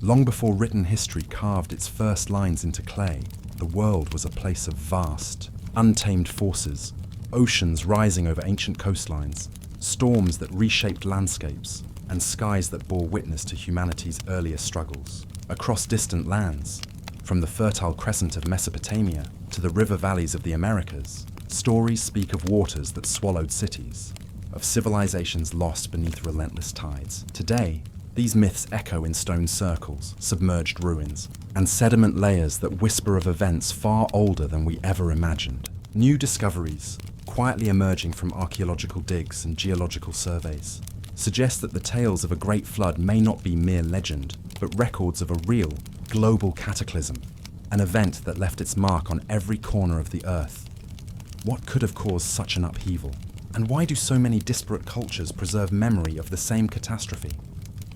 Long before written history carved its first lines into clay, the world was a place of vast, untamed forces, oceans rising over ancient coastlines, storms that reshaped landscapes, and skies that bore witness to humanity's earlier struggles. Across distant lands, from the fertile crescent of Mesopotamia to the river valleys of the Americas, stories speak of waters that swallowed cities, of civilizations lost beneath relentless tides. Today, these myths echo in stone circles, submerged ruins, and sediment layers that whisper of events far older than we ever imagined. New discoveries, quietly emerging from archaeological digs and geological surveys, suggest that the tales of a great flood may not be mere legend, but records of a real, global cataclysm, an event that left its mark on every corner of the earth. What could have caused such an upheaval? And why do so many disparate cultures preserve memory of the same catastrophe,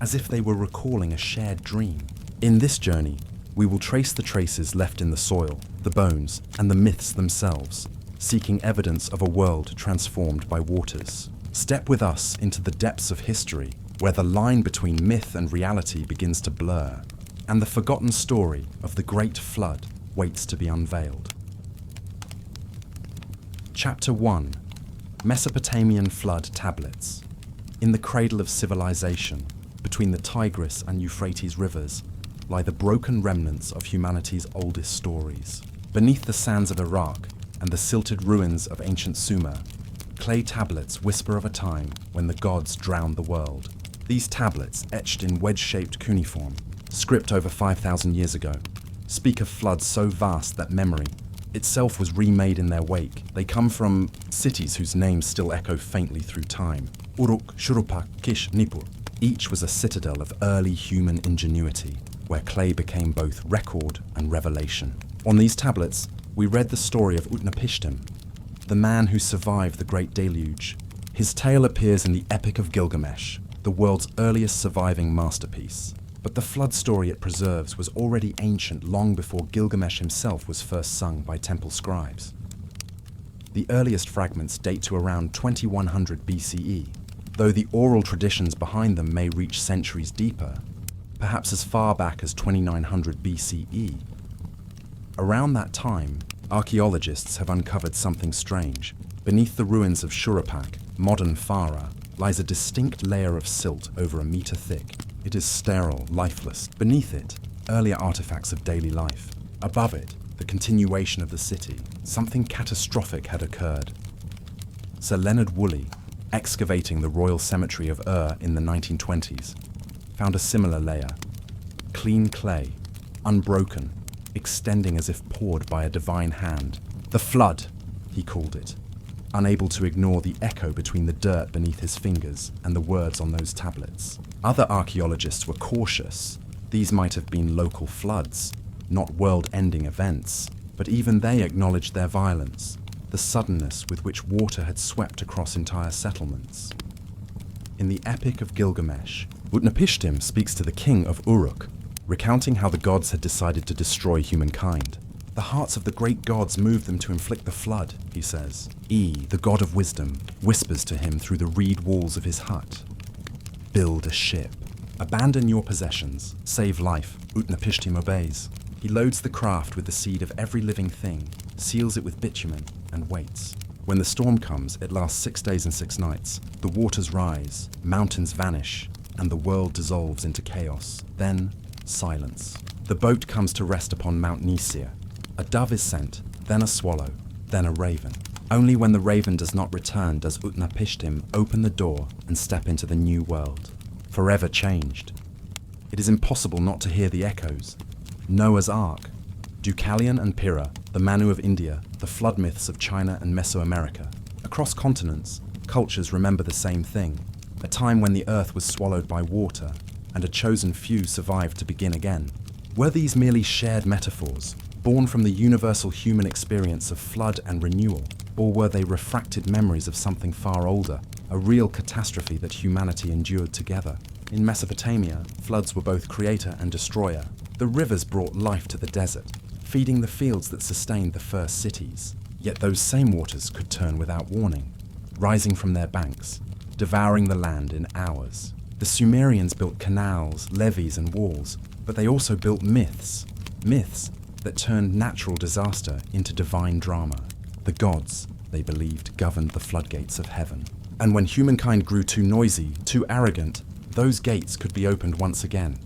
as if they were recalling a shared dream? In this journey, we will trace the traces left in the soil, the bones, and the myths themselves, seeking evidence of a world transformed by waters. Step with us into the depths of history, where the line between myth and reality begins to blur, and the forgotten story of the Great Flood waits to be unveiled. Chapter 1: Mesopotamian Flood Tablets. In the cradle of civilization, between the Tigris and Euphrates rivers, lie the broken remnants of humanity's oldest stories. Beneath the sands of Iraq and the silted ruins of ancient Sumer, clay tablets whisper of a time when the gods drowned the world. These tablets, etched in wedge-shaped cuneiform, script over 5,000 years ago, speak of floods so vast that memory itself was remade in their wake. They come from cities whose names still echo faintly through time. Uruk, Shuruppak, Kish, Nippur. Each was a citadel of early human ingenuity, where clay became both record and revelation. On these tablets, we read the story of Utnapishtim, the man who survived the Great Deluge. His tale appears in the Epic of Gilgamesh, the world's earliest surviving masterpiece. But the flood story it preserves was already ancient long before Gilgamesh himself was first sung by temple scribes. The earliest fragments date to around 2100 BCE, though the oral traditions behind them may reach centuries deeper, perhaps as far back as 2900 BCE. Around that time, archaeologists have uncovered something strange. Beneath the ruins of Shuruppak, modern Farah, lies a distinct layer of silt over a meter thick. It is sterile, lifeless. Beneath it, earlier artifacts of daily life. Above it, the continuation of the city. Something catastrophic had occurred. Sir Leonard Woolley, excavating the Royal Cemetery of Ur in the 1920s, found a similar layer. Clean clay, unbroken, extending as if poured by a divine hand. The flood, he called it, unable to ignore the echo between the dirt beneath his fingers and the words on those tablets. Other archaeologists were cautious. These might have been local floods, not world-ending events, but even they acknowledged their violence, the suddenness with which water had swept across entire settlements. In the Epic of Gilgamesh, Utnapishtim speaks to the king of Uruk, recounting how the gods had decided to destroy humankind. The hearts of the great gods moved them to inflict the flood, he says. The god of wisdom, whispers to him through the reed walls of his hut. Build a ship. Abandon your possessions. Save life. Utnapishtim obeys. He loads the craft with the seed of every living thing, seals it with bitumen, and waits. When the storm comes, it lasts 6 days and 6 nights. The waters rise, mountains vanish, and the world dissolves into chaos. Then, silence. The boat comes to rest upon Mount Nisia. A dove is sent, then a swallow, then a raven. Only when the raven does not return does Utnapishtim open the door and step into the new world, forever changed. It is impossible not to hear the echoes. Noah's Ark, Deucalion and Pyrrha, the Manu of India, the flood myths of China and Mesoamerica. Across continents, cultures remember the same thing, a time when the earth was swallowed by water, and a chosen few survived to begin again. Were these merely shared metaphors, born from the universal human experience of flood and renewal, or were they refracted memories of something far older, a real catastrophe that humanity endured together? In Mesopotamia, floods were both creator and destroyer. The rivers brought life to the desert, feeding the fields that sustained the first cities. Yet those same waters could turn without warning, rising from their banks, devouring the land in hours. The Sumerians built canals, levees, and walls, But they also built myths that turned natural disaster into divine drama. The gods, they believed, governed the floodgates of heaven. And when humankind grew too noisy, too arrogant, those gates could be opened once again.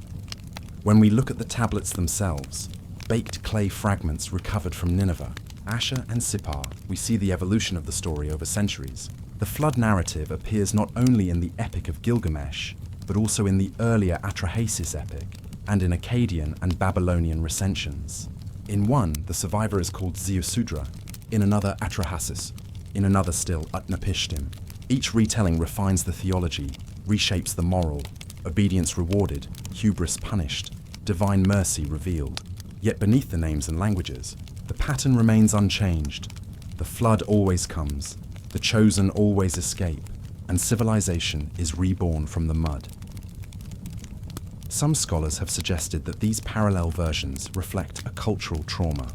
When we look at the tablets themselves, baked clay fragments recovered from Nineveh, Asher and Sippar, we see the evolution of the story over centuries. The flood narrative appears not only in the Epic of Gilgamesh, but also in the earlier Atrahasis epic, and in Akkadian and Babylonian recensions. In one, the survivor is called Ziusudra, in another Atrahasis, in another still Utnapishtim. Each retelling refines the theology, reshapes the moral, obedience rewarded, hubris punished, divine mercy revealed. Yet beneath the names and languages, the pattern remains unchanged. The flood always comes, the chosen always escape, and civilization is reborn from the mud. Some scholars have suggested that these parallel versions reflect a cultural trauma,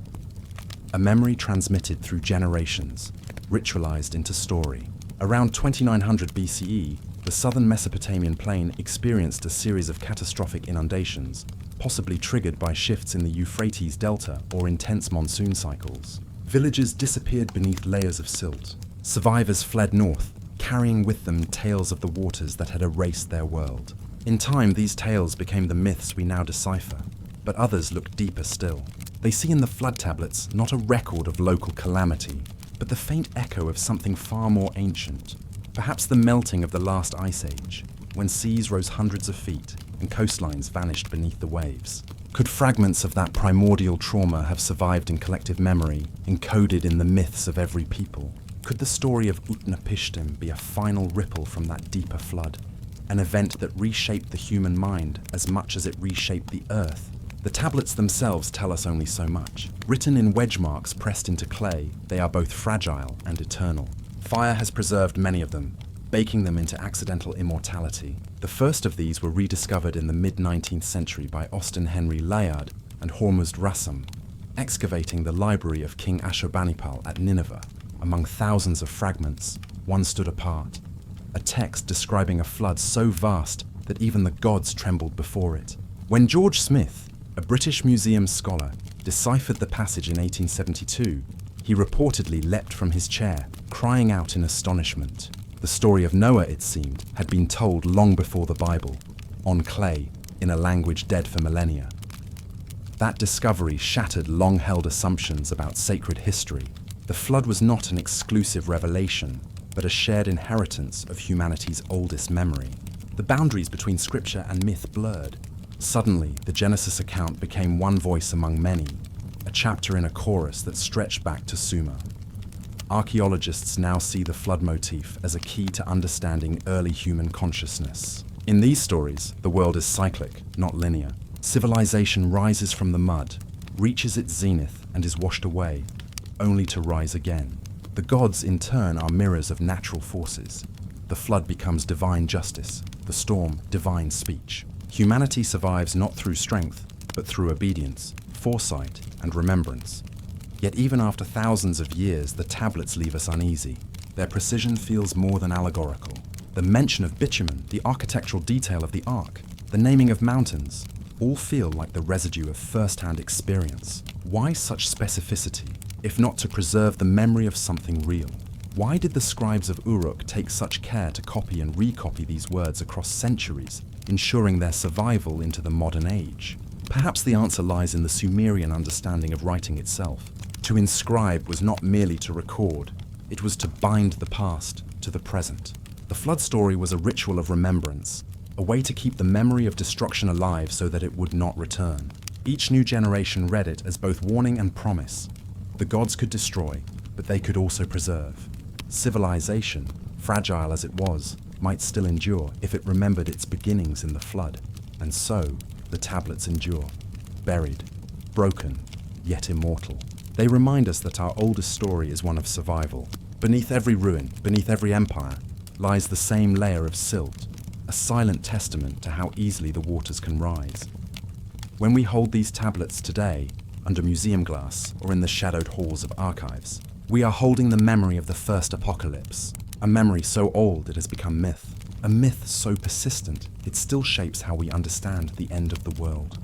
a memory transmitted through generations, ritualized into story. Around 2900 BCE, the southern Mesopotamian plain experienced a series of catastrophic inundations, possibly triggered by shifts in the Euphrates delta or intense monsoon cycles. Villages disappeared beneath layers of silt. Survivors fled north, carrying with them tales of the waters that had erased their world. In time, these tales became the myths we now decipher, but others look deeper still. They see in the flood tablets not a record of local calamity, but the faint echo of something far more ancient. Perhaps the melting of the last ice age, when seas rose hundreds of feet and coastlines vanished beneath the waves. Could fragments of that primordial trauma have survived in collective memory, encoded in the myths of every people? Could the story of Utnapishtim be a final ripple from that deeper flood? An event that reshaped the human mind as much as it reshaped the earth? The tablets themselves tell us only so much. Written in wedge marks pressed into clay, they are both fragile and eternal. Fire has preserved many of them, baking them into accidental immortality. The first of these were rediscovered in the mid-19th century by Austin Henry Layard and Hormuzd Rassam, excavating the library of King Ashurbanipal at Nineveh. Among thousands of fragments, one stood apart, a text describing a flood so vast that even the gods trembled before it. When George Smith, a British museum scholar, deciphered the passage in 1872, he reportedly leapt from his chair, crying out in astonishment. The story of Noah, it seemed, had been told long before the Bible, on clay, in a language dead for millennia. That discovery shattered long-held assumptions about sacred history. The flood was not an exclusive revelation, but a shared inheritance of humanity's oldest memory. The boundaries between scripture and myth blurred. Suddenly, the Genesis account became one voice among many, a chapter in a chorus that stretched back to Sumer. Archaeologists now see the flood motif as a key to understanding early human consciousness. In these stories, the world is cyclic, not linear. Civilization rises from the mud, reaches its zenith, and is washed away, only to rise again. The gods, in turn, are mirrors of natural forces. The flood becomes divine justice, the storm, divine speech. Humanity survives not through strength, but through obedience, foresight, and remembrance. Yet even after thousands of years, the tablets leave us uneasy. Their precision feels more than allegorical. The mention of bitumen, the architectural detail of the ark, the naming of mountains, all feel like the residue of first-hand experience. Why such specificity, if not to preserve the memory of something real? Why did the scribes of Uruk take such care to copy and recopy these words across centuries, ensuring their survival into the modern age? Perhaps the answer lies in the Sumerian understanding of writing itself. To inscribe was not merely to record, it was to bind the past to the present. The flood story was a ritual of remembrance, a way to keep the memory of destruction alive so that it would not return. Each new generation read it as both warning and promise. The gods could destroy, but they could also preserve. Civilization, fragile as it was, might still endure if it remembered its beginnings in the flood. And so, the tablets endure, buried, broken, yet immortal. They remind us that our oldest story is one of survival. Beneath every ruin, beneath every empire, lies the same layer of silt, a silent testament to how easily the waters can rise. When we hold these tablets today, under museum glass or in the shadowed halls of archives, we are holding the memory of the first apocalypse, a memory so old it has become myth, a myth so persistent it still shapes how we understand the end of the world.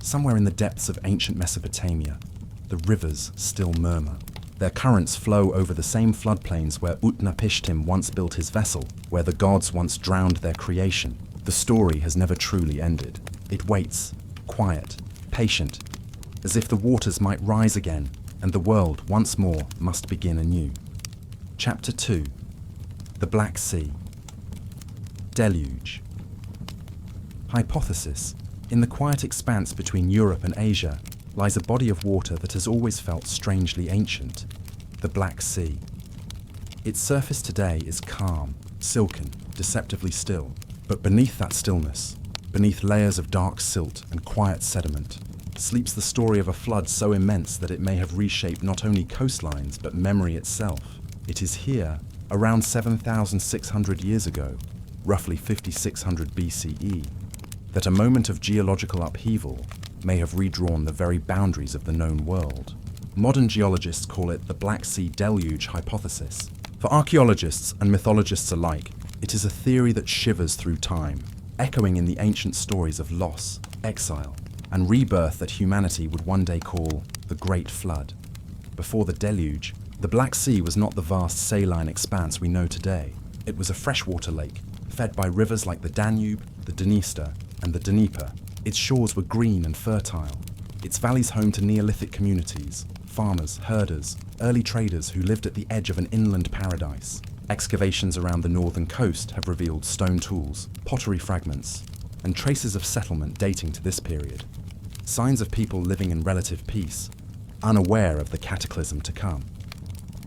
Somewhere in the depths of ancient Mesopotamia, the rivers still murmur. Their currents flow over the same floodplains where Utnapishtim once built his vessel, where the gods once drowned their creation. The story has never truly ended. It waits, quiet, patient, as if the waters might rise again and the world once more must begin anew. Chapter 2. The Black Sea. Deluge. Hypothesis. In the quiet expanse between Europe and Asia lies a body of water that has always felt strangely ancient, the Black Sea. Its surface today is calm, silken, deceptively still, but beneath that stillness, beneath layers of dark silt and quiet sediment, sleeps the story of a flood so immense that it may have reshaped not only coastlines but memory itself. It is here, around 7,600 years ago, roughly 5600 BCE, that a moment of geological upheaval may have redrawn the very boundaries of the known world. Modern geologists call it the Black Sea Deluge hypothesis. For archaeologists and mythologists alike, it is a theory that shivers through time, echoing in the ancient stories of loss, exile, and rebirth that humanity would one day call the Great Flood. Before the deluge, the Black Sea was not the vast saline expanse we know today. It was a freshwater lake, fed by rivers like the Danube, the Dniester, and the Dnieper. Its shores were green and fertile, its valleys home to Neolithic communities, farmers, herders, early traders who lived at the edge of an inland paradise. Excavations around the northern coast have revealed stone tools, pottery fragments, and traces of settlement dating to this period. Signs of people living in relative peace, unaware of the cataclysm to come.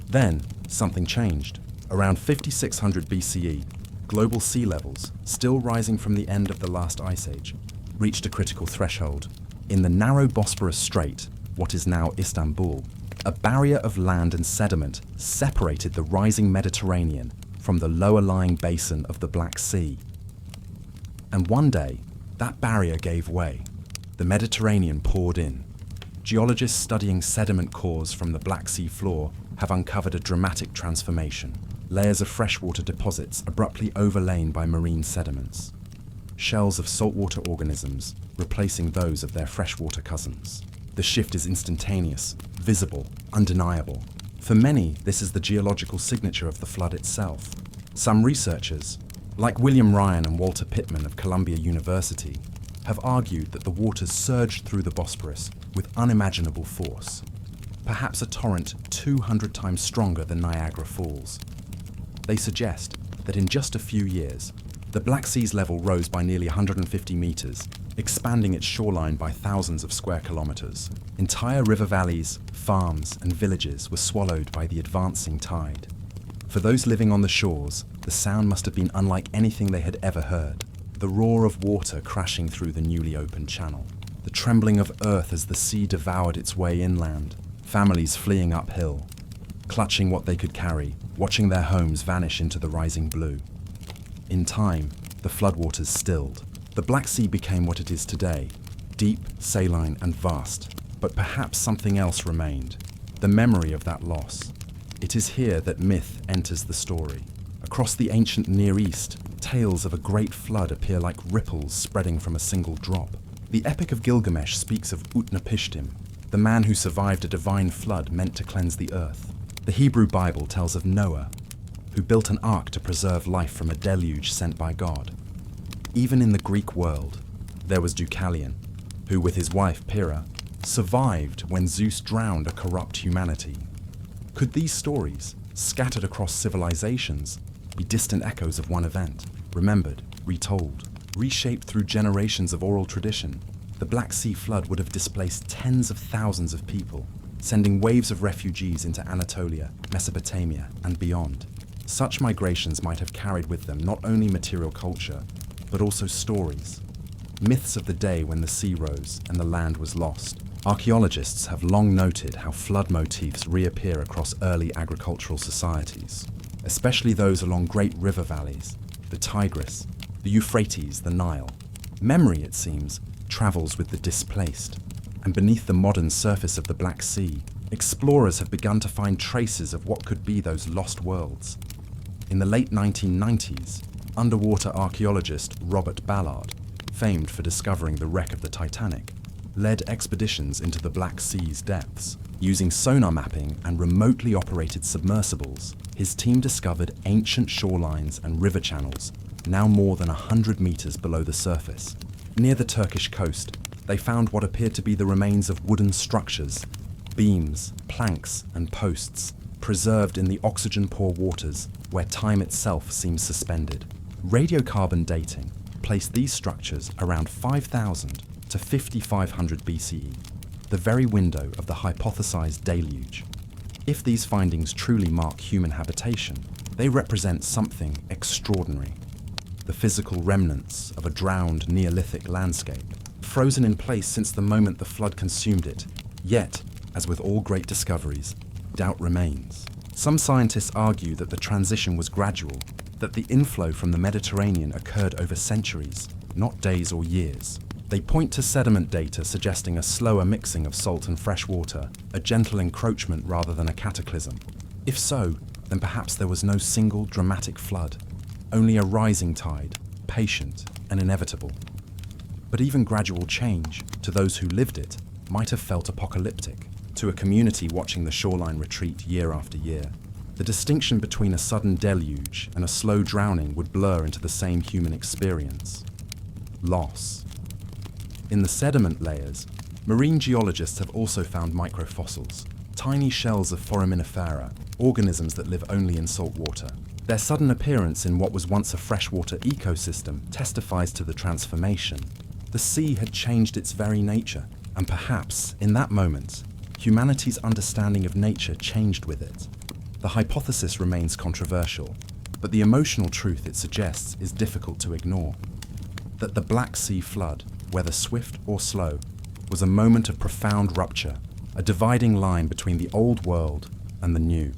Then, something changed. Around 5600 BCE, global sea levels, still rising from the end of the last ice age, reached a critical threshold. In the narrow Bosporus Strait, what is now Istanbul, a barrier of land and sediment separated the rising Mediterranean from the lower-lying basin of the Black Sea. And one day, that barrier gave way. The Mediterranean poured in. Geologists studying sediment cores from the Black Sea floor have uncovered a dramatic transformation. Layers of freshwater deposits abruptly overlain by marine sediments. Shells of saltwater organisms replacing those of their freshwater cousins. The shift is instantaneous, visible, undeniable. For many, this is the geological signature of the flood itself. Some researchers, like William Ryan and Walter Pittman of Columbia University, have argued that the waters surged through the Bosporus with unimaginable force, perhaps a torrent 200 times stronger than Niagara Falls. They suggest that in just a few years, the Black Sea's level rose by nearly 150 meters, expanding its shoreline by thousands of square kilometers. Entire river valleys, farms, and villages were swallowed by the advancing tide. For those living on the shores, the sound must have been unlike anything they had ever heard. The roar of water crashing through the newly opened channel, the trembling of earth as the sea devoured its way inland, families fleeing uphill, clutching what they could carry, watching their homes vanish into the rising blue. In time, the floodwaters stilled. The Black Sea became what it is today, deep, saline, and vast. But perhaps something else remained, the memory of that loss. It is here that myth enters the story. Across the ancient Near East, tales of a great flood appear like ripples spreading from a single drop. The Epic of Gilgamesh speaks of Utnapishtim, the man who survived a divine flood meant to cleanse the earth. The Hebrew Bible tells of Noah, who built an ark to preserve life from a deluge sent by God. Even in the Greek world, there was Deucalion, who with his wife Pyrrha, survived when Zeus drowned a corrupt humanity. Could these stories, scattered across civilizations, be distant echoes of one event, remembered, retold, reshaped through generations of oral tradition? The Black Sea flood would have displaced tens of thousands of people, sending waves of refugees into Anatolia, Mesopotamia, and beyond. Such migrations might have carried with them not only material culture, but also stories. Myths of the day when the sea rose and the land was lost. Archaeologists have long noted how flood motifs reappear across early agricultural societies, especially those along great river valleys, the Tigris, the Euphrates, the Nile. Memory, it seems, travels with the displaced, and beneath the modern surface of the Black Sea, explorers have begun to find traces of what could be those lost worlds. In the late 1990s, underwater archaeologist Robert Ballard, famed for discovering the wreck of the Titanic, led expeditions into the Black Sea's depths. Using sonar mapping and remotely operated submersibles, his team discovered ancient shorelines and river channels, now more than 100 meters below the surface. Near the Turkish coast, they found what appeared to be the remains of wooden structures, beams, planks, and posts, preserved in the oxygen-poor waters where time itself seems suspended. Radiocarbon dating placed these structures around 5,000 to 5,500 BCE, the very window of the hypothesized deluge. If these findings truly mark human habitation, they represent something extraordinary. The physical remnants of a drowned Neolithic landscape, frozen in place since the moment the flood consumed it. Yet, as with all great discoveries, doubt remains. Some scientists argue that the transition was gradual, that the inflow from the Mediterranean occurred over centuries, not days or years. They point to sediment data suggesting a slower mixing of salt and fresh water, a gentle encroachment rather than a cataclysm. If so, then perhaps there was no single dramatic flood, only a rising tide, patient and inevitable. But even gradual change, to those who lived it, might have felt apocalyptic. To a community watching the shoreline retreat year after year, the distinction between a sudden deluge and a slow drowning would blur into the same human experience: loss. In the sediment layers, marine geologists have also found microfossils, tiny shells of foraminifera, organisms that live only in salt water. Their sudden appearance in what was once a freshwater ecosystem testifies to the transformation. The sea had changed its very nature, and perhaps, in that moment, humanity's understanding of nature changed with it. The hypothesis remains controversial, but the emotional truth it suggests is difficult to ignore. That the Black Sea flood, whether swift or slow, was a moment of profound rupture, a dividing line between the old world and the new.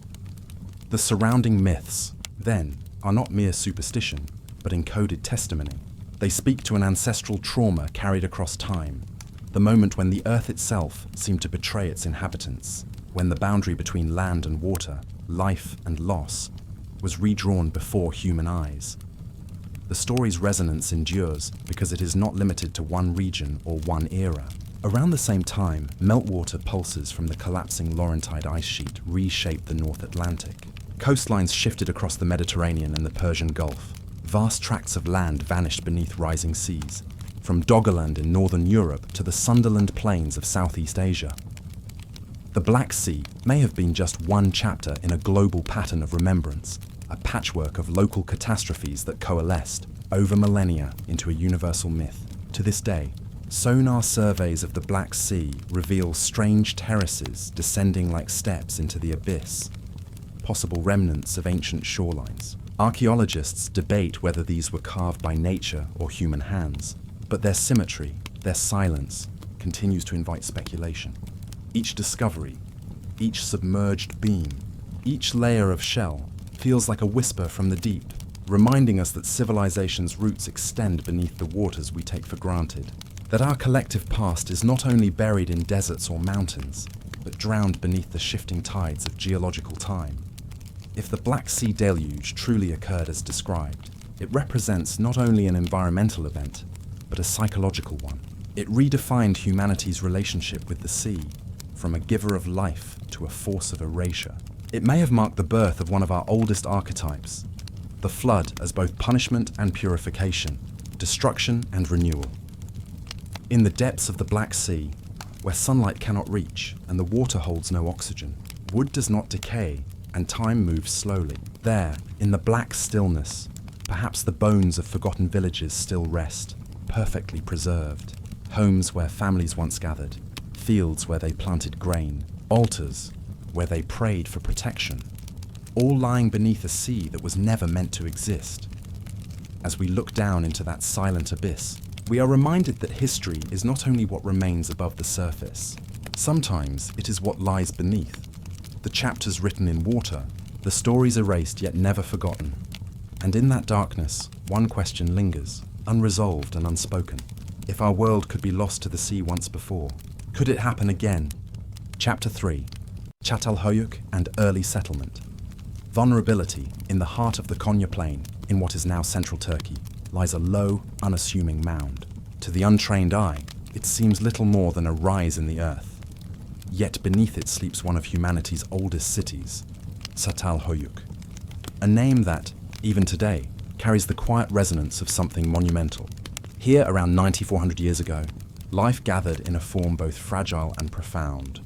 The surrounding myths, then, are not mere superstition, but encoded testimony. They speak to an ancestral trauma carried across time, the moment when the earth itself seemed to betray its inhabitants, when the boundary between land and water, life and loss, was redrawn before human eyes. The story's resonance endures because it is not limited to one region or one era. Around the same time, meltwater pulses from the collapsing Laurentide ice sheet reshaped the North Atlantic. Coastlines shifted across the Mediterranean and the Persian Gulf. Vast tracts of land vanished beneath rising seas, from Deucalion in northern Europe to the Sunderland plains of Southeast Asia. The Black Sea may have been just one chapter in a global pattern of remembrance, a patchwork of local catastrophes that coalesced over millennia into a universal myth. To this day, sonar surveys of the Black Sea reveal strange terraces descending like steps into the abyss, possible remnants of ancient shorelines. Archaeologists debate whether these were carved by nature or human hands, but their symmetry, their silence, continues to invite speculation. Each discovery, each submerged beam, each layer of shell feels like a whisper from the deep, reminding us that civilization's roots extend beneath the waters we take for granted, that our collective past is not only buried in deserts or mountains, but drowned beneath the shifting tides of geological time. If the Black Sea deluge truly occurred as described, it represents not only an environmental event, but a psychological one. It redefined humanity's relationship with the sea, from a giver of life to a force of erasure. It may have marked the birth of one of our oldest archetypes, the flood as both punishment and purification, destruction and renewal. In the depths of the Black Sea, where sunlight cannot reach and the water holds no oxygen, wood does not decay and time moves slowly. There, in the black stillness, perhaps the bones of forgotten villages still rest, perfectly preserved. Homes where families once gathered, fields where they planted grain, altars where they prayed for protection, all lying beneath a sea that was never meant to exist. As we look down into that silent abyss, we are reminded that history is not only what remains above the surface. Sometimes it is what lies beneath. The chapters written in water, the stories erased yet never forgotten. And in that darkness, one question lingers, unresolved and unspoken. If our world could be lost to the sea once before, could it happen again? Chapter 3. Çatalhöyük and Early Settlement. Vulnerability. In the heart of the Konya Plain, in what is now central Turkey, lies a low, unassuming mound. To the untrained eye, It seems little more than a rise in the earth. Yet beneath it sleeps one of humanity's oldest cities, Çatalhöyük, a name that, even today, carries the quiet resonance of something monumental. Here, around 9,400 years ago, life gathered in a form both fragile and profound.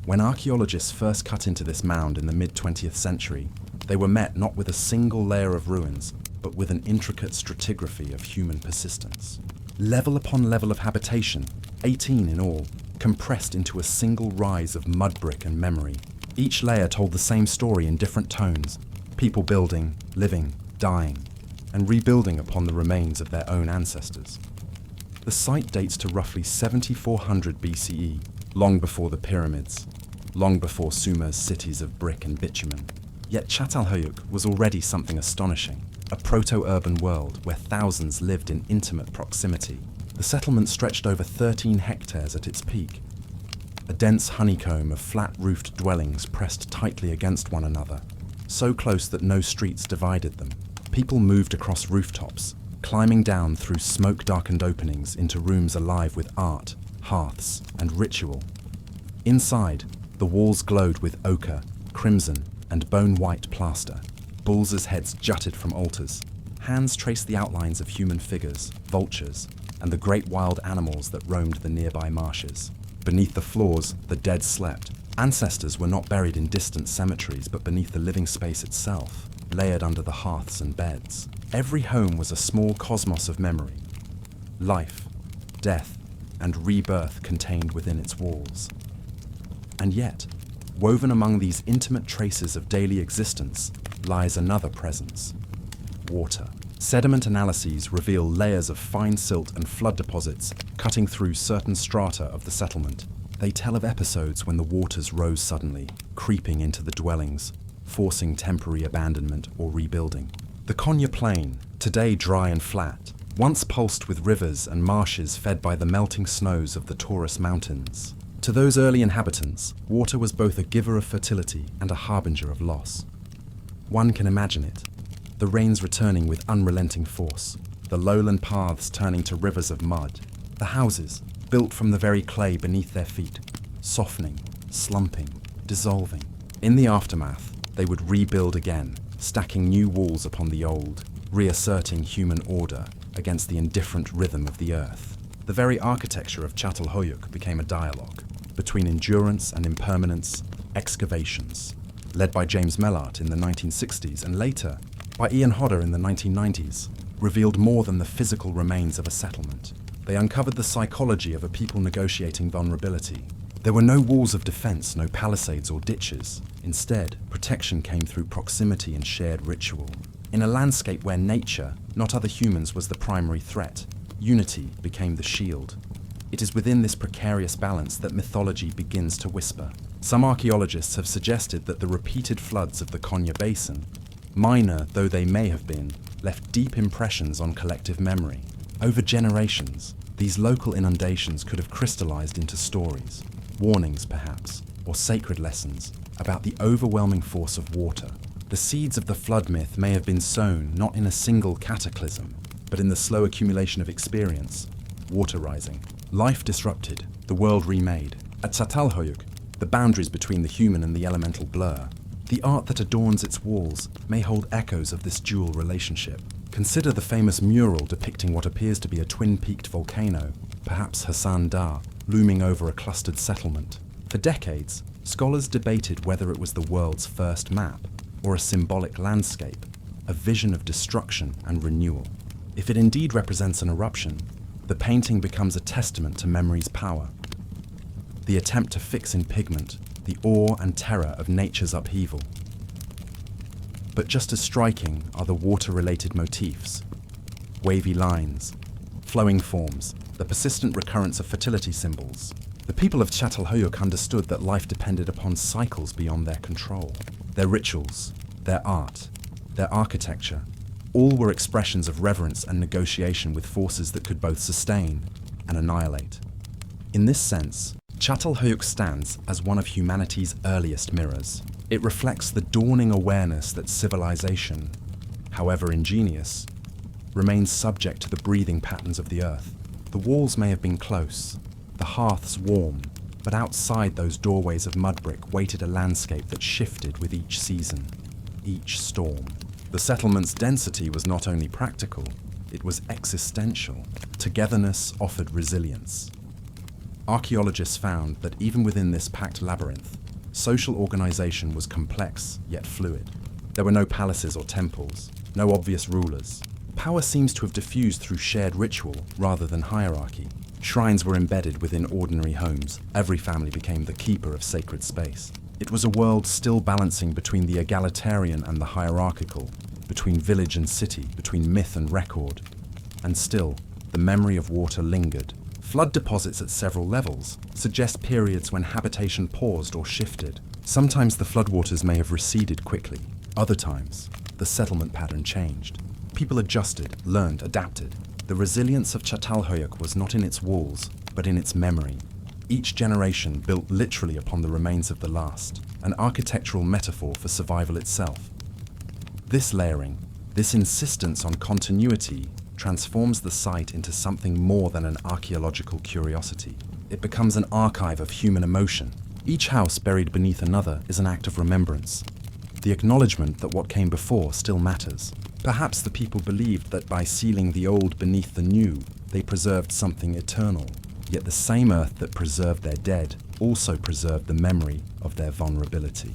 When archaeologists first cut into this mound in the mid-20th century, they were met not with a single layer of ruins, but with an intricate stratigraphy of human persistence. Level upon level of habitation, 18 in all, compressed into a single rise of mud brick and memory. Each layer told the same story in different tones, people building, living, dying, and rebuilding upon the remains of their own ancestors. The site dates to roughly 7400 BCE, long before the pyramids, long before Sumer's cities of brick and bitumen. Yet Çatalhöyük was already something astonishing, a proto-urban world where thousands lived in intimate proximity. The settlement stretched over 13 hectares at its peak, a dense honeycomb of flat-roofed dwellings pressed tightly against one another, so close that no streets divided them. People moved across rooftops, climbing down through smoke-darkened openings into rooms alive with art, hearths, and ritual. Inside, the walls glowed with ochre, crimson, and bone-white plaster. Bulls' heads jutted from altars. Hands traced the outlines of human figures, vultures, and the great wild animals that roamed the nearby marshes. Beneath the floors, the dead slept. Ancestors were not buried in distant cemeteries, but beneath the living space itself, layered under the hearths and beds. Every home was a small cosmos of memory. Life, death, and rebirth contained within its walls. And yet, woven among these intimate traces of daily existence lies another presence: water. Sediment analyses reveal layers of fine silt and flood deposits cutting through certain strata of the settlement. They tell of episodes when the waters rose suddenly, creeping into the dwellings, forcing temporary abandonment or rebuilding. The Konya Plain, today dry and flat, once pulsed with rivers and marshes fed by the melting snows of the Taurus Mountains. To those early inhabitants, water was both a giver of fertility and a harbinger of loss. One can imagine it: the rains returning with unrelenting force, the lowland paths turning to rivers of mud, the houses, built from the very clay beneath their feet, softening, slumping, dissolving. In the aftermath, they would rebuild again, stacking new walls upon the old, reasserting human order against the indifferent rhythm of the earth. The very architecture of Çatalhöyük became a dialogue between endurance and impermanence, excavations, led by James Mellart in the 1960s and later by Ian Hodder in the 1990s, revealed more than the physical remains of a settlement. They uncovered the psychology of a people negotiating vulnerability. There were no walls of defense, no palisades or ditches. Instead, protection came through proximity and shared ritual. In a landscape where nature, not other humans, was the primary threat, unity became the shield. It is within this precarious balance that mythology begins to whisper. Some archaeologists have suggested that the repeated floods of the Konya Basin, minor though they may have been, left deep impressions on collective memory. Over generations, these local inundations could have crystallized into stories, warnings perhaps, or sacred lessons about the overwhelming force of water. The seeds of the flood myth may have been sown not in a single cataclysm, but in the slow accumulation of experience, water rising, life disrupted, the world remade. At Çatalhöyük, the boundaries between the human and the elemental blur. The art that adorns its walls may hold echoes of this dual relationship. Consider the famous mural depicting what appears to be a twin-peaked volcano, perhaps Hassan Dağ, looming over a clustered settlement. For decades, scholars debated whether it was the world's first map, or a symbolic landscape, a vision of destruction and renewal. If it indeed represents an eruption, the painting becomes a testament to memory's power. The attempt to fix in pigment the awe and terror of nature's upheaval. But just as striking are the water-related motifs: wavy lines, flowing forms, the persistent recurrence of fertility symbols. The people of Çatalhöyük understood that life depended upon cycles beyond their control. Their rituals, their art, their architecture, all were expressions of reverence and negotiation with forces that could both sustain and annihilate. In this sense, Çatalhöyük stands as one of humanity's earliest mirrors. It reflects the dawning awareness that civilization, however ingenious, remains subject to the breathing patterns of the earth. The walls may have been close, the hearths warm, but outside those doorways of mud brick waited a landscape that shifted with each season, each storm. The settlement's density was not only practical, it was existential. Togetherness offered resilience. Archaeologists found that even within this packed labyrinth, social organization was complex yet fluid. There were no palaces or temples, no obvious rulers. Power seems to have diffused through shared ritual rather than hierarchy. Shrines were embedded within ordinary homes. Every family became the keeper of sacred space. It was a world still balancing between the egalitarian and the hierarchical, between village and city, between myth and record. And still, the memory of water lingered. Flood deposits at several levels suggest periods when habitation paused or shifted. Sometimes the floodwaters may have receded quickly. Other times, the settlement pattern changed. People adjusted, learned, adapted. The resilience of Çatalhöyük was not in its walls, but in its memory. Each generation built literally upon the remains of the last, an architectural metaphor for survival itself. This layering, this insistence on continuity, transforms the site into something more than an archaeological curiosity. It becomes an archive of human emotion. Each house buried beneath another is an act of remembrance. The acknowledgement that what came before still matters. Perhaps the people believed that by sealing the old beneath the new, they preserved something eternal. Yet the same earth that preserved their dead also preserved the memory of their vulnerability.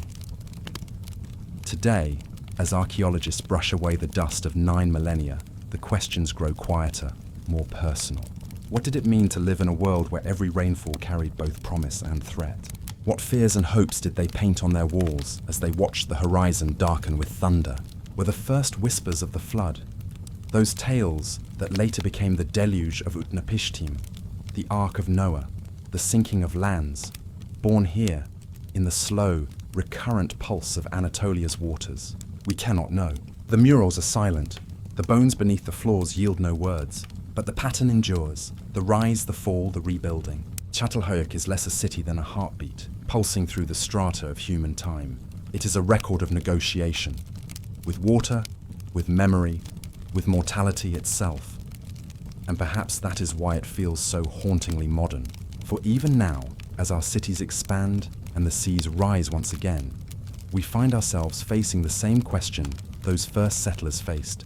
Today, as archaeologists brush away the dust of 9 millennia, the questions grow quieter, more personal. What did it mean to live in a world where every rainfall carried both promise and threat? What fears and hopes did they paint on their walls as they watched the horizon darken with thunder? Were the first whispers of the flood, those tales that later became the deluge of Utnapishtim, the Ark of Noah, the sinking of lands, born here in the slow, recurrent pulse of Anatolia's waters? We cannot know. The murals are silent. The bones beneath the floors yield no words. But the pattern endures. The rise, the fall, the rebuilding. Çatalhöyük is less a city than a heartbeat, pulsing through the strata of human time. It is a record of negotiation. With water, with memory, with mortality itself. And perhaps that is why it feels so hauntingly modern. For even now, as our cities expand and the seas rise once again, we find ourselves facing the same question those first settlers faced.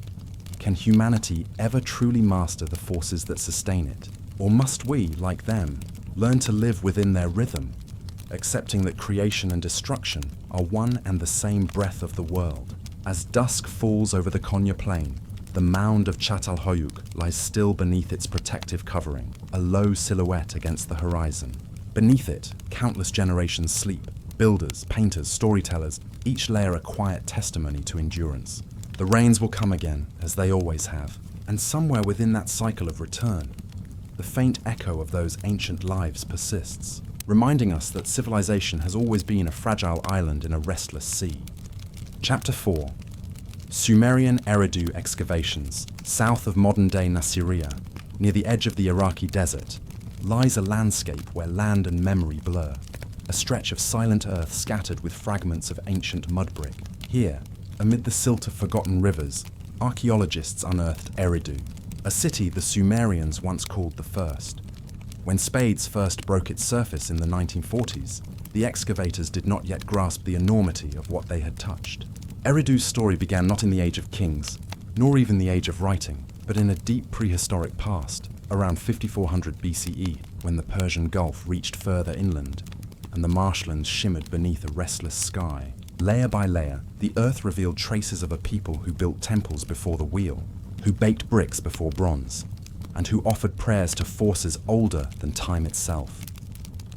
Can humanity ever truly master the forces that sustain it? Or must we, like them, learn to live within their rhythm, accepting that creation and destruction are one and the same breath of the world? As dusk falls over the Konya plain, the mound of Çatalhöyük lies still beneath its protective covering, a low silhouette against the horizon. Beneath it, countless generations sleep. Builders, painters, storytellers, each layer a quiet testimony to endurance. The rains will come again, as they always have, and somewhere within that cycle of return, the faint echo of those ancient lives persists, reminding us that civilization has always been a fragile island in a restless sea. Chapter 4. Sumerian Eridu excavations, south of modern-day Nasiriyah, near the edge of the Iraqi desert, lies a landscape where land and memory blur. A stretch of silent earth scattered with fragments of ancient mud brick. Here, amid the silt of forgotten rivers, archaeologists unearthed Eridu, a city the Sumerians once called the first. When spades first broke its surface in the 1940s, the excavators did not yet grasp the enormity of what they had touched. Eridu's story began not in the age of kings, nor even the age of writing, but in a deep prehistoric past, around 5400 BCE, when the Persian Gulf reached further inland, and the marshlands shimmered beneath a restless sky. Layer by layer, the earth revealed traces of a people who built temples before the wheel, who baked bricks before bronze, and who offered prayers to forces older than time itself.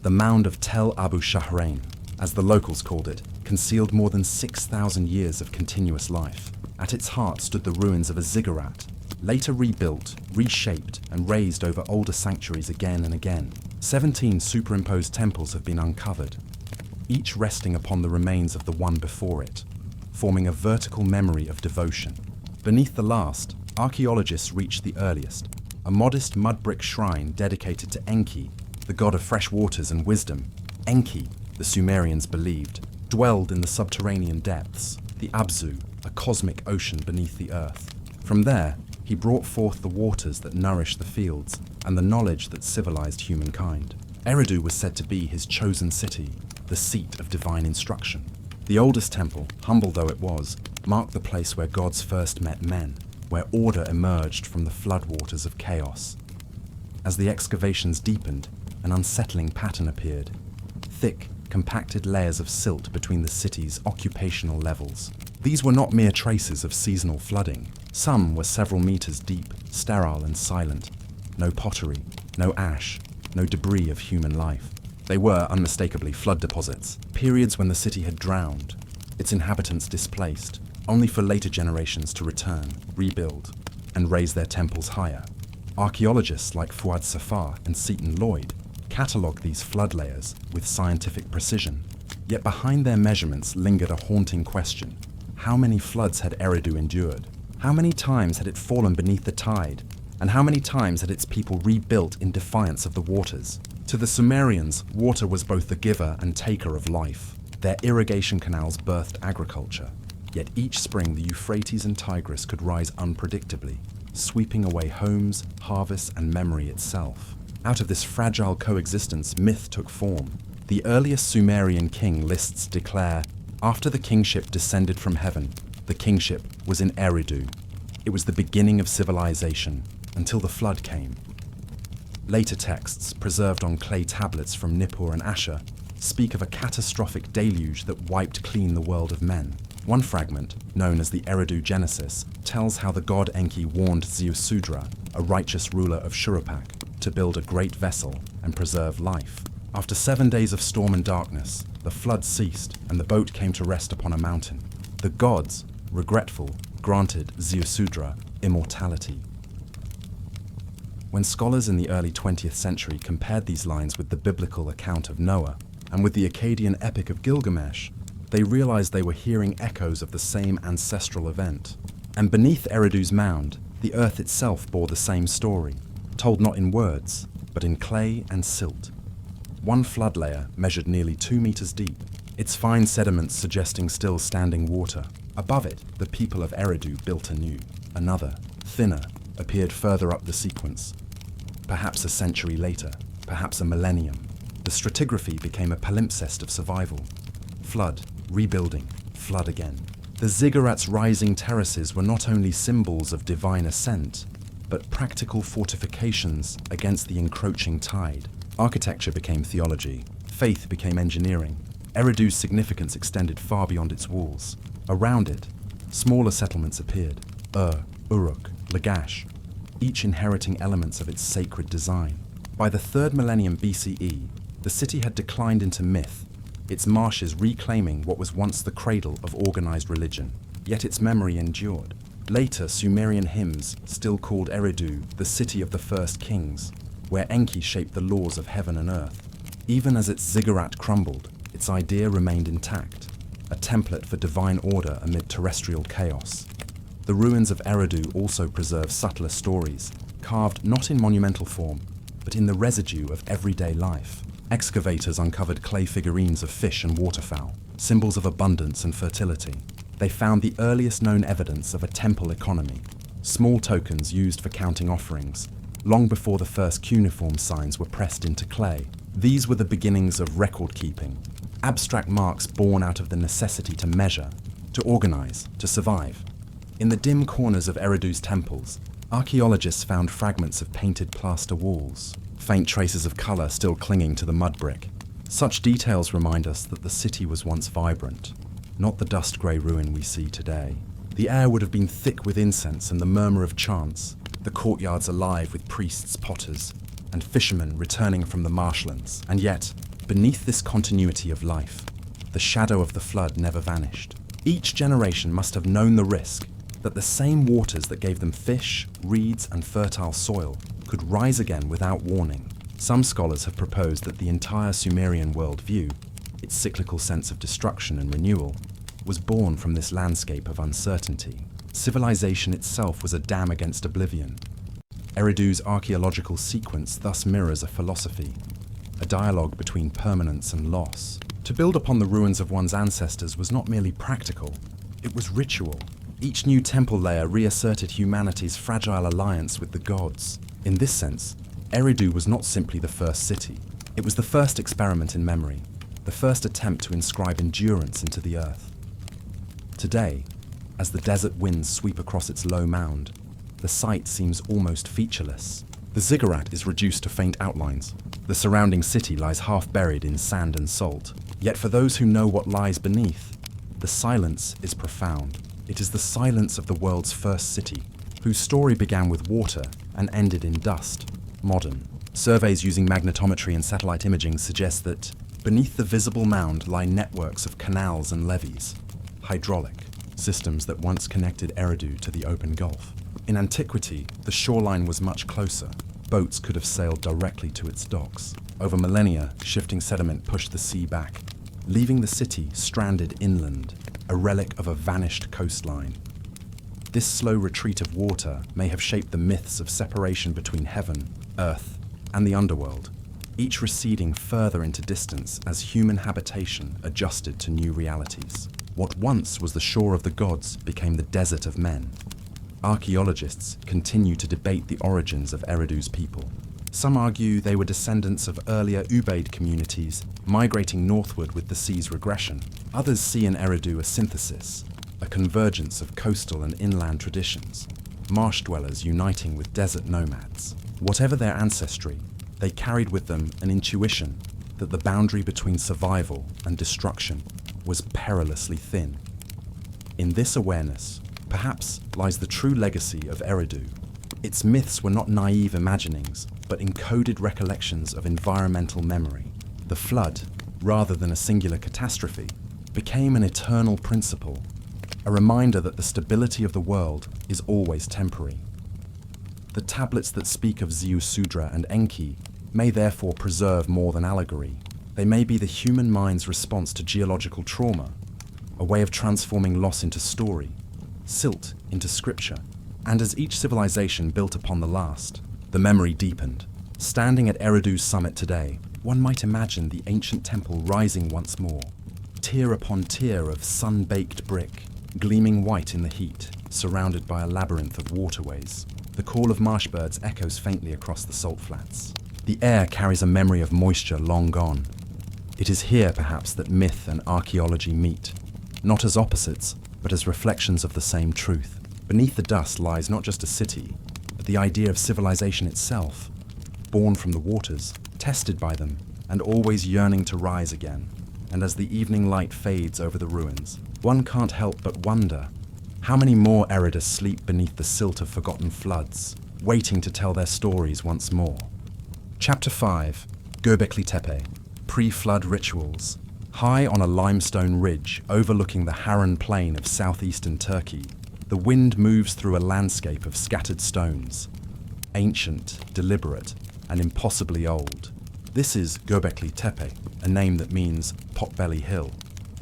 The mound of Tel Abu Shahrain, as the locals called it, concealed more than 6,000 years of continuous life. At its heart stood the ruins of a ziggurat, later rebuilt, reshaped, and raised over older sanctuaries again and again. 17 superimposed temples have been uncovered, each resting upon the remains of the one before it, forming a vertical memory of devotion. Beneath the last, archaeologists reached the earliest, a modest mud brick shrine dedicated to Enki, the god of fresh waters and wisdom. Enki, the Sumerians believed, dwelled in the subterranean depths, the Abzu, a cosmic ocean beneath the earth. From there, He brought forth the waters that nourished the fields and the knowledge that civilized humankind. Eridu was said to be his chosen city, the seat of divine instruction. The oldest temple, humble though it was, marked the place where gods first met men, where order emerged from the floodwaters of chaos. As the excavations deepened, an unsettling pattern appeared. Thick, compacted layers of silt between the city's occupational levels. These were not mere traces of seasonal flooding. Some were several meters deep, sterile and silent. No pottery, no ash, no debris of human life. They were unmistakably flood deposits, periods when the city had drowned, its inhabitants displaced, only for later generations to return, rebuild, and raise their temples higher. Archaeologists like Fuad Safar and Seton Lloyd catalogue these flood layers with scientific precision. Yet behind their measurements lingered a haunting question. How many floods had Eridu endured? How many times had it fallen beneath the tide? And how many times had its people rebuilt in defiance of the waters? To the Sumerians, water was both the giver and taker of life. Their irrigation canals birthed agriculture. Yet each spring the Euphrates and Tigris could rise unpredictably, sweeping away homes, harvests, and memory itself. Out of this fragile coexistence, myth took form. The earliest Sumerian king lists declare, after the kingship descended from heaven, the kingship was in Eridu. It was the beginning of civilization, until the flood came. Later texts, preserved on clay tablets from Nippur and Ashur, speak of a catastrophic deluge that wiped clean the world of men. One fragment, known as the Eridu Genesis, tells how the god Enki warned Ziusudra, a righteous ruler of Shuruppak, to build a great vessel and preserve life. After 7 days of storm and darkness, the flood ceased and the boat came to rest upon a mountain. The gods, regretful, granted Ziusudra immortality. When scholars in the early 20th century compared these lines with the biblical account of Noah and with the Akkadian epic of Gilgamesh, they realized they were hearing echoes of the same ancestral event. And beneath Eridu's mound, the earth itself bore the same story, told not in words, but in clay and silt. One flood layer measured nearly 2 meters deep, its fine sediments suggesting still standing water. Above it, the people of Eridu built anew. Another, thinner, appeared further up the sequence. Perhaps a century later, perhaps a millennium. The stratigraphy became a palimpsest of survival. Flood, rebuilding, flood again. The ziggurats' rising terraces were not only symbols of divine ascent, but practical fortifications against the encroaching tide. Architecture became theology, faith became engineering. Eridu's significance extended far beyond its walls. Around it, smaller settlements appeared, Uruk, Lagash, each inheriting elements of its sacred design. By the 3rd millennium BCE, the city had declined into myth, its marshes reclaiming what was once the cradle of organized religion. Yet its memory endured. Later, Sumerian hymns still called Eridu the city of the first kings, where Enki shaped the laws of heaven and earth. Even as its ziggurat crumbled, its idea remained intact, a template for divine order amid terrestrial chaos. The ruins of Eridu also preserve subtler stories, carved not in monumental form, but in the residue of everyday life. Excavators uncovered clay figurines of fish and waterfowl, symbols of abundance and fertility. They found the earliest known evidence of a temple economy, small tokens used for counting offerings, long before the first cuneiform signs were pressed into clay. These were the beginnings of record-keeping, abstract marks born out of the necessity to measure, to organize, to survive. In the dim corners of Eridu's temples, archaeologists found fragments of painted plaster walls, faint traces of color still clinging to the mud brick. Such details remind us that the city was once vibrant, not the dust-grey ruin we see today. The air would have been thick with incense and the murmur of chants, the courtyards alive with priests, potters, and fishermen returning from the marshlands. And yet, beneath this continuity of life, the shadow of the flood never vanished. Each generation must have known the risk that the same waters that gave them fish, reeds, and fertile soil could rise again without warning. Some scholars have proposed that the entire Sumerian worldview, its cyclical sense of destruction and renewal, was born from this landscape of uncertainty. Civilization itself was a dam against oblivion. Eridu's archaeological sequence thus mirrors a philosophy, a dialogue between permanence and loss. To build upon the ruins of one's ancestors was not merely practical, it was ritual. Each new temple layer reasserted humanity's fragile alliance with the gods. In this sense, Eridu was not simply the first city. It was the first experiment in memory, the first attempt to inscribe endurance into the earth. Today, as the desert winds sweep across its low mound, the site seems almost featureless. The ziggurat is reduced to faint outlines. The surrounding city lies half buried in sand and salt. Yet for those who know what lies beneath, the silence is profound. It is the silence of the world's first city, whose story began with water and ended in dust. Modern surveys using magnetometry and satellite imaging suggest that beneath the visible mound lie networks of canals and levees, hydraulic systems that once connected Eridu to the open Gulf. In antiquity, the shoreline was much closer. Boats could have sailed directly to its docks. Over millennia, shifting sediment pushed the sea back, leaving the city stranded inland, a relic of a vanished coastline. This slow retreat of water may have shaped the myths of separation between heaven, earth, and the underworld, each receding further into distance as human habitation adjusted to new realities. What once was the shore of the gods became the desert of men. Archaeologists continue to debate the origins of Eridu's people. Some argue they were descendants of earlier Ubaid communities migrating northward with the sea's regression. Others see in Eridu a synthesis, a convergence of coastal and inland traditions, marsh dwellers uniting with desert nomads. Whatever their ancestry, they carried with them an intuition that the boundary between survival and destruction was perilously thin. In this awareness, perhaps lies the true legacy of Eridu. Its myths were not naive imaginings, but encoded recollections of environmental memory. The flood, rather than a singular catastrophe, became an eternal principle, a reminder that the stability of the world is always temporary. The tablets that speak of Ziusudra and Enki may therefore preserve more than allegory. They may be the human mind's response to geological trauma, a way of transforming loss into story, silt into scripture, and as each civilization built upon the last, the memory deepened. Standing at Eridu's summit today, one might imagine the ancient temple rising once more, tier upon tier of sun-baked brick, gleaming white in the heat, surrounded by a labyrinth of waterways. The call of marshbirds echoes faintly across the salt flats. The air carries a memory of moisture long gone. It is here, perhaps, that myth and archaeology meet, not as opposites, but as reflections of the same truth. Beneath the dust lies not just a city, but the idea of civilization itself, born from the waters, tested by them, and always yearning to rise again. And as the evening light fades over the ruins, one can't help but wonder, how many more Eridu sleep beneath the silt of forgotten floods, waiting to tell their stories once more? Chapter 5, Göbekli Tepe, Pre-Flood Rituals. High on a limestone ridge overlooking the Harran Plain of southeastern Turkey, the wind moves through a landscape of scattered stones, ancient, deliberate, and impossibly old. This is Göbekli Tepe, a name that means potbelly hill,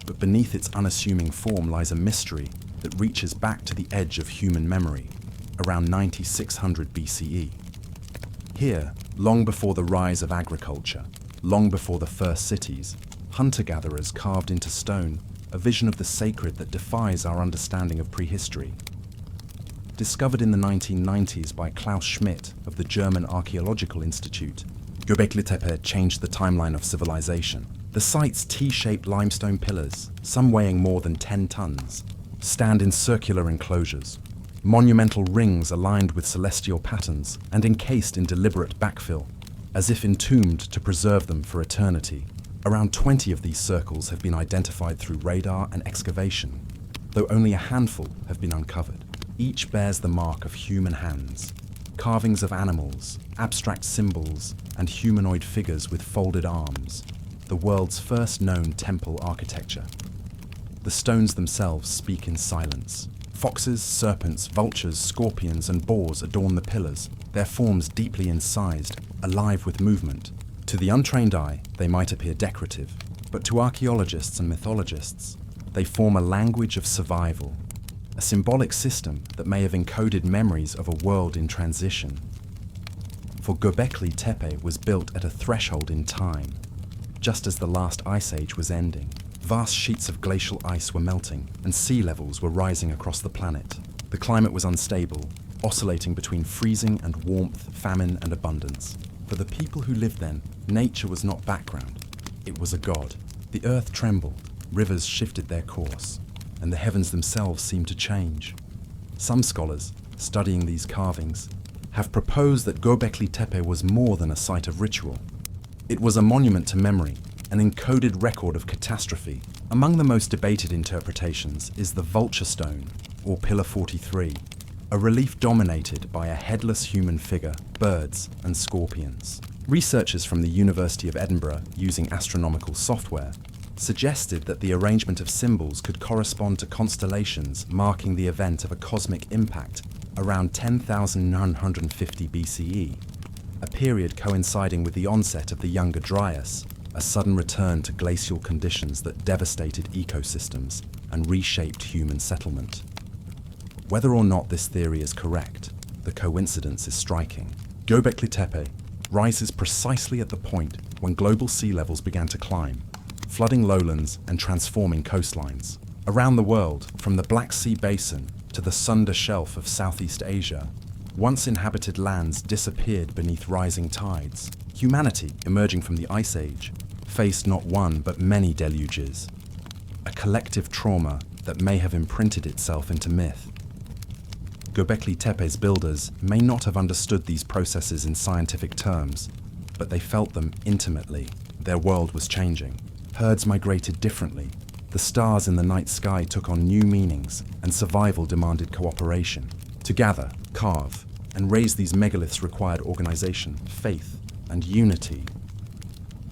but beneath its unassuming form lies a mystery that reaches back to the edge of human memory, around 9600 BCE. Here, long before the rise of agriculture, long before the first cities, hunter-gatherers carved into stone a vision of the sacred that defies our understanding of prehistory. Discovered in the 1990s by Klaus Schmidt of the German Archaeological Institute, Göbekli Tepe changed the timeline of civilization. The site's T-shaped limestone pillars, some weighing more than 10 tons, stand in circular enclosures, monumental rings aligned with celestial patterns and encased in deliberate backfill, as if entombed to preserve them for eternity. Around 20 of these circles have been identified through radar and excavation, though only a handful have been uncovered. Each bears the mark of human hands, carvings of animals, abstract symbols, and humanoid figures with folded arms, the world's first known temple architecture. The stones themselves speak in silence. Foxes, serpents, vultures, scorpions, and boars adorn the pillars, their forms deeply incised, alive with movement. To the untrained eye, they might appear decorative, but to archaeologists and mythologists, they form a language of survival, a symbolic system that may have encoded memories of a world in transition. For Göbekli Tepe was built at a threshold in time, just as the last ice age was ending. Vast sheets of glacial ice were melting, and sea levels were rising across the planet. The climate was unstable, oscillating between freezing and warmth, famine and abundance. For the people who lived then, nature was not background, it was a god. The earth trembled, rivers shifted their course, and the heavens themselves seemed to change. Some scholars, studying these carvings, have proposed that Göbekli Tepe was more than a site of ritual. It was a monument to memory, an encoded record of catastrophe. Among the most debated interpretations is the vulture stone, or Pillar 43, a relief dominated by a headless human figure, birds and scorpions. Researchers from the University of Edinburgh, using astronomical software, suggested that the arrangement of symbols could correspond to constellations marking the event of a cosmic impact around 10,950 BCE, a period coinciding with the onset of the Younger Dryas, a sudden return to glacial conditions that devastated ecosystems and reshaped human settlement. Whether or not this theory is correct, the coincidence is striking. Göbekli Tepe rises precisely at the point when global sea levels began to climb, flooding lowlands and transforming coastlines. Around the world, from the Black Sea Basin to the Sunda Shelf of Southeast Asia, once inhabited lands disappeared beneath rising tides. Humanity, emerging from the Ice Age, faced not one but many deluges, a collective trauma that may have imprinted itself into myth. Göbekli Tepe's builders may not have understood these processes in scientific terms, but they felt them intimately. Their world was changing. Herds migrated differently. The stars in the night sky took on new meanings, and survival demanded cooperation. To gather, carve, and raise these megaliths required organization, faith, and unity.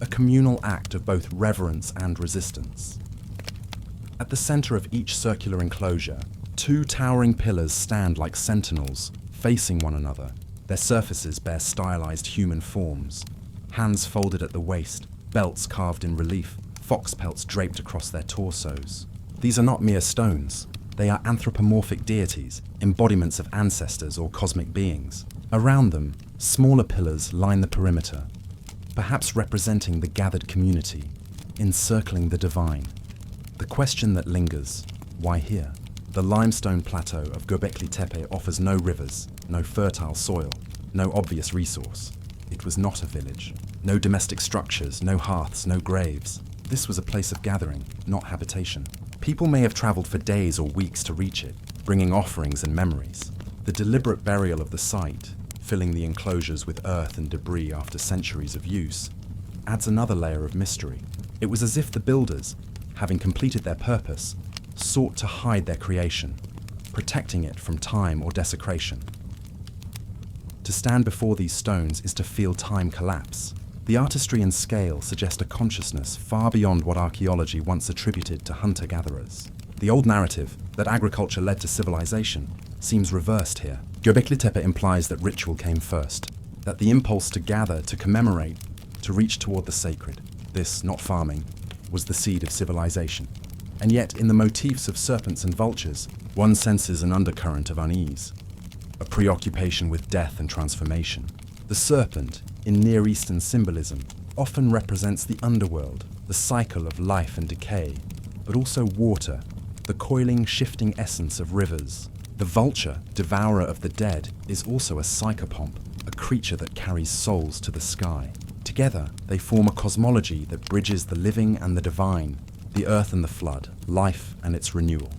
A communal act of both reverence and resistance. At the center of each circular enclosure, two towering pillars stand like sentinels, facing one another. Their surfaces bear stylized human forms, hands folded at the waist, belts carved in relief, fox pelts draped across their torsos. These are not mere stones. They are anthropomorphic deities, embodiments of ancestors or cosmic beings. Around them, smaller pillars line the perimeter, perhaps representing the gathered community, encircling the divine. The question that lingers, why here? The limestone plateau of Göbekli Tepe offers no rivers, no fertile soil, no obvious resource. It was not a village. No domestic structures, no hearths, no graves. This was a place of gathering, not habitation. People may have traveled for days or weeks to reach it, bringing offerings and memories. The deliberate burial of the site, filling the enclosures with earth and debris after centuries of use, adds another layer of mystery. It was as if the builders, having completed their purpose, sought to hide their creation, protecting it from time or desecration. To stand before these stones is to feel time collapse. The artistry and scale suggest a consciousness far beyond what archaeology once attributed to hunter-gatherers. The old narrative that agriculture led to civilization seems reversed here. Göbekli Tepe implies that ritual came first, that the impulse to gather, to commemorate, to reach toward the sacred, this, not farming, was the seed of civilization. And yet, in the motifs of serpents and vultures, one senses an undercurrent of unease, a preoccupation with death and transformation. The serpent, in Near Eastern symbolism, often represents the underworld, the cycle of life and decay, but also water, the coiling, shifting essence of rivers. The vulture, devourer of the dead, is also a psychopomp, a creature that carries souls to the sky. Together, they form a cosmology that bridges the living and the divine, the earth and the flood, life and its renewal.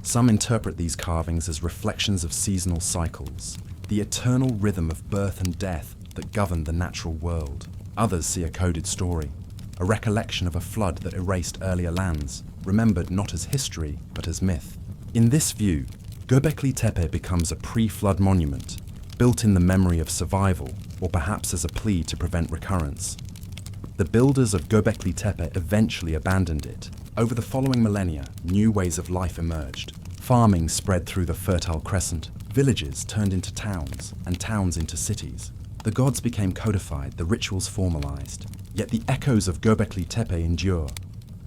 Some interpret these carvings as reflections of seasonal cycles, the eternal rhythm of birth and death that govern the natural world. Others see a coded story, a recollection of a flood that erased earlier lands, remembered not as history, but as myth. In this view, Göbekli Tepe becomes a pre-flood monument, built in the memory of survival, or perhaps as a plea to prevent recurrence. The builders of Göbekli Tepe eventually abandoned it. Over the following millennia, new ways of life emerged. Farming spread through the Fertile Crescent, villages turned into towns, and towns into cities. The gods became codified, the rituals formalized. Yet the echoes of Göbekli Tepe endure.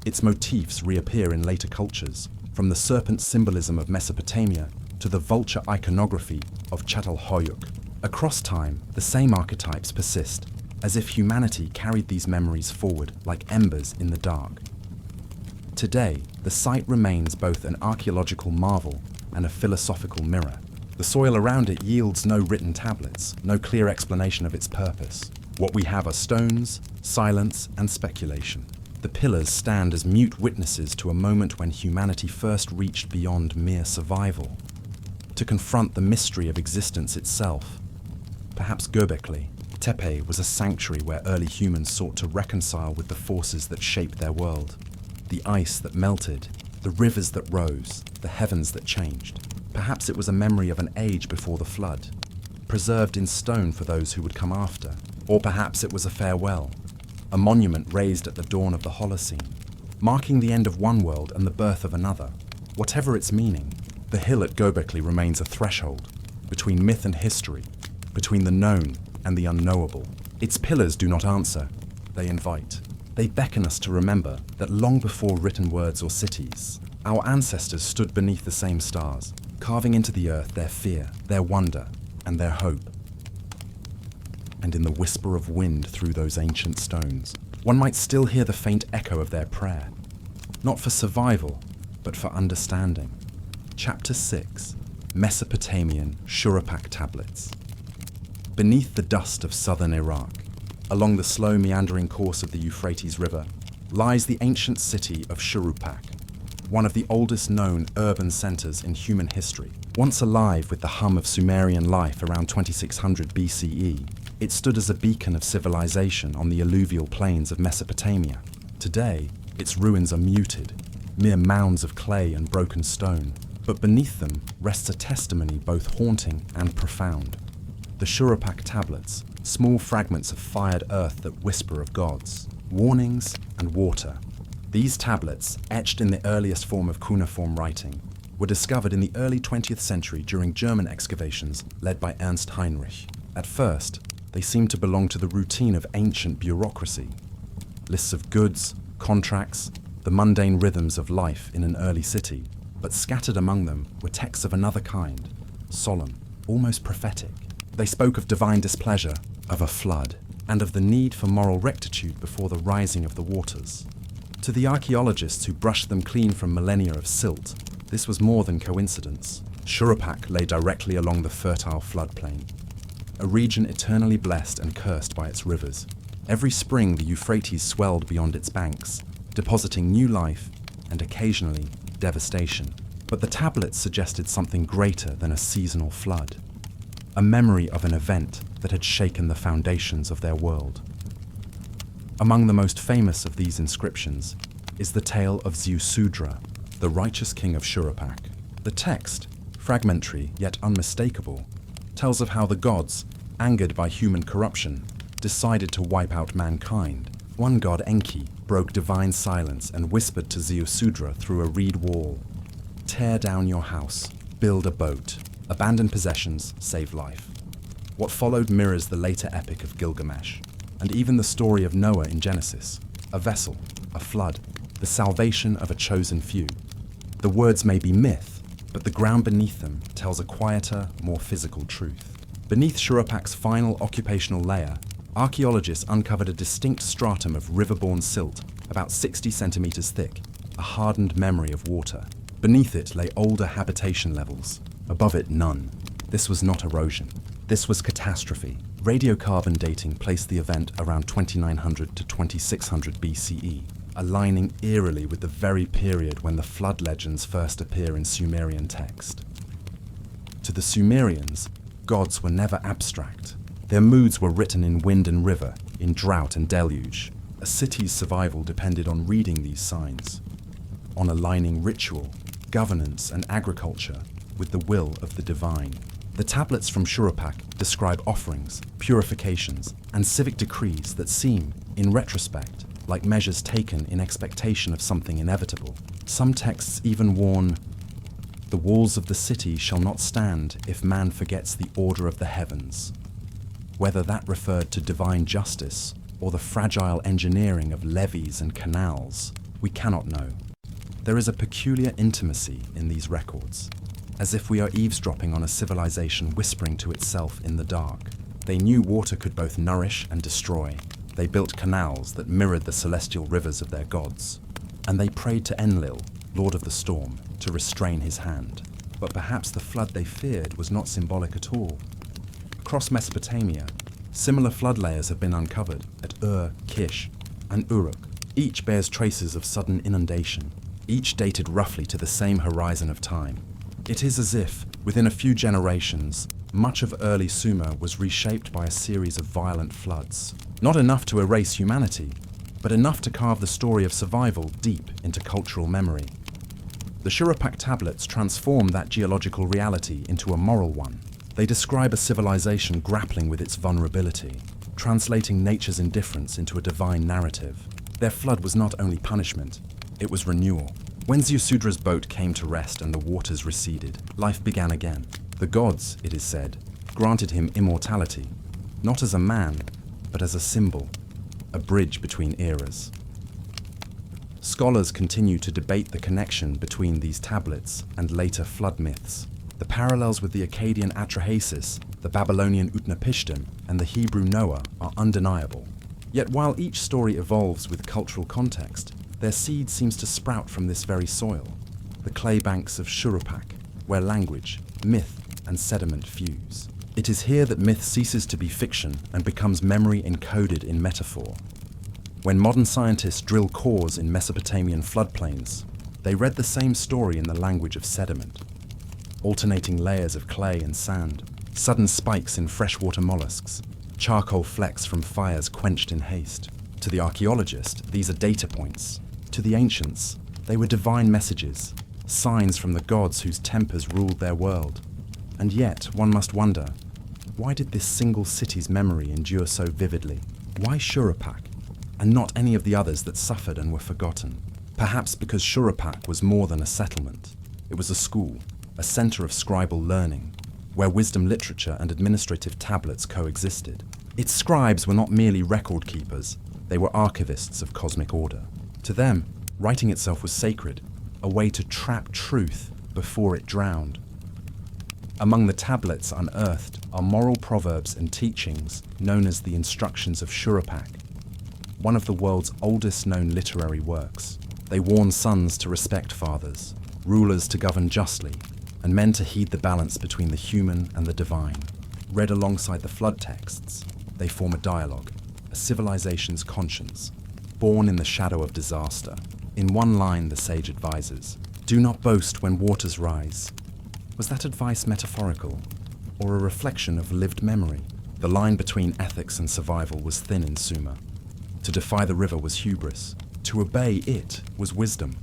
Its motifs reappear in later cultures, from the serpent symbolism of Mesopotamia to the vulture iconography of Çatalhöyük. Across time, the same archetypes persist, as if humanity carried these memories forward like embers in the dark. Today, the site remains both an archaeological marvel and a philosophical mirror. The soil around it yields no written tablets, no clear explanation of its purpose. What we have are stones, silence, and speculation. The pillars stand as mute witnesses to a moment when humanity first reached beyond mere survival, to confront the mystery of existence itself. Perhaps Göbekli Tepe was a sanctuary where early humans sought to reconcile with the forces that shaped their world. The ice that melted, the rivers that rose, the heavens that changed. Perhaps it was a memory of an age before the flood, preserved in stone for those who would come after. Or perhaps it was a farewell, a monument raised at the dawn of the Holocene, marking the end of one world and the birth of another. Whatever its meaning, the hill at Göbekli remains a threshold between myth and history, between the known and the unknowable. Its pillars do not answer, they invite. They beckon us to remember that long before written words or cities, our ancestors stood beneath the same stars, carving into the earth their fear, their wonder, and their hope. And in the whisper of wind through those ancient stones, one might still hear the faint echo of their prayer, not for survival, but for understanding. Chapter 6, Mesopotamian Shuruppak Tablets. Beneath the dust of southern Iraq, along the slow meandering course of the Euphrates River, lies the ancient city of Shuruppak, one of the oldest known urban centers in human history. Once alive with the hum of Sumerian life around 2600 BCE, it stood as a beacon of civilization on the alluvial plains of Mesopotamia. Today, its ruins are muted, mere mounds of clay and broken stone, but beneath them rests a testimony both haunting and profound. The Shuruppak tablets, small fragments of fired earth that whisper of gods, warnings, and water. These tablets, etched in the earliest form of cuneiform writing, were discovered in the early 20th century during German excavations led by Ernst Heinrich. At first, they seemed to belong to the routine of ancient bureaucracy. Lists of goods, contracts, the mundane rhythms of life in an early city, but scattered among them were texts of another kind, solemn, almost prophetic. They spoke of divine displeasure, of a flood, and of the need for moral rectitude before the rising of the waters. To the archaeologists who brushed them clean from millennia of silt, this was more than coincidence. Shuruppak lay directly along the fertile floodplain, a region eternally blessed and cursed by its rivers. Every spring the Euphrates swelled beyond its banks, depositing new life and occasionally devastation. But the tablets suggested something greater than a seasonal flood, a memory of an event that had shaken the foundations of their world. Among the most famous of these inscriptions is the tale of Ziusudra, the righteous king of Shuruppak. The text, fragmentary yet unmistakable, tells of how the gods, angered by human corruption, decided to wipe out mankind. One god, Enki, broke divine silence and whispered to Ziusudra through a reed wall, "Tear down your house, build a boat, abandon possessions, save life." What followed mirrors the later epic of Gilgamesh, and even the story of Noah in Genesis, a vessel, a flood, the salvation of a chosen few. The words may be myth, but the ground beneath them tells a quieter, more physical truth. Beneath Shurupak's final occupational layer, archaeologists uncovered a distinct stratum of river-borne silt, about 60 centimeters thick, a hardened memory of water. Beneath it lay older habitation levels, above it none. This was not erosion. This was catastrophe. Radiocarbon dating placed the event around 2900 to 2600 BCE, aligning eerily with the very period when the flood legends first appear in Sumerian text. To the Sumerians, gods were never abstract. Their moods were written in wind and river, in drought and deluge. A city's survival depended on reading these signs, on aligning ritual, governance, and agriculture with the will of the divine. The tablets from Shuruppak describe offerings, purifications, and civic decrees that seem, in retrospect, like measures taken in expectation of something inevitable. Some texts even warn, "The walls of the city shall not stand if man forgets the order of the heavens." Whether that referred to divine justice or the fragile engineering of levees and canals, we cannot know. There is a peculiar intimacy in these records, as if we are eavesdropping on a civilization whispering to itself in the dark. They knew water could both nourish and destroy. They built canals that mirrored the celestial rivers of their gods. and they prayed to Enlil, lord of the storm, to restrain his hand. But perhaps the flood they feared was not symbolic at all. Across Mesopotamia, similar flood layers have been uncovered at Kish, and Uruk. Each bears traces of sudden inundation, each dated roughly to the same horizon of time. It is as if, within a few generations, much of early Sumer was reshaped by a series of violent floods. Not enough to erase humanity, but enough to carve the story of survival deep into cultural memory. The Shuruppak tablets transform that geological reality into a moral one. They describe a civilization grappling with its vulnerability, translating nature's indifference into a divine narrative. Their flood was not only punishment, it was renewal. When Ziusudra's boat came to rest and the waters receded, life began again. The gods, it is said, granted him immortality, not as a man, but as a symbol, a bridge between eras. Scholars continue to debate the connection between these tablets and later flood myths. The parallels with the Akkadian Atrahasis, the Babylonian Utnapishtim, and the Hebrew Noah are undeniable. Yet while each story evolves with cultural context, their seed seems to sprout from this very soil, the clay banks of Shuruppak, where language, myth, and sediment fuse. It is here that myth ceases to be fiction and becomes memory encoded in metaphor. When modern scientists drill cores in Mesopotamian floodplains, they read the same story in the language of sediment. Alternating layers of clay and sand, sudden spikes in freshwater mollusks, charcoal flecks from fires quenched in haste. To the archaeologist, these are data points. To the ancients, they were divine messages, signs from the gods whose tempers ruled their world. And yet, one must wonder, why did this single city's memory endure so vividly? Why Shuruppak, and not any of the others that suffered and were forgotten? Perhaps because Shuruppak was more than a settlement. It was a school, a center of scribal learning, where wisdom literature and administrative tablets coexisted. Its scribes were not merely record keepers, they were archivists of cosmic order. To them, writing itself was sacred, a way to trap truth before it drowned. Among the tablets unearthed are moral proverbs and teachings known as the Instructions of Shuruppak, one of the world's oldest known literary works. They warn sons to respect fathers, rulers to govern justly, and men to heed the balance between the human and the divine. Read alongside the flood texts, they form a dialogue, a civilization's conscience, born in the shadow of disaster. In one line, the sage advises, "Do not boast when waters rise." Was that advice metaphorical, or a reflection of lived memory? The line between ethics and survival was thin in Sumer. To defy the river was hubris. To obey it was wisdom.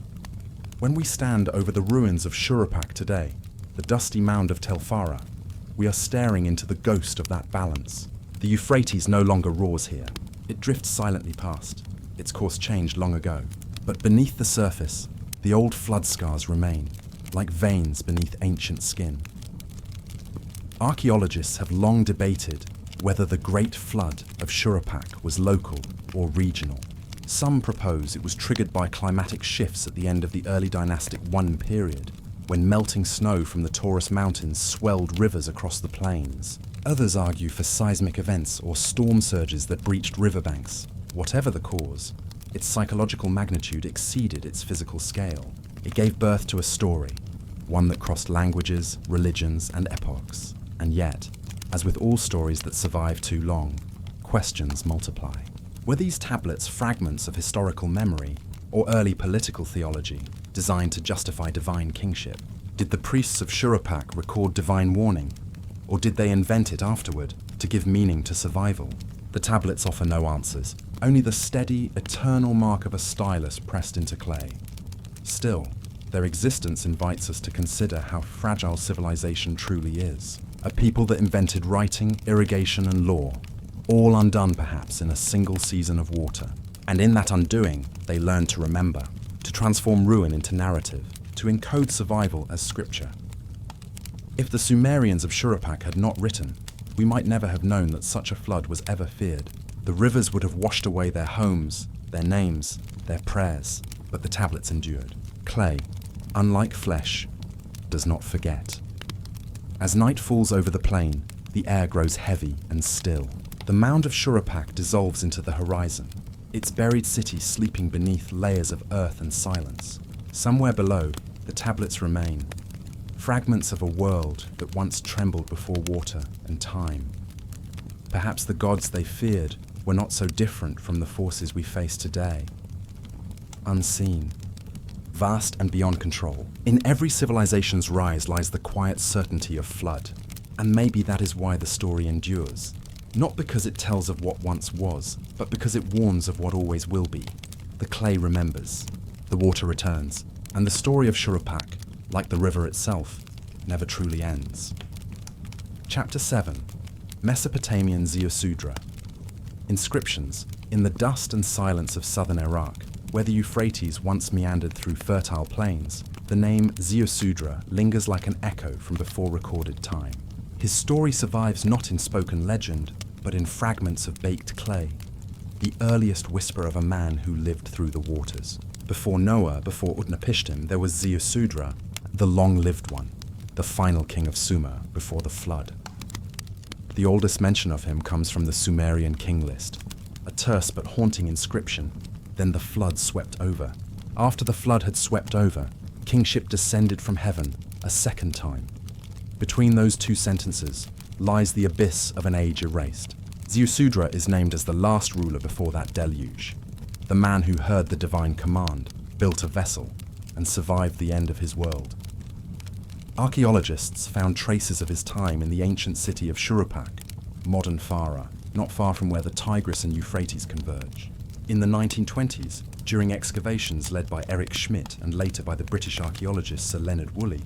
When we stand over the ruins of Shuruppak today, the dusty mound of Telfara, we are staring into the ghost of that balance. The Euphrates no longer roars here. It drifts silently past. Its course changed long ago. But beneath the surface, the old flood scars remain, like veins beneath ancient skin. Archaeologists have long debated whether the Great Flood of Shuruppak was local or regional. Some propose it was triggered by climatic shifts at the end of the early dynastic I period, when melting snow from the Taurus Mountains swelled rivers across the plains. Others argue for seismic events or storm surges that breached riverbanks. Whatever the cause, its psychological magnitude exceeded its physical scale. It gave birth to a story, one that crossed languages, religions, and epochs. And yet, as with all stories that survive too long, questions multiply. Were these tablets fragments of historical memory or early political theology designed to justify divine kingship? Did the priests of Shuruppak record divine warning, or did they invent it afterward to give meaning to survival? The tablets offer no answers, only the steady, eternal mark of a stylus pressed into clay. Still, their existence invites us to consider how fragile civilization truly is. A people that invented writing, irrigation, and law, all undone perhaps in a single season of water. And in that undoing, they learned to remember, to transform ruin into narrative, to encode survival as scripture. If the Sumerians of Shuruppak had not written, we might never have known that such a flood was ever feared. The rivers would have washed away their homes, their names, their prayers, but the tablets endured. Clay, unlike flesh, does not forget. As night falls over the plain, the air grows heavy and still. The mound of Shuruppak dissolves into the horizon. its buried city sleeping beneath layers of earth and silence. Somewhere below, the tablets remain, fragments of a world that once trembled before water and time. Perhaps the gods they feared were not so different from the forces we face today. Unseen, vast and beyond control. In every civilization's rise lies the quiet certainty of flood, and maybe that is why the story endures. Not because it tells of what once was, but because it warns of what always will be. The clay remembers, the water returns, and the story of Shuruppak, like the river itself, never truly ends. Chapter 7. Mesopotamian Ziusudra. Inscriptions. In the dust and silence of southern Iraq, where the Euphrates once meandered through fertile plains, the name Ziusudra lingers like an echo from before recorded time. His story survives not in spoken legend, but in fragments of baked clay, the earliest whisper of a man who lived through the waters. Before Noah, before Utnapishtim, there was Ziusudra, the long-lived one, the final king of Sumer before the flood. The oldest mention of him comes from the Sumerian king list, a terse but haunting inscription. Then the flood swept over. After the flood had swept over, kingship descended from heaven a second time. Between those two sentences lies the abyss of an age erased. Ziusudra is named as the last ruler before that deluge, the man who heard the divine command, built a vessel, and survived the end of his world. Archaeologists found traces of his time in the ancient city of Shuruppak, modern Farah, not far from where the Tigris and Euphrates converge. In the 1920s, during excavations led by Eric Schmidt and later by the British archaeologist Sir Leonard Woolley,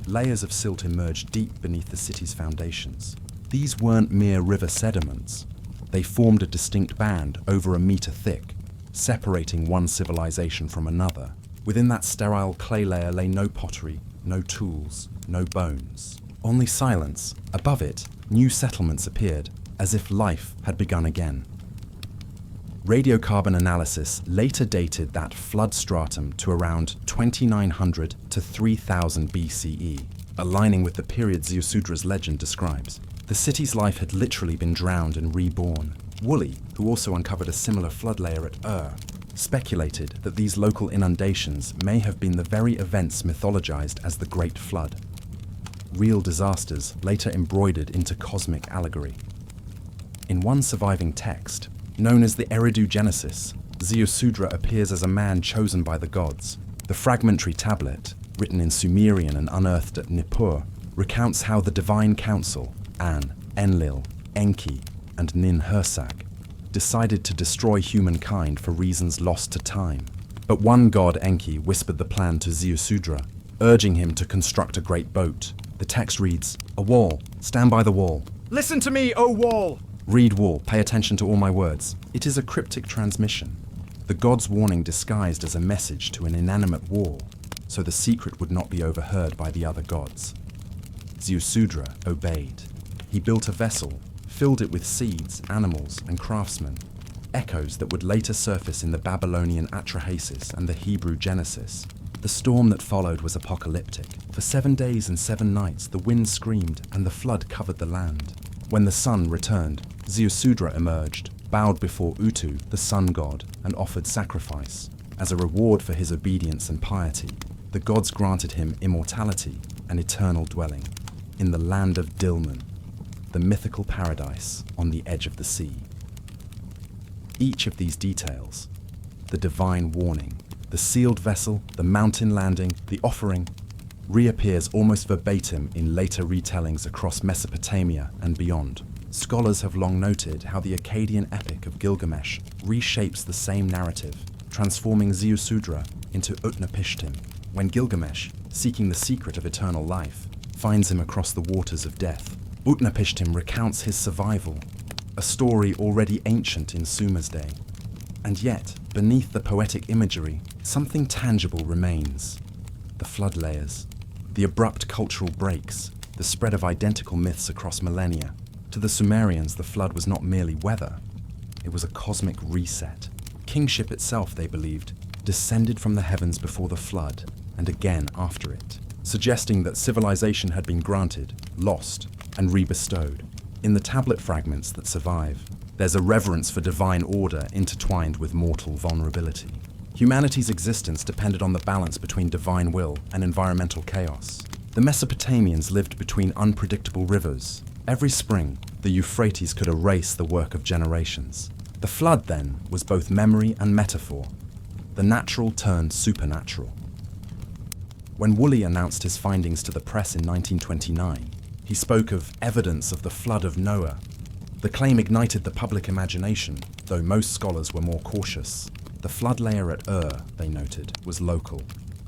layers of silt emerged deep beneath the city's foundations. These weren't mere river sediments. They formed a distinct band over a meter thick, separating one civilization from another. Within that sterile clay layer lay no pottery, no tools, no bones. Only silence. Above it, new settlements appeared, as if life had begun again. Radiocarbon analysis later dated that flood stratum to around 2900 to 3000 BCE, aligning with the period Ziusudra's legend describes. The city's life had literally been drowned and reborn. Woolley, who also uncovered a similar flood layer at speculated that these local inundations may have been the very events mythologized as the Great Flood. Real disasters later embroidered into cosmic allegory. In one surviving text, known as the Eridu Genesis, Ziusudra appears as a man chosen by the gods. The fragmentary tablet, written in Sumerian and unearthed at Nippur, recounts how the divine council, An, Enlil, Enki, and Nin-Hursag, decided to destroy humankind for reasons lost to time. But one god, Enki, whispered the plan to Ziusudra, urging him to construct a great boat. The text reads, "A wall, stand by the wall." Listen to me, O wall! Read wall, pay attention to all my words. It is a cryptic transmission, the god's warning disguised as a message to an inanimate wall, so the secret would not be overheard by the other gods. Ziusudra obeyed. He built a vessel, filled it with seeds, animals, and craftsmen, echoes that would later surface in the Babylonian Atrahasis and the Hebrew Genesis. The storm that followed was apocalyptic. For 7 days and 7 nights, the wind screamed and the flood covered the land. When the sun returned, Ziusudra emerged, bowed before Utu, the sun god, and offered sacrifice. As a reward for his obedience and piety, the gods granted him immortality and eternal dwelling in the land of Dilmun, the mythical paradise on the edge of the sea. Each of these details, the divine warning, the sealed vessel, the mountain landing, the offering, reappears almost verbatim in later retellings across Mesopotamia and beyond. Scholars have long noted how the Akkadian epic of Gilgamesh reshapes the same narrative, transforming Ziusudra into Utnapishtim. When Gilgamesh, seeking the secret of eternal life, finds him across the waters of death, Utnapishtim recounts his survival, a story already ancient in Sumer's day. And yet, beneath the poetic imagery, something tangible remains. The flood layers, the abrupt cultural breaks, the spread of identical myths across millennia. To the Sumerians, the flood was not merely weather, it was a cosmic reset. Kingship itself, they believed, descended from the heavens before the flood, and again after it, suggesting that civilization had been granted, lost, and rebestowed. In the tablet fragments that survive, There's a reverence for divine order intertwined with mortal vulnerability. Humanity's existence depended on the balance between divine will and environmental chaos. The Mesopotamians lived between unpredictable rivers. Every spring, the Euphrates could erase the work of generations. The flood, then, was both memory and metaphor. The natural turned supernatural. When Woolley announced his findings to the press in 1929, he spoke of evidence of the flood of Noah. The claim ignited the public imagination, though most scholars were more cautious. The flood layer at they noted, was local,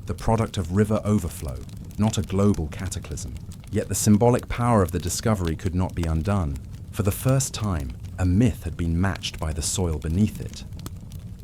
the product of river overflow, not a global cataclysm. Yet the symbolic power of the discovery could not be undone. For the first time, a myth had been matched by the soil beneath it.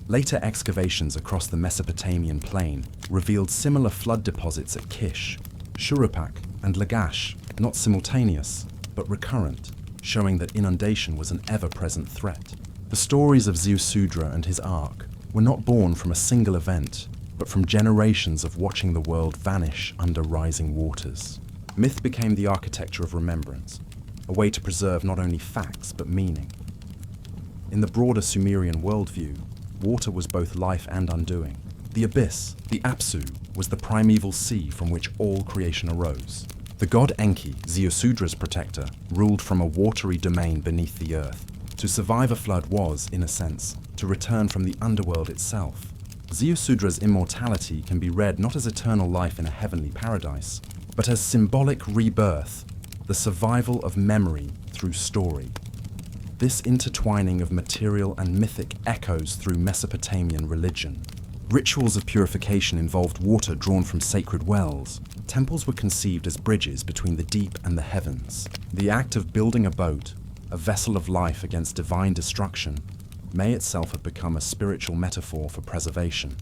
Later excavations across the Mesopotamian plain revealed similar flood deposits at Kish, Shuruppak, and Lagash, not simultaneous, but recurrent, showing that inundation was an ever-present threat. The stories of Ziusudra and his ark were not born from a single event, but from generations of watching the world vanish under rising waters. Myth became the architecture of remembrance, a way to preserve not only facts but meaning. In the broader Sumerian worldview, water was both life and undoing. The abyss, the Apsu, was the primeval sea from which all creation arose. The god Enki, Ziusudra's protector, ruled from a watery domain beneath the earth. To survive a flood was, in a sense, to return from the underworld itself. Ziusudra's immortality can be read not as eternal life in a heavenly paradise, but as symbolic rebirth, the survival of memory through story. This intertwining of material and mythic echoes through Mesopotamian religion. Rituals of purification involved water drawn from sacred wells. Temples were conceived as bridges between the deep and the heavens. The act of building a boat, a vessel of life against divine destruction, may itself have become a spiritual metaphor for preservation,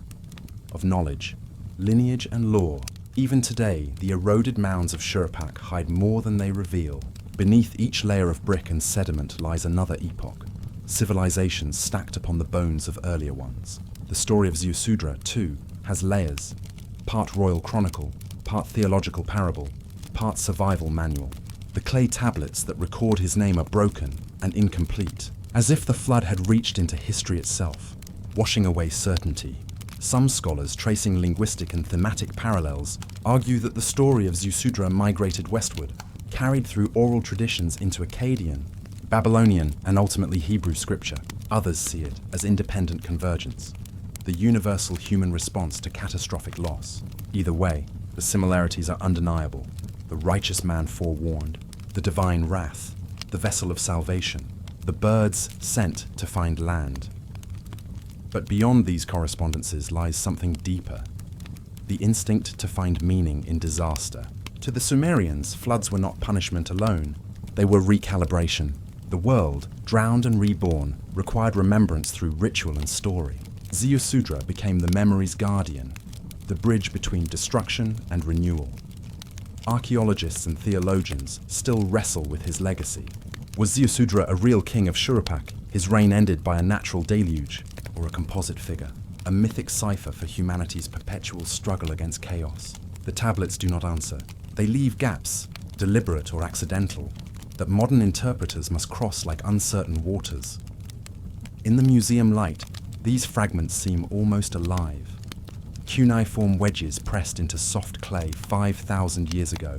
of knowledge, lineage and lore. Even today, the eroded mounds of Shuruppak hide more than they reveal. Beneath each layer of brick and sediment lies another epoch, civilizations stacked upon the bones of earlier ones. The story of Ziusudra, too, has layers, part royal chronicle, part theological parable, part survival manual. The clay tablets that record his name are broken and incomplete, as if the flood had reached into history itself, washing away certainty. Some scholars, tracing linguistic and thematic parallels, argue that the story of Ziusudra migrated westward, carried through oral traditions into Akkadian, Babylonian, and ultimately Hebrew scripture. Others see it as independent convergence, the universal human response to catastrophic loss. Either way, the similarities are undeniable. The righteous man forewarned, the divine wrath, the vessel of salvation, the birds sent to find land. But beyond these correspondences lies something deeper, the instinct to find meaning in disaster. To the Sumerians, floods were not punishment alone, they were recalibration. The world, drowned and reborn, required remembrance through ritual and story. Ziusudra became the memory's guardian, the bridge between destruction and renewal. Archaeologists and theologians still wrestle with his legacy. Was Ziusudra a real king of Shuruppak, his reign ended by a natural deluge, or a composite figure, a mythic cipher for humanity's perpetual struggle against chaos? The tablets do not answer. They leave gaps, deliberate or accidental, that modern interpreters must cross like uncertain waters. In the museum light, these fragments seem almost alive. Cuneiform wedges pressed into soft clay 5,000 years ago,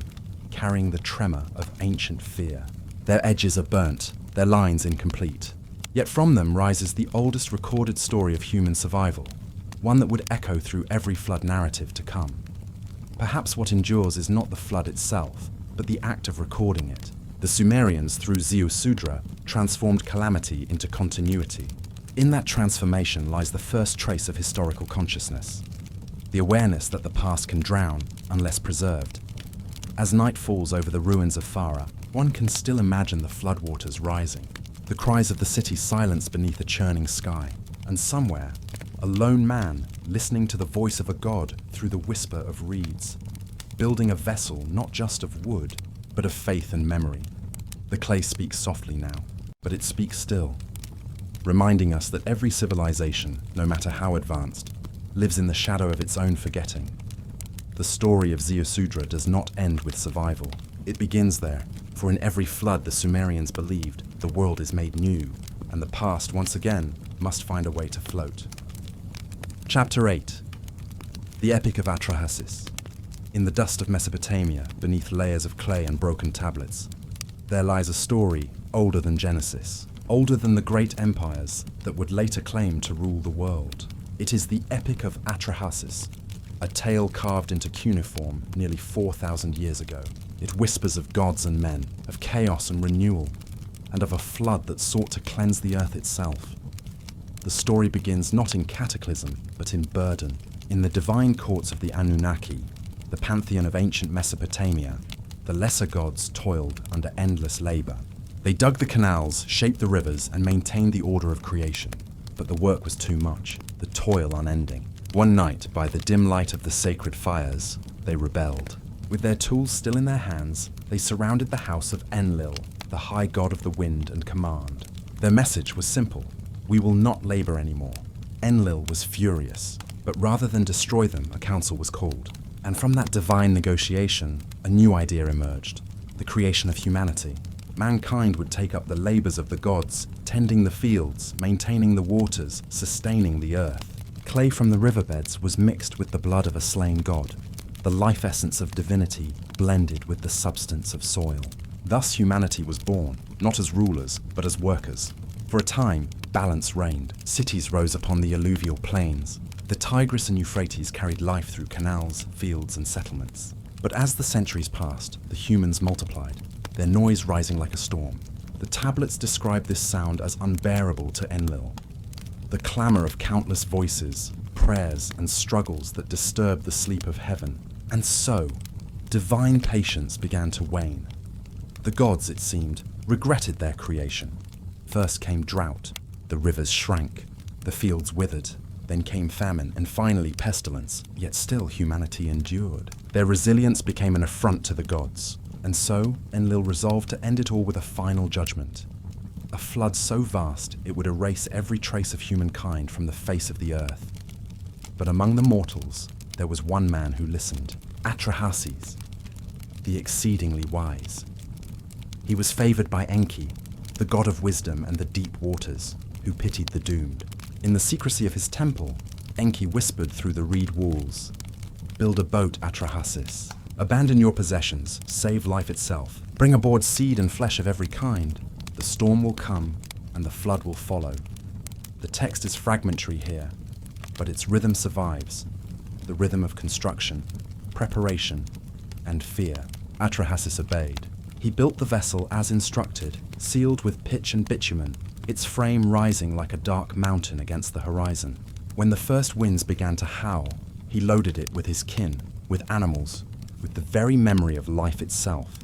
carrying the tremor of ancient fear. Their edges are burnt, their lines incomplete. Yet from them rises the oldest recorded story of human survival, one that would echo through every flood narrative to come. Perhaps what endures is not the flood itself, but the act of recording it. The Sumerians, through Ziusudra, transformed calamity into continuity. In that transformation lies the first trace of historical consciousness, the awareness that the past can drown unless preserved. As night falls over the ruins of Farah, one can still imagine the floodwaters rising, the cries of the city silenced beneath a churning sky, and somewhere, a lone man listening to the voice of a god through the whisper of reeds, building a vessel not just of wood, but of faith and memory. The clay speaks softly now, but it speaks still, reminding us that every civilization, no matter how advanced, lives in the shadow of its own forgetting. The story of Ziusudra does not end with survival. It begins there, for in every flood the Sumerians believed the world is made new, and the past once again must find a way to float. Chapter 8. The Epic of Atrahasis. In the dust of Mesopotamia, beneath layers of clay and broken tablets, there lies a story older than Genesis, older than the great empires that would later claim to rule the world. It is the Epic of Atrahasis, a tale carved into cuneiform nearly 4,000 years ago. It whispers of gods and men, of chaos and renewal, and of a flood that sought to cleanse the earth itself. The story begins not in Cataclysm, but in burden. In the divine courts of the Anunnaki, the pantheon of ancient Mesopotamia, the lesser gods toiled under endless labor. They dug the canals, shaped the rivers, and maintained the order of creation. But the work was too much, the toil unending. One night, by the dim light of the sacred fires, they rebelled. With their tools still in their hands, they surrounded the house of Enlil, the high god of the wind and command. Their message was simple: we will not labor anymore. Enlil was furious, but rather than destroy them, a council was called. And from that divine negotiation, a new idea emerged: the creation of humanity. Mankind would take up the labors of the gods, tending the fields, maintaining the waters, sustaining the earth. Clay from the riverbeds was mixed with the blood of a slain god, the life essence of divinity blended with the substance of soil. Thus humanity was born, not as rulers, but as workers. For a time, balance reigned. Cities rose upon the alluvial plains. The Tigris and Euphrates carried life through canals, fields, and settlements. But as the centuries passed, the humans multiplied, their noise rising like a storm. The tablets describe this sound as unbearable to Enlil. The clamor of countless voices, prayers, and struggles that disturbed the sleep of heaven. And so, divine patience began to wane. The gods, it seemed, regretted their creation. First came drought, the rivers shrank, the fields withered. Then came famine, and finally pestilence, yet still humanity endured. Their resilience became an affront to the gods, and so Enlil resolved to end it all with a final judgment. A flood so vast it would erase every trace of humankind from the face of the earth. But among the mortals, there was one man who listened: Atrahasis, the exceedingly wise. He was favored by Enki, the god of wisdom and the deep waters, who pitied the doomed. In the secrecy of his temple, Enki whispered through the reed walls: "Build a boat, Atrahasis. Abandon your possessions, save life itself. Bring aboard seed and flesh of every kind. The storm will come, and the flood will follow." The text is fragmentary here, but its rhythm survives. The rhythm of construction, preparation, and fear. Atrahasis obeyed. He built the vessel as instructed, sealed with pitch and bitumen, its frame rising like a dark mountain against the horizon. When the first winds began to howl, he loaded it with his kin, with animals, with the very memory of life itself.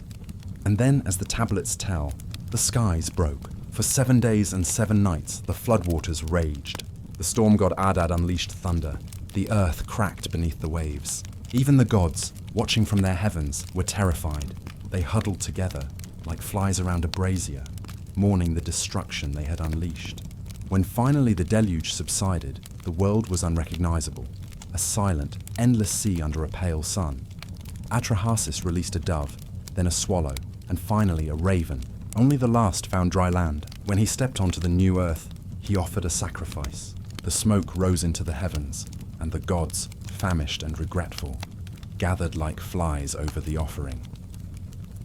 And then, as the tablets tell, the skies broke. For 7 days and 7 nights, the floodwaters raged. The storm god Adad unleashed thunder. The earth cracked beneath the waves. Even the gods, watching from their heavens, were terrified. They huddled together, like flies around a brazier, mourning the destruction they had unleashed. When finally the deluge subsided, the world was unrecognizable, a silent, endless sea under a pale sun. Atrahasis released a dove, then a swallow, and finally a raven. Only the last found dry land. When he stepped onto the new earth, he offered a sacrifice. The smoke rose into the heavens, and the gods, famished and regretful, gathered like flies over the offering.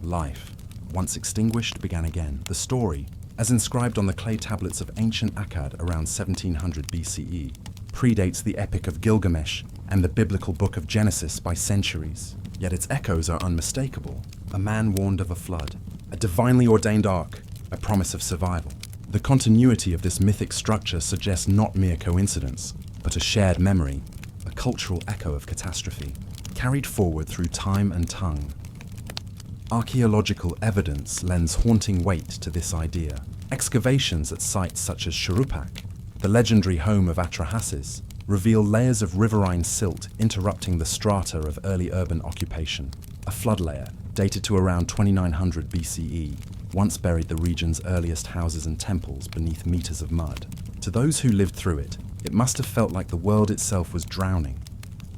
Life, once extinguished, began again. The story, as inscribed on the clay tablets of ancient Akkad around 1700 BCE, predates the epic of Gilgamesh and the biblical book of Genesis by centuries. Yet its echoes are unmistakable. A man warned of a flood, a divinely ordained ark, a promise of survival. The continuity of this mythic structure suggests not mere coincidence, but a shared memory, a cultural echo of catastrophe, carried forward through time and tongue. Archaeological evidence lends haunting weight to this idea. Excavations at sites such as Shuruppak, the legendary home of Atrahasis, reveal layers of riverine silt interrupting the strata of early urban occupation. A flood layer, dated to around 2900 BCE, once buried the region's earliest houses and temples beneath meters of mud. To those who lived through it, it must have felt like the world itself was drowning.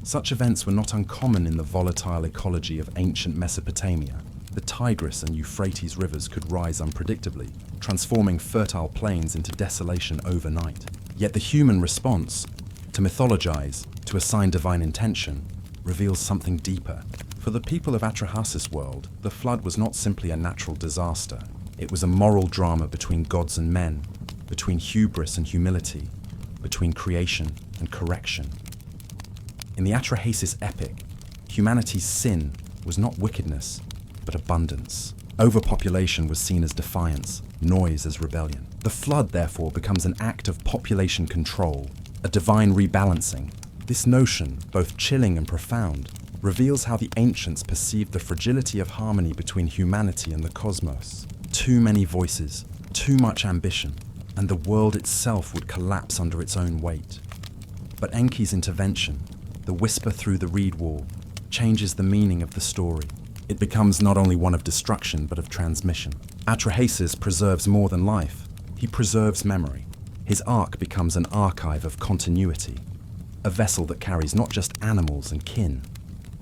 Such events were not uncommon in the volatile ecology of ancient Mesopotamia. The Tigris and Euphrates rivers could rise unpredictably, transforming fertile plains into desolation overnight. Yet the human response, to mythologize, to assign divine intention, reveals something deeper. For the people of Atrahasis' world, the flood was not simply a natural disaster. It was a moral drama between gods and men, between hubris and humility, between creation and correction. In the Atrahasis epic, humanity's sin was not wickedness, but abundance. Overpopulation was seen as defiance, noise as rebellion. The flood, therefore, becomes an act of population control, a divine rebalancing. This notion, both chilling and profound, reveals how the ancients perceived the fragility of harmony between humanity and the cosmos. Too many voices, too much ambition, and the world itself would collapse under its own weight. But Enki's intervention, the whisper through the reed wall, changes the meaning of the story. It becomes not only one of destruction, but of transmission. Atrahasis preserves more than life. He preserves memory. His ark becomes an archive of continuity, a vessel that carries not just animals and kin,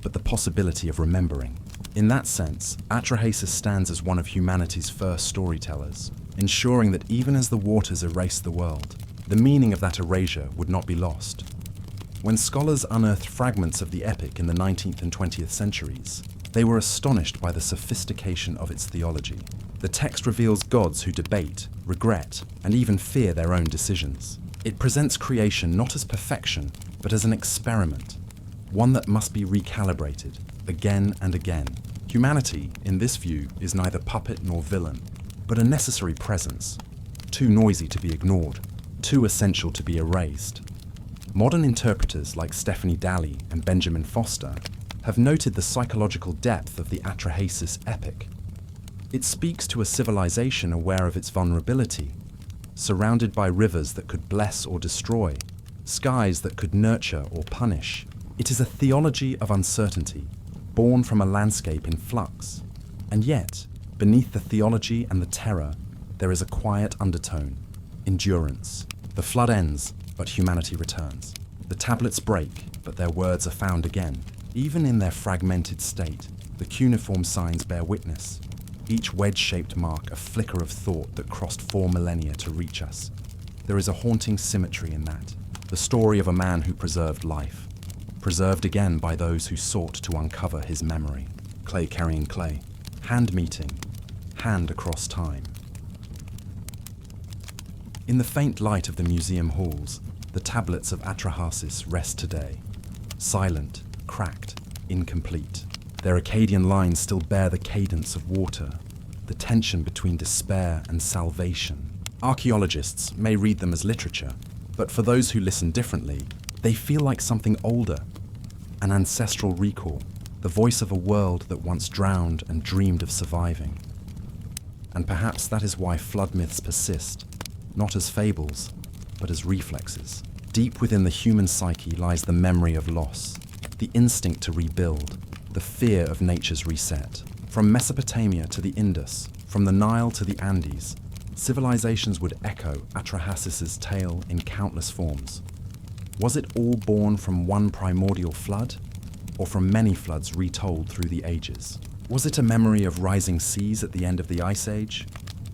but the possibility of remembering. In that sense, Atrahasis stands as one of humanity's first storytellers, ensuring that even as the waters erased the world, the meaning of that erasure would not be lost. When scholars unearthed fragments of the epic in the 19th and 20th centuries, they were astonished by the sophistication of its theology. The text reveals gods who debate, regret, and even fear their own decisions. It presents creation not as perfection, but as an experiment, one that must be recalibrated again and again. Humanity, in this view, is neither puppet nor villain, but a necessary presence, too noisy to be ignored, too essential to be erased. Modern interpreters like Stephanie Dalley and Benjamin Foster have noted the psychological depth of the Atrahasis epic. It speaks to a civilization aware of its vulnerability, surrounded by rivers that could bless or destroy, skies that could nurture or punish. It is a theology of uncertainty, born from a landscape in flux. And yet, beneath the theology and the terror, there is a quiet undertone, endurance. The flood ends, but humanity returns. The tablets break, but their words are found again. Even in their fragmented state, the cuneiform signs bear witness, each wedge-shaped mark a flicker of thought that crossed 4 millennia to reach us. There is a haunting symmetry in that, the story of a man who preserved life, preserved again by those who sought to uncover his memory. Clay carrying clay, hand meeting, hand across time. In the faint light of the museum halls, the tablets of Atrahasis rest today, silent, cracked, incomplete. Their Akkadian lines still bear the cadence of water, the tension between despair and salvation. Archaeologists may read them as literature, but for those who listen differently, they feel like something older, an ancestral recall, the voice of a world that once drowned and dreamed of surviving. And perhaps that is why flood myths persist, not as fables, but as reflexes. Deep within the human psyche lies the memory of loss, the instinct to rebuild, the fear of nature's reset. From Mesopotamia to the Indus, from the Nile to the Andes, civilizations would echo Atrahasis' tale in countless forms. Was it all born from one primordial flood, or from many floods retold through the ages? Was it a memory of rising seas at the end of the Ice Age,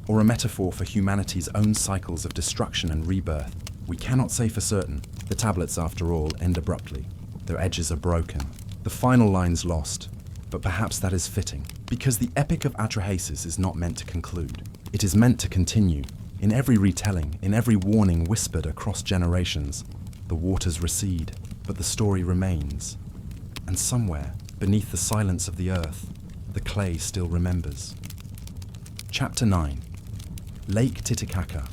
or a metaphor for humanity's own cycles of destruction and rebirth? We cannot say for certain. The tablets, after all, end abruptly. Their edges are broken. The final line's lost, but perhaps that is fitting, because the epic of Atrahasis is not meant to conclude. It is meant to continue. In every retelling, in every warning whispered across generations, the waters recede, but the story remains. And somewhere, beneath the silence of the earth, the clay still remembers. Chapter 9. Lake Titicaca.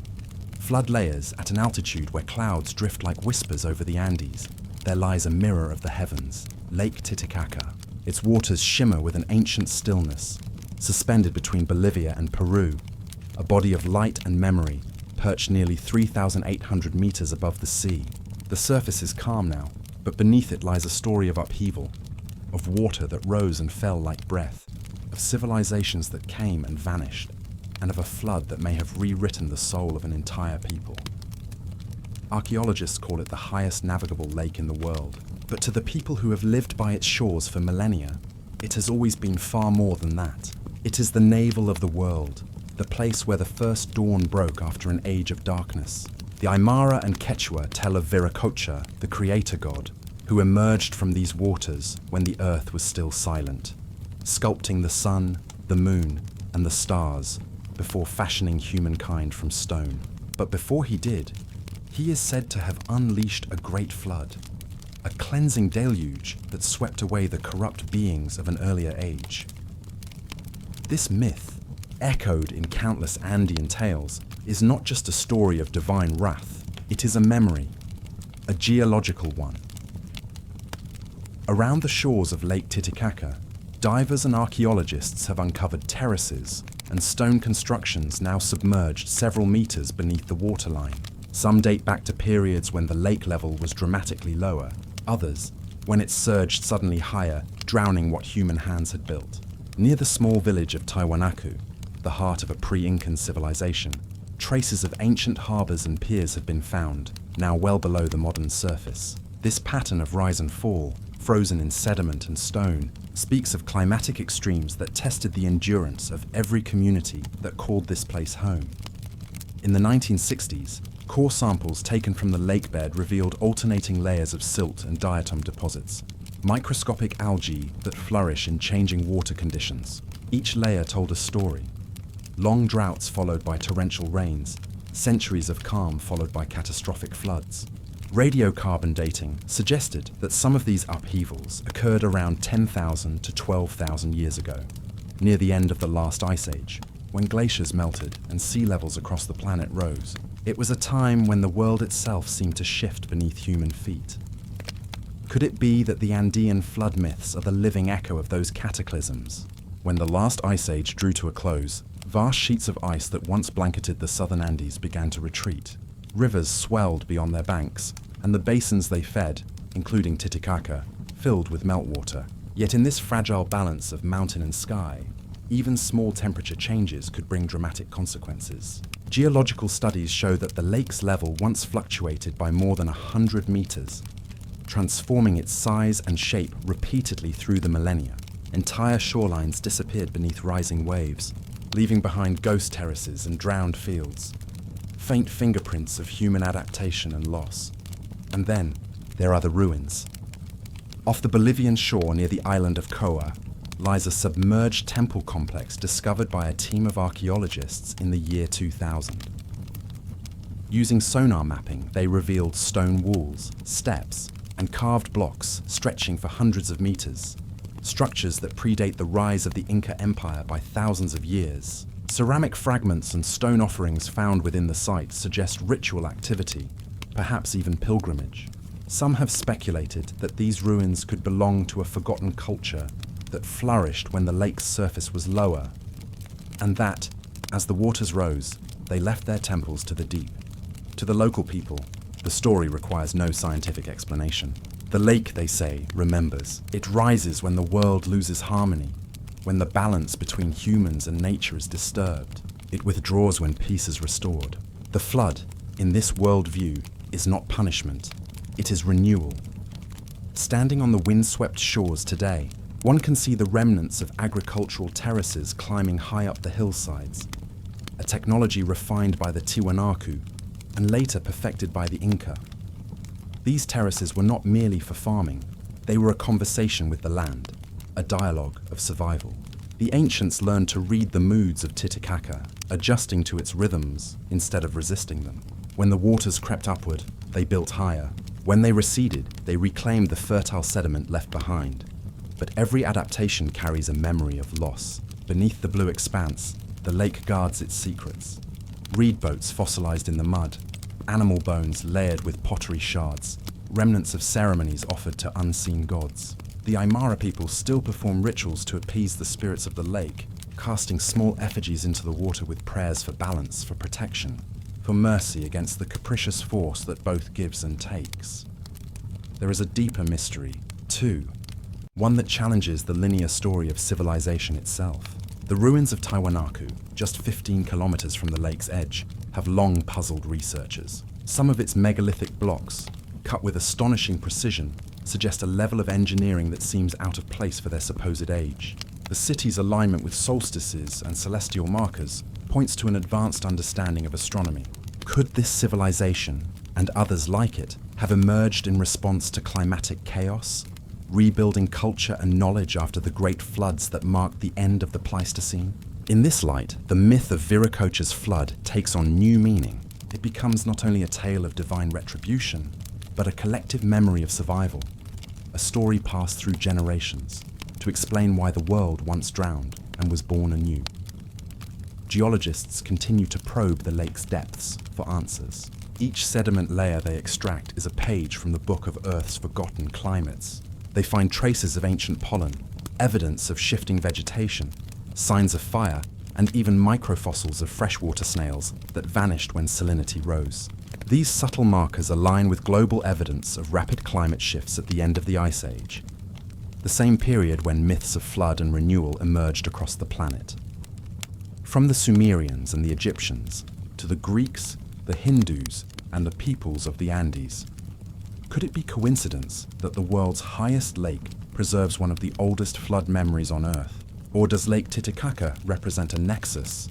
Flood layers at an altitude where clouds drift like whispers over the Andes. There lies a mirror of the heavens, Lake Titicaca. Its waters shimmer with an ancient stillness, suspended between Bolivia and Peru, a body of light and memory, perched nearly 3,800 meters above the sea. The surface is calm now, but beneath it lies a story of upheaval, of water that rose and fell like breath, of civilizations that came and vanished, and of a flood that may have rewritten the soul of an entire people. Archaeologists call it the highest navigable lake in the world, but to the people who have lived by its shores for millennia, it has always been far more than that. It is the navel of the world, the place where the first dawn broke after an age of darkness. The Aymara and Quechua tell of Viracocha, the creator god, who emerged from these waters when the earth was still silent, sculpting the sun, the moon, and the stars before fashioning humankind from stone. But before he did, he is said to have unleashed a great flood, a cleansing deluge that swept away the corrupt beings of an earlier age. This myth, echoed in countless Andean tales, is not just a story of divine wrath, it is a memory, a geological one. Around the shores of Lake Titicaca, divers and archaeologists have uncovered terraces and stone constructions now submerged several meters beneath the waterline. Some date back to periods when the lake level was dramatically lower, others when it surged suddenly higher, drowning what human hands had built. Near the small village of Tiwanaku, the heart of a pre-Incan civilization, traces of ancient harbors and piers have been found, now well below the modern surface. This pattern of rise and fall, frozen in sediment and stone, speaks of climatic extremes that tested the endurance of every community that called this place home. In the 1960s, core samples taken from the lake bed revealed alternating layers of silt and diatom deposits, microscopic algae that flourish in changing water conditions. Each layer told a story. Long droughts followed by torrential rains, centuries of calm followed by catastrophic floods. Radiocarbon dating suggested that some of these upheavals occurred around 10,000 to 12,000 years ago, near the end of the last ice age, when glaciers melted and sea levels across the planet rose. It was a time when the world itself seemed to shift beneath human feet. Could it be that the Andean flood myths are the living echo of those cataclysms? When the last ice age drew to a close, vast sheets of ice that once blanketed the southern Andes began to retreat. Rivers swelled beyond their banks, and the basins they fed, including Titicaca, filled with meltwater. Yet in this fragile balance of mountain and sky, even small temperature changes could bring dramatic consequences. Geological studies show that the lake's level once fluctuated by more than 100 meters, transforming its size and shape repeatedly through the millennia. Entire shorelines disappeared beneath rising waves, leaving behind ghost terraces and drowned fields, faint fingerprints of human adaptation and loss. And then, there are the ruins. Off the Bolivian shore near the island of Coa lies a submerged temple complex discovered by a team of archaeologists in the year 2000. Using sonar mapping, they revealed stone walls, steps, and carved blocks stretching for hundreds of meters, structures that predate the rise of the Inca Empire by thousands of years. Ceramic fragments and stone offerings found within the site suggest ritual activity, perhaps even pilgrimage. Some have speculated that these ruins could belong to a forgotten culture that flourished when the lake's surface was lower, and that, as the waters rose, they left their temples to the deep. To the local people, the story requires no scientific explanation. The lake, they say, remembers. It rises when the world loses harmony, when the balance between humans and nature is disturbed. It withdraws when peace is restored. The flood, in this worldview, is not punishment, it is renewal. Standing on the windswept shores today, one can see the remnants of agricultural terraces climbing high up the hillsides, a technology refined by the Tiwanaku and later perfected by the Inca. These terraces were not merely for farming, they were a conversation with the land, a dialogue of survival. The ancients learned to read the moods of Titicaca, adjusting to its rhythms instead of resisting them. When the waters crept upward, they built higher. When they receded, they reclaimed the fertile sediment left behind. But every adaptation carries a memory of loss. Beneath the blue expanse, the lake guards its secrets. Reed boats fossilized in the mud, animal bones layered with pottery shards, remnants of ceremonies offered to unseen gods. The Aymara people still perform rituals to appease the spirits of the lake, casting small effigies into the water with prayers for balance, for protection, for mercy against the capricious force that both gives and takes. There is a deeper mystery, too, one that challenges the linear story of civilization itself. The ruins of Tiwanaku, just 15 kilometers from the lake's edge, have long puzzled researchers. Some of its megalithic blocks, cut with astonishing precision, suggest a level of engineering that seems out of place for their supposed age. The city's alignment with solstices and celestial markers points to an advanced understanding of astronomy. Could this civilization, and others like it, have emerged in response to climatic chaos, rebuilding culture and knowledge after the great floods that marked the end of the Pleistocene? In this light, the myth of Viracocha's flood takes on new meaning. It becomes not only a tale of divine retribution, but a collective memory of survival, a story passed through generations to explain why the world once drowned and was born anew. Geologists continue to probe the lake's depths for answers. Each sediment layer they extract is a page from the book of Earth's forgotten climates. They find traces of ancient pollen, evidence of shifting vegetation, signs of fire, and even microfossils of freshwater snails that vanished when salinity rose. These subtle markers align with global evidence of rapid climate shifts at the end of the Ice Age, the same period when myths of flood and renewal emerged across the planet. From the Sumerians and the Egyptians, to the Greeks, the Hindus, and the peoples of the Andes, could it be coincidence that the world's highest lake preserves one of the oldest flood memories on Earth? Or does Lake Titicaca represent a nexus,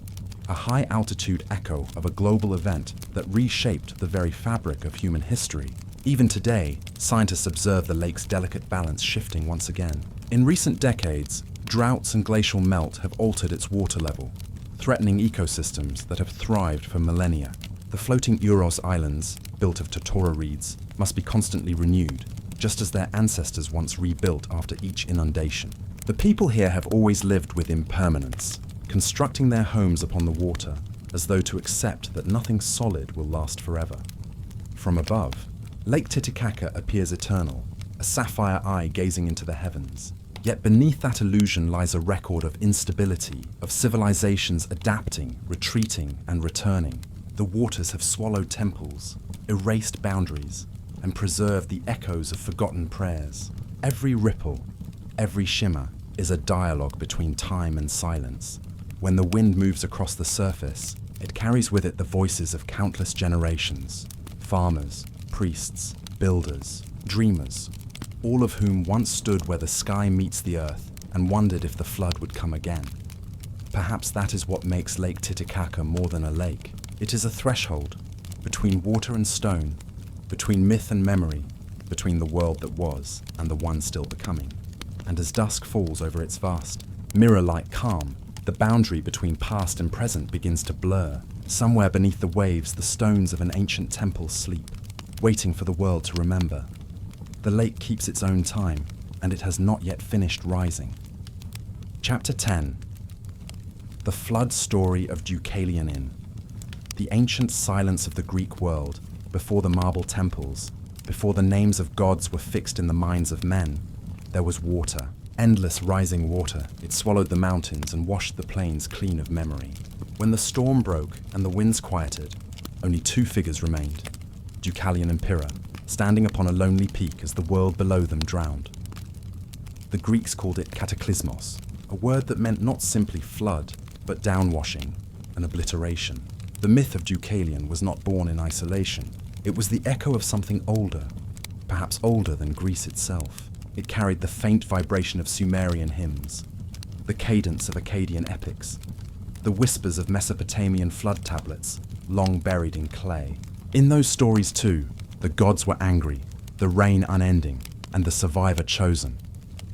a high-altitude echo of a global event that reshaped the very fabric of human history? Even today, scientists observe the lake's delicate balance shifting once again. In recent decades, droughts and glacial melt have altered its water level, threatening ecosystems that have thrived for millennia. The floating Uros Islands, built of totora reeds, must be constantly renewed, just as their ancestors once rebuilt after each inundation. The people here have always lived with impermanence, constructing their homes upon the water, as though to accept that nothing solid will last forever. From above, Lake Titicaca appears eternal, a sapphire eye gazing into the heavens. Yet beneath that illusion lies a record of instability, of civilizations adapting, retreating, and returning. The waters have swallowed temples, erased boundaries, and preserved the echoes of forgotten prayers. Every ripple, every shimmer, is a dialogue between time and silence. When the wind moves across the surface, it carries with it the voices of countless generations, farmers, priests, builders, dreamers, all of whom once stood where the sky meets the earth and wondered if the flood would come again. Perhaps that is what makes Lake Titicaca more than a lake. It is a threshold between water and stone, between myth and memory, between the world that was and the one still becoming. And as dusk falls over its vast, mirror-like calm, the boundary between past and present begins to blur. Somewhere beneath the waves, the stones of an ancient temple sleep, waiting for the world to remember. The lake keeps its own time, and it has not yet finished rising. Chapter 10. The Flood Story of Deucalion Inn. The ancient silence of the Greek world, before the marble temples, before the names of gods were fixed in the minds of men, there was water, endless rising water. It swallowed the mountains and washed the plains clean of memory. When the storm broke and the winds quieted, only two figures remained, Deucalion and Pyrrha, standing upon a lonely peak as the world below them drowned. The Greeks called it cataclysmos, a word that meant not simply flood, but downwashing and obliteration. The myth of Deucalion was not born in isolation. It was the echo of something older, perhaps older than Greece itself. It carried the faint vibration of Sumerian hymns, the cadence of Akkadian epics, the whispers of Mesopotamian flood tablets, long buried in clay. In those stories too, the gods were angry, the rain unending, and the survivor chosen.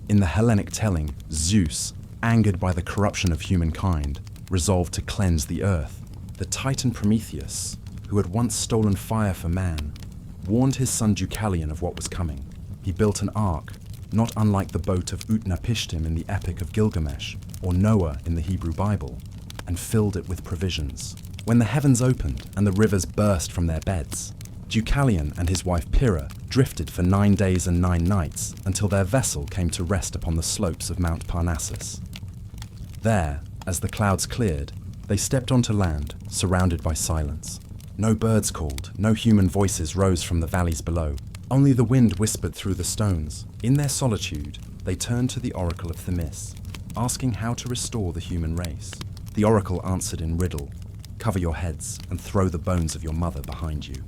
In the Hellenic telling, Zeus, angered by the corruption of humankind, resolved to cleanse the earth. The Titan Prometheus, who had once stolen fire for man, warned his son Deucalion of what was coming. He built an ark, not unlike the boat of Utnapishtim in the Epic of Gilgamesh, or Noah in the Hebrew Bible, and filled it with provisions. When the heavens opened and the rivers burst from their beds, Deucalion and his wife Pyrrha drifted for 9 days and 9 nights until their vessel came to rest upon the slopes of Mount Parnassus. There, as the clouds cleared, they stepped onto land, surrounded by silence. No birds called, no human voices rose from the valleys below. Only the wind whispered through the stones. In their solitude, they turned to the oracle of Themis, asking how to restore the human race. The oracle answered in riddle, "Cover your heads and throw the bones of your mother behind you."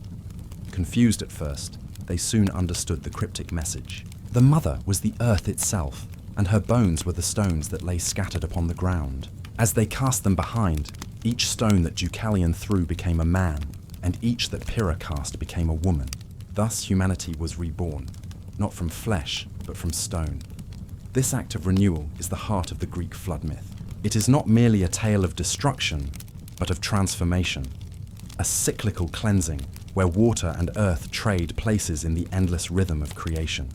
Confused at first, they soon understood the cryptic message. The mother was the earth itself, and her bones were the stones that lay scattered upon the ground. As they cast them behind, each stone that Deucalion threw became a man, and each that Pyrrha cast became a woman. Thus humanity was reborn, not from flesh, but from stone. This act of renewal is the heart of the Greek flood myth. It is not merely a tale of destruction, but of transformation, a cyclical cleansing where water and earth trade places in the endless rhythm of creation.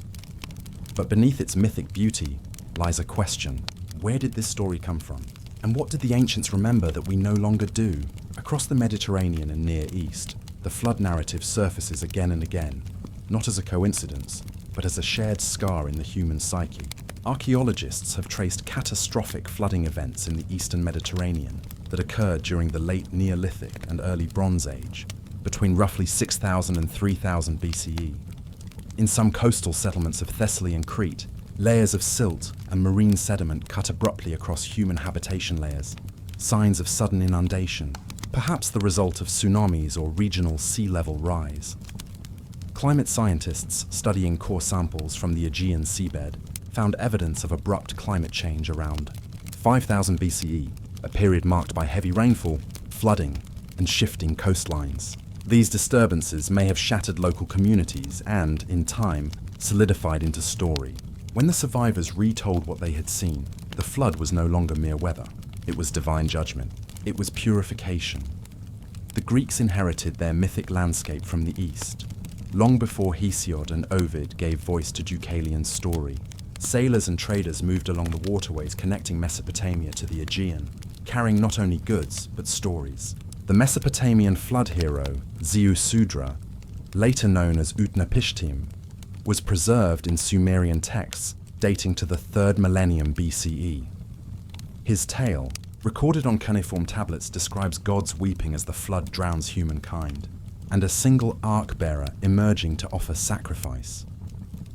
But beneath its mythic beauty lies a question. Where did this story come from? And what did the ancients remember that we no longer do? Across the Mediterranean and Near East, the flood narrative surfaces again and again, not as a coincidence, but as a shared scar in the human psyche. Archaeologists have traced catastrophic flooding events in the eastern Mediterranean that occurred during the late Neolithic and early Bronze Age, between roughly 6000 and 3000 BCE. In some coastal settlements of Thessaly and Crete, layers of silt and marine sediment cut abruptly across human habitation layers, signs of sudden inundation, perhaps the result of tsunamis or regional sea level rise. Climate scientists studying core samples from the Aegean seabed found evidence of abrupt climate change around 5000 BCE, a period marked by heavy rainfall, flooding, and shifting coastlines. These disturbances may have shattered local communities and, in time, solidified into story. When the survivors retold what they had seen, the flood was no longer mere weather. It was divine judgment. It was purification. The Greeks inherited their mythic landscape from the east. Long before Hesiod and Ovid gave voice to Deucalion's story, sailors and traders moved along the waterways connecting Mesopotamia to the Aegean, carrying not only goods, but stories. The Mesopotamian flood hero, Ziusudra, later known as Utnapishtim, was preserved in Sumerian texts dating to the 3rd millennium BCE. His tale, recorded on cuneiform tablets, describes gods weeping as the flood drowns humankind, and a single ark-bearer emerging to offer sacrifice.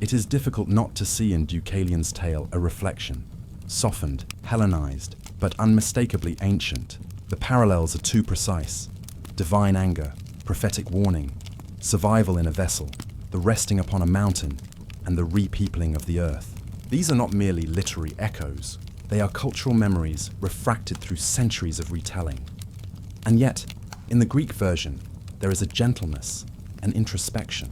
It is difficult not to see in Deucalion's tale a reflection, softened, Hellenized, but unmistakably ancient. The parallels are too precise. Divine anger, prophetic warning, survival in a vessel, the resting upon a mountain, and the repeopling of the earth. These are not merely literary echoes. They are cultural memories refracted through centuries of retelling. And yet, in the Greek version, there is a gentleness, an introspection.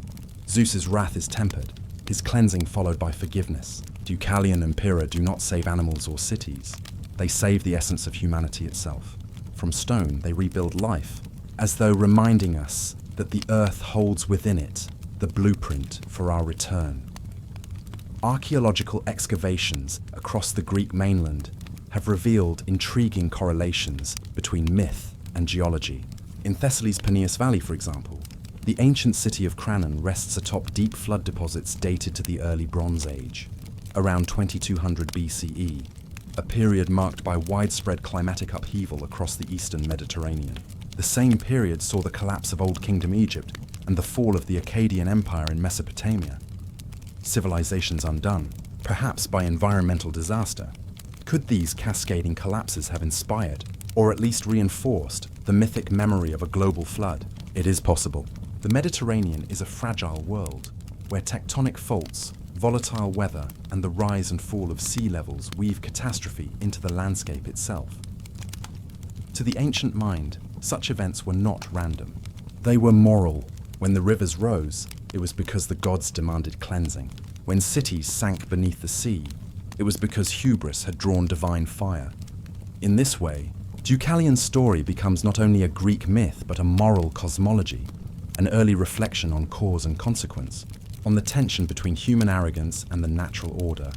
Zeus's wrath is tempered, his cleansing followed by forgiveness. Deucalion and Pyrrha do not save animals or cities. They save the essence of humanity itself. From stone, they rebuild life, as though reminding us that the earth holds within it the blueprint for our return. Archaeological excavations across the Greek mainland have revealed intriguing correlations between myth and geology. In Thessaly's Peneus Valley, for example, the ancient city of Cranon rests atop deep flood deposits dated to the early Bronze Age, around 2200 BCE, a period marked by widespread climatic upheaval across the eastern Mediterranean. The same period saw the collapse of Old Kingdom Egypt and the fall of the Akkadian Empire in Mesopotamia. Civilizations undone, perhaps by environmental disaster. Could these cascading collapses have inspired, or at least reinforced, the mythic memory of a global flood? It is possible. The Mediterranean is a fragile world, where tectonic faults, volatile weather, and the rise and fall of sea levels weave catastrophe into the landscape itself. To the ancient mind, such events were not random. They were moral. When the rivers rose, it was because the gods demanded cleansing. When cities sank beneath the sea, it was because hubris had drawn divine fire. In this way, Deucalion's story becomes not only a Greek myth, but a moral cosmology, an early reflection on cause and consequence, on the tension between human arrogance and the natural order.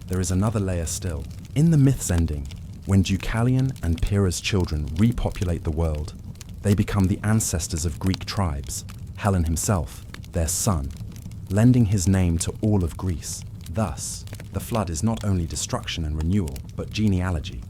There is another layer still. In the myth's ending, when Deucalion and Pyrrha's children repopulate the world, they become the ancestors of Greek tribes, Hellen himself, their son, lending his name to all of Greece. Thus, the flood is not only destruction and renewal, but genealogy,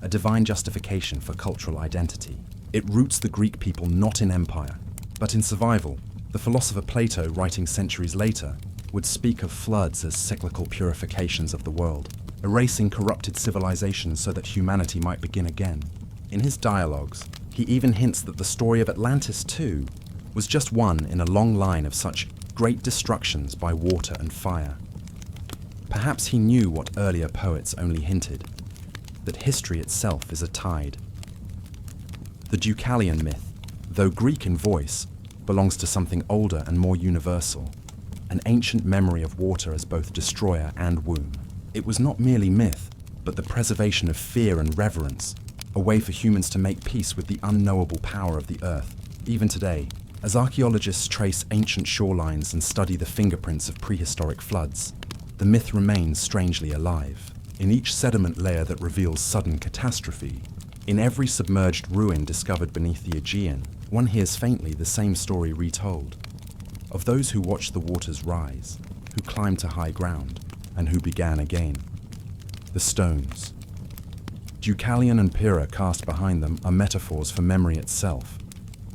a divine justification for cultural identity. It roots the Greek people not in empire, but in survival. The philosopher Plato, writing centuries later, would speak of floods as cyclical purifications of the world, erasing corrupted civilizations so that humanity might begin again. In his dialogues, he even hints that the story of Atlantis, too, was just one in a long line of such great destructions by water and fire. Perhaps he knew what earlier poets only hinted, that history itself is a tide. The Deucalion myth, though Greek in voice, belongs to something older and more universal, an ancient memory of water as both destroyer and womb. It was not merely myth, but the preservation of fear and reverence, a way for humans to make peace with the unknowable power of the earth. Even today, as archaeologists trace ancient shorelines and study the fingerprints of prehistoric floods, the myth remains strangely alive. In each sediment layer that reveals sudden catastrophe, in every submerged ruin discovered beneath the Aegean, one hears faintly the same story retold, of those who watched the waters rise, who climbed to high ground, and who began again. The stones. Deucalion and Pyrrha cast behind them are metaphors for memory itself,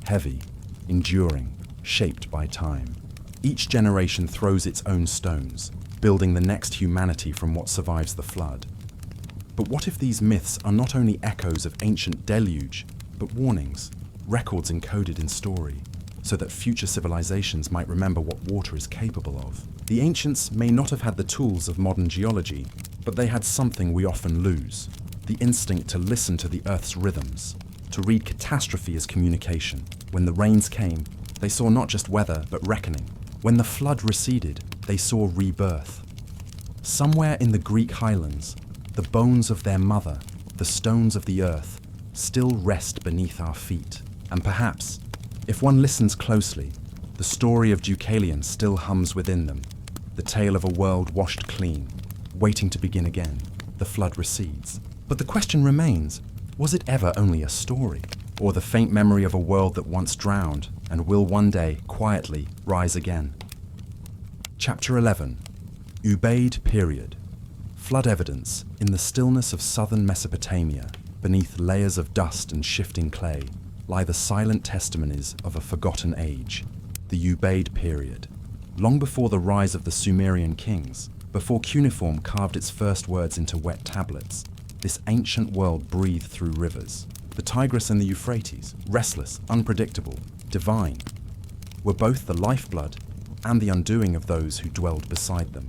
heavy, enduring, shaped by time. Each generation throws its own stones, building the next humanity from what survives the flood. But what if these myths are not only echoes of ancient deluge, but warnings, records encoded in story, so that future civilizations might remember what water is capable of? The ancients may not have had the tools of modern geology, but they had something we often lose: the instinct to listen to the Earth's rhythms, to read catastrophe as communication. When the rains came, they saw not just weather, but reckoning. When the flood receded, they saw rebirth. Somewhere in the Greek highlands, the bones of their mother, the stones of the earth, still rest beneath our feet. And perhaps, if one listens closely, the story of Deucalion still hums within them, the tale of a world washed clean, waiting to begin again. The flood recedes. But the question remains, was it ever only a story? Or the faint memory of a world that once drowned and will one day, quietly, rise again? Chapter 11. Ubaid Period. Flood evidence in the stillness of southern Mesopotamia, beneath layers of dust and shifting clay, lie the silent testimonies of a forgotten age, the Ubaid period. Long before the rise of the Sumerian kings, before cuneiform carved its first words into wet tablets, this ancient world breathed through rivers. The Tigris and the Euphrates, restless, unpredictable, divine, were both the lifeblood and the undoing of those who dwelled beside them.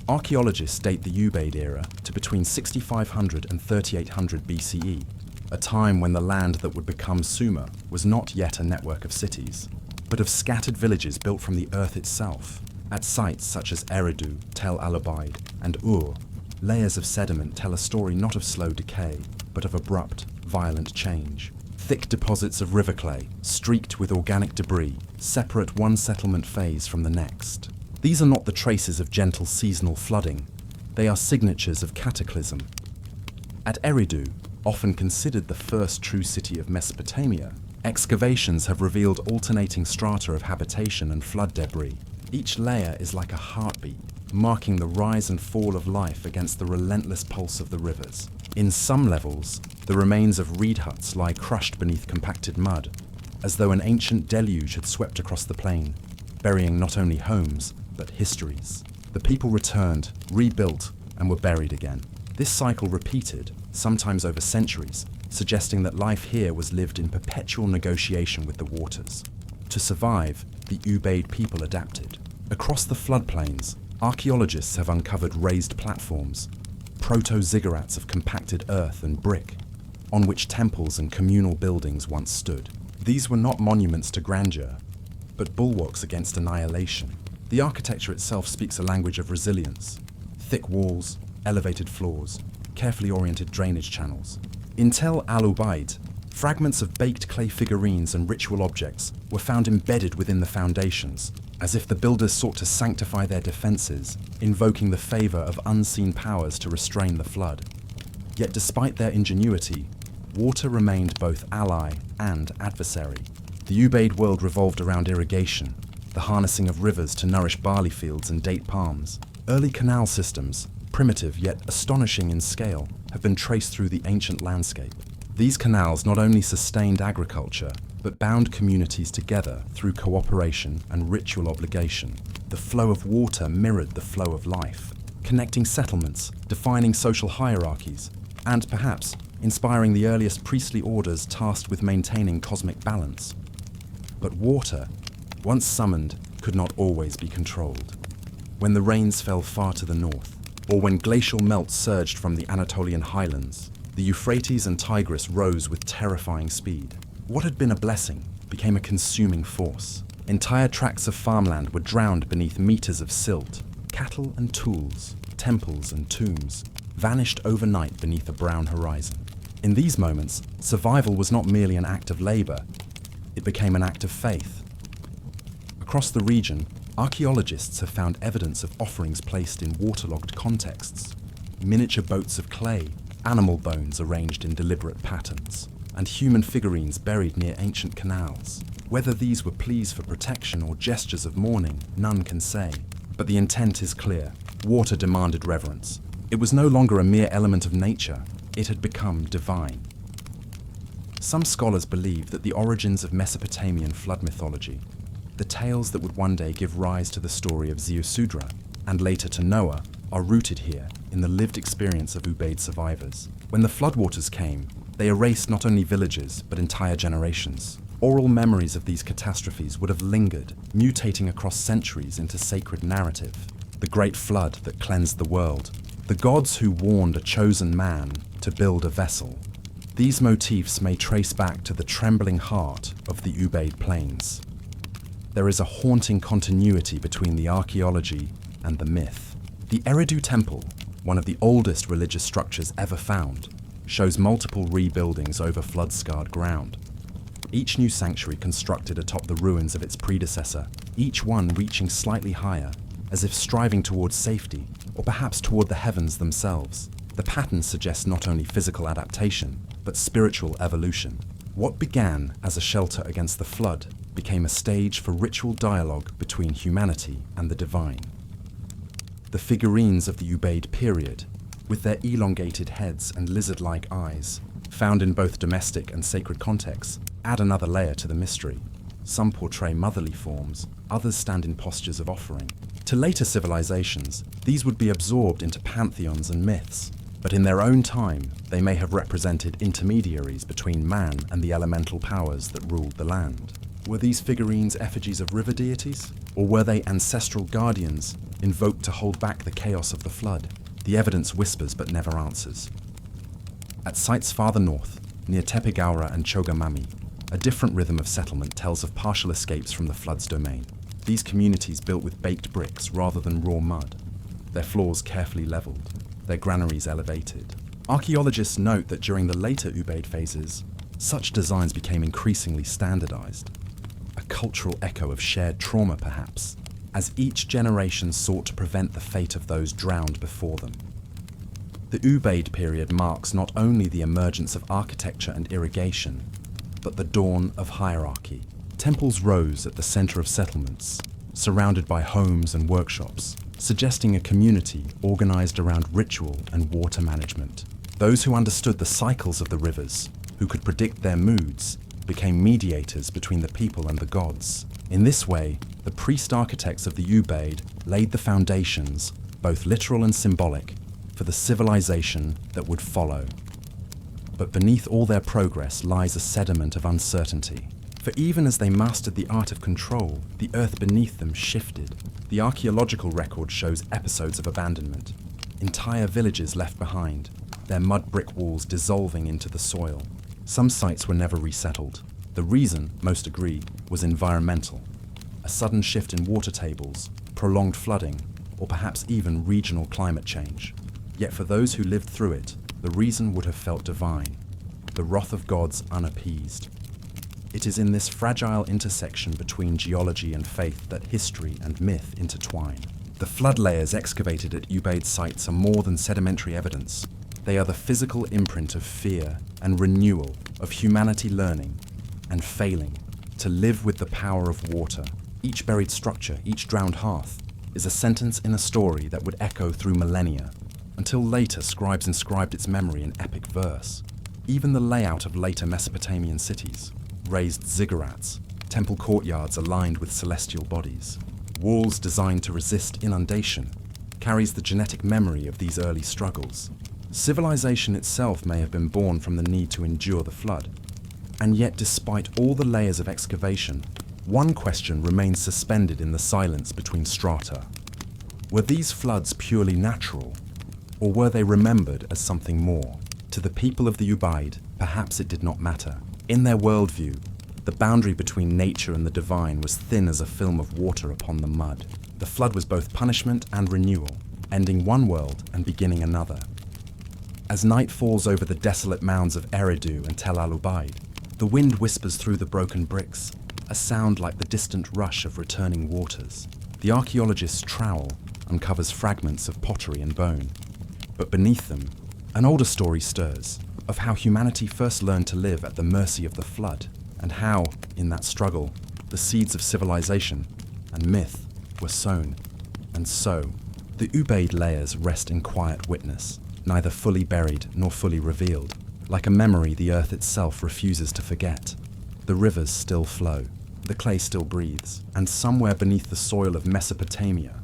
Archaeologists date the Ubaid era to between 6500 and 3800 BCE, a time when the land that would become Sumer was not yet a network of cities, but of scattered villages built from the earth itself. At sites such as Eridu, Tel al-Abyad, and Ur, layers of sediment tell a story not of slow decay, but of abrupt, violent change. Thick deposits of river clay, streaked with organic debris, separate one settlement phase from the next. These are not the traces of gentle seasonal flooding, they are signatures of cataclysm. At Eridu, often considered the first true city of Mesopotamia, excavations have revealed alternating strata of habitation and flood debris. Each layer is like a heartbeat, marking the rise and fall of life against the relentless pulse of the rivers. In some levels, the remains of reed huts lie crushed beneath compacted mud, as though an ancient deluge had swept across the plain, burying not only homes, but histories. The people returned, rebuilt, and were buried again. This cycle repeated, sometimes over centuries, suggesting that life here was lived in perpetual negotiation with the waters. To survive, the Ubaid people adapted. Across the floodplains, archaeologists have uncovered raised platforms, proto-ziggurats of compacted earth and brick, on which temples and communal buildings once stood. These were not monuments to grandeur, but bulwarks against annihilation. The architecture itself speaks a language of resilience: thick walls, elevated floors, carefully oriented drainage channels. In Tel al-Abyad, fragments of baked clay figurines and ritual objects were found embedded within the foundations, as if the builders sought to sanctify their defenses, invoking the favor of unseen powers to restrain the flood. Yet despite their ingenuity, water remained both ally and adversary. The Ubaid world revolved around irrigation, the harnessing of rivers to nourish barley fields and date palms. Early canal systems, primitive yet astonishing in scale, have been traced through the ancient landscape. These canals not only sustained agriculture, but bound communities together through cooperation and ritual obligation. The flow of water mirrored the flow of life, connecting settlements, defining social hierarchies, and perhaps inspiring the earliest priestly orders tasked with maintaining cosmic balance. But water, once summoned, could not always be controlled. when the rains fell far to the north, or when glacial melt surged from the Anatolian highlands, the Euphrates and Tigris rose with terrifying speed. What had been a blessing became a consuming force. Entire tracts of farmland were drowned beneath meters of silt. Cattle and tools, temples and tombs, vanished overnight beneath a brown horizon. In these moments, survival was not merely an act of labor, it became an act of faith. Across the region, archaeologists have found evidence of offerings placed in waterlogged contexts, miniature boats of clay, animal bones arranged in deliberate patterns, and human figurines buried near ancient canals. Whether these were pleas for protection or gestures of mourning, none can say. But the intent is clear. Water demanded reverence. It was no longer a mere element of nature. It had become divine. Some scholars believe that the origins of Mesopotamian flood mythology, the tales that would one day give rise to the story of Ziusudra, and later to Noah, are rooted here in the lived experience of Ubaid survivors. When the floodwaters came, they erased not only villages, but entire generations. Oral memories of these catastrophes would have lingered, mutating across centuries into sacred narrative. The great flood that cleansed the world, the gods who warned a chosen man to build a vessel. These motifs may trace back to the trembling heart of the Ubaid plains. There is a haunting continuity between the archaeology and the myth. The Eridu temple, one of the oldest religious structures ever found, shows multiple rebuildings over flood-scarred ground. Each new sanctuary constructed atop the ruins of its predecessor, each one reaching slightly higher, as if striving towards safety, or perhaps toward the heavens themselves. The pattern suggests not only physical adaptation, but spiritual evolution. What began as a shelter against the flood became a stage for ritual dialogue between humanity and the divine. The figurines of the Ubaid period, with their elongated heads and lizard-like eyes, found in both domestic and sacred contexts, add another layer to the mystery. Some portray motherly forms, others stand in postures of offering. To later civilizations, these would be absorbed into pantheons and myths, but in their own time, they may have represented intermediaries between man and the elemental powers that ruled the land. Were these figurines effigies of river deities? Or were they ancestral guardians invoked to hold back the chaos of the flood? The evidence whispers but never answers. At sites farther north, near Tepegaura and Çogamami, a different rhythm of settlement tells of partial escapes from the flood's domain. These communities built with baked bricks rather than raw mud, their floors carefully leveled, their granaries elevated. Archaeologists note that during the later Ubaid phases, such designs became increasingly standardized, a cultural echo of shared trauma perhaps, as each generation sought to prevent the fate of those drowned before them. The Ubaid period marks not only the emergence of architecture and irrigation, but the dawn of hierarchy. Temples rose at the center of settlements, surrounded by homes and workshops, suggesting a community organized around ritual and water management. Those who understood the cycles of the rivers, who could predict their moods, became mediators between the people and the gods. In this way, the priest architects of the Ubaid laid the foundations, both literal and symbolic, for the civilization that would follow. But beneath all their progress lies a sediment of uncertainty. For even as they mastered the art of control, the earth beneath them shifted. The archaeological record shows episodes of abandonment, entire villages left behind, their mud brick walls dissolving into the soil. Some sites were never resettled. The reason, most agree, was environmental. A sudden shift in water tables, prolonged flooding, or perhaps even regional climate change. Yet for those who lived through it, the reason would have felt divine, the wrath of gods unappeased. It is in this fragile intersection between geology and faith that history and myth intertwine. The flood layers excavated at Ubaid sites are more than sedimentary evidence. They are the physical imprint of fear and renewal of humanity learning and failing to live with the power of water. Each buried structure, each drowned hearth, is a sentence in a story that would echo through millennia, until later scribes inscribed its memory in epic verse. Even the layout of later Mesopotamian cities, raised ziggurats, temple courtyards aligned with celestial bodies, walls designed to resist inundation, carries the genetic memory of these early struggles. Civilization itself may have been born from the need to endure the flood. And yet, despite all the layers of excavation, one question remains suspended in the silence between strata. Were these floods purely natural, or were they remembered as something more? To the people of the Ubaid, perhaps it did not matter. In their worldview, the boundary between nature and the divine was thin as a film of water upon the mud. The flood was both punishment and renewal, ending one world and beginning another. As night falls over the desolate mounds of Eridu and Tel al-Ubaid, the wind whispers through the broken bricks, a sound like the distant rush of returning waters. The archaeologist's trowel uncovers fragments of pottery and bone, but beneath them, an older story stirs of how humanity first learned to live at the mercy of the flood, and how, in that struggle, the seeds of civilization and myth were sown. And so, the Ubaid layers rest in quiet witness, neither fully buried nor fully revealed. Like a memory the earth itself refuses to forget. The rivers still flow, the clay still breathes, and somewhere beneath the soil of Mesopotamia,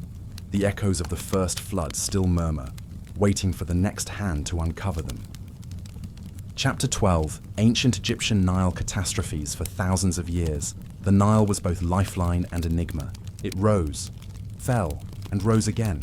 the echoes of the first flood still murmur, waiting for the next hand to uncover them. Chapter 12, Ancient Egyptian Nile Catastrophes. For thousands of years, the Nile was both lifeline and enigma. It rose, fell, and rose again,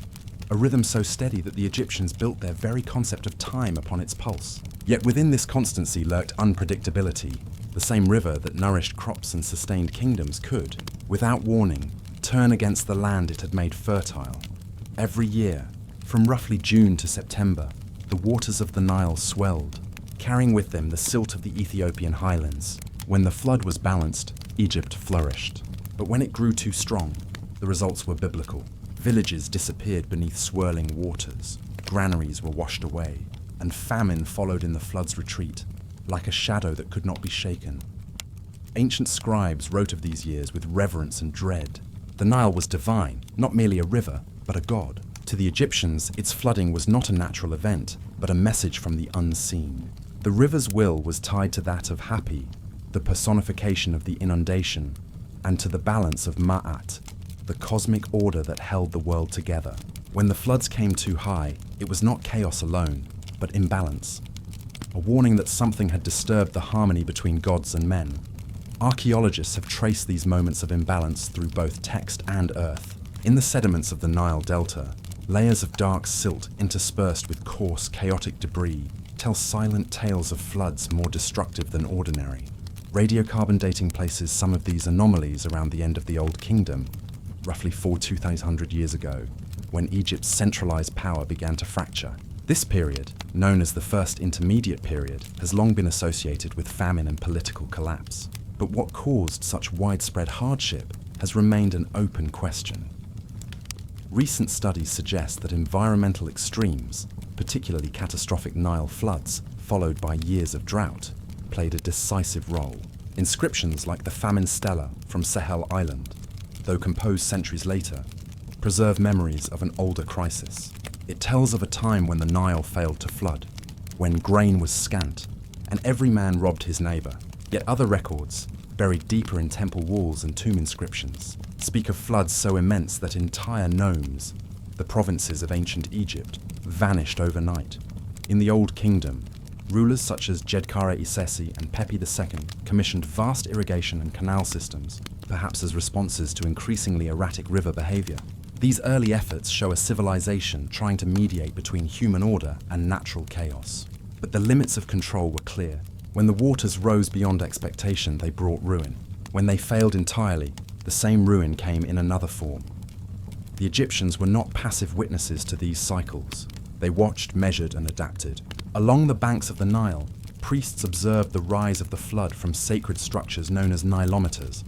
a rhythm so steady that the Egyptians built their very concept of time upon its pulse. Yet within this constancy lurked unpredictability. The same river that nourished crops and sustained kingdoms could, without warning, turn against the land it had made fertile. Every year, from roughly June to September, the waters of the Nile swelled, carrying with them the silt of the Ethiopian highlands. When the flood was balanced, Egypt flourished. But when it grew too strong, the results were biblical. Villages disappeared beneath swirling waters, granaries were washed away, and famine followed in the flood's retreat, like a shadow that could not be shaken. Ancient scribes wrote of these years with reverence and dread. The Nile was divine, not merely a river, but a god. To the Egyptians, its flooding was not a natural event, but a message from the unseen. The river's will was tied to that of Hapi, the personification of the inundation, and to the balance of Ma'at, the cosmic order that held the world together. When the floods came too high, it was not chaos alone, but imbalance, a warning that something had disturbed the harmony between gods and men. Archaeologists have traced these moments of imbalance through both text and earth. In the sediments of the Nile Delta, layers of dark silt interspersed with coarse, chaotic debris tell silent tales of floods more destructive than ordinary. Radiocarbon dating places some of these anomalies around the end of the Old Kingdom, roughly 2,000 years ago, when Egypt's centralized power began to fracture. This period, known as the First Intermediate Period, has long been associated with famine and political collapse. But what caused such widespread hardship has remained an open question. Recent studies suggest that environmental extremes, particularly catastrophic Nile floods, followed by years of drought, played a decisive role. Inscriptions like the Famine Stela from Sehel Island, though composed centuries later, preserve memories of an older crisis. It tells of a time when the Nile failed to flood, when grain was scant, and every man robbed his neighbor. Yet other records, buried deeper in temple walls and tomb inscriptions, speak of floods so immense that entire nomes, the provinces of ancient Egypt, vanished overnight. In the Old Kingdom, rulers such as Djedkare Isesi and Pepi II commissioned vast irrigation and canal systems, perhaps as responses to increasingly erratic river behavior. These early efforts show a civilization trying to mediate between human order and natural chaos. But the limits of control were clear. When the waters rose beyond expectation, they brought ruin. When they failed entirely, the same ruin came in another form. The Egyptians were not passive witnesses to these cycles. They watched, measured, and adapted. Along the banks of the Nile, priests observed the rise of the flood from sacred structures known as nilometers,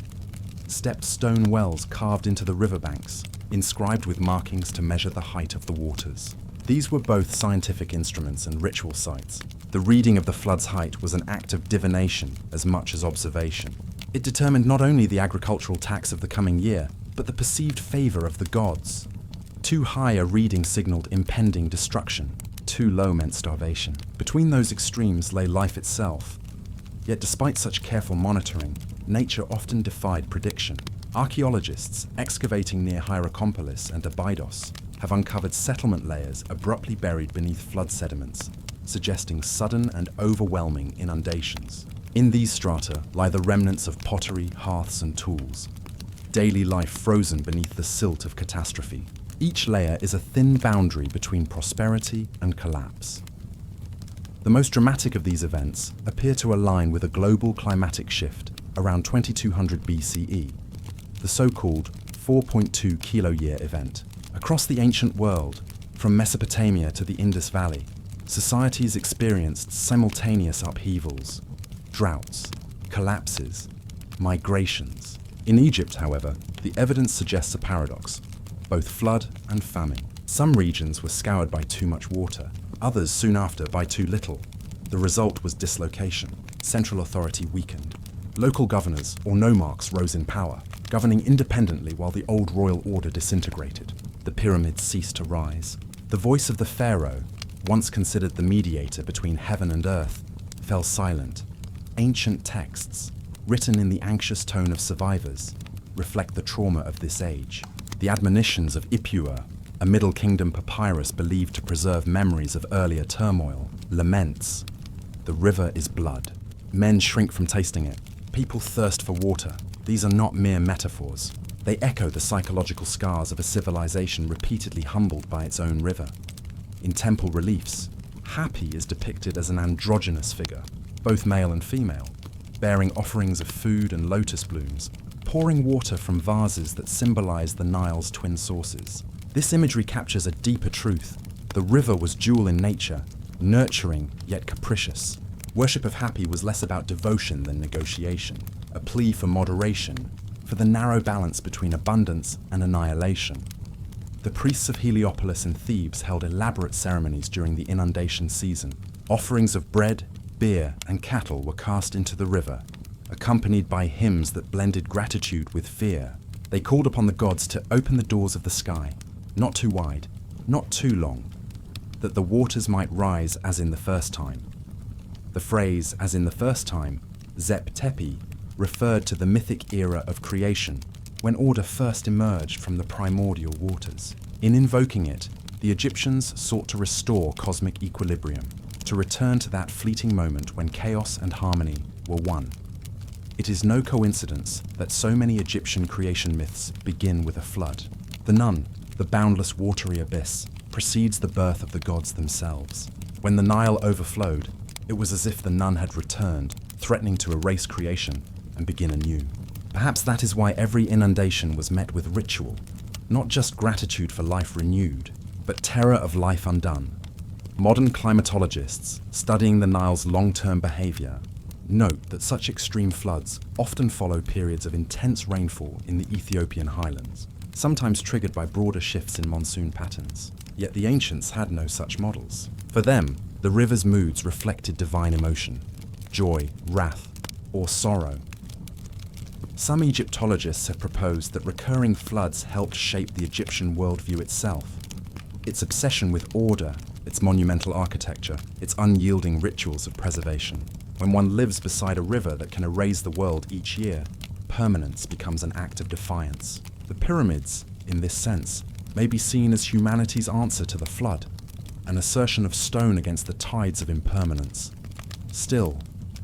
stepped stone wells carved into the riverbanks, inscribed with markings to measure the height of the waters. These were both scientific instruments and ritual sites. The reading of the flood's height was an act of divination as much as observation. It determined not only the agricultural tax of the coming year, but the perceived favor of the gods. Too high a reading signaled impending destruction. Too low meant starvation. Between those extremes lay life itself. Yet despite such careful monitoring, nature often defied prediction. Archaeologists excavating near Hierakonpolis and Abydos have uncovered settlement layers abruptly buried beneath flood sediments, suggesting sudden and overwhelming inundations. In these strata lie the remnants of pottery, hearths, and tools, daily life frozen beneath the silt of catastrophe. Each layer is a thin boundary between prosperity and collapse. The most dramatic of these events appear to align with a global climatic shift around 2200 BCE, the so-called 4.2 kiloyear event. Across the ancient world, from Mesopotamia to the Indus Valley, societies experienced simultaneous upheavals, droughts, collapses, migrations. In Egypt, however, the evidence suggests a paradox, both flood and famine. Some regions were scoured by too much water, others soon after by too little. The result was dislocation. Central authority weakened. Local governors, or nomarchs, rose in power, governing independently while the old royal order disintegrated. The pyramids ceased to rise. The voice of the pharaoh, once considered the mediator between heaven and earth, fell silent. Ancient texts, written in the anxious tone of survivors, reflect the trauma of this age. The admonitions of Ipuwer, a Middle Kingdom papyrus believed to preserve memories of earlier turmoil, laments, "The river is blood. Men shrink from tasting it. People thirst for water." These are not mere metaphors. They echo the psychological scars of a civilization repeatedly humbled by its own river. In temple reliefs, Hapi is depicted as an androgynous figure, both male and female, bearing offerings of food and lotus blooms, pouring water from vases that symbolize the Nile's twin sources. This imagery captures a deeper truth. The river was dual in nature, nurturing yet capricious. Worship of Hapi was less about devotion than negotiation, a plea for moderation, for the narrow balance between abundance and annihilation. The priests of Heliopolis and Thebes held elaborate ceremonies during the inundation season. Offerings of bread, beer, and cattle were cast into the river, accompanied by hymns that blended gratitude with fear. They called upon the gods to open the doors of the sky, not too wide, not too long, that the waters might rise as in the first time. The phrase, "as in the first time," Zep Tepi, referred to the mythic era of creation, when order first emerged from the primordial waters. In invoking it, the Egyptians sought to restore cosmic equilibrium, to return to that fleeting moment when chaos and harmony were one. It is no coincidence that so many Egyptian creation myths begin with a flood. The Nun, the boundless watery abyss, precedes the birth of the gods themselves. When the Nile overflowed, it was as if the Nun had returned, threatening to erase creation and begin anew. Perhaps that is why every inundation was met with ritual, not just gratitude for life renewed, but terror of life undone. Modern climatologists, studying the Nile's long-term behavior, note that such extreme floods often follow periods of intense rainfall in the Ethiopian highlands, sometimes triggered by broader shifts in monsoon patterns. Yet the ancients had no such models. For them, the river's moods reflected divine emotion, joy, wrath, or sorrow. Some Egyptologists have proposed that recurring floods helped shape the Egyptian worldview itself. Its obsession with order, its monumental architecture, its unyielding rituals of preservation. When one lives beside a river that can erase the world each year, permanence becomes an act of defiance. The pyramids, in this sense, may be seen as humanity's answer to the flood, an assertion of stone against the tides of impermanence. Still,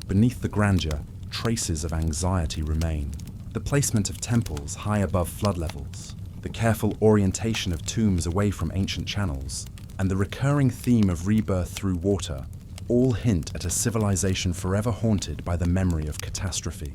beneath the grandeur, traces of anxiety remain. The placement of temples high above flood levels, the careful orientation of tombs away from ancient channels, and the recurring theme of rebirth through water all hint at a civilization forever haunted by the memory of catastrophe.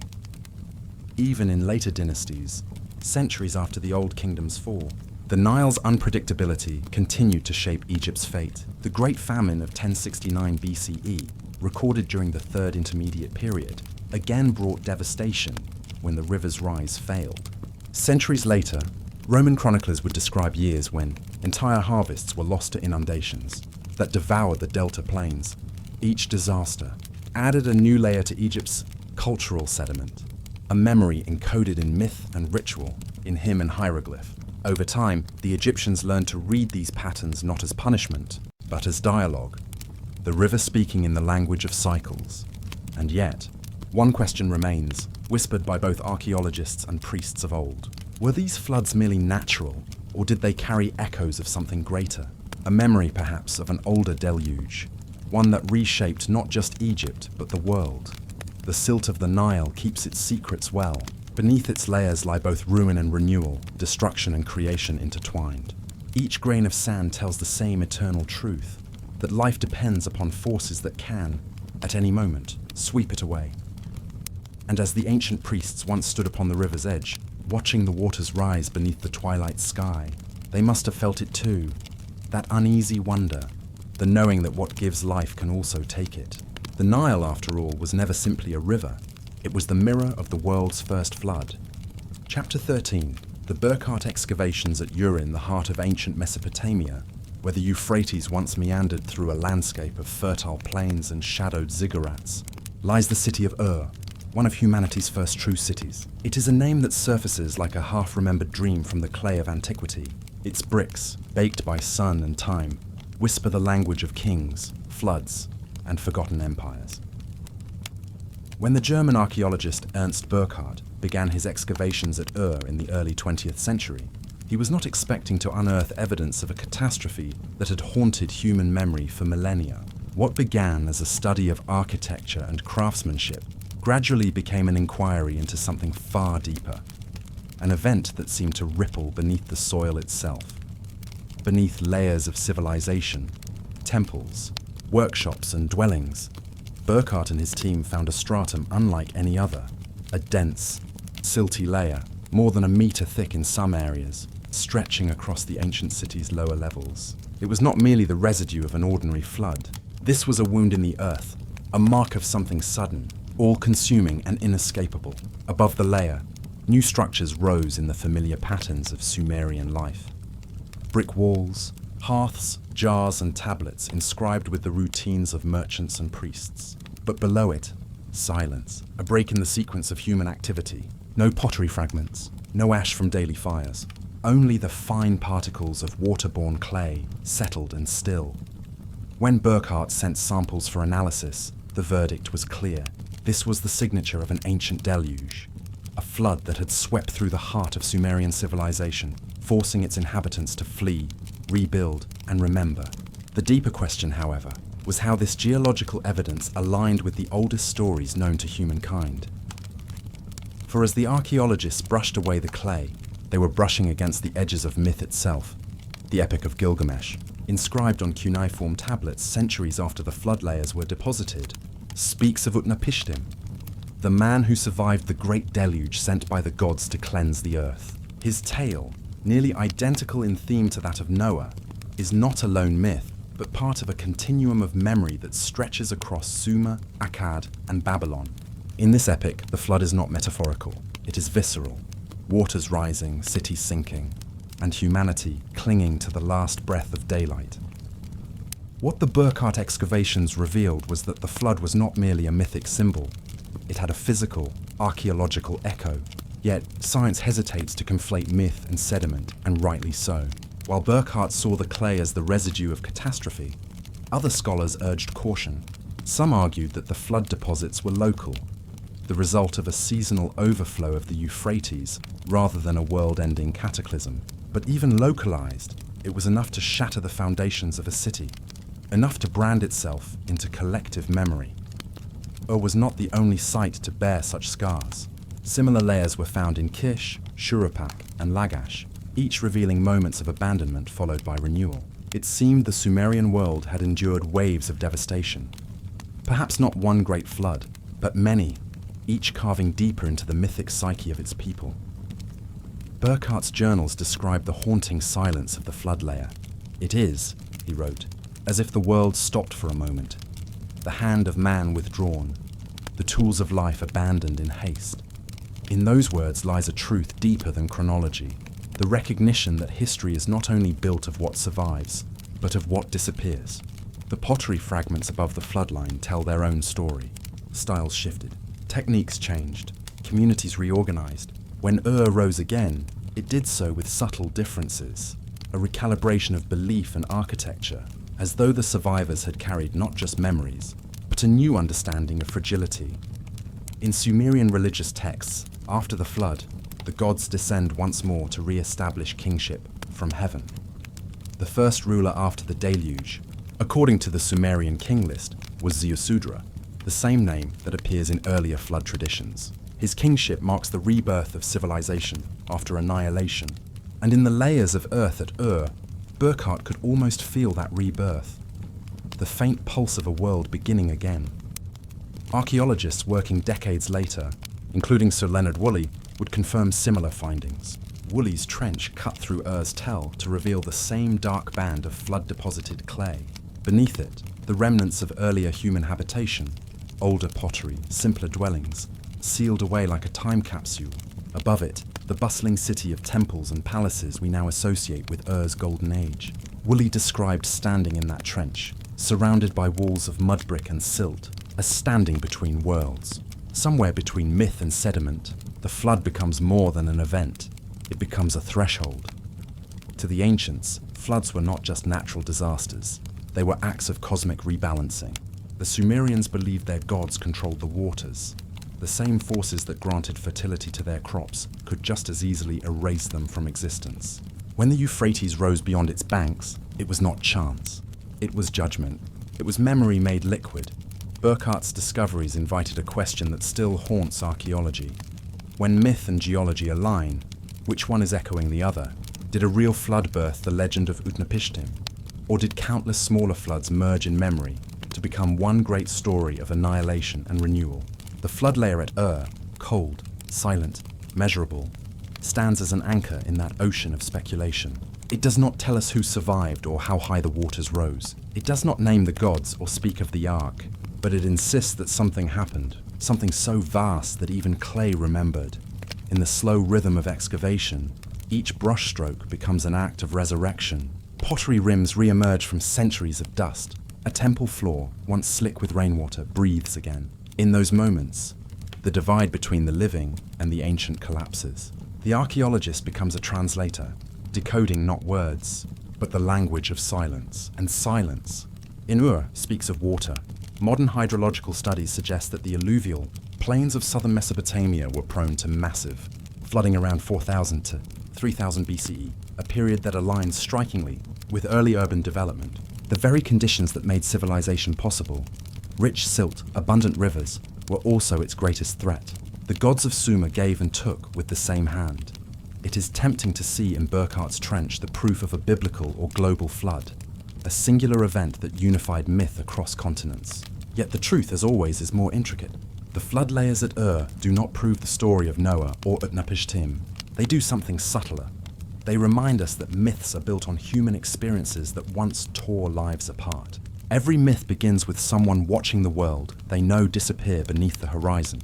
Even in later dynasties, centuries after the Old Kingdom's fall, the Nile's unpredictability continued to shape Egypt's fate. The Great Famine of 1069 BCE, recorded during the Third Intermediate Period, again brought devastation when the river's rise failed. Centuries later, Roman chroniclers would describe years when entire harvests were lost to inundations that devoured the delta plains. Each disaster added a new layer to Egypt's cultural sediment, a memory encoded in myth and ritual, in hymn and hieroglyph. Over time, the Egyptians learned to read these patterns not as punishment, but as dialogue, the river speaking in the language of cycles. And yet, one question remains, whispered by both archaeologists and priests of old. Were these floods merely natural, or did they carry echoes of something greater? A memory, perhaps, of an older deluge, one that reshaped not just Egypt, but the world. The silt of the Nile keeps its secrets well. Beneath its layers lie both ruin and renewal, destruction and creation intertwined. Each grain of sand tells the same eternal truth, that life depends upon forces that can, at any moment, sweep it away. And as the ancient priests once stood upon the river's edge, watching the waters rise beneath the twilight sky, they must have felt it too, that uneasy wonder, the knowing that what gives life can also take it. The Nile, after all, was never simply a river. It was the mirror of the world's first flood. Chapter 13, the Burckhardt excavations at Ur in the heart of ancient Mesopotamia, where the Euphrates once meandered through a landscape of fertile plains and shadowed ziggurats, lies the city of Ur, one of humanity's first true cities. It is a name that surfaces like a half-remembered dream from the clay of antiquity. Its bricks, baked by sun and time, whisper the language of kings, floods, and forgotten empires. When the German archaeologist Ernst Burckhardt began his excavations at Ur in the early 20th century, he was not expecting to unearth evidence of a catastrophe that had haunted human memory for millennia. What began as a study of architecture and craftsmanship gradually became an inquiry into something far deeper, an event that seemed to ripple beneath the soil itself, beneath layers of civilization, temples, workshops and dwellings. Burckhardt and his team found a stratum unlike any other, a dense, silty layer, more than a meter thick in some areas, stretching across the ancient city's lower levels. It was not merely the residue of an ordinary flood. This was a wound in the earth, a mark of something sudden, all-consuming and inescapable. Above the layer, new structures rose in the familiar patterns of Sumerian life. Brick walls, hearths, jars and tablets inscribed with the routines of merchants and priests. But below it, silence, a break in the sequence of human activity. No pottery fragments, no ash from daily fires. Only the fine particles of waterborne clay, settled and still. When Burckhardt sent samples for analysis, the verdict was clear. This was the signature of an ancient deluge, a flood that had swept through the heart of Sumerian civilization, forcing its inhabitants to flee, rebuild, and remember. The deeper question, however, was how this geological evidence aligned with the oldest stories known to humankind. For as the archaeologists brushed away the clay, they were brushing against the edges of myth itself. The Epic of Gilgamesh, inscribed on cuneiform tablets centuries after the flood layers were deposited, speaks of Utnapishtim, the man who survived the great deluge sent by the gods to cleanse the earth. His tale, nearly identical in theme to that of Noah, is not a lone myth, but part of a continuum of memory that stretches across Sumer, Akkad, and Babylon. In this epic, the flood is not metaphorical, it is visceral. Waters rising, cities sinking, and humanity clinging to the last breath of daylight. What the Burckhardt excavations revealed was that the flood was not merely a mythic symbol. It had a physical, archaeological echo. Yet, science hesitates to conflate myth and sediment, and rightly so. While Burckhardt saw the clay as the residue of catastrophe, other scholars urged caution. Some argued that the flood deposits were local, the result of a seasonal overflow of the Euphrates rather than a world-ending cataclysm. But even localized, it was enough to shatter the foundations of a city, enough to brand itself into collective memory. Ur was not the only site to bear such scars. Similar layers were found in Kish, Shuruppak, and Lagash, each revealing moments of abandonment followed by renewal. It seemed the Sumerian world had endured waves of devastation. Perhaps not one great flood, but many, each carving deeper into the mythic psyche of its people. Burckhardt's journals describe the haunting silence of the flood layer. It is, he wrote, as if the world stopped for a moment, the hand of man withdrawn, the tools of life abandoned in haste. In those words lies a truth deeper than chronology, the recognition that history is not only built of what survives, but of what disappears. The pottery fragments above the floodline tell their own story. Styles shifted, techniques changed, communities reorganized. When Ur rose again, it did so with subtle differences, a recalibration of belief and architecture, as though the survivors had carried not just memories, but a new understanding of fragility. In Sumerian religious texts, after the flood, the gods descend once more to re-establish kingship from heaven. The first ruler after the deluge, according to the Sumerian king list, was Ziusudra, the same name that appears in earlier flood traditions. His kingship marks the rebirth of civilization after annihilation, and in the layers of earth at Ur, Burckhardt could almost feel that rebirth, the faint pulse of a world beginning again. Archaeologists working decades later, including Sir Leonard Woolley, would confirm similar findings. Woolley's trench cut through Ur's tell to reveal the same dark band of flood-deposited clay. Beneath it, the remnants of earlier human habitation, older pottery, simpler dwellings, sealed away like a time capsule. Above it, the bustling city of temples and palaces we now associate with Ur's golden age. Woolley described standing in that trench, surrounded by walls of mud brick and silt, as standing between worlds. Somewhere between myth and sediment, the flood becomes more than an event. It becomes a threshold. To the ancients, floods were not just natural disasters. They were acts of cosmic rebalancing. The Sumerians believed their gods controlled the waters. The same forces that granted fertility to their crops could just as easily erase them from existence. When the Euphrates rose beyond its banks, it was not chance. It was judgment. It was memory made liquid. Burckhardt's discoveries invited a question that still haunts archaeology. When myth and geology align, which one is echoing the other? Did a real flood birth the legend of Utnapishtim? Or did countless smaller floods merge in memory to become one great story of annihilation and renewal? The flood layer at cold, silent, measurable, stands as an anchor in that ocean of speculation. It does not tell us who survived or how high the waters rose. It does not name the gods or speak of the ark, but it insists that something happened, something so vast that even clay remembered. In the slow rhythm of excavation, each brushstroke becomes an act of resurrection. Pottery rims re-emerge from centuries of dust. A temple floor, once slick with rainwater, breathes again. In those moments, the divide between the living and the ancient collapses. The archaeologist becomes a translator, decoding not words, but the language of silence. And silence, in speaks of water. Modern hydrological studies suggest that the alluvial plains of southern Mesopotamia were prone to massive flooding around 4000 to 3000 BCE, a period that aligns strikingly with early urban development. The very conditions that made civilization possible, rich silt, abundant rivers, were also its greatest threat. The gods of Sumer gave and took with the same hand. It is tempting to see in Burckhardt's trench the proof of a biblical or global flood, a singular event that unified myth across continents. Yet the truth, as always, is more intricate. The flood layers at do not prove the story of Noah or Utnapishtim. They do something subtler. They remind us that myths are built on human experiences that once tore lives apart. Every myth begins with someone watching the world they know disappear beneath the horizon.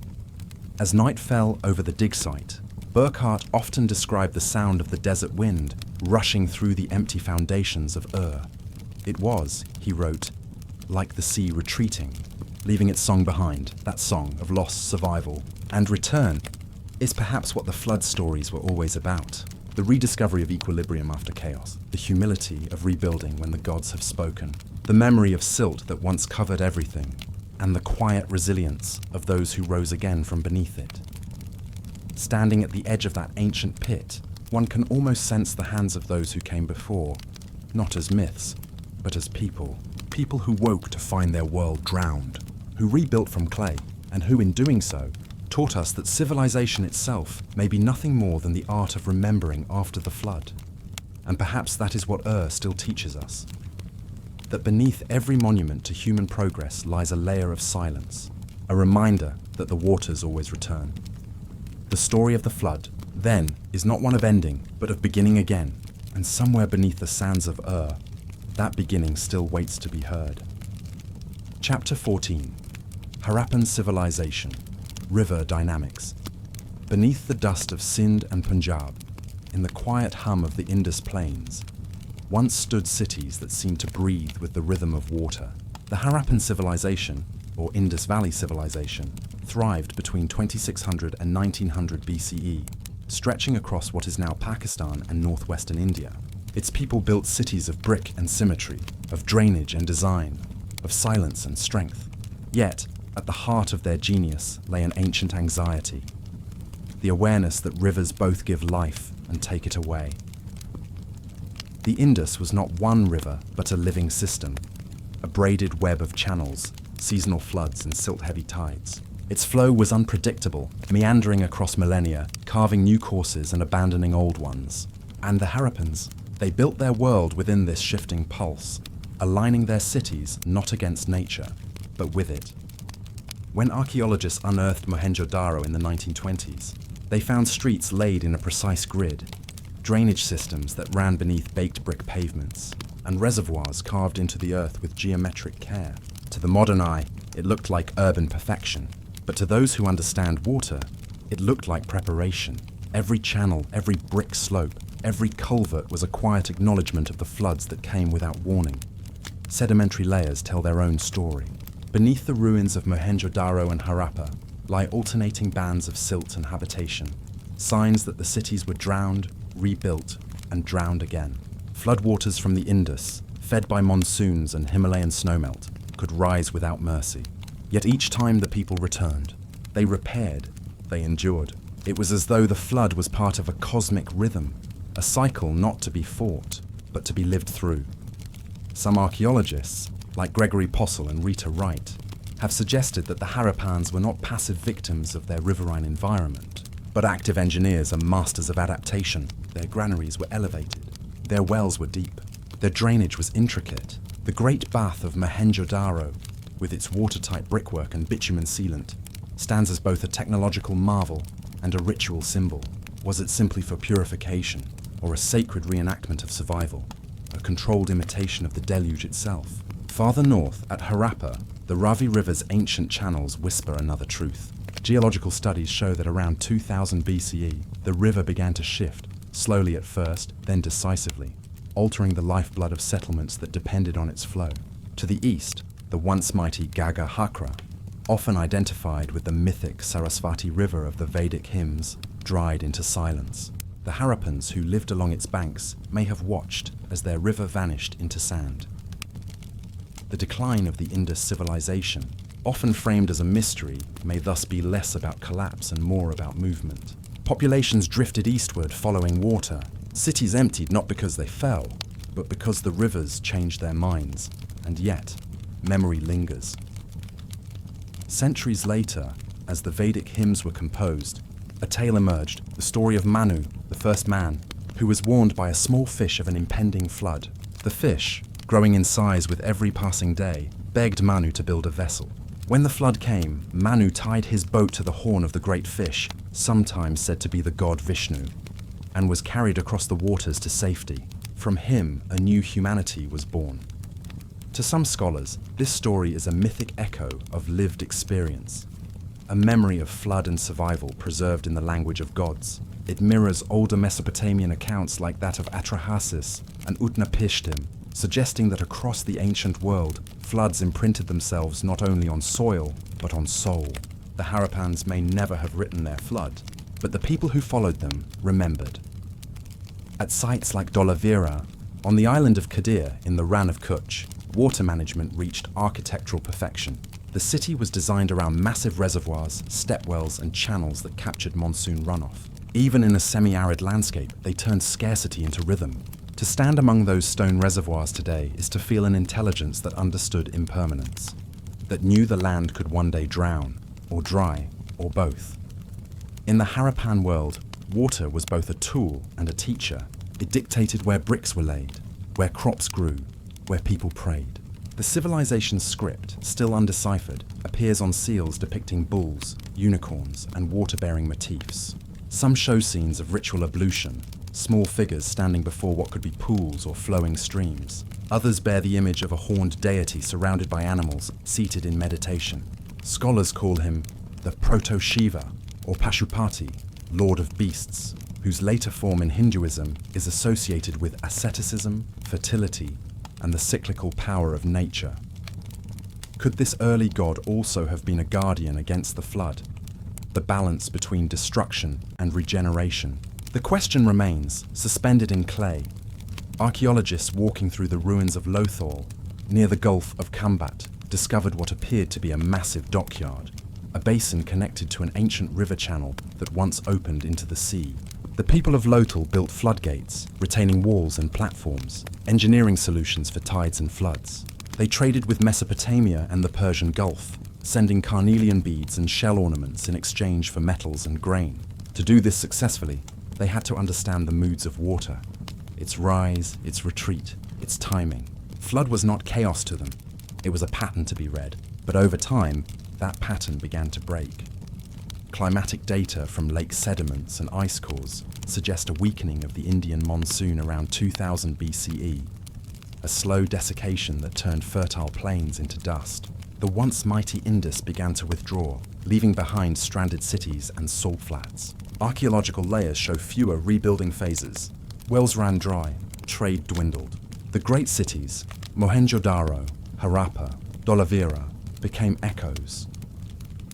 As night fell over the dig site, Burckhardt often described the sound of the desert wind rushing through the empty foundations of It was, he wrote, like the sea retreating, leaving its song behind, that song of lost survival. And return is perhaps what the flood stories were always about. The rediscovery of equilibrium after chaos, the humility of rebuilding when the gods have spoken, the memory of silt that once covered everything, and the quiet resilience of those who rose again from beneath it. Standing at the edge of that ancient pit, one can almost sense the hands of those who came before, not as myths, but as people. People who woke to find their world drowned, who rebuilt from clay, and who, in doing so, taught us that civilization itself may be nothing more than the art of remembering after the flood. And perhaps that is what still teaches us. That beneath every monument to human progress lies a layer of silence, a reminder that the waters always return. The story of the flood, then, is not one of ending, but of beginning again, and somewhere beneath the sands of that beginning still waits to be heard. Chapter 14. Harappan Civilization. River Dynamics. Beneath the dust of Sindh and Punjab, in the quiet hum of the Indus Plains, once stood cities that seemed to breathe with the rhythm of water. The Harappan civilization, or Indus Valley civilization, thrived between 2600 and 1900 BCE, stretching across what is now Pakistan and northwestern India. Its people built cities of brick and symmetry, of drainage and design, of silence and strength. Yet, at the heart of their genius lay an ancient anxiety, the awareness that rivers both give life and take it away. The Indus was not one river, but a living system, a braided web of channels, seasonal floods and silt-heavy tides. Its flow was unpredictable, meandering across millennia, carving new courses and abandoning old ones. And the Harappans, They built their world within this shifting pulse, aligning their cities not against nature, but with it. When archaeologists unearthed Mohenjo-Daro in the 1920s, they found streets laid in a precise grid, drainage systems that ran beneath baked brick pavements, and reservoirs carved into the earth with geometric care. To the modern eye, it looked like urban perfection, but to those who understand water, it looked like preparation. Every channel, every brick slope, every culvert was a quiet acknowledgement of the floods that came without warning. Sedimentary layers tell their own story. Beneath the ruins of Mohenjo-Daro and Harappa lie alternating bands of silt and habitation, signs that the cities were drowned, rebuilt, and drowned again. Floodwaters from the Indus, fed by monsoons and Himalayan snowmelt, could rise without mercy. Yet each time the people returned, they repaired, they endured. It was as though the flood was part of a cosmic rhythm, a cycle not to be fought, but to be lived through. Some archaeologists, like Gregory Possel and Rita Wright, have suggested that the Harappans were not passive victims of their riverine environment, but active engineers and masters of adaptation. Their granaries were elevated, their wells were deep, their drainage was intricate. The Great Bath of Mohenjo-Daro, with its watertight brickwork and bitumen sealant, stands as both a technological marvel and a ritual symbol. Was it simply for purification, or a sacred reenactment of survival, a controlled imitation of the deluge itself? Farther north, at Harappa, the Ravi River's ancient channels whisper another truth. Geological studies show that around 2000 BCE, the river began to shift, slowly at first, then decisively, altering the lifeblood of settlements that depended on its flow. To the east, the once mighty Gaga Hakra, often identified with the mythic Sarasvati River of the Vedic hymns, dried into silence. The Harappans who lived along its banks may have watched as their river vanished into sand. The decline of the Indus civilization, often framed as a mystery, may thus be less about collapse and more about movement. Populations drifted eastward following water. Cities emptied not because they fell, but because the rivers changed their minds. And yet, memory lingers. Centuries later, as the Vedic hymns were composed, a tale emerged, the story of Manu, the first man, who was warned by a small fish of an impending flood. The fish, growing in size with every passing day, begged Manu to build a vessel. When the flood came, Manu tied his boat to the horn of the great fish, sometimes said to be the god Vishnu, and was carried across the waters to safety. From him, a new humanity was born. To some scholars, this story is a mythic echo of lived experience, a memory of flood and survival preserved in the language of gods. It mirrors older Mesopotamian accounts like that of Atrahasis and Utnapishtim, suggesting that across the ancient world, floods imprinted themselves not only on soil, but on soul. The Harappans may never have written their flood, but the people who followed them remembered. At sites like Dolavira, on the island of Kadir in the Rann of Kutch, water management reached architectural perfection. The city was designed around massive reservoirs, stepwells, and channels that captured monsoon runoff. Even in a semi-arid landscape, they turned scarcity into rhythm. To stand among those stone reservoirs today is to feel an intelligence that understood impermanence, that knew the land could one day drown, or dry, or both. In the Harappan world, water was both a tool and a teacher. It dictated where bricks were laid, where crops grew, where people prayed. The civilization's script, still undeciphered, appears on seals depicting bulls, unicorns, and water-bearing motifs. Some show scenes of ritual ablution, small figures standing before what could be pools or flowing streams. Others bear the image of a horned deity surrounded by animals, seated in meditation. Scholars call him the Proto-Shiva, or Pashupati, Lord of Beasts, whose later form in Hinduism is associated with asceticism, fertility, and the cyclical power of nature. Could this early god also have been a guardian against the flood, the balance between destruction and regeneration? The question remains, suspended in clay. Archaeologists walking through the ruins of Lothal, near the Gulf of Kambat, discovered what appeared to be a massive dockyard, a basin connected to an ancient river channel that once opened into the sea. The people of Lothal built floodgates, retaining walls and platforms, engineering solutions for tides and floods. They traded with Mesopotamia and the Persian Gulf, sending carnelian beads and shell ornaments in exchange for metals and grain. To do this successfully, they had to understand the moods of water. its rise, its retreat, its timing. Flood was not chaos to them. It was a pattern to be read, but over time, that pattern began to break. Climatic data from lake sediments and ice cores suggest a weakening of the Indian monsoon around 2000 BCE, a slow desiccation that turned fertile plains into dust. The once mighty Indus began to withdraw, leaving behind stranded cities and salt flats. Archaeological layers show fewer rebuilding phases. Wells ran dry, trade dwindled. The great cities, Mohenjo-daro, Harappa, Dholavira, became echoes.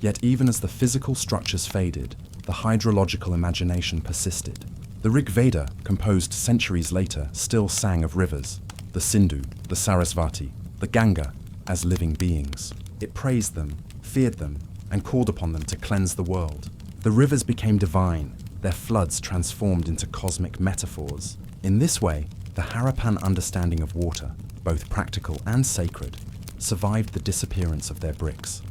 Yet even as the physical structures faded, the hydrological imagination persisted. The Rig Veda, composed centuries later, still sang of rivers, the Sindhu, the Sarasvati, the Ganga, as living beings. It praised them, feared them, and called upon them to cleanse the world. The rivers became divine, their floods transformed into cosmic metaphors. In this way, the Harappan understanding of water, both practical and sacred, survived the disappearance of their bricks.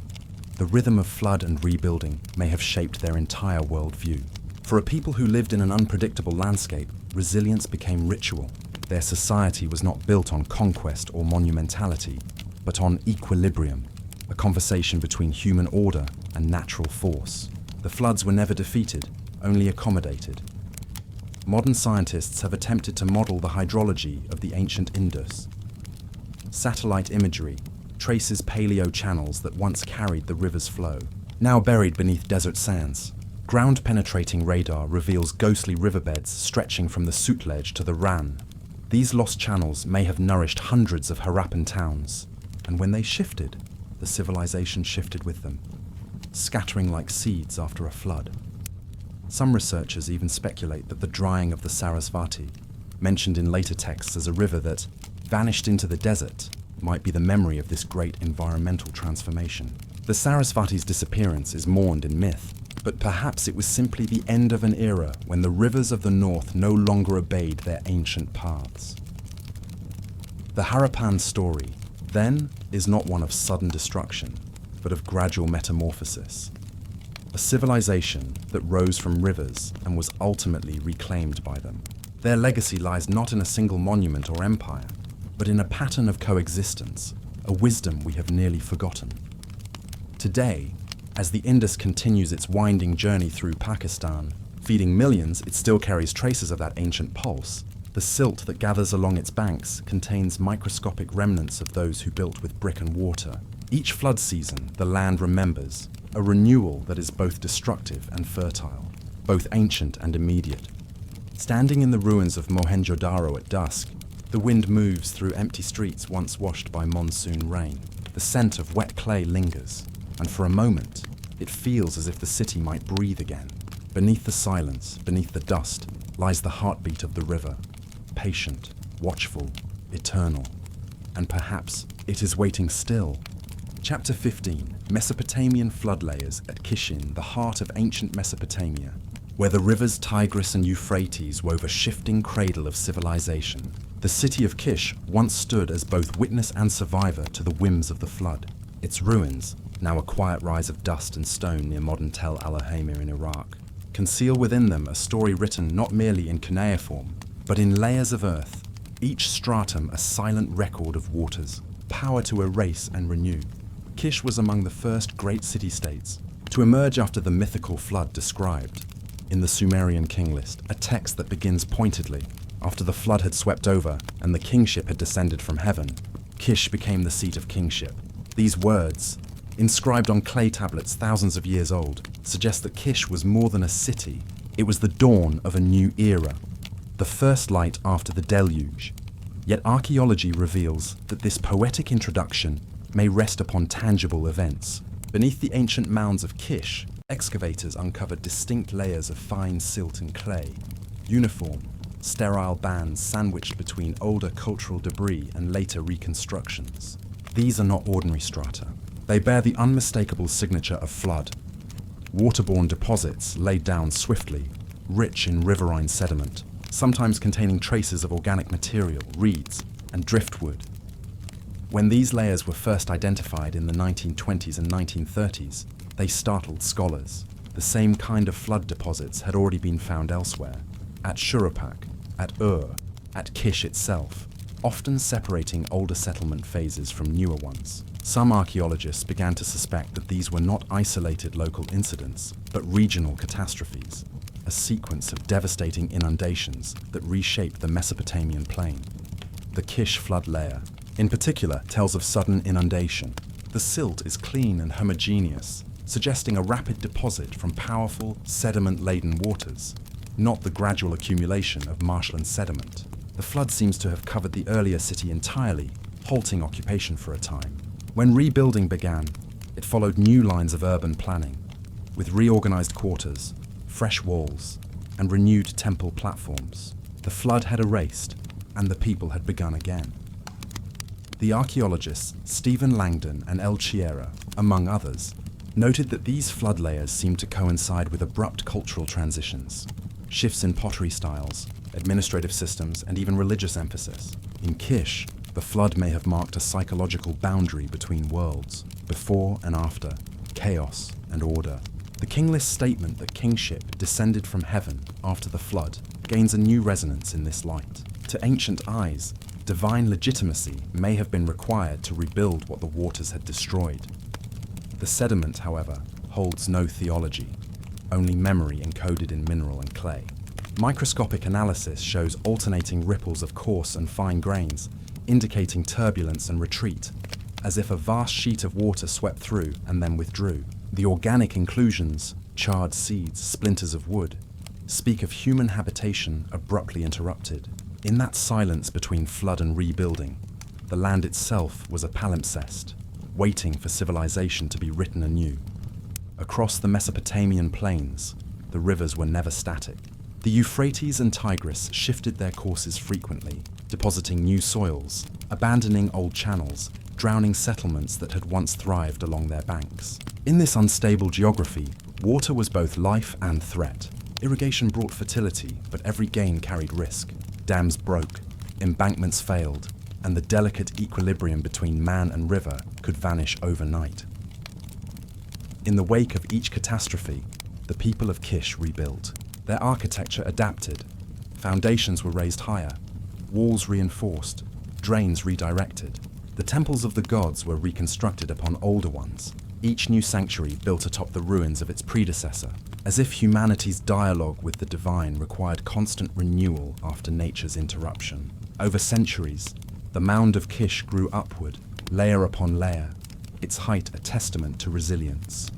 The rhythm of flood and rebuilding may have shaped their entire worldview. For a people who lived in an unpredictable landscape, resilience became ritual. Their society was not built on conquest or monumentality, but on equilibrium, a conversation between human order and natural force. The floods were never defeated, only accommodated. Modern scientists have attempted to model the hydrology of the ancient Indus. Satellite imagery traces paleo-channels that once carried the river's flow, now buried beneath desert sands. Ground-penetrating radar reveals ghostly riverbeds stretching from the Sutlej to the Ran. These lost channels may have nourished hundreds of Harappan towns, and when they shifted, the civilization shifted with them, scattering like seeds after a flood. Some researchers even speculate that the drying of the Sarasvati, mentioned in later texts as a river that vanished into the desert, might be the memory of this great environmental transformation. The Sarasvati's disappearance is mourned in myth, but perhaps it was simply the end of an era when the rivers of the north no longer obeyed their ancient paths. The Harappan story, then, is not one of sudden destruction, but of gradual metamorphosis. A civilization that rose from rivers and was ultimately reclaimed by them. Their legacy lies not in a single monument or empire, but in a pattern of coexistence, a wisdom we have nearly forgotten. Today, as the Indus continues its winding journey through Pakistan, feeding millions, it still carries traces of that ancient pulse. The silt that gathers along its banks contains microscopic remnants of those who built with brick and mortar. Each flood season, the land remembers, a renewal that is both destructive and fertile, both ancient and immediate. Standing in the ruins of Mohenjo-daro at dusk, the wind moves through empty streets once washed by monsoon rain. The scent of wet clay lingers, and for a moment, it feels as if the city might breathe again. Beneath the silence, beneath the dust, lies the heartbeat of the river, patient, watchful, eternal, and perhaps it is waiting still. Chapter 15, Mesopotamian flood layers at Kishin, the heart of ancient Mesopotamia, where the rivers Tigris and Euphrates wove a shifting cradle of civilization. The city of Kish once stood as both witness and survivor to the whims of the flood. Its ruins, now a quiet rise of dust and stone near modern Tel Al-Hamir in Iraq, conceal within them a story written not merely in cuneiform, but in layers of earth, each stratum a silent record of waters, power to erase and renew. Kish was among the first great city-states to emerge after the mythical flood described in the Sumerian king list, a text that begins pointedly. After the flood had swept over and the kingship had descended from heaven, Kish became the seat of kingship. These words, inscribed on clay tablets thousands of years old, suggest that Kish was more than a city. It was the dawn of a new era, the first light after the deluge. Yet archaeology reveals that this poetic introduction may rest upon tangible events. Beneath the ancient mounds of Kish, excavators uncovered distinct layers of fine silt and clay, uniform, sterile bands sandwiched between older cultural debris and later reconstructions. These are not ordinary strata. They bear the unmistakable signature of flood. Waterborne deposits laid down swiftly, rich in riverine sediment, sometimes containing traces of organic material, reeds, and driftwood. When these layers were first identified in the 1920s and 1930s, they startled scholars. The same kind of flood deposits had already been found elsewhere, at Shurapak, at Ur, at Kish itself, often separating older settlement phases from newer ones. Some archaeologists began to suspect that these were not isolated local incidents, but regional catastrophes, a sequence of devastating inundations that reshaped the Mesopotamian plain. The Kish flood layer, in particular, tells of sudden inundation. The silt is clean and homogeneous, suggesting a rapid deposit from powerful, sediment-laden waters, not the gradual accumulation of marshland sediment. The flood seems to have covered the earlier city entirely, halting occupation for a time. When rebuilding began, it followed new lines of urban planning, with reorganized quarters, fresh walls, and renewed temple platforms. The flood had erased, and the people had begun again. The archaeologists Stephen Langdon and El Chiera, among others, noted that these flood layers seemed to coincide with abrupt cultural transitions, shifts in pottery styles, administrative systems, and even religious emphasis. In Kish, the flood may have marked a psychological boundary between worlds, before and after, chaos and order. The kingless statement that kingship descended from heaven after the flood gains a new resonance in this light. To ancient eyes, divine legitimacy may have been required to rebuild what the waters had destroyed. The sediment, however, holds no theology, only memory encoded in mineral and clay. Microscopic analysis shows alternating ripples of coarse and fine grains, indicating turbulence and retreat, as if a vast sheet of water swept through and then withdrew. The organic inclusions, charred seeds, splinters of wood, speak of human habitation abruptly interrupted. In that silence between flood and rebuilding, the land itself was a palimpsest, waiting for civilization to be written anew. Across the Mesopotamian plains, the rivers were never static. The Euphrates and Tigris shifted their courses frequently, depositing new soils, abandoning old channels, drowning settlements that had once thrived along their banks. In this unstable geography, water was both life and threat. Irrigation brought fertility, but every gain carried risk. Dams broke, embankments failed, and the delicate equilibrium between man and river could vanish overnight. In the wake of each catastrophe, the people of Kish rebuilt. Their architecture adapted. Foundations were raised higher, walls reinforced, drains redirected. The temples of the gods were reconstructed upon older ones, each new sanctuary built atop the ruins of its predecessor, as if humanity's dialogue with the divine required constant renewal after nature's interruption. Over centuries, the mound of Kish grew upward, layer upon layer, its height a testament to resilience.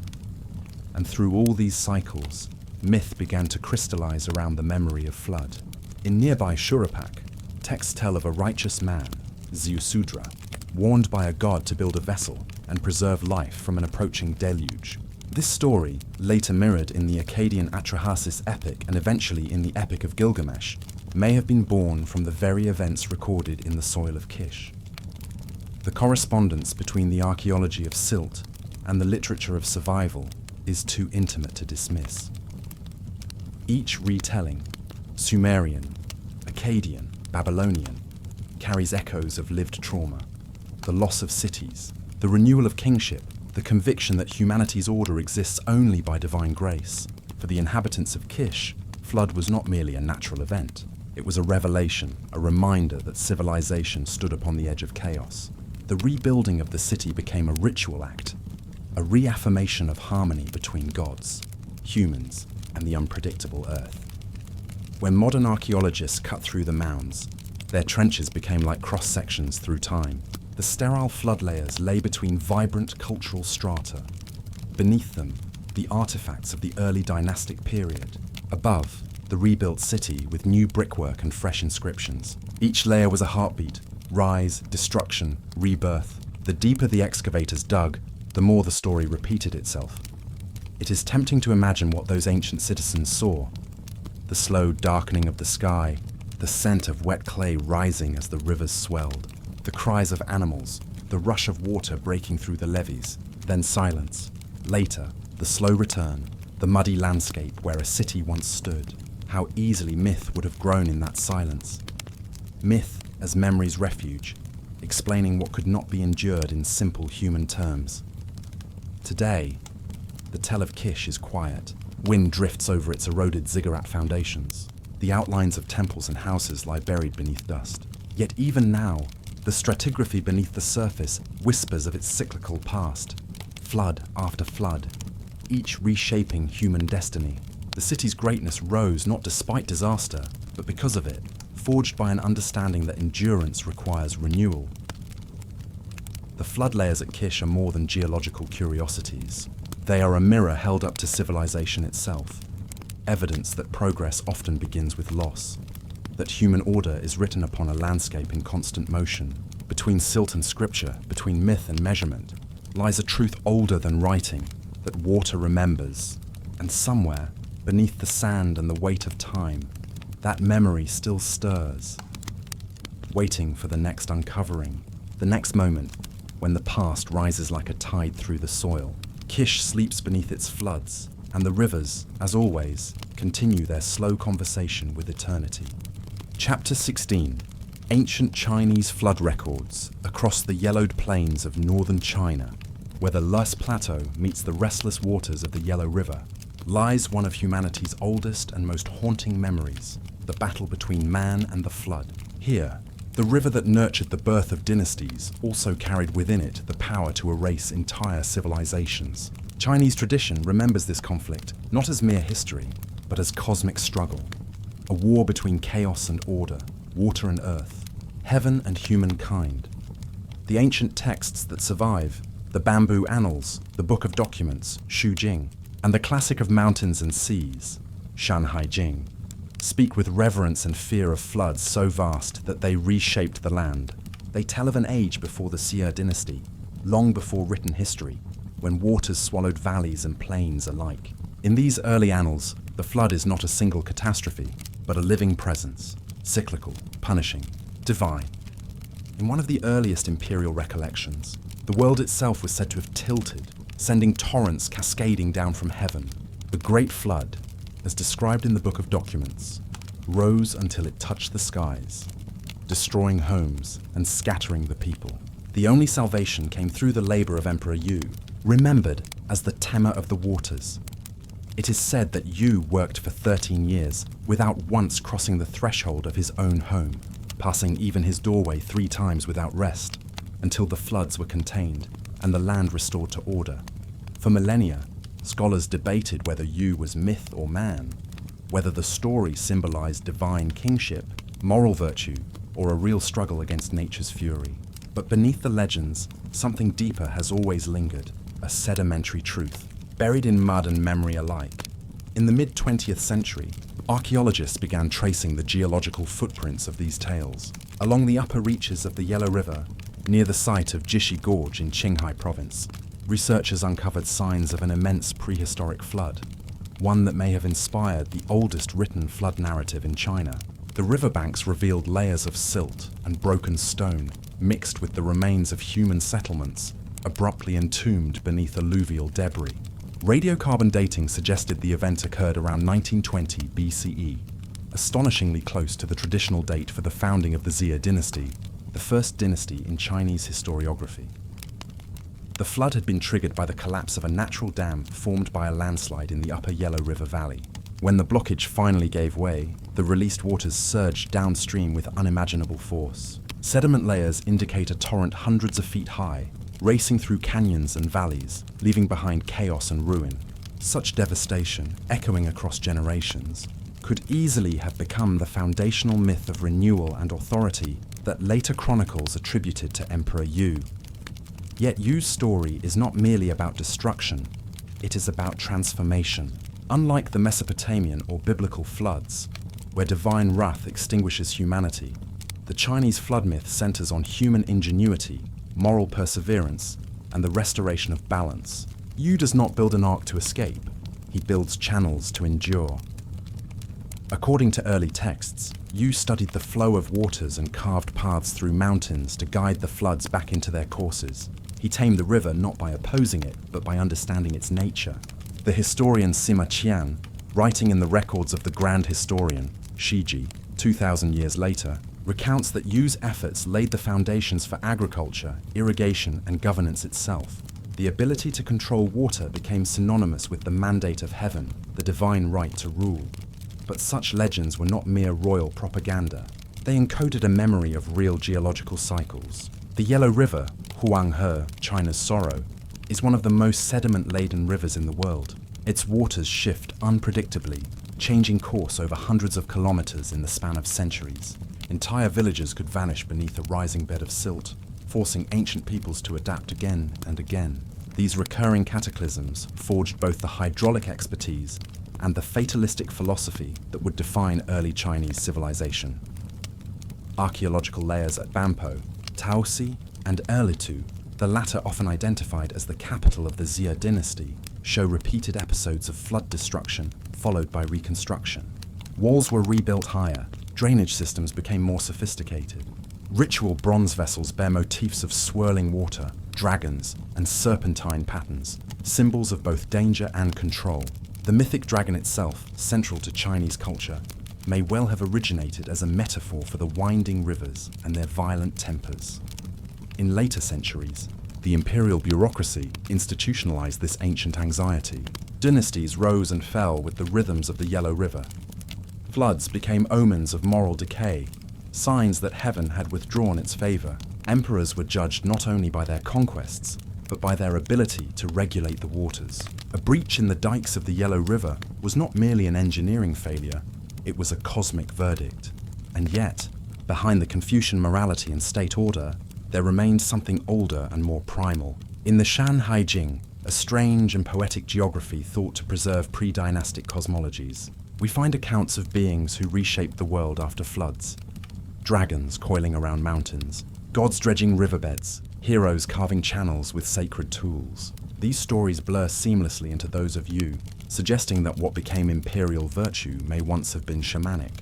And through all these cycles, myth began to crystallize around the memory of flood. In nearby Shurapak, texts tell of a righteous man, Ziusudra, warned by a god to build a vessel and preserve life from an approaching deluge. This story, later mirrored in the Akkadian Atrahasis epic and eventually in the Epic of Gilgamesh, may have been born from the very events recorded in the soil of Kish. The correspondence between the archaeology of silt and the literature of survival is too intimate to dismiss. Each retelling, Sumerian, Akkadian, Babylonian, carries echoes of lived trauma, the loss of cities, the renewal of kingship, the conviction that humanity's order exists only by divine grace. For the inhabitants of Kish, flood was not merely a natural event. It was a revelation, a reminder that civilization stood upon the edge of chaos. The rebuilding of the city became a ritual act, a reaffirmation of harmony between gods, humans, and the unpredictable earth. When modern archaeologists cut through the mounds, their trenches became like cross-sections through time. The sterile flood layers lay between vibrant cultural strata. Beneath them, the artifacts of the early dynastic period. Above, the rebuilt city with new brickwork and fresh inscriptions. Each layer was a heartbeat: rise, destruction, rebirth. The deeper the excavators dug, the more the story repeated itself. It is tempting to imagine what those ancient citizens saw. The slow darkening of the sky, the scent of wet clay rising as the rivers swelled, the cries of animals, the rush of water breaking through the levees, then silence. Later, the slow return, the muddy landscape where a city once stood. How easily myth would have grown in that silence. Myth as memory's refuge, explaining what could not be endured in simple human terms. Today, the Tell of Kish is quiet. Wind drifts over its eroded ziggurat foundations. The The outlines of temples and houses lie buried beneath dust. Yet even now, the stratigraphy beneath the surface whispers of its cyclical past, flood after flood, each reshaping human destiny. The city's greatness rose not despite disaster, but because of it, forged by an understanding that endurance requires renewal. The flood layers at Kish are more than geological curiosities. They are a mirror held up to civilization itself, evidence that progress often begins with loss, that human order is written upon a landscape in constant motion. Between silt and scripture, between myth and measurement, lies a truth older than writing, that water remembers, and somewhere, beneath the sand and the weight of time, that memory still stirs, waiting for the next uncovering, the next moment when the past rises like a tide through the soil. Kish sleeps beneath its floods, and the rivers, as always, continue their slow conversation with eternity. Chapter 16. Ancient Chinese flood records across the yellowed plains of northern China, where the Lus Plateau meets the restless waters of the Yellow River, lies one of humanity's oldest and most haunting memories, the battle between man and the flood. Here, the river that nurtured the birth of dynasties also carried within it the power to erase entire civilizations. Chinese tradition remembers this conflict not as mere history, but as cosmic struggle, a war between chaos and order, water and earth, heaven and humankind. The ancient texts that survive, the bamboo annals, the book of documents, Shu Jing, and the classic of mountains and seas, Shanhai Jing, speak with reverence and fear of floods so vast that they reshaped the land. They tell of an age before the Xia dynasty, long before written history, when waters swallowed valleys and plains alike. In these early annals, the flood is not a single catastrophe, but a living presence, cyclical, punishing, divine. In one of the earliest imperial recollections, the world itself was said to have tilted, sending torrents cascading down from heaven. The Great Flood, as described in the Book of Documents, rose until it touched the skies, destroying homes and scattering the people. The only salvation came through the labor of Emperor Yu, remembered as the Temmer of the Waters. It is said that Yu worked for 13 years without once crossing the threshold of his own home, passing even his doorway 3 times without rest, until the floods were contained and the land restored to order. For millennia, scholars debated whether Yu was myth or man, whether the story symbolized divine kingship, moral virtue, or a real struggle against nature's fury. But beneath the legends, something deeper has always lingered, a sedimentary truth, buried in mud and memory alike. In the mid-20th century, archaeologists began tracing the geological footprints of these tales. Along the upper reaches of the Yellow River, near the site of Jishi Gorge in Qinghai province, researchers uncovered signs of an immense prehistoric flood, one that may have inspired the oldest written flood narrative in China. The riverbanks revealed layers of silt and broken stone, mixed with the remains of human settlements, abruptly entombed beneath alluvial debris. Radiocarbon dating suggested the event occurred around 1920 BCE, astonishingly close to the traditional date for the founding of the Xia dynasty, the first dynasty in Chinese historiography. The flood had been triggered by the collapse of a natural dam formed by a landslide in the upper Yellow River Valley. When the blockage finally gave way, the released waters surged downstream with unimaginable force. Sediment layers indicate a torrent hundreds of feet high, racing through canyons and valleys, leaving behind chaos and ruin. Such devastation, echoing across generations, could easily have become the foundational myth of renewal and authority that later chronicles attributed to Emperor Yu. Yet Yu's story is not merely about destruction, it is about transformation. Unlike the Mesopotamian or biblical floods, where divine wrath extinguishes humanity, the Chinese flood myth centers on human ingenuity, moral perseverance, and the restoration of balance. Yu does not build an ark to escape, he builds channels to endure. According to early texts, Yu studied the flow of waters and carved paths through mountains to guide the floods back into their courses. He tamed the river not by opposing it, but by understanding its nature. The historian Sima Qian, writing in the records of the Grand Historian, Shiji, 2,000 years later, recounts that Yu's efforts laid the foundations for agriculture, irrigation, and governance itself. The ability to control water became synonymous with the mandate of heaven, the divine right to rule. But such legends were not mere royal propaganda. They encoded a memory of real geological cycles. The Yellow River, Huanghe, China's sorrow, is one of the most sediment-laden rivers in the world. Its waters shift unpredictably, changing course over hundreds of kilometers in the span of centuries. Entire villages could vanish beneath a rising bed of silt, forcing ancient peoples to adapt again and again. These recurring cataclysms forged both the hydraulic expertise and the fatalistic philosophy that would define early Chinese civilization. Archaeological layers at Bampo, Taosi, and Eridu, the latter often identified as the capital of the Xia dynasty, show repeated episodes of flood destruction followed by reconstruction. Walls were rebuilt higher, drainage systems became more sophisticated. Ritual bronze vessels bear motifs of swirling water, dragons, and serpentine patterns, symbols of both danger and control. The mythic dragon itself, central to Chinese culture, may well have originated as a metaphor for the winding rivers and their violent tempers. In later centuries, the imperial bureaucracy institutionalized this ancient anxiety. Dynasties rose and fell with the rhythms of the Yellow River. Floods became omens of moral decay, signs that heaven had withdrawn its favor. Emperors were judged not only by their conquests, but by their ability to regulate the waters. A breach in the dikes of the Yellow River was not merely an engineering failure, it was a cosmic verdict. And yet, behind the Confucian morality and state order, there remained something older and more primal. In the Shan Haijing, a strange and poetic geography thought to preserve pre-dynastic cosmologies, we find accounts of beings who reshaped the world after floods. Dragons coiling around mountains, gods dredging riverbeds, heroes carving channels with sacred tools. These stories blur seamlessly into those of Yu, suggesting that what became imperial virtue may once have been shamanic.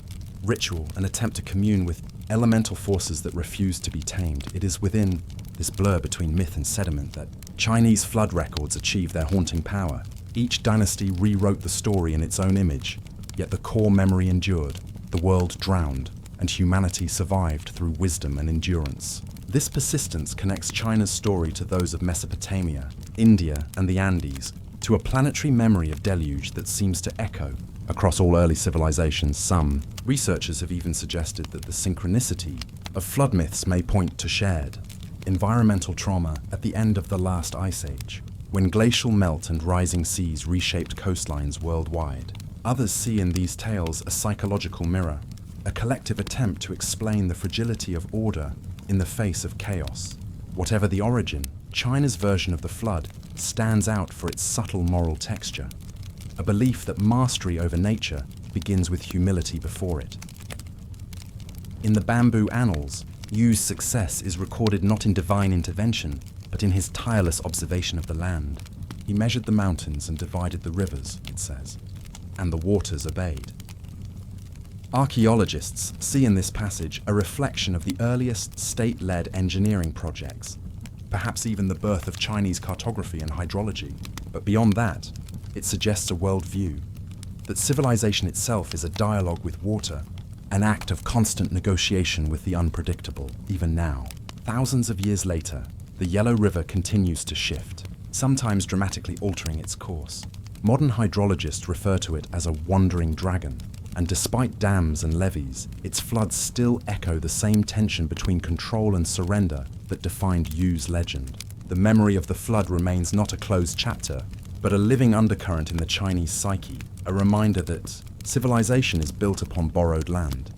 Ritual, an attempt to commune with elemental forces that refuse to be tamed. It is within this blur between myth and sediment that Chinese flood records achieve their haunting power. Each dynasty rewrote the story in its own image, yet the core memory endured, the world drowned, and humanity survived through wisdom and endurance. This persistence connects China's story to those of Mesopotamia, India, and the Andes, to a planetary memory of deluge that seems to echo across all early civilizations. Some researchers have even suggested that the synchronicity of flood myths may point to shared environmental trauma at the end of the last ice age, when glacial melt and rising seas reshaped coastlines worldwide. Others see in these tales a psychological mirror, a collective attempt to explain the fragility of order in the face of chaos. Whatever the origin, China's version of the flood stands out for its subtle moral texture, a belief that mastery over nature begins with humility before it. In the Bamboo Annals, Yu's success is recorded not in divine intervention, but in his tireless observation of the land. He measured the mountains and divided the rivers, it says, and the waters obeyed. Archaeologists see in this passage a reflection of the earliest state-led engineering projects, perhaps even the birth of Chinese cartography and hydrology. But beyond that, it suggests a worldview, that civilization itself is a dialogue with water, an act of constant negotiation with the unpredictable. Even now, thousands of years later, the Yellow River continues to shift, sometimes dramatically altering its course. Modern hydrologists refer to it as a wandering dragon, and despite dams and levees, its floods still echo the same tension between control and surrender that defined Yu's legend. The memory of the flood remains not a closed chapter, but a living undercurrent in the Chinese psyche, a reminder that civilization is built upon borrowed land.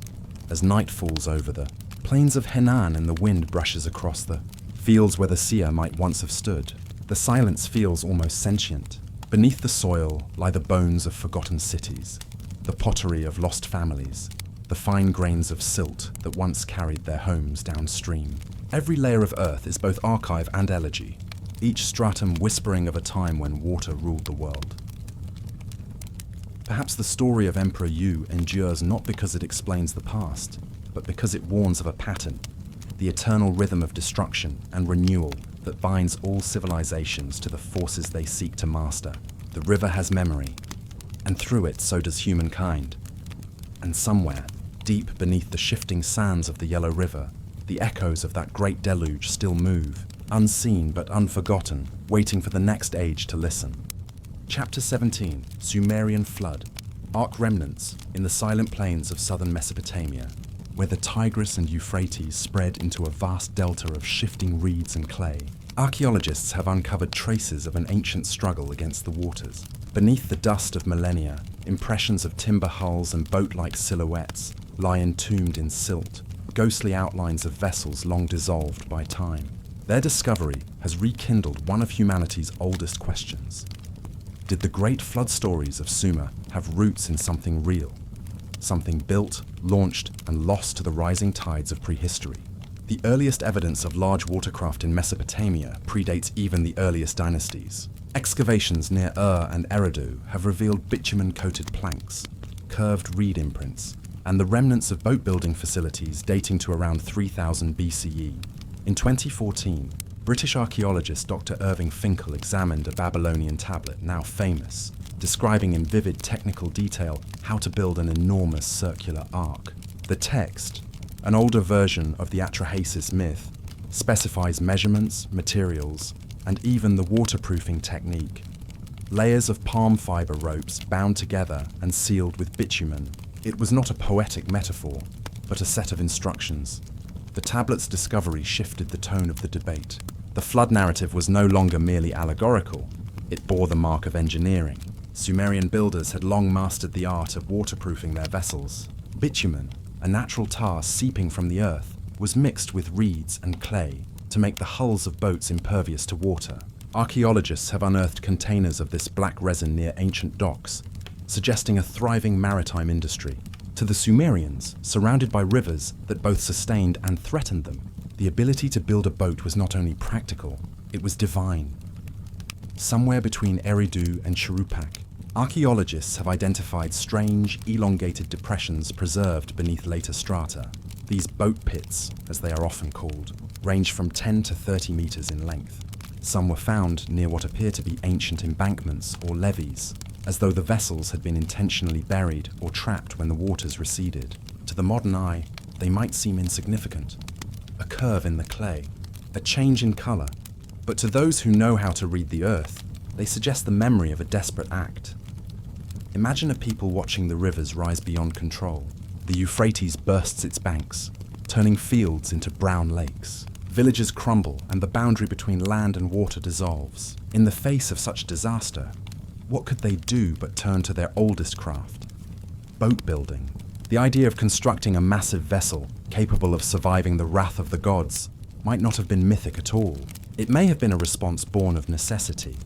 As night falls over the plains of Henan and the wind brushes across the fields where the Xia might once have stood, the silence feels almost sentient. Beneath the soil lie the bones of forgotten cities, the pottery of lost families, the fine grains of silt that once carried their homes downstream. Every layer of earth is both archive and elegy, each stratum whispering of a time when water ruled the world. Perhaps the story of Emperor Yu endures not because it explains the past, but because it warns of a pattern, the eternal rhythm of destruction and renewal that binds all civilizations to the forces they seek to master. The river has memory, and through it so does humankind. And somewhere, deep beneath the shifting sands of the Yellow River, the echoes of that great deluge still move, unseen but unforgotten, waiting for the next age to listen. Chapter 17, Sumerian Flood. arc remnants in the silent plains of southern Mesopotamia, where the Tigris and Euphrates spread into a vast delta of shifting reeds and clay. Archaeologists have uncovered traces of an ancient struggle against the waters. Beneath the dust of millennia, impressions of timber hulls and boat-like silhouettes lie entombed in silt, ghostly outlines of vessels long dissolved by time. Their discovery has rekindled one of humanity's oldest questions. Did the great flood stories of Sumer have roots in something real? Something built, launched, and lost to the rising tides of prehistory? The earliest evidence of large watercraft in Mesopotamia predates even the earliest dynasties. Excavations near and Eridu have revealed bitumen-coated planks, curved reed imprints, and the remnants of boat-building facilities dating to around 3000 BCE. In 2014, British archaeologist Dr. Irving Finkel examined a Babylonian tablet, now famous, describing in vivid technical detail how to build an enormous circular ark. The text, an older version of the Atrahasis myth, specifies measurements, materials, and even the waterproofing technique. Layers of palm fiber ropes bound together and sealed with bitumen. It was not a poetic metaphor, but a set of instructions. The tablet's discovery shifted the tone of the debate. The flood narrative was no longer merely allegorical, it bore the mark of engineering. Sumerian builders had long mastered the art of waterproofing their vessels. Bitumen, a natural tar seeping from the earth, was mixed with reeds and clay to make the hulls of boats impervious to water. Archaeologists have unearthed containers of this black resin near ancient docks, suggesting a thriving maritime industry. To the Sumerians, surrounded by rivers that both sustained and threatened them, the ability to build a boat was not only practical, it was divine. Somewhere between Eridu and Shuruppak, archaeologists have identified strange, elongated depressions preserved beneath later strata. These boat pits, as they are often called, range from 10 to 30 meters in length. Some were found near what appear to be ancient embankments or levees, as though the vessels had been intentionally buried or trapped when the waters receded. To the modern eye, they might seem insignificant. A curve in the clay, a change in color, but to those who know how to read the earth, they suggest the memory of a desperate act. Imagine a people watching the rivers rise beyond control. The Euphrates bursts its banks, turning fields into brown lakes. Villages crumble and the boundary between land and water dissolves. In the face of such disaster, what could they do but turn to their oldest craft? Boat building. The idea of constructing a massive vessel capable of surviving the wrath of the gods might not have been mythic at all. It may have been a response born of necessity.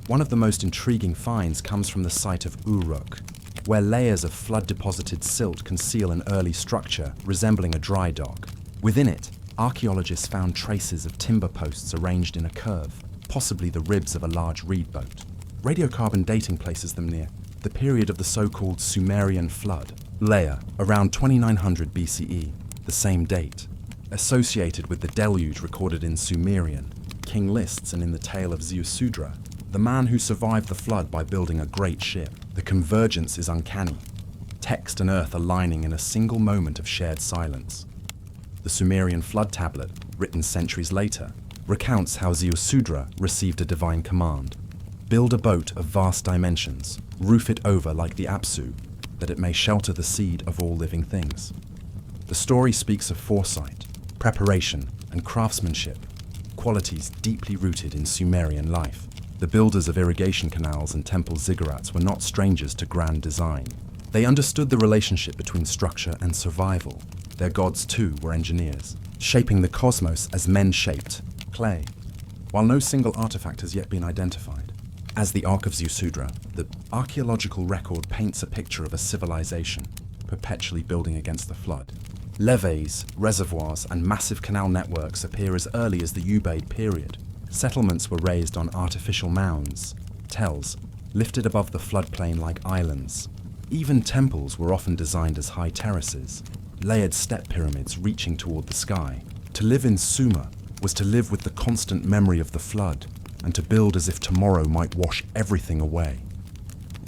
One of the most intriguing finds comes from the site of Uruk, where layers of flood-deposited silt conceal an early structure resembling a dry dock. Within it, archaeologists found traces of timber posts arranged in a curve, possibly the ribs of a large reed boat. Radiocarbon dating places them near the period of the so-called Sumerian flood, layer around 2900 BCE, the same date, associated with the deluge recorded in Sumerian, king lists and in the tale of Ziusudra, the man who survived the flood by building a great ship. The convergence is uncanny, text and earth aligning in a single moment of shared silence. The Sumerian flood tablet, written centuries later, recounts how Ziusudra received a divine command. Build a boat of vast dimensions, roof it over like the Apsu, that it may shelter the seed of all living things. The story speaks of foresight, preparation, and craftsmanship, qualities deeply rooted in Sumerian life. The builders of irrigation canals and temple ziggurats were not strangers to grand design. They understood the relationship between structure and survival. Their gods, too, were engineers, shaping the cosmos as men shaped clay, while no single artifact has yet been identified. As the Ark of Ziusudra, the archaeological record paints a picture of a civilization perpetually building against the flood. Levees, reservoirs, and massive canal networks appear as early as the Ubaid period. Settlements were raised on artificial mounds, tells, lifted above the floodplain like islands. Even temples were often designed as high terraces, layered step pyramids reaching toward the sky. To live in Sumer was to live with the constant memory of the flood, and to build as if tomorrow might wash everything away.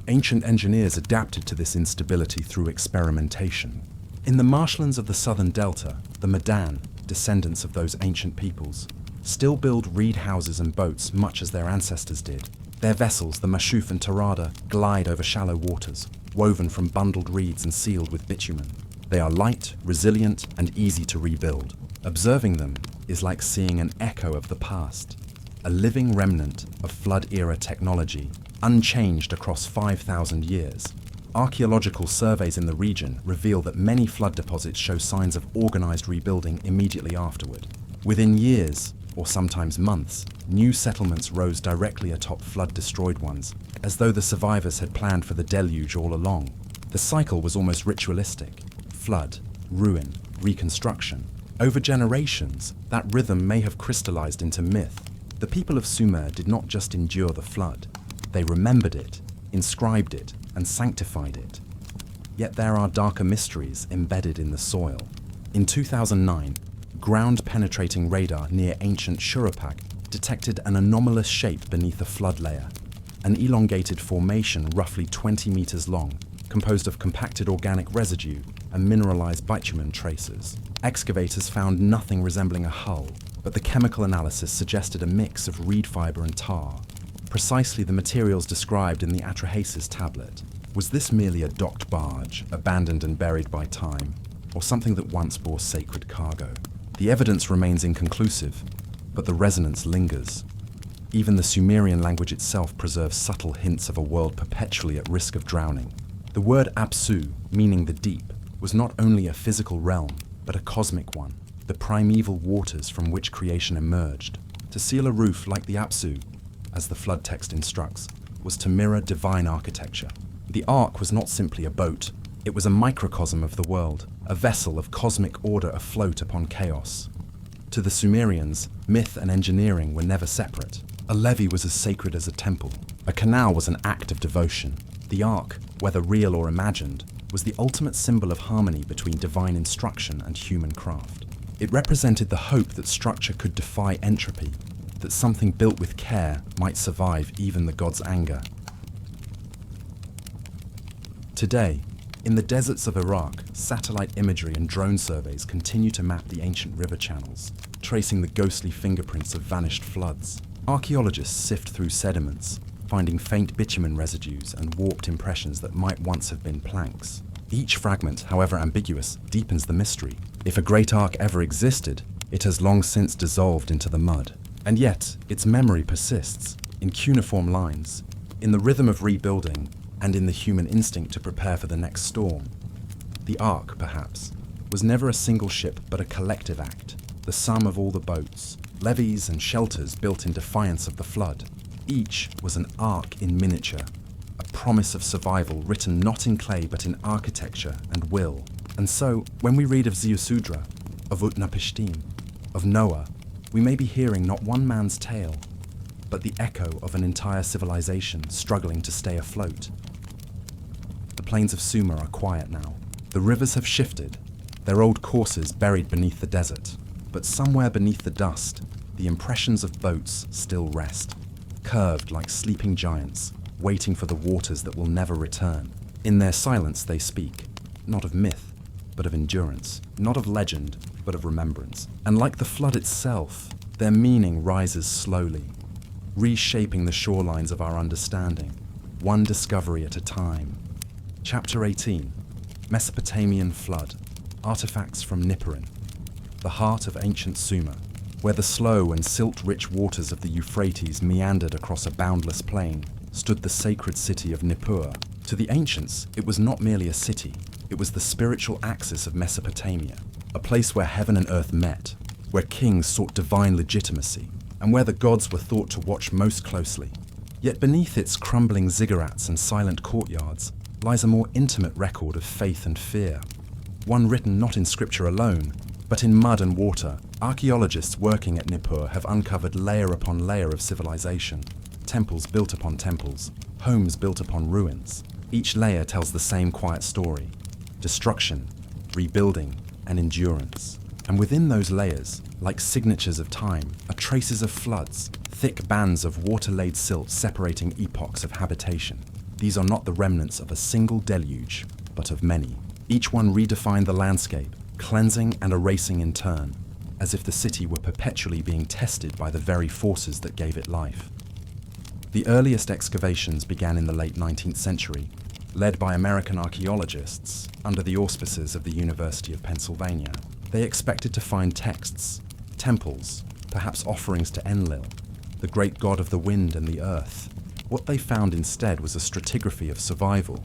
Ancient engineers adapted to this instability through experimentation. In the marshlands of the southern delta, the Madan, descendants of those ancient peoples, still build reed houses and boats much as their ancestors did. Their vessels, the Mashuf and Tarada, glide over shallow waters, woven from bundled reeds and sealed with bitumen. They are light, resilient, and easy to rebuild. Observing them is like seeing an echo of the past, a living remnant of flood-era technology, unchanged across 5,000 years. Archaeological surveys in the region reveal that many flood deposits show signs of organized rebuilding immediately afterward. Within years, or sometimes months, new settlements rose directly atop flood-destroyed ones, as though the survivors had planned for the deluge all along. The cycle was almost ritualistic: flood, ruin, reconstruction. Over generations, that rhythm may have crystallized into myth. The people of Sumer did not just endure the flood, they remembered it, inscribed it, and sanctified it. Yet there are darker mysteries embedded in the soil. In 2009, ground-penetrating radar near ancient Shuruppak detected an anomalous shape beneath a flood layer, an elongated formation roughly 20 meters long, composed of compacted organic residue and mineralized bitumen traces. Excavators found nothing resembling a hull, but the chemical analysis suggested a mix of reed fiber and tar, precisely the materials described in the Atrahasis tablet. Was this merely a docked barge, abandoned and buried by time, or something that once bore sacred cargo? The evidence remains inconclusive, but the resonance lingers. Even the Sumerian language itself preserves subtle hints of a world perpetually at risk of drowning. The word Apsu, meaning the deep, was not only a physical realm, but a cosmic one, the primeval waters from which creation emerged. To seal a roof like the Apsu, as the flood text instructs, was to mirror divine architecture. The ark was not simply a boat, it was a microcosm of the world, a vessel of cosmic order afloat upon chaos. To the Sumerians, myth and engineering were never separate. A levee was as sacred as a temple. A canal was an act of devotion. The ark, whether real or imagined, was the ultimate symbol of harmony between divine instruction and human craft. It represented the hope that structure could defy entropy, that something built with care might survive even the god's anger. Today, in the deserts of Iraq, satellite imagery and drone surveys continue to map the ancient river channels, tracing the ghostly fingerprints of vanished floods. Archaeologists sift through sediments, finding faint bitumen residues and warped impressions that might once have been planks. Each fragment, however ambiguous, deepens the mystery. If a great ark ever existed, it has long since dissolved into the mud. And yet, its memory persists, in cuneiform lines, in the rhythm of rebuilding, and in the human instinct to prepare for the next storm. The ark, perhaps, was never a single ship but a collective act, the sum of all the boats, levees and shelters built in defiance of the flood. Each was an ark in miniature, a promise of survival written not in clay but in architecture and will. And so, when we read of Ziusudra, of Utnapishtim, of Noah, we may be hearing not one man's tale, but the echo of an entire civilization struggling to stay afloat. The plains of Sumer are quiet now. The rivers have shifted, their old courses buried beneath the desert. But somewhere beneath the dust, the impressions of boats still rest, curved like sleeping giants, waiting for the waters that will never return. In their silence they speak, not of myth, but of endurance, not of legend, but of remembrance. And like the flood itself, their meaning rises slowly, reshaping the shorelines of our understanding, one discovery at a time. Chapter 18, Mesopotamian Flood, Artifacts from Nipperen, the heart of ancient Sumer, where the slow and silt-rich waters of the Euphrates meandered across a boundless plain, stood the sacred city of Nippur. To the ancients, it was not merely a city, it was the spiritual axis of Mesopotamia, a place where heaven and earth met, where kings sought divine legitimacy, and where the gods were thought to watch most closely. Yet beneath its crumbling ziggurats and silent courtyards lies a more intimate record of faith and fear, one written not in scripture alone, but in mud and water. Archaeologists working at Nippur have uncovered layer upon layer of civilization, temples built upon temples, homes built upon ruins. Each layer tells the same quiet story: destruction, rebuilding, and endurance. And within those layers, like signatures of time, are traces of floods, thick bands of water-laid silt separating epochs of habitation. These are not the remnants of a single deluge, but of many. Each one redefined the landscape, cleansing and erasing in turn, as if the city were perpetually being tested by the very forces that gave it life. The earliest excavations began in the late 19th century, led by American archaeologists under the auspices of the University of Pennsylvania. They expected to find texts, temples, perhaps offerings to Enlil, the great god of the wind and the earth. What they found instead was a stratigraphy of survival.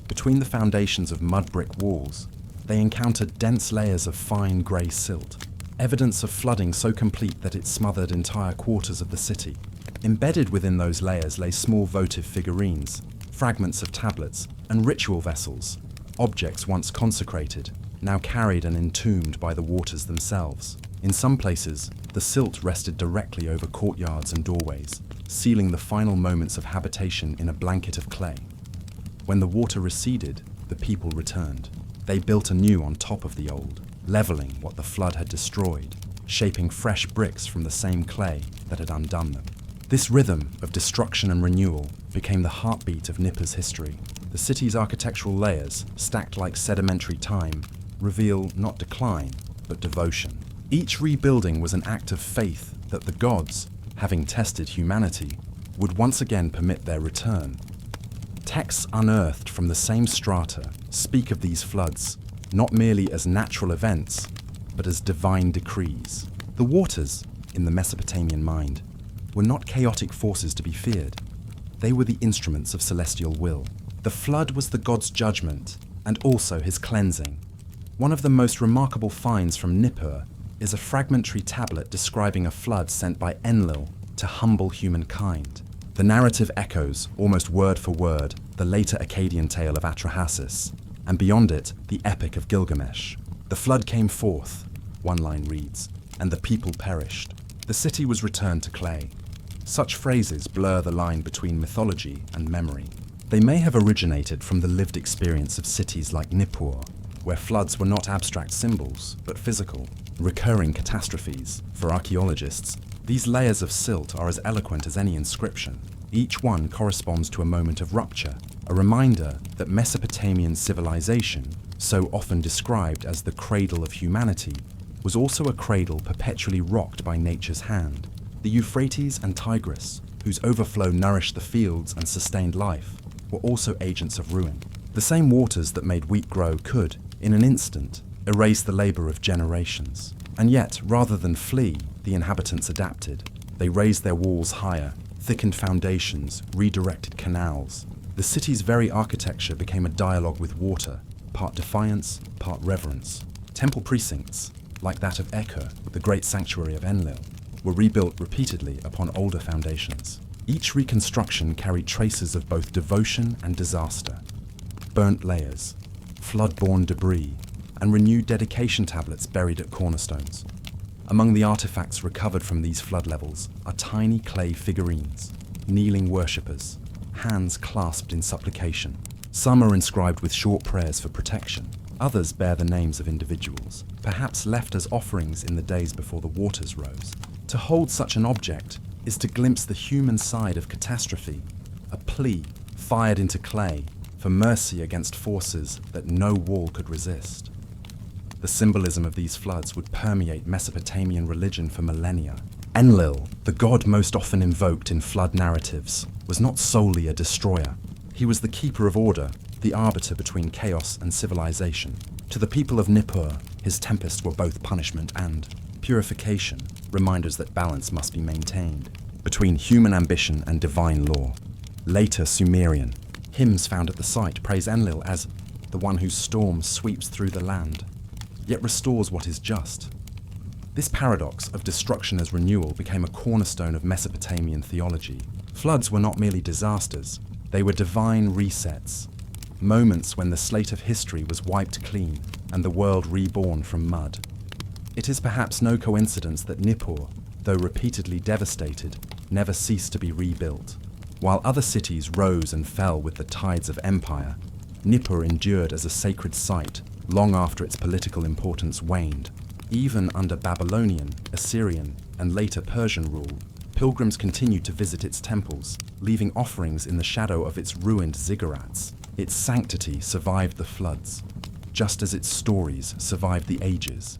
Between the foundations of mud brick walls, they encountered dense layers of fine grey silt, evidence of flooding so complete that it smothered entire quarters of the city. Embedded within those layers lay small votive figurines, fragments of tablets, and ritual vessels, objects once consecrated, now carried and entombed by the waters themselves. In some places, the silt rested directly over courtyards and doorways, sealing the final moments of habitation in a blanket of clay. When the water receded, the people returned. They built anew on top of the old, leveling what the flood had destroyed, shaping fresh bricks from the same clay that had undone them. This rhythm of destruction and renewal became the heartbeat of Nippur's history. The city's architectural layers, stacked like sedimentary time, reveal not decline, but devotion. Each rebuilding was an act of faith that the gods, having tested humanity, would once again permit their return. Texts unearthed from the same strata speak of these floods not merely as natural events, but as divine decrees. The waters, in the Mesopotamian mind, were not chaotic forces to be feared. They were the instruments of celestial will. The flood was the god's judgment and also his cleansing. One of the most remarkable finds from Nippur is a fragmentary tablet describing a flood sent by Enlil to humble humankind. The narrative echoes, almost word for word, the later Akkadian tale of Atrahasis, and beyond it, the epic of Gilgamesh. The flood came forth, one line reads, and the people perished. The city was returned to clay. Such phrases blur the line between mythology and memory. They may have originated from the lived experience of cities like Nippur, where floods were not abstract symbols, but physical, recurring catastrophes. For archaeologists, these layers of silt are as eloquent as any inscription. Each one corresponds to a moment of rupture, a reminder that Mesopotamian civilization, so often described as the cradle of humanity, was also a cradle perpetually rocked by nature's hand. The Euphrates and Tigris, whose overflow nourished the fields and sustained life, were also agents of ruin. The same waters that made wheat grow could, in an instant, erase the labor of generations. And yet, rather than flee, the inhabitants adapted. They raised their walls higher, thickened foundations, redirected canals. The city's very architecture became a dialogue with water, part defiance, part reverence. Temple precincts, like that of Eker, the great sanctuary of Enlil, were rebuilt repeatedly upon older foundations. Each reconstruction carried traces of both devotion and disaster. Burnt layers, flood-borne debris, and renewed dedication tablets buried at cornerstones. Among the artifacts recovered from these flood levels are tiny clay figurines, kneeling worshippers, hands clasped in supplication. Some are inscribed with short prayers for protection. Others bear the names of individuals, perhaps left as offerings in the days before the waters rose. To hold such an object is to glimpse the human side of catastrophe, a plea fired into clay for mercy against forces that no wall could resist. The symbolism of these floods would permeate Mesopotamian religion for millennia. Enlil, the god most often invoked in flood narratives, was not solely a destroyer. He was the keeper of order, the arbiter between chaos and civilization. To the people of Nippur, his tempests were both punishment and purification, reminders that balance must be maintained between human ambition and divine law. Later Sumerian, hymns found at the site praise Enlil as the one whose storm sweeps through the land, yet restores what is just. This paradox of destruction as renewal became a cornerstone of Mesopotamian theology. Floods were not merely disasters, they were divine resets, moments when the slate of history was wiped clean and the world reborn from mud. It is perhaps no coincidence that Nippur, though repeatedly devastated, never ceased to be rebuilt. While other cities rose and fell with the tides of empire, Nippur endured as a sacred site long after its political importance waned. Even under Babylonian, Assyrian, and later Persian rule, pilgrims continued to visit its temples, leaving offerings in the shadow of its ruined ziggurats. Its sanctity survived the floods, just as its stories survived the ages.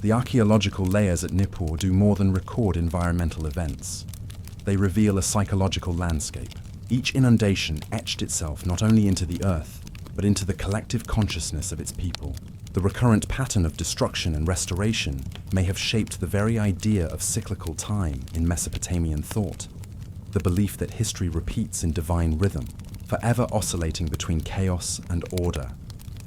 The archaeological layers at Nippur do more than record environmental events. They reveal a psychological landscape. Each inundation etched itself not only into the earth, but into the collective consciousness of its people. The recurrent pattern of destruction and restoration may have shaped the very idea of cyclical time in Mesopotamian thought, the belief that history repeats in divine rhythm, forever oscillating between chaos and order.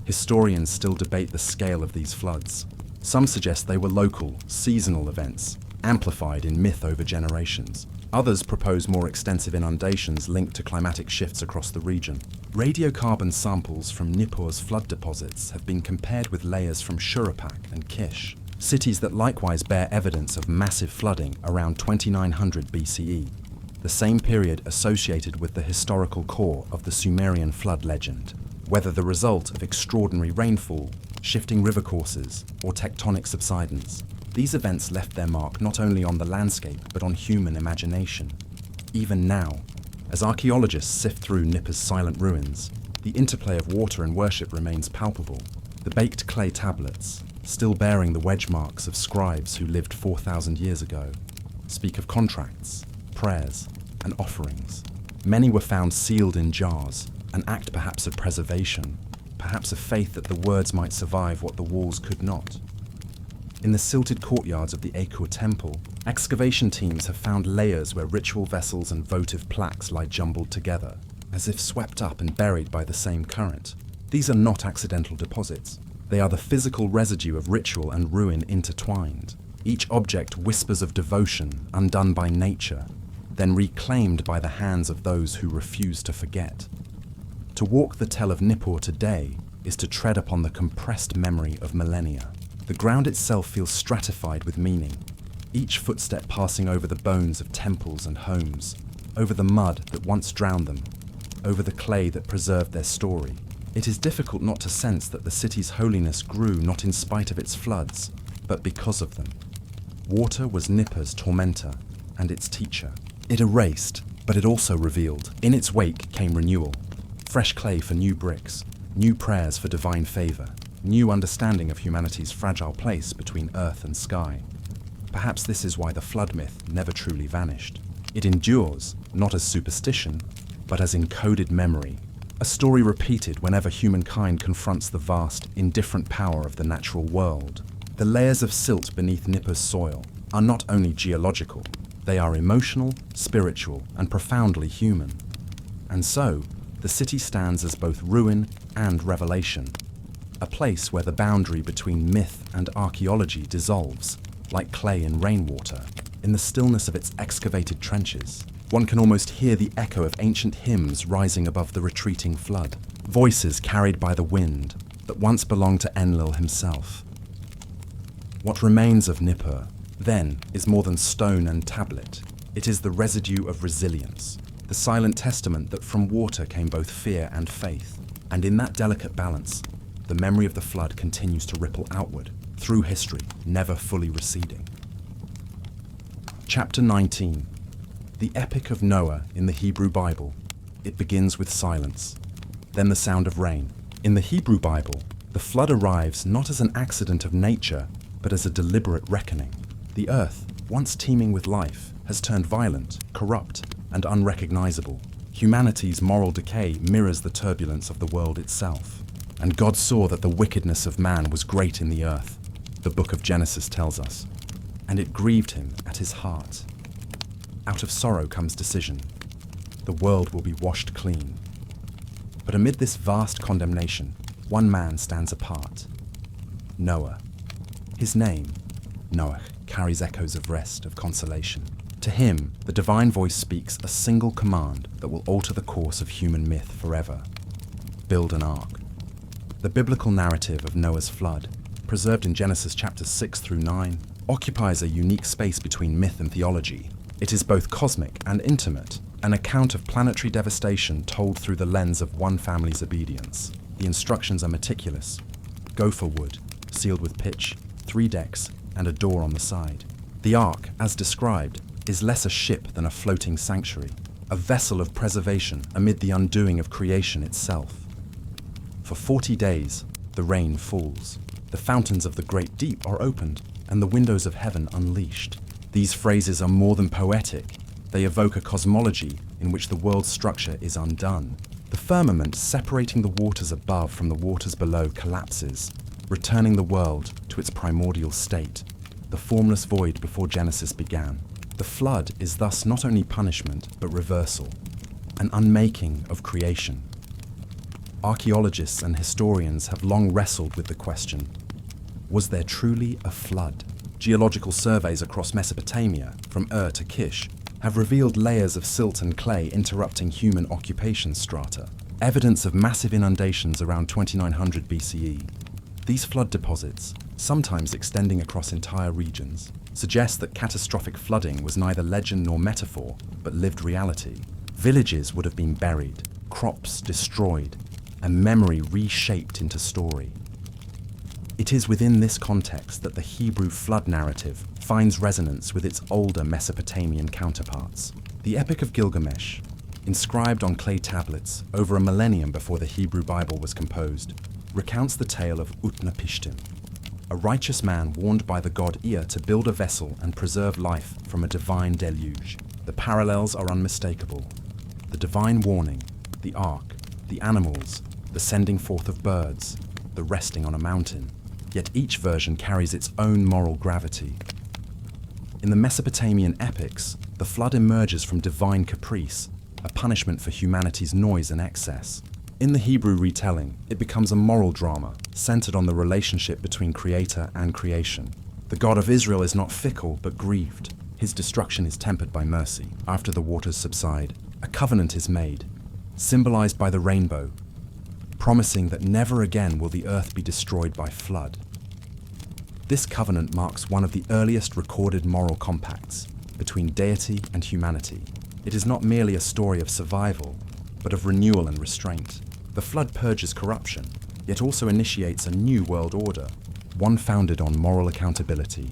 Historians still debate the scale of these floods. Some suggest they were local, seasonal events, amplified in myth over generations. Others propose more extensive inundations linked to climatic shifts across the region. Radiocarbon samples from Nippur's flood deposits have been compared with layers from Shuruppak and Kish, cities that likewise bear evidence of massive flooding around 2900 BCE, the same period associated with the historical core of the Sumerian flood legend. Whether the result of extraordinary rainfall, shifting river courses, or tectonic subsidence, these events left their mark not only on the landscape but on human imagination. Even now, as archaeologists sift through Nippur's silent ruins, the interplay of water and worship remains palpable. The baked clay tablets, still bearing the wedge marks of scribes who lived 4,000 years ago, speak of contracts, prayers, and offerings. Many were found sealed in jars, an act perhaps of preservation, perhaps of faith that the words might survive what the walls could not. In the silted courtyards of the Ekur temple, excavation teams have found layers where ritual vessels and votive plaques lie jumbled together, as if swept up and buried by the same current. These are not accidental deposits. They are the physical residue of ritual and ruin intertwined. Each object whispers of devotion, undone by nature, then reclaimed by the hands of those who refuse to forget. To walk the tell of Nippur today is to tread upon the compressed memory of millennia. The ground itself feels stratified with meaning, each footstep passing over the bones of temples and homes, over the mud that once drowned them, over the clay that preserved their story. It is difficult not to sense that the city's holiness grew not in spite of its floods, but because of them. Water was Nippur's tormentor and its teacher. It erased, but it also revealed. In its wake came renewal, fresh clay for new bricks, new prayers for divine favor, new understanding of humanity's fragile place between earth and sky. Perhaps this is why the flood myth never truly vanished. It endures, not as superstition, but as encoded memory, a story repeated whenever humankind confronts the vast, indifferent power of the natural world. The layers of silt beneath Nippur's soil are not only geological, they are emotional, spiritual, and profoundly human. And so, the city stands as both ruin and revelation, a place where the boundary between myth and archaeology dissolves, like clay in rainwater, in the stillness of its excavated trenches. One can almost hear the echo of ancient hymns rising above the retreating flood, voices carried by the wind that once belonged to Enlil himself. What remains of Nippur, then, is more than stone and tablet. It is the residue of resilience, the silent testament that from water came both fear and faith. And in that delicate balance, the memory of the flood continues to ripple outward, through history, never fully receding. Chapter 19. The Epic of Noah in the Hebrew Bible. It begins with silence, then the sound of rain. In the Hebrew Bible, the flood arrives not as an accident of nature, but as a deliberate reckoning. The earth, once teeming with life, has turned violent, corrupt, and unrecognizable. Humanity's moral decay mirrors the turbulence of the world itself. And God saw that the wickedness of man was great in the earth, the book of Genesis tells us, and it grieved him at his heart. Out of sorrow comes decision. The world will be washed clean. But amid this vast condemnation, one man stands apart. Noah. His name, Noach, carries echoes of rest, of consolation. To him, the divine voice speaks a single command that will alter the course of human myth forever. Build an ark. The biblical narrative of Noah's flood, preserved in Genesis chapters 6 through 9, occupies a unique space between myth and theology. It is both cosmic and intimate, an account of planetary devastation told through the lens of one family's obedience. The instructions are meticulous. Gopher wood, sealed with pitch, 3 decks, and a door on the side. The ark, as described, is less a ship than a floating sanctuary, a vessel of preservation amid the undoing of creation itself. For 40 days, the rain falls. The fountains of the great deep are opened, and the windows of heaven unleashed. These phrases are more than poetic. They evoke a cosmology in which the world's structure is undone. The firmament separating the waters above from the waters below collapses, returning the world to its primordial state, the formless void before Genesis began. The flood is thus not only punishment, but reversal, an unmaking of creation. Archaeologists and historians have long wrestled with the question, was there truly a flood? Geological surveys across Mesopotamia, from Ur to Kish, have revealed layers of silt and clay interrupting human occupation strata, evidence of massive inundations around 2900 BCE. These flood deposits, sometimes extending across entire regions, suggest that catastrophic flooding was neither legend nor metaphor, but lived reality. Villages would have been buried, crops destroyed, and memory reshaped into story. It is within this context that the Hebrew flood narrative finds resonance with its older Mesopotamian counterparts. The Epic of Gilgamesh, inscribed on clay tablets over a millennium before the Hebrew Bible was composed, recounts the tale of Utnapishtim, a righteous man warned by the god Ea to build a vessel and preserve life from a divine deluge. The parallels are unmistakable. The divine warning, the ark, the animals, the sending forth of birds, the resting on a mountain. Yet each version carries its own moral gravity. In the Mesopotamian epics, the flood emerges from divine caprice, a punishment for humanity's noise and excess. In the Hebrew retelling, it becomes a moral drama, centered on the relationship between creator and creation. The God of Israel is not fickle, but grieved. His destruction is tempered by mercy. After the waters subside, a covenant is made, symbolized by the rainbow, promising that never again will the earth be destroyed by flood. This covenant marks one of the earliest recorded moral compacts between deity and humanity. It is not merely a story of survival, but of renewal and restraint. The flood purges corruption, yet also initiates a new world order, one founded on moral accountability.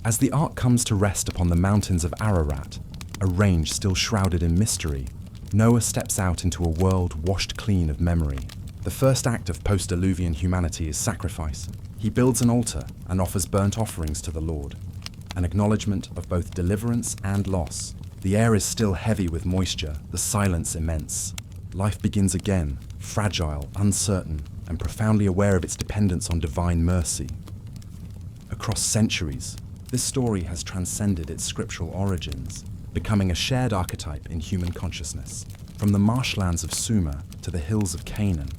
As the ark comes to rest upon the mountains of Ararat, a range still shrouded in mystery, Noah steps out into a world washed clean of memory. The first act of post-Diluvian humanity is sacrifice. He builds an altar and offers burnt offerings to the Lord, an acknowledgement of both deliverance and loss. The air is still heavy with moisture, the silence immense. Life begins again, fragile, uncertain, and profoundly aware of its dependence on divine mercy. Across centuries, this story has transcended its scriptural origins, becoming a shared archetype in human consciousness. From the marshlands of Sumer to the hills of Canaan,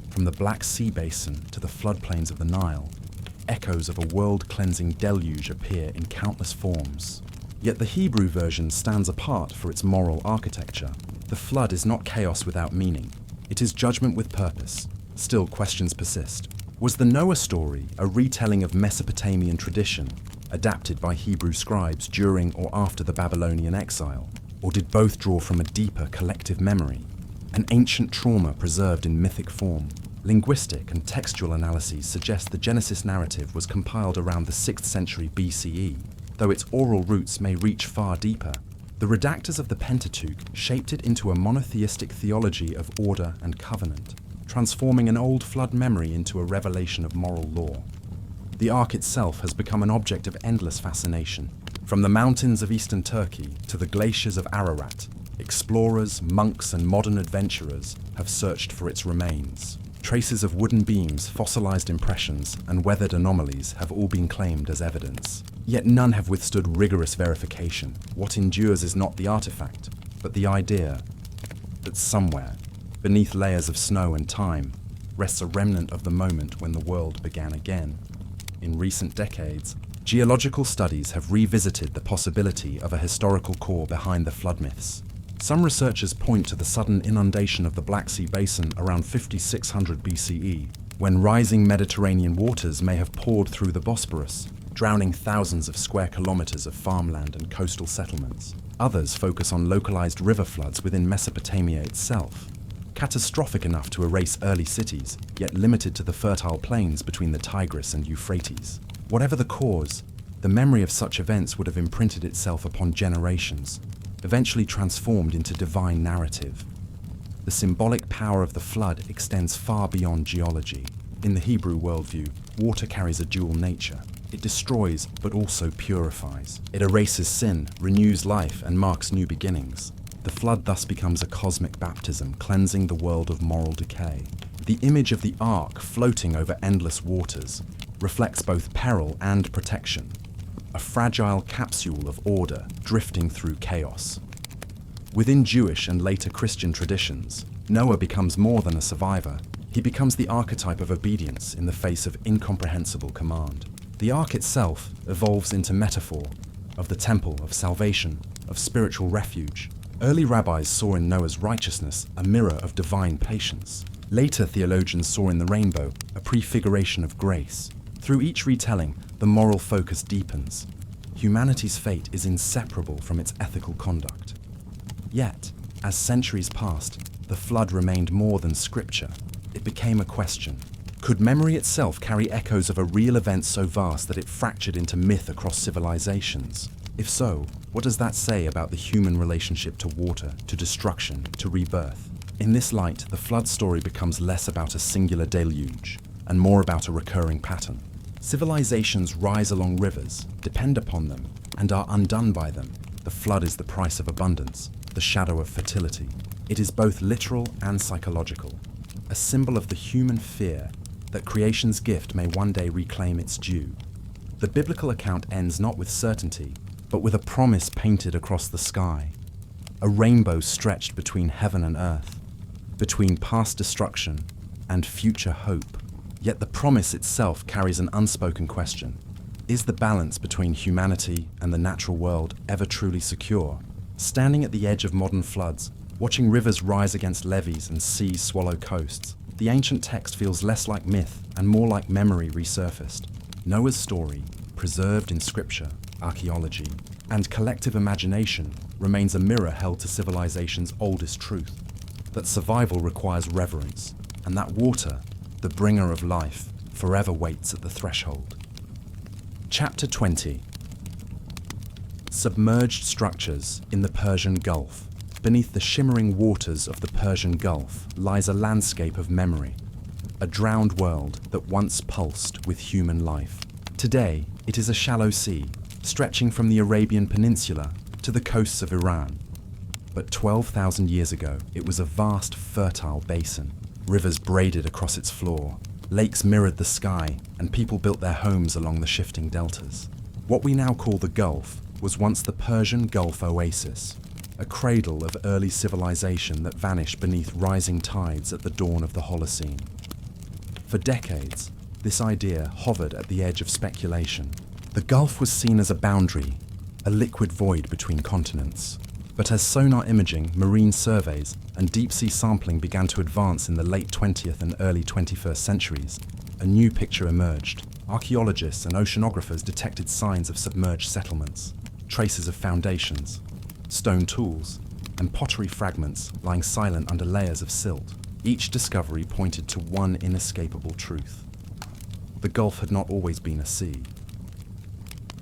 from the Black Sea basin to the floodplains of the Nile, echoes of a world-cleansing deluge appear in countless forms. Yet the Hebrew version stands apart for its moral architecture. The flood is not chaos without meaning. It is judgment with purpose. Still, questions persist. Was the Noah story a retelling of Mesopotamian tradition, adapted by Hebrew scribes during or after the Babylonian exile? Or did both draw from a deeper collective memory, an ancient trauma preserved in mythic form? Linguistic and textual analyses suggest the Genesis narrative was compiled around the 6th century BCE, though its oral roots may reach far deeper. The redactors of the Pentateuch shaped it into a monotheistic theology of order and covenant, transforming an old flood memory into a revelation of moral law. The Ark itself has become an object of endless fascination. From the mountains of eastern Turkey to the glaciers of Ararat, explorers, monks, and modern adventurers have searched for its remains. Traces of wooden beams, fossilized impressions, and weathered anomalies have all been claimed as evidence. Yet none have withstood rigorous verification. What endures is not the artifact, but the idea that somewhere, beneath layers of snow and time, rests a remnant of the moment when the world began again. In recent decades, geological studies have revisited the possibility of a historical core behind the flood myths. Some researchers point to the sudden inundation of the Black Sea basin around 5600 BCE, when rising Mediterranean waters may have poured through the Bosporus, drowning thousands of square kilometers of farmland and coastal settlements. Others focus on localized river floods within Mesopotamia itself, catastrophic enough to erase early cities, yet limited to the fertile plains between the Tigris and Euphrates. Whatever the cause, the memory of such events would have imprinted itself upon generations, eventually transformed into divine narrative. The symbolic power of the flood extends far beyond geology. In the Hebrew worldview, water carries a dual nature. It destroys, but also purifies. It erases sin, renews life, and marks new beginnings. The flood thus becomes a cosmic baptism, cleansing the world of moral decay. The image of the ark floating over endless waters reflects both peril and protection, a fragile capsule of order drifting through chaos. Within Jewish and later Christian traditions, Noah becomes more than a survivor. He becomes the archetype of obedience in the face of incomprehensible command. The ark itself evolves into metaphor of the temple, of salvation, of spiritual refuge. Early rabbis saw in Noah's righteousness a mirror of divine patience. Later theologians saw in the rainbow a prefiguration of grace. Through each retelling, the moral focus deepens. Humanity's fate is inseparable from its ethical conduct. Yet, as centuries passed, the flood remained more than scripture. It became a question. Could memory itself carry echoes of a real event so vast that it fractured into myth across civilizations? If so, what does that say about the human relationship to water, to destruction, to rebirth? In this light, the flood story becomes less about a singular deluge and more about a recurring pattern. Civilizations rise along rivers, depend upon them, and are undone by them. The flood is the price of abundance, the shadow of fertility. It is both literal and psychological, a symbol of the human fear that creation's gift may one day reclaim its due. The biblical account ends not with certainty, but with a promise painted across the sky, a rainbow stretched between heaven and earth, between past destruction and future hope. Yet the promise itself carries an unspoken question. Is the balance between humanity and the natural world ever truly secure? Standing at the edge of modern floods, watching rivers rise against levees and seas swallow coasts, the ancient text feels less like myth and more like memory resurfaced. Noah's story, preserved in scripture, archaeology, and collective imagination, remains a mirror held to civilization's oldest truth, that survival requires reverence, and that water, the bringer of life, forever waits at the threshold. Chapter 20. Submerged structures in the Persian Gulf. Beneath the shimmering waters of the Persian Gulf lies a landscape of memory, a drowned world that once pulsed with human life. Today, it is a shallow sea, stretching from the Arabian Peninsula to the coasts of Iran. But 12,000 years ago, it was a vast, fertile basin. Rivers braided across its floor, lakes mirrored the sky, and people built their homes along the shifting deltas. What we now call the Gulf was once the Persian Gulf oasis, a cradle of early civilization that vanished beneath rising tides at the dawn of the Holocene. For decades, this idea hovered at the edge of speculation. The Gulf was seen as a boundary, a liquid void between continents. But as sonar imaging, marine surveys, and deep-sea sampling began to advance in the late 20th and early 21st centuries, a new picture emerged. Archaeologists and oceanographers detected signs of submerged settlements, traces of foundations, stone tools, and pottery fragments lying silent under layers of silt. Each discovery pointed to one inescapable truth. The Gulf had not always been a sea.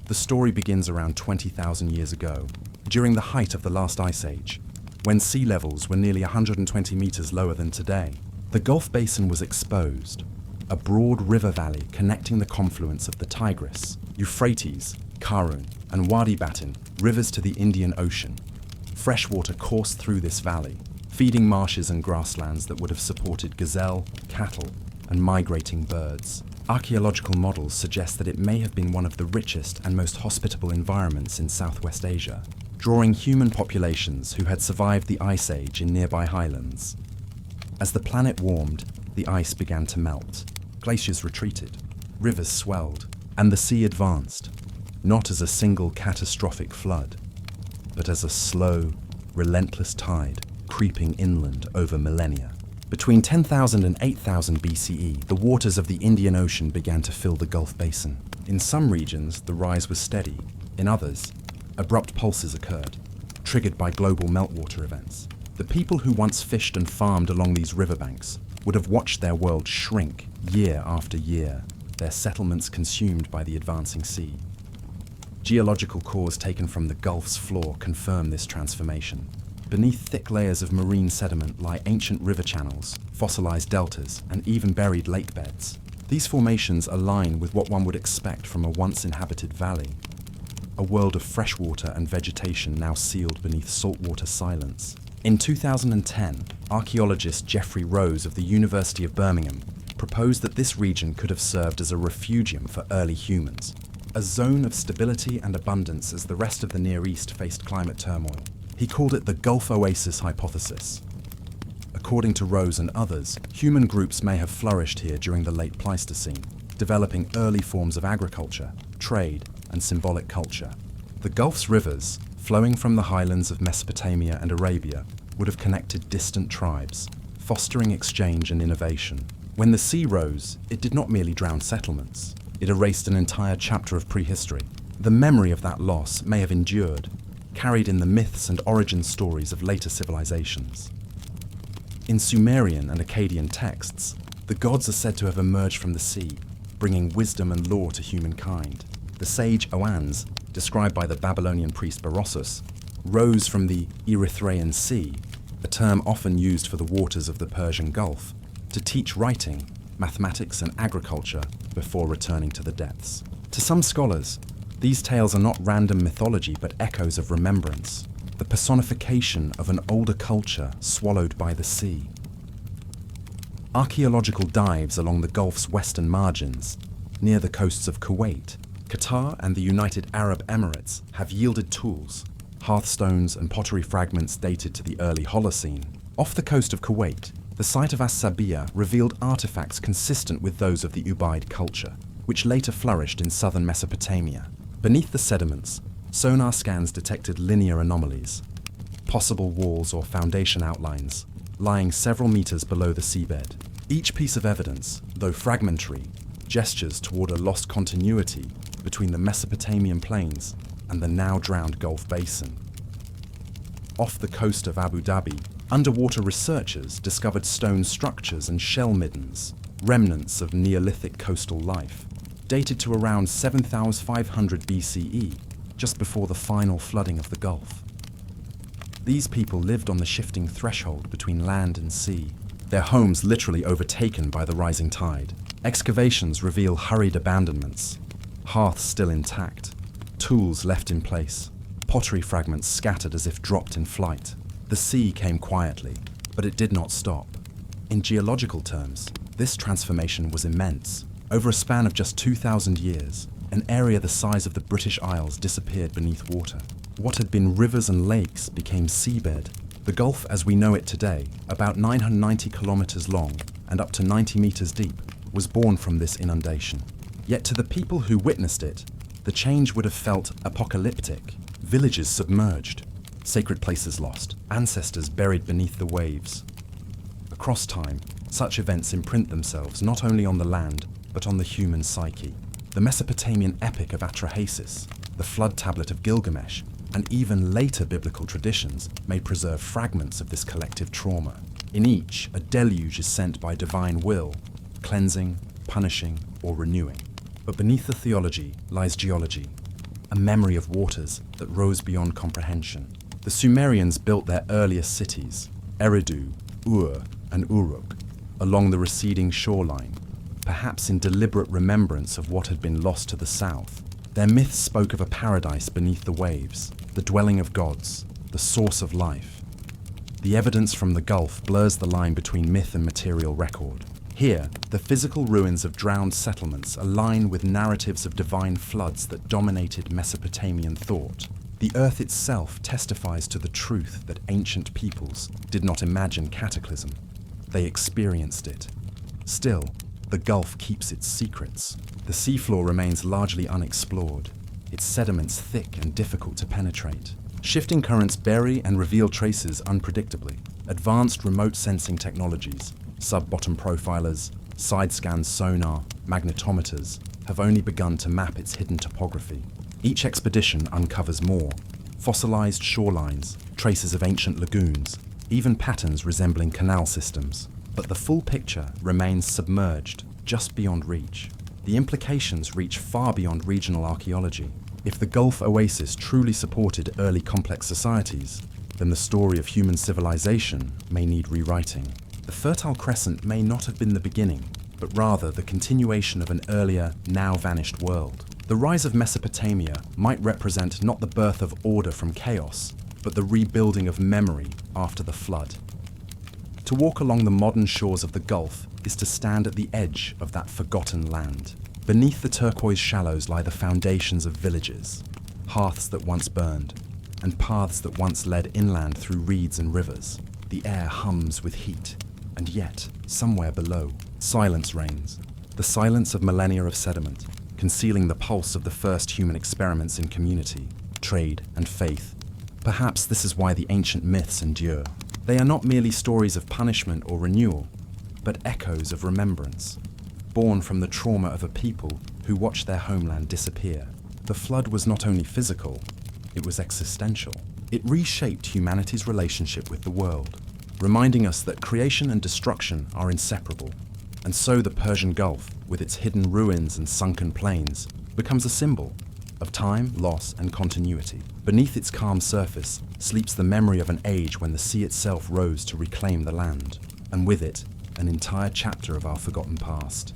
The story begins around 20,000 years ago, during the height of the last ice age, when sea levels were nearly 120 meters lower than today. The Gulf Basin was exposed, a broad river valley connecting the confluence of the Tigris, Euphrates, Karun, and Wadi Batin, rivers to the Indian Ocean. Fresh water coursed through this valley, feeding marshes and grasslands that would have supported gazelle, cattle, and migrating birds. Archaeological models suggest that it may have been one of the richest and most hospitable environments in Southwest Asia, drawing human populations who had survived the Ice Age in nearby highlands. As the planet warmed, the ice began to melt. Glaciers retreated, rivers swelled, and the sea advanced, not as a single catastrophic flood, but as a slow, relentless tide creeping inland over millennia. Between 10,000 and 8,000 BCE, the waters of the Indian Ocean began to fill the Gulf Basin. In some regions, the rise was steady. In others, abrupt pulses occurred, triggered by global meltwater events. The people who once fished and farmed along these riverbanks would have watched their world shrink year after year, their settlements consumed by the advancing sea. Geological cores taken from the Gulf's floor confirm this transformation. Beneath thick layers of marine sediment lie ancient river channels, fossilized deltas, and even buried lake beds. These formations align with what one would expect from a once-inhabited valley, a world of freshwater and vegetation now sealed beneath saltwater silence. In 2010, archaeologist Geoffrey Rose of the University of Birmingham proposed that this region could have served as a refugium for early humans, a zone of stability and abundance as the rest of the Near East faced climate turmoil. He called it the Gulf Oasis hypothesis. According to Rose and others, human groups may have flourished here during the late Pleistocene, developing early forms of agriculture, trade, and symbolic culture. The Gulf's rivers, flowing from the highlands of Mesopotamia and Arabia, would have connected distant tribes, fostering exchange and innovation. When the sea rose, it did not merely drown settlements. It erased an entire chapter of prehistory. The memory of that loss may have endured, carried in the myths and origin stories of later civilizations. In Sumerian and Akkadian texts, the gods are said to have emerged from the sea, bringing wisdom and law to humankind. The sage Oannes, described by the Babylonian priest Berossus, rose from the Erythraean Sea, a term often used for the waters of the Persian Gulf, to teach writing, mathematics, and agriculture before returning to the depths. To some scholars, these tales are not random mythology but echoes of remembrance, the personification of an older culture swallowed by the sea. Archaeological dives along the Gulf's western margins, near the coasts of Kuwait, Qatar, and the United Arab Emirates have yielded tools, hearthstones and pottery fragments dated to the early Holocene. Off the coast of Kuwait, the site of As-Sabiya revealed artifacts consistent with those of the Ubaid culture, which later flourished in southern Mesopotamia. Beneath the sediments, sonar scans detected linear anomalies, possible walls or foundation outlines, lying several meters below the seabed. Each piece of evidence, though fragmentary, gestures toward a lost continuity between the Mesopotamian plains and the now-drowned Gulf Basin. Off the coast of Abu Dhabi, underwater researchers discovered stone structures and shell middens, remnants of Neolithic coastal life, dated to around 7,500 BCE, just before the final flooding of the Gulf. These people lived on the shifting threshold between land and sea, their homes literally overtaken by the rising tide. Excavations reveal hurried abandonments, hearths still intact, tools left in place, pottery fragments scattered as if dropped in flight. The sea came quietly, but it did not stop. In geological terms, this transformation was immense. Over a span of just 2,000 years, an area the size of the British Isles disappeared beneath water. What had been rivers and lakes became seabed. The Gulf as we know it today, about 990 kilometers long and up to 90 meters deep, was born from this inundation. Yet to the people who witnessed it, the change would have felt apocalyptic. Villages submerged, sacred places lost, ancestors buried beneath the waves. Across time, such events imprint themselves not only on the land, but on the human psyche. The Mesopotamian epic of Atrahasis, the flood tablet of Gilgamesh, and even later biblical traditions may preserve fragments of this collective trauma. In each, a deluge is sent by divine will, cleansing, punishing, or renewing. But beneath the theology lies geology, a memory of waters that rose beyond comprehension. The Sumerians built their earliest cities, Eridu, Ur, and Uruk, along the receding shoreline, perhaps in deliberate remembrance of what had been lost to the south. Their myths spoke of a paradise beneath the waves, the dwelling of gods, the source of life. The evidence from the Gulf blurs the line between myth and material record. Here, the physical ruins of drowned settlements align with narratives of divine floods that dominated Mesopotamian thought. The earth itself testifies to the truth that ancient peoples did not imagine cataclysm. They experienced it. Still, the Gulf keeps its secrets. The seafloor remains largely unexplored, its sediments thick and difficult to penetrate. Shifting currents bury and reveal traces unpredictably. Advanced remote sensing technologies, sub-bottom profilers, side-scan sonar, magnetometers, have only begun to map its hidden topography. Each expedition uncovers more: fossilized shorelines, traces of ancient lagoons, even patterns resembling canal systems. But the full picture remains submerged, just beyond reach. The implications reach far beyond regional archaeology. If the Gulf Oasis truly supported early complex societies, then the story of human civilization may need rewriting. The Fertile Crescent may not have been the beginning, but rather the continuation of an earlier, now vanished world. The rise of Mesopotamia might represent not the birth of order from chaos, but the rebuilding of memory after the flood. To walk along the modern shores of the Gulf is to stand at the edge of that forgotten land. Beneath the turquoise shallows lie the foundations of villages, hearths that once burned, and paths that once led inland through reeds and rivers. The air hums with heat, and yet, somewhere below, silence reigns. The silence of millennia of sediment, concealing the pulse of the first human experiments in community, trade, and faith. Perhaps this is why the ancient myths endure. They are not merely stories of punishment or renewal, but echoes of remembrance, born from the trauma of a people who watched their homeland disappear. The flood was not only physical, it was existential. It reshaped humanity's relationship with the world, reminding us that creation and destruction are inseparable. And so the Persian Gulf, with its hidden ruins and sunken plains, becomes a symbol of time, loss, and continuity. Beneath its calm surface sleeps the memory of an age when the sea itself rose to reclaim the land, and with it, an entire chapter of our forgotten past.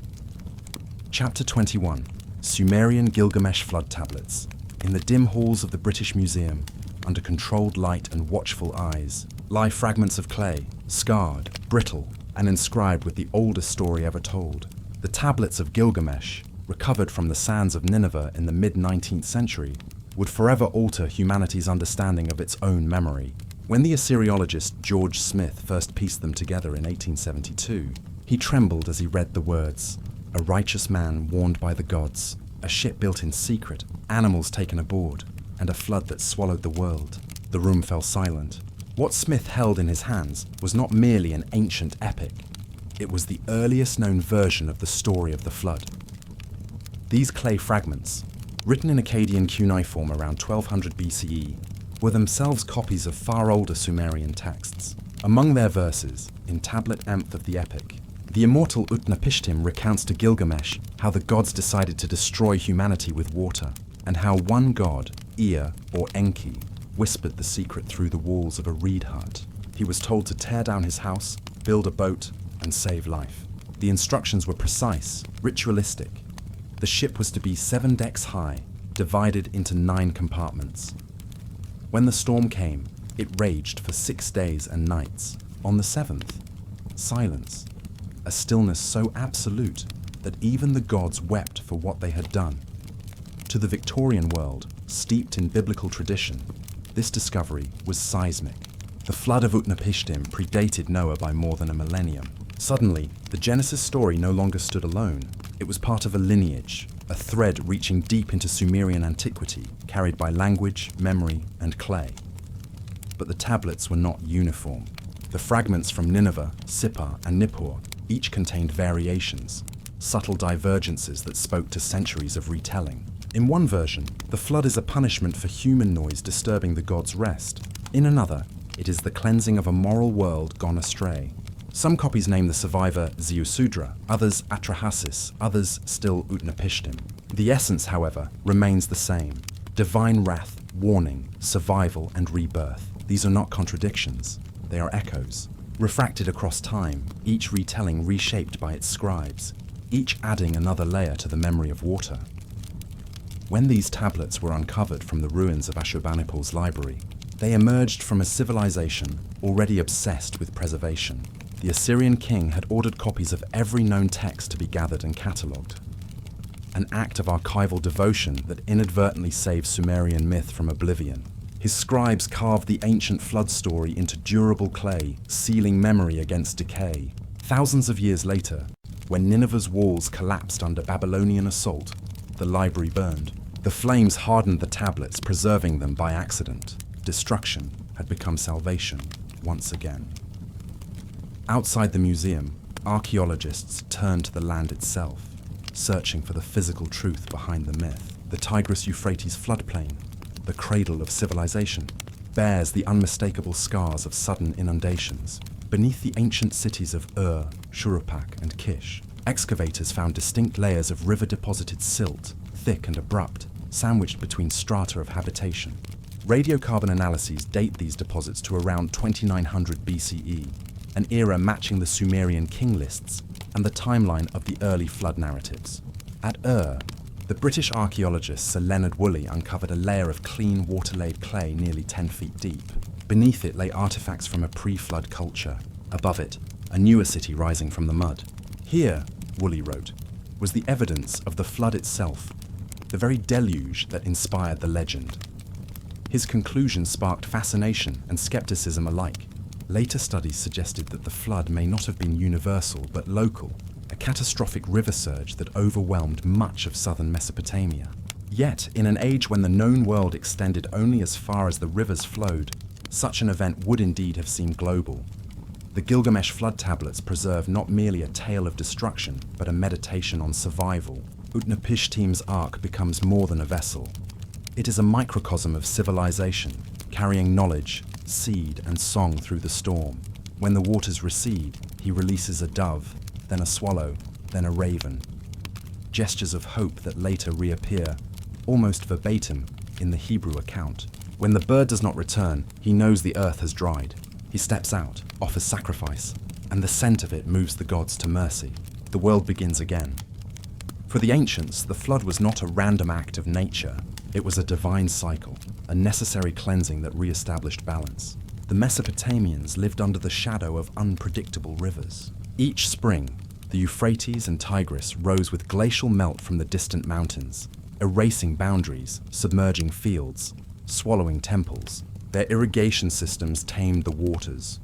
Chapter 21. Sumerian Gilgamesh Flood Tablets. In the dim halls of the British Museum, under controlled light and watchful eyes, lie fragments of clay, scarred, brittle, and inscribed with the oldest story ever told. The tablets of Gilgamesh, recovered from the sands of Nineveh in the mid-19th century, would forever alter humanity's understanding of its own memory. When the Assyriologist George Smith first pieced them together in 1872, he trembled as he read the words, "A righteous man warned by the gods, a ship built in secret, animals taken aboard, and a flood that swallowed the world." The room fell silent. What Smith held in his hands was not merely an ancient epic. It was the earliest known version of the story of the flood. These clay fragments, written in Akkadian cuneiform around 1200 BCE, were themselves copies of far older Sumerian texts. Among their verses, in Tablet Mth of the epic, the immortal Utnapishtim recounts to Gilgamesh how the gods decided to destroy humanity with water, and how one god, Ea or Enki, whispered the secret through the walls of a reed hut. He was told to tear down his house, build a boat, and save life. The instructions were precise, ritualistic. The ship was to be 7 decks high, divided into 9 compartments. When the storm came, it raged for 6 days and nights. On the 7th, silence, a stillness so absolute that even the gods wept for what they had done. To the Victorian world, steeped in biblical tradition, this discovery was seismic. The flood of Utnapishtim predated Noah by more than a millennium. Suddenly, the Genesis story no longer stood alone. It was part of a lineage, a thread reaching deep into Sumerian antiquity, carried by language, memory, and clay. But the tablets were not uniform. The fragments from Nineveh, Sippar, and Nippur each contained variations, subtle divergences that spoke to centuries of retelling. In one version, the flood is a punishment for human noise disturbing the gods' rest. In another, it is the cleansing of a moral world gone astray. Some copies name the survivor Ziusudra, others Atrahasis, others still Utnapishtim. The essence, however, remains the same. Divine wrath, warning, survival, and rebirth. These are not contradictions. They are echoes, refracted across time, each retelling reshaped by its scribes, each adding another layer to the memory of water. When these tablets were uncovered from the ruins of Ashurbanipal's library, they emerged from a civilization already obsessed with preservation. The Assyrian king had ordered copies of every known text to be gathered and catalogued. An act of archival devotion that inadvertently saved Sumerian myth from oblivion. His scribes carved the ancient flood story into durable clay, sealing memory against decay. Thousands of years later, when Nineveh's walls collapsed under Babylonian assault, the library burned. The flames hardened the tablets, preserving them by accident. Destruction had become salvation once again. Outside the museum, archaeologists turned to the land itself, searching for the physical truth behind the myth. The Tigris-Euphrates floodplain, the cradle of civilization, bears the unmistakable scars of sudden inundations. Beneath the ancient cities of Ur, Shuruppak, and Kish, excavators found distinct layers of river-deposited silt, thick and abrupt, sandwiched between strata of habitation. Radiocarbon analyses date these deposits to around 2900 BCE. an era matching the Sumerian king lists and the timeline of the early flood narratives. At the British archaeologist Sir Leonard Woolley uncovered a layer of clean water-laid clay nearly 10 feet deep. Beneath it lay artifacts from a pre-flood culture. Above it, a newer city rising from the mud. Here, Woolley wrote, was the evidence of the flood itself, the very deluge that inspired the legend. His conclusion sparked fascination and skepticism alike. Later studies suggested that the flood may not have been universal but local, a catastrophic river surge that overwhelmed much of southern Mesopotamia. Yet, in an age when the known world extended only as far as the rivers flowed, such an event would indeed have seemed global. The Gilgamesh flood tablets preserve not merely a tale of destruction, but a meditation on survival. Utnapishtim's ark becomes more than a vessel. It is a microcosm of civilization, carrying knowledge, seed, and song through the storm. When the waters recede, he releases a dove, then a swallow, then a raven. Gestures of hope that later reappear, almost verbatim, in the Hebrew account. When the bird does not return, he knows the earth has dried. He steps out, offers sacrifice, and the scent of it moves the gods to mercy. The world begins again. For the ancients, the flood was not a random act of nature. It was a divine cycle, a necessary cleansing that re-established balance. The Mesopotamians lived under the shadow of unpredictable rivers. Each spring, the Euphrates and Tigris rose with glacial melt from the distant mountains, erasing boundaries, submerging fields, swallowing temples. Their irrigation systems tamed the waters,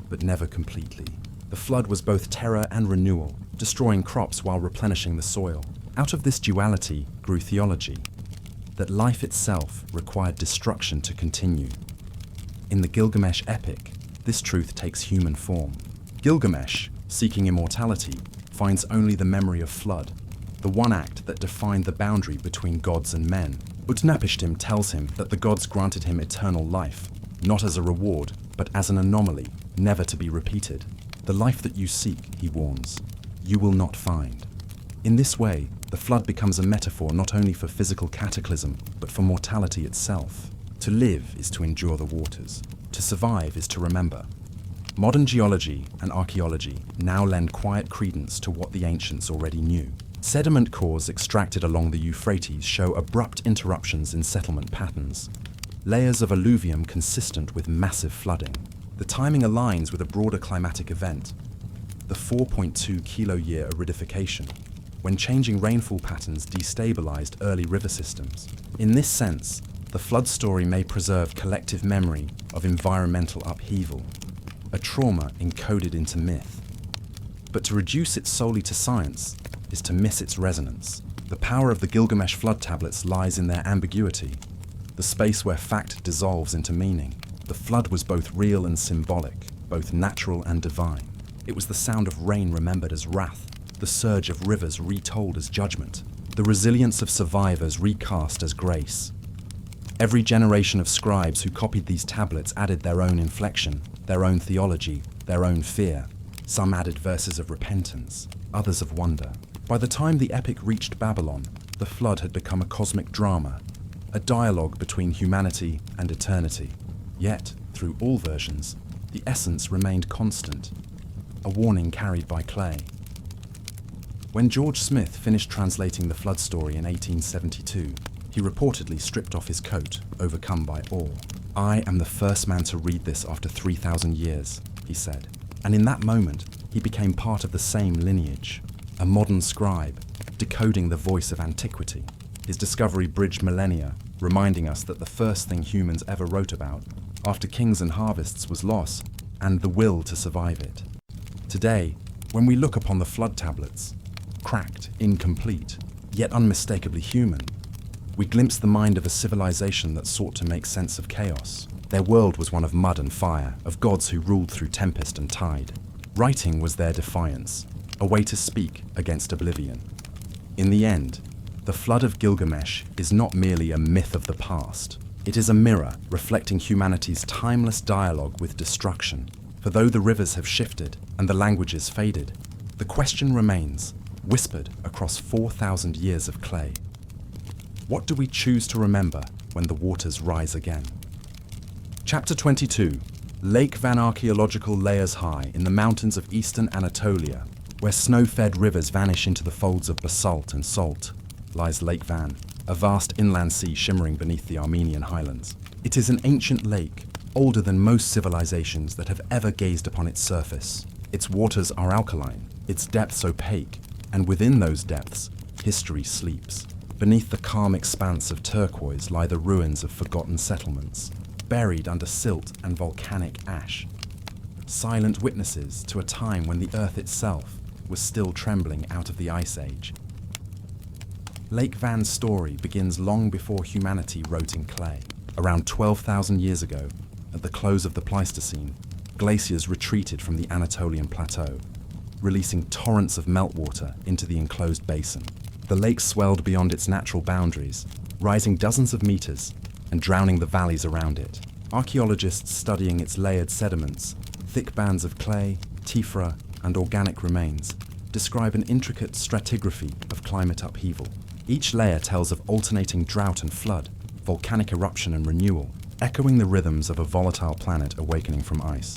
but never completely. The flood was both terror and renewal, destroying crops while replenishing the soil. Out of this duality grew theology, that life itself required destruction to continue. In the Gilgamesh epic, this truth takes human form. Gilgamesh, seeking immortality, finds only the memory of flood, the one act that defined the boundary between gods and men. Utnapishtim tells him that the gods granted him eternal life, not as a reward, but as an anomaly, never to be repeated. The life that you seek, he warns, you will not find. In this way, the flood becomes a metaphor not only for physical cataclysm, but for mortality itself. To live is to endure the waters. To survive is to remember. Modern geology and archaeology now lend quiet credence to what the ancients already knew. Sediment cores extracted along the Euphrates show abrupt interruptions in settlement patterns, layers of alluvium consistent with massive flooding. The timing aligns with a broader climatic event, the 4.2 kilo-year aridification, when changing rainfall patterns destabilized early river systems. In this sense, the flood story may preserve collective memory of environmental upheaval, a trauma encoded into myth. But to reduce it solely to science is to miss its resonance. The power of the Gilgamesh flood tablets lies in their ambiguity, the space where fact dissolves into meaning. The flood was both real and symbolic, both natural and divine. It was the sound of rain remembered as wrath, the surge of rivers retold as judgment, the resilience of survivors recast as grace. Every generation of scribes who copied these tablets added their own inflection, their own theology, their own fear. Some added verses of repentance, others of wonder. By the time the epic reached Babylon, the flood had become a cosmic drama, a dialogue between humanity and eternity. Yet, through all versions, the essence remained constant, a warning carried by clay. When George Smith finished translating the flood story in 1872, he reportedly stripped off his coat, overcome by awe. "I am the first man to read this after 3,000 years, he said. And in that moment, he became part of the same lineage, a modern scribe, decoding the voice of antiquity. His discovery bridged millennia, reminding us that the first thing humans ever wrote about, after kings and harvests, was loss, and the will to survive it. Today, when we look upon the flood tablets, cracked, incomplete, yet unmistakably human, we glimpse the mind of a civilization that sought to make sense of chaos. Their world was one of mud and fire, of gods who ruled through tempest and tide. Writing was their defiance, a way to speak against oblivion. In the end, the flood of Gilgamesh is not merely a myth of the past. It is a mirror reflecting humanity's timeless dialogue with destruction. For though the rivers have shifted and the languages faded, the question remains, whispered across 4,000 years of clay. What do we choose to remember when the waters rise again? Chapter 22. Lake Van archaeological layers high in the mountains of eastern Anatolia, where snow-fed rivers vanish into the folds of basalt and salt, lies Lake Van, a vast inland sea shimmering beneath the Armenian highlands. It is an ancient lake, older than most civilizations that have ever gazed upon its surface. Its waters are alkaline, its depths opaque, and within those depths, history sleeps. Beneath the calm expanse of turquoise lie the ruins of forgotten settlements, buried under silt and volcanic ash. Silent witnesses to a time when the earth itself was still trembling out of the Ice Age. Lake Van's story begins long before humanity wrote in clay. Around 12,000 years ago, at the close of the Pleistocene, glaciers retreated from the Anatolian plateau, releasing torrents of meltwater into the enclosed basin. The lake swelled beyond its natural boundaries, rising dozens of meters and drowning the valleys around it. Archaeologists studying its layered sediments, thick bands of clay, tephra, and organic remains, describe an intricate stratigraphy of climate upheaval. Each layer tells of alternating drought and flood, volcanic eruption and renewal, echoing the rhythms of a volatile planet awakening from ice.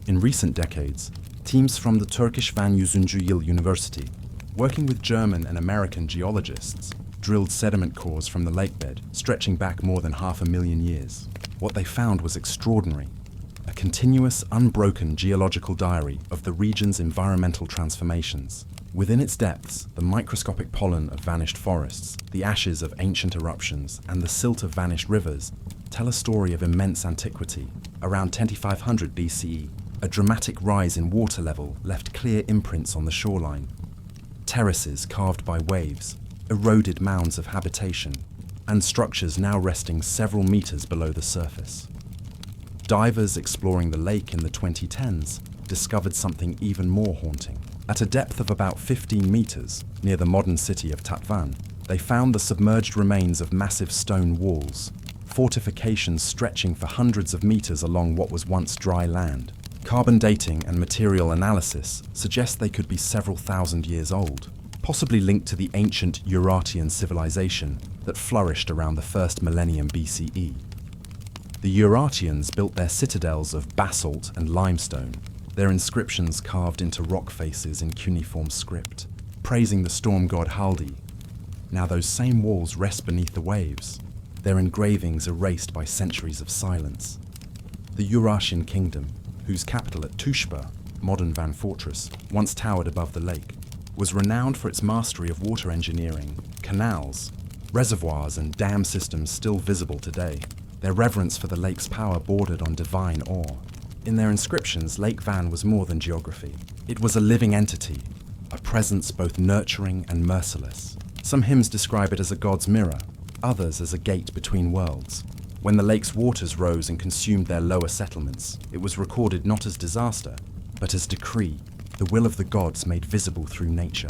In recent decades, teams from the Turkish Van Yüzüncü University, working with German and American geologists, drilled sediment cores from the lakebed, stretching back more than 500,000 years. What they found was extraordinary: a continuous, unbroken geological diary of the region's environmental transformations. Within its depths, the microscopic pollen of vanished forests, the ashes of ancient eruptions, and the silt of vanished rivers tell a story of immense antiquity. Around 2500 BCE, a dramatic rise in water level left clear imprints on the shoreline. Terraces carved by waves, eroded mounds of habitation, and structures now resting several meters below the surface. Divers exploring the lake in the 2010s discovered something even more haunting. At a depth of about 15 meters, near the modern city of Tatvan, they found the submerged remains of massive stone walls, fortifications stretching for hundreds of meters along what was once dry land. Carbon dating and material analysis suggest they could be several thousand years old, possibly linked to the ancient Urartian civilization that flourished around the first millennium BCE. The Urartians built their citadels of basalt and limestone, their inscriptions carved into rock faces in cuneiform script, praising the storm god Haldi. Now those same walls rest beneath the waves, their engravings erased by centuries of silence. The Urartian kingdom, whose capital at Tushpa, modern Van Fortress, once towered above the lake, was renowned for its mastery of water engineering, canals, reservoirs and dam systems still visible today. Their reverence for the lake's power bordered on divine awe. In their inscriptions, Lake Van was more than geography. It was a living entity, a presence both nurturing and merciless. Some hymns describe it as a god's mirror, others as a gate between worlds. When the lake's waters rose and consumed their lower settlements, it was recorded not as disaster, but as decree, the will of the gods made visible through nature.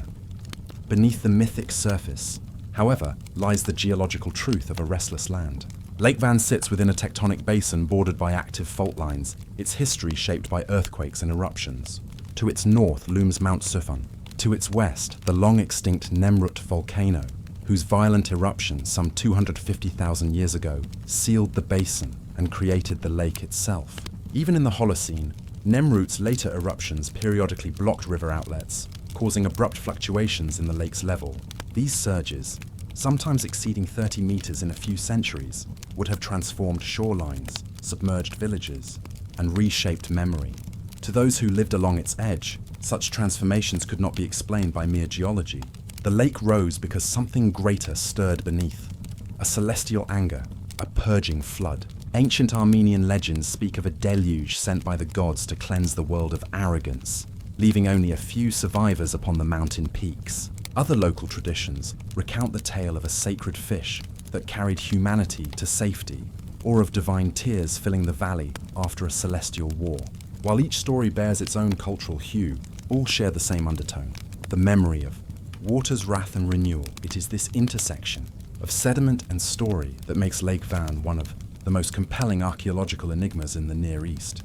Beneath the mythic surface, however, lies the geological truth of a restless land. Lake Van sits within a tectonic basin bordered by active fault lines, its history shaped by earthquakes and eruptions. To its north looms Mount Sufan. To its west, the long-extinct Nemrut volcano, whose violent eruption some 250,000 years ago sealed the basin and created the lake itself. Even in the Holocene, Nemrut's later eruptions periodically blocked river outlets, causing abrupt fluctuations in the lake's level. These surges, sometimes exceeding 30 meters in a few centuries, would have transformed shorelines, submerged villages, and reshaped memory. To those who lived along its edge, such transformations could not be explained by mere geology. The lake rose because something greater stirred beneath. A celestial anger, a purging flood. Ancient Armenian legends speak of a deluge sent by the gods to cleanse the world of arrogance, leaving only a few survivors upon the mountain peaks. Other local traditions recount the tale of a sacred fish that carried humanity to safety, or of divine tears filling the valley after a celestial war. While each story bears its own cultural hue, all share the same undertone: the memory of water's wrath and renewal. It is this intersection of sediment and story that makes Lake Van one of the most compelling archaeological enigmas in the Near East.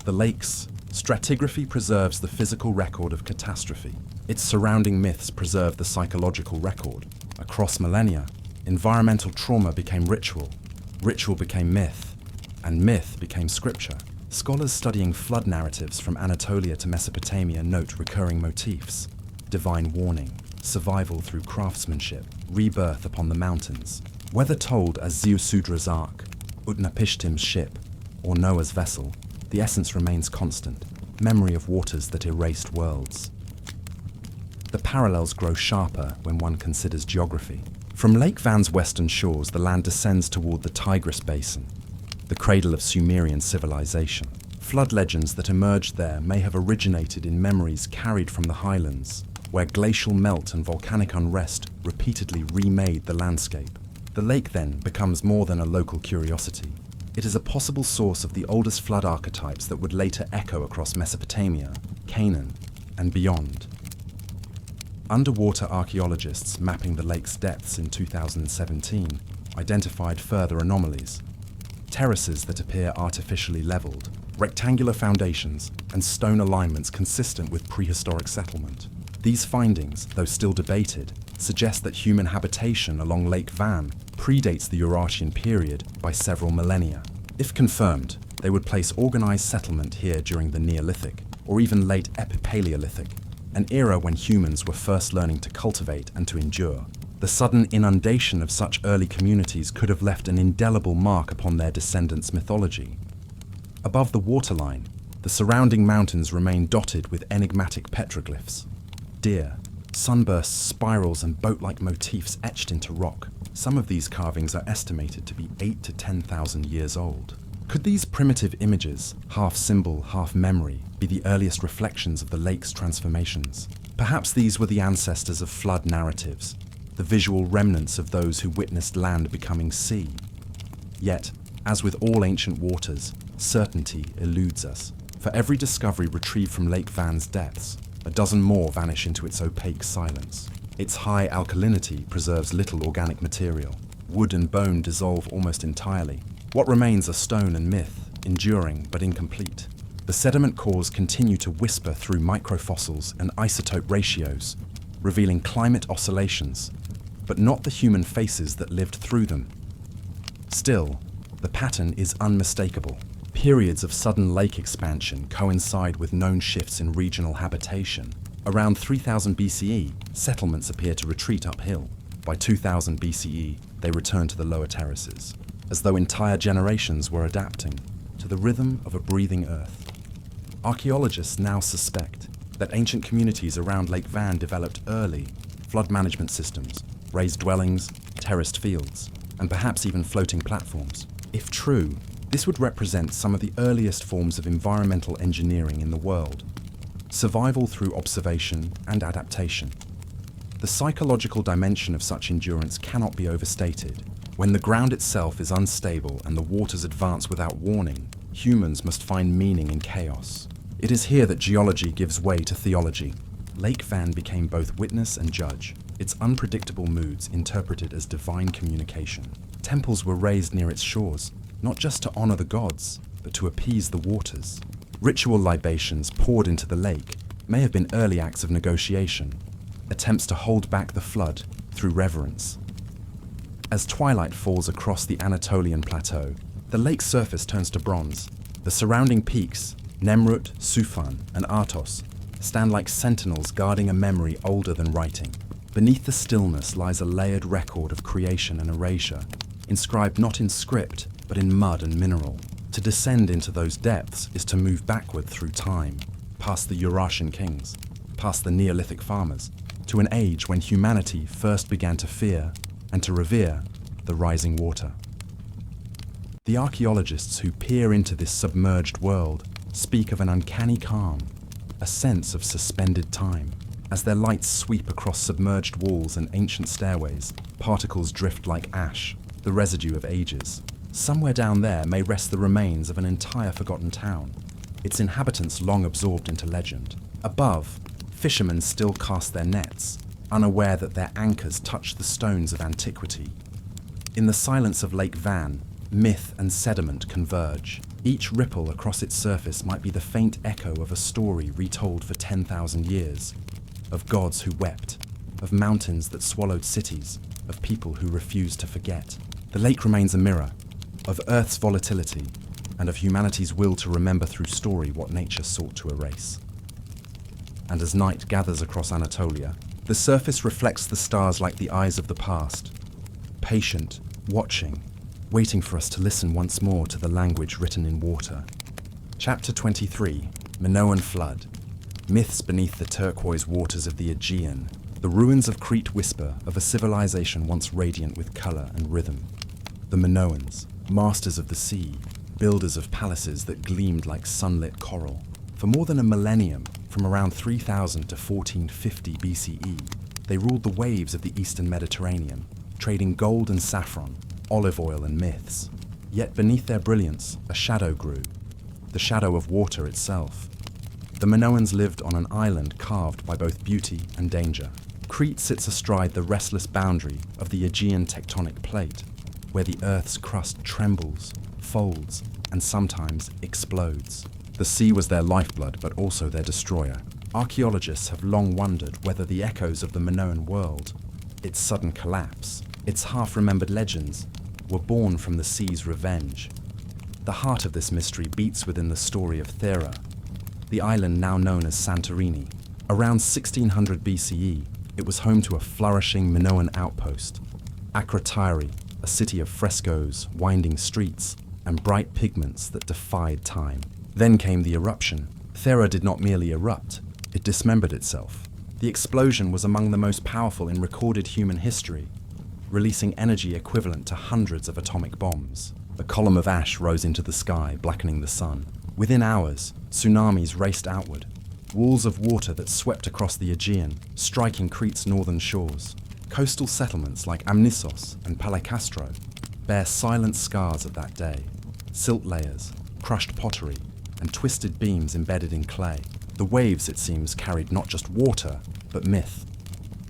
The lake's stratigraphy preserves the physical record of catastrophe. Its surrounding myths preserve the psychological record. Across millennia, environmental trauma became ritual, ritual became myth, and myth became scripture. Scholars studying flood narratives from Anatolia to Mesopotamia note recurring motifs: divine warning, survival through craftsmanship, rebirth upon the mountains. Whether told as Ziusudra's ark, Utnapishtim's ship, or Noah's vessel, the essence remains constant: memory of waters that erased worlds. The parallels grow sharper when one considers geography. From Lake Van's western shores, the land descends toward the Tigris Basin, the cradle of Sumerian civilization. Flood legends that emerged there may have originated in memories carried from the highlands, where glacial melt and volcanic unrest repeatedly remade the landscape. The lake then becomes more than a local curiosity. It is a possible source of the oldest flood archetypes that would later echo across Mesopotamia, Canaan, and beyond. Underwater archaeologists mapping the lake's depths in 2017 identified further anomalies: terraces that appear artificially leveled, rectangular foundations, and stone alignments consistent with prehistoric settlement. These findings, though still debated, suggest that human habitation along Lake Van predates the Eurasian period by several millennia. If confirmed, they would place organized settlement here during the Neolithic, or even late Epipaleolithic, an era when humans were first learning to cultivate and to endure. The sudden inundation of such early communities could have left an indelible mark upon their descendants' mythology. Above the waterline, the surrounding mountains remain dotted with enigmatic petroglyphs: deer, sunbursts, spirals, and boat-like motifs etched into rock. Some of these carvings are estimated to be 8,000 to 10,000 years old. Could these primitive images, half symbol, half memory, be the earliest reflections of the lake's transformations? Perhaps these were the ancestors of flood narratives, the visual remnants of those who witnessed land becoming sea. Yet, as with all ancient waters, certainty eludes us. For every discovery retrieved from Lake Van's depths, a dozen more vanish into its opaque silence. Its high alkalinity preserves little organic material. Wood and bone dissolve almost entirely. What remains are stone and myth, enduring but incomplete. The sediment cores continue to whisper through microfossils and isotope ratios, revealing climate oscillations, but not the human faces that lived through them. Still, the pattern is unmistakable. Periods of sudden lake expansion coincide with known shifts in regional habitation. Around 3000 BCE, settlements appear to retreat uphill. By 2000 BCE, they return to the lower terraces, as though entire generations were adapting to the rhythm of a breathing earth. Archaeologists now suspect that ancient communities around Lake Van developed early flood management systems, raised dwellings, terraced fields, and perhaps even floating platforms. If true, this would represent some of the earliest forms of environmental engineering in the world: survival through observation and adaptation. The psychological dimension of such endurance cannot be overstated. When the ground itself is unstable and the waters advance without warning, humans must find meaning in chaos. It is here that geology gives way to theology. Lake Van became both witness and judge, its unpredictable moods interpreted as divine communication. Temples were raised near its shores, not just to honor the gods, but to appease the waters. Ritual libations poured into the lake may have been early acts of negotiation, attempts to hold back the flood through reverence. As twilight falls across the Anatolian plateau, the lake's surface turns to bronze. The surrounding peaks, Nemrut, Sufan, and Athos, stand like sentinels guarding a memory older than writing. Beneath the stillness lies a layered record of creation and erasure, inscribed not in script, but in mud and mineral. To descend into those depths is to move backward through time, past the Eurasian kings, past the Neolithic farmers, to an age when humanity first began to fear and to revere the rising water. The archaeologists who peer into this submerged world speak of an uncanny calm, a sense of suspended time. As their lights sweep across submerged walls and ancient stairways, particles drift like ash, the residue of ages. Somewhere down there may rest the remains of an entire forgotten town, its inhabitants long absorbed into legend. Above, fishermen still cast their nets, unaware that their anchors touch the stones of antiquity. In the silence of Lake Van, myth and sediment converge. Each ripple across its surface might be the faint echo of a story retold for 10,000 years, of gods who wept, of mountains that swallowed cities, of people who refused to forget. The lake remains a mirror of Earth's volatility, and of humanity's will to remember through story what nature sought to erase. And as night gathers across Anatolia, the surface reflects the stars like the eyes of the past, patient, watching, waiting for us to listen once more to the language written in water. Chapter 23, Minoan Flood. Myths beneath the turquoise waters of the Aegean. The ruins of Crete whisper of a civilization once radiant with colour and rhythm. The Minoans, masters of the sea, builders of palaces that gleamed like sunlit coral. For more than a millennium, from around 3000 to 1450 BCE, they ruled the waves of the eastern Mediterranean, trading gold and saffron, olive oil and myths. Yet beneath their brilliance, a shadow grew, the shadow of water itself. The Minoans lived on an island carved by both beauty and danger. Crete sits astride the restless boundary of the Aegean tectonic plate, where the Earth's crust trembles, folds, and sometimes explodes. The sea was their lifeblood, but also their destroyer. Archaeologists have long wondered whether the echoes of the Minoan world, its sudden collapse, its half-remembered legends, were born from the sea's revenge. The heart of this mystery beats within the story of Thera, the island now known as Santorini. Around 1600 BCE, it was home to a flourishing Minoan outpost, Atrahasis, a city of frescoes, winding streets, and bright pigments that defied time. Then came the eruption. Thera did not merely erupt, it dismembered itself. The explosion was among the most powerful in recorded human history, releasing energy equivalent to hundreds of atomic bombs. A column of ash rose into the sky, blackening the sun. Within hours, tsunamis raced outward, walls of water that swept across the Aegean, striking Crete's northern shores. Coastal settlements like Amnisos and Palekastro bear silent scars of that day. Silt layers, crushed pottery, and twisted beams embedded in clay. The waves, it seems, carried not just water, but myth.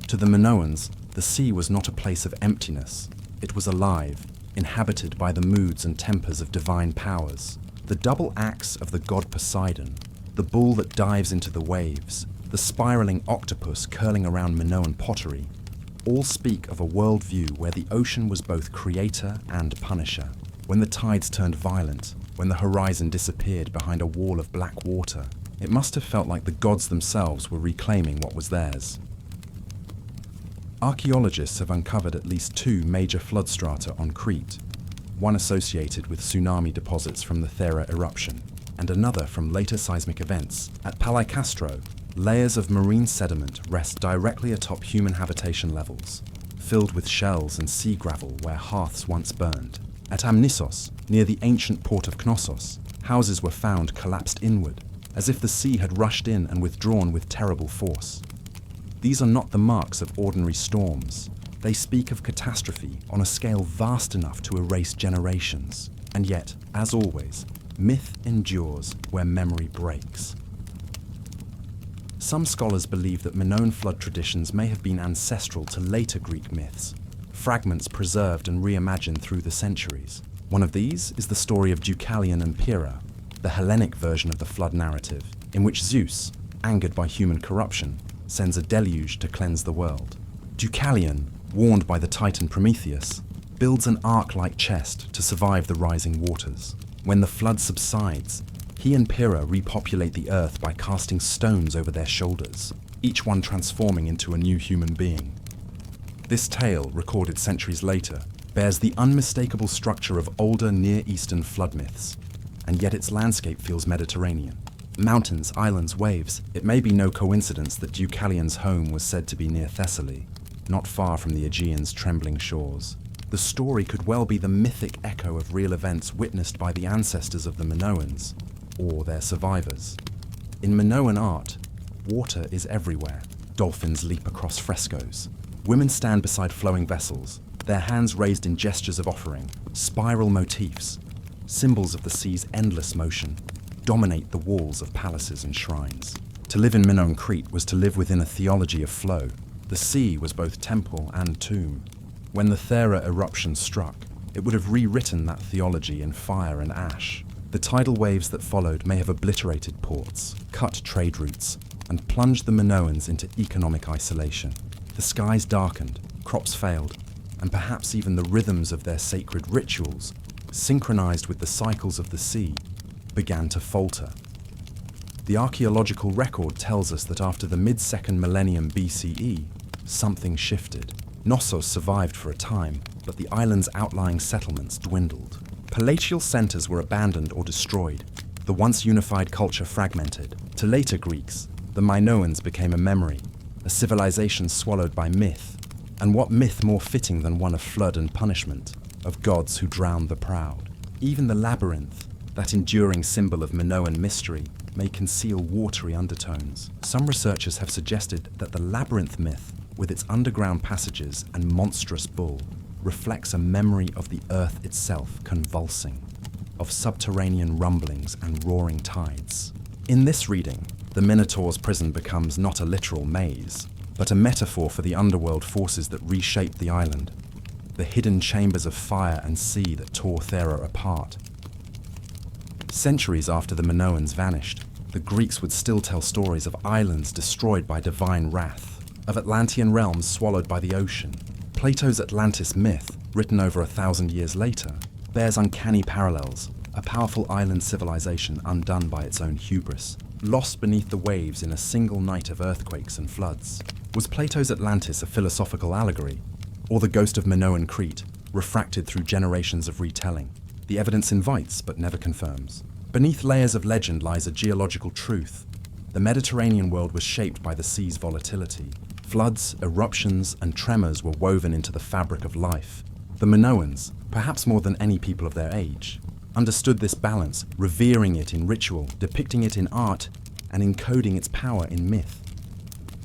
To the Minoans, the sea was not a place of emptiness. It was alive, inhabited by the moods and tempers of divine powers. The double axe of the god Poseidon, the bull that dives into the waves, the spiraling octopus curling around Minoan pottery, all speak of a worldview where the ocean was both creator and punisher. When the tides turned violent, when the horizon disappeared behind a wall of black water, it must have felt like the gods themselves were reclaiming what was theirs. Archaeologists have uncovered at least 2 major flood strata on Crete, one associated with tsunami deposits from the Thera eruption, and another from later seismic events. At Palekastro, layers of marine sediment rest directly atop human habitation levels, filled with shells and sea gravel where hearths once burned. At Amnisos, near the ancient port of Knossos, houses were found collapsed inward, as if the sea had rushed in and withdrawn with terrible force. These are not the marks of ordinary storms. They speak of catastrophe on a scale vast enough to erase generations. And yet, as always, myth endures where memory breaks. Some scholars believe that Minoan flood traditions may have been ancestral to later Greek myths, fragments preserved and reimagined through the centuries. One of these is the story of Deucalion and Pyrrha, the Hellenic version of the flood narrative, in which Zeus, angered by human corruption, sends a deluge to cleanse the world. Deucalion, warned by the Titan Prometheus, builds an ark-like chest to survive the rising waters. When the flood subsides, he and Pyrrha repopulate the earth by casting stones over their shoulders, each one transforming into a new human being. This tale, recorded centuries later, bears the unmistakable structure of older Near Eastern flood myths, and yet its landscape feels Mediterranean. Mountains, islands, waves. It may be no coincidence that Deucalion's home was said to be near Thessaly, not far from the Aegean's trembling shores. The story could well be the mythic echo of real events witnessed by the ancestors of the Minoans, or their survivors. In Minoan art, water is everywhere. Dolphins leap across frescoes. Women stand beside flowing vessels, their hands raised in gestures of offering. Spiral motifs, symbols of the sea's endless motion, dominate the walls of palaces and shrines. To live in Minoan Crete was to live within a theology of flow. The sea was both temple and tomb. When the Thera eruption struck, it would have rewritten that theology in fire and ash. The tidal waves that followed may have obliterated ports, cut trade routes, and plunged the Minoans into economic isolation. The skies darkened, crops failed, and perhaps even the rhythms of their sacred rituals synchronized with the cycles of the sea, began to falter. The archaeological record tells us that after the mid-2nd millennium BCE, something shifted. Knossos survived for a time, but the island's outlying settlements dwindled. Palatial centers were abandoned or destroyed, the once unified culture fragmented. To later Greeks, the Minoans became a memory, a civilization swallowed by myth. And what myth more fitting than one of flood and punishment, of gods who drowned the proud? Even the labyrinth, that enduring symbol of Minoan mystery, may conceal watery undertones. Some researchers have suggested that the labyrinth myth, with its underground passages and monstrous bull, reflects a memory of the earth itself convulsing, of subterranean rumblings and roaring tides. In this reading, the Minotaur's prison becomes not a literal maze, but a metaphor for the underworld forces that reshaped the island, the hidden chambers of fire and sea that tore Thera apart. Centuries after the Minoans vanished, the Greeks would still tell stories of islands destroyed by divine wrath, of Atlantean realms swallowed by the ocean. Plato's Atlantis myth, written over 1,000 years later, bears uncanny parallels, a powerful island civilization undone by its own hubris, lost beneath the waves in a single night of earthquakes and floods. Was Plato's Atlantis a philosophical allegory, or the ghost of Minoan Crete, refracted through generations of retelling? The evidence invites but never confirms. Beneath layers of legend lies a geological truth. The Mediterranean world was shaped by the sea's volatility. Floods, eruptions, and tremors were woven into the fabric of life. The Minoans, perhaps more than any people of their age, understood this balance, revering it in ritual, depicting it in art, and encoding its power in myth.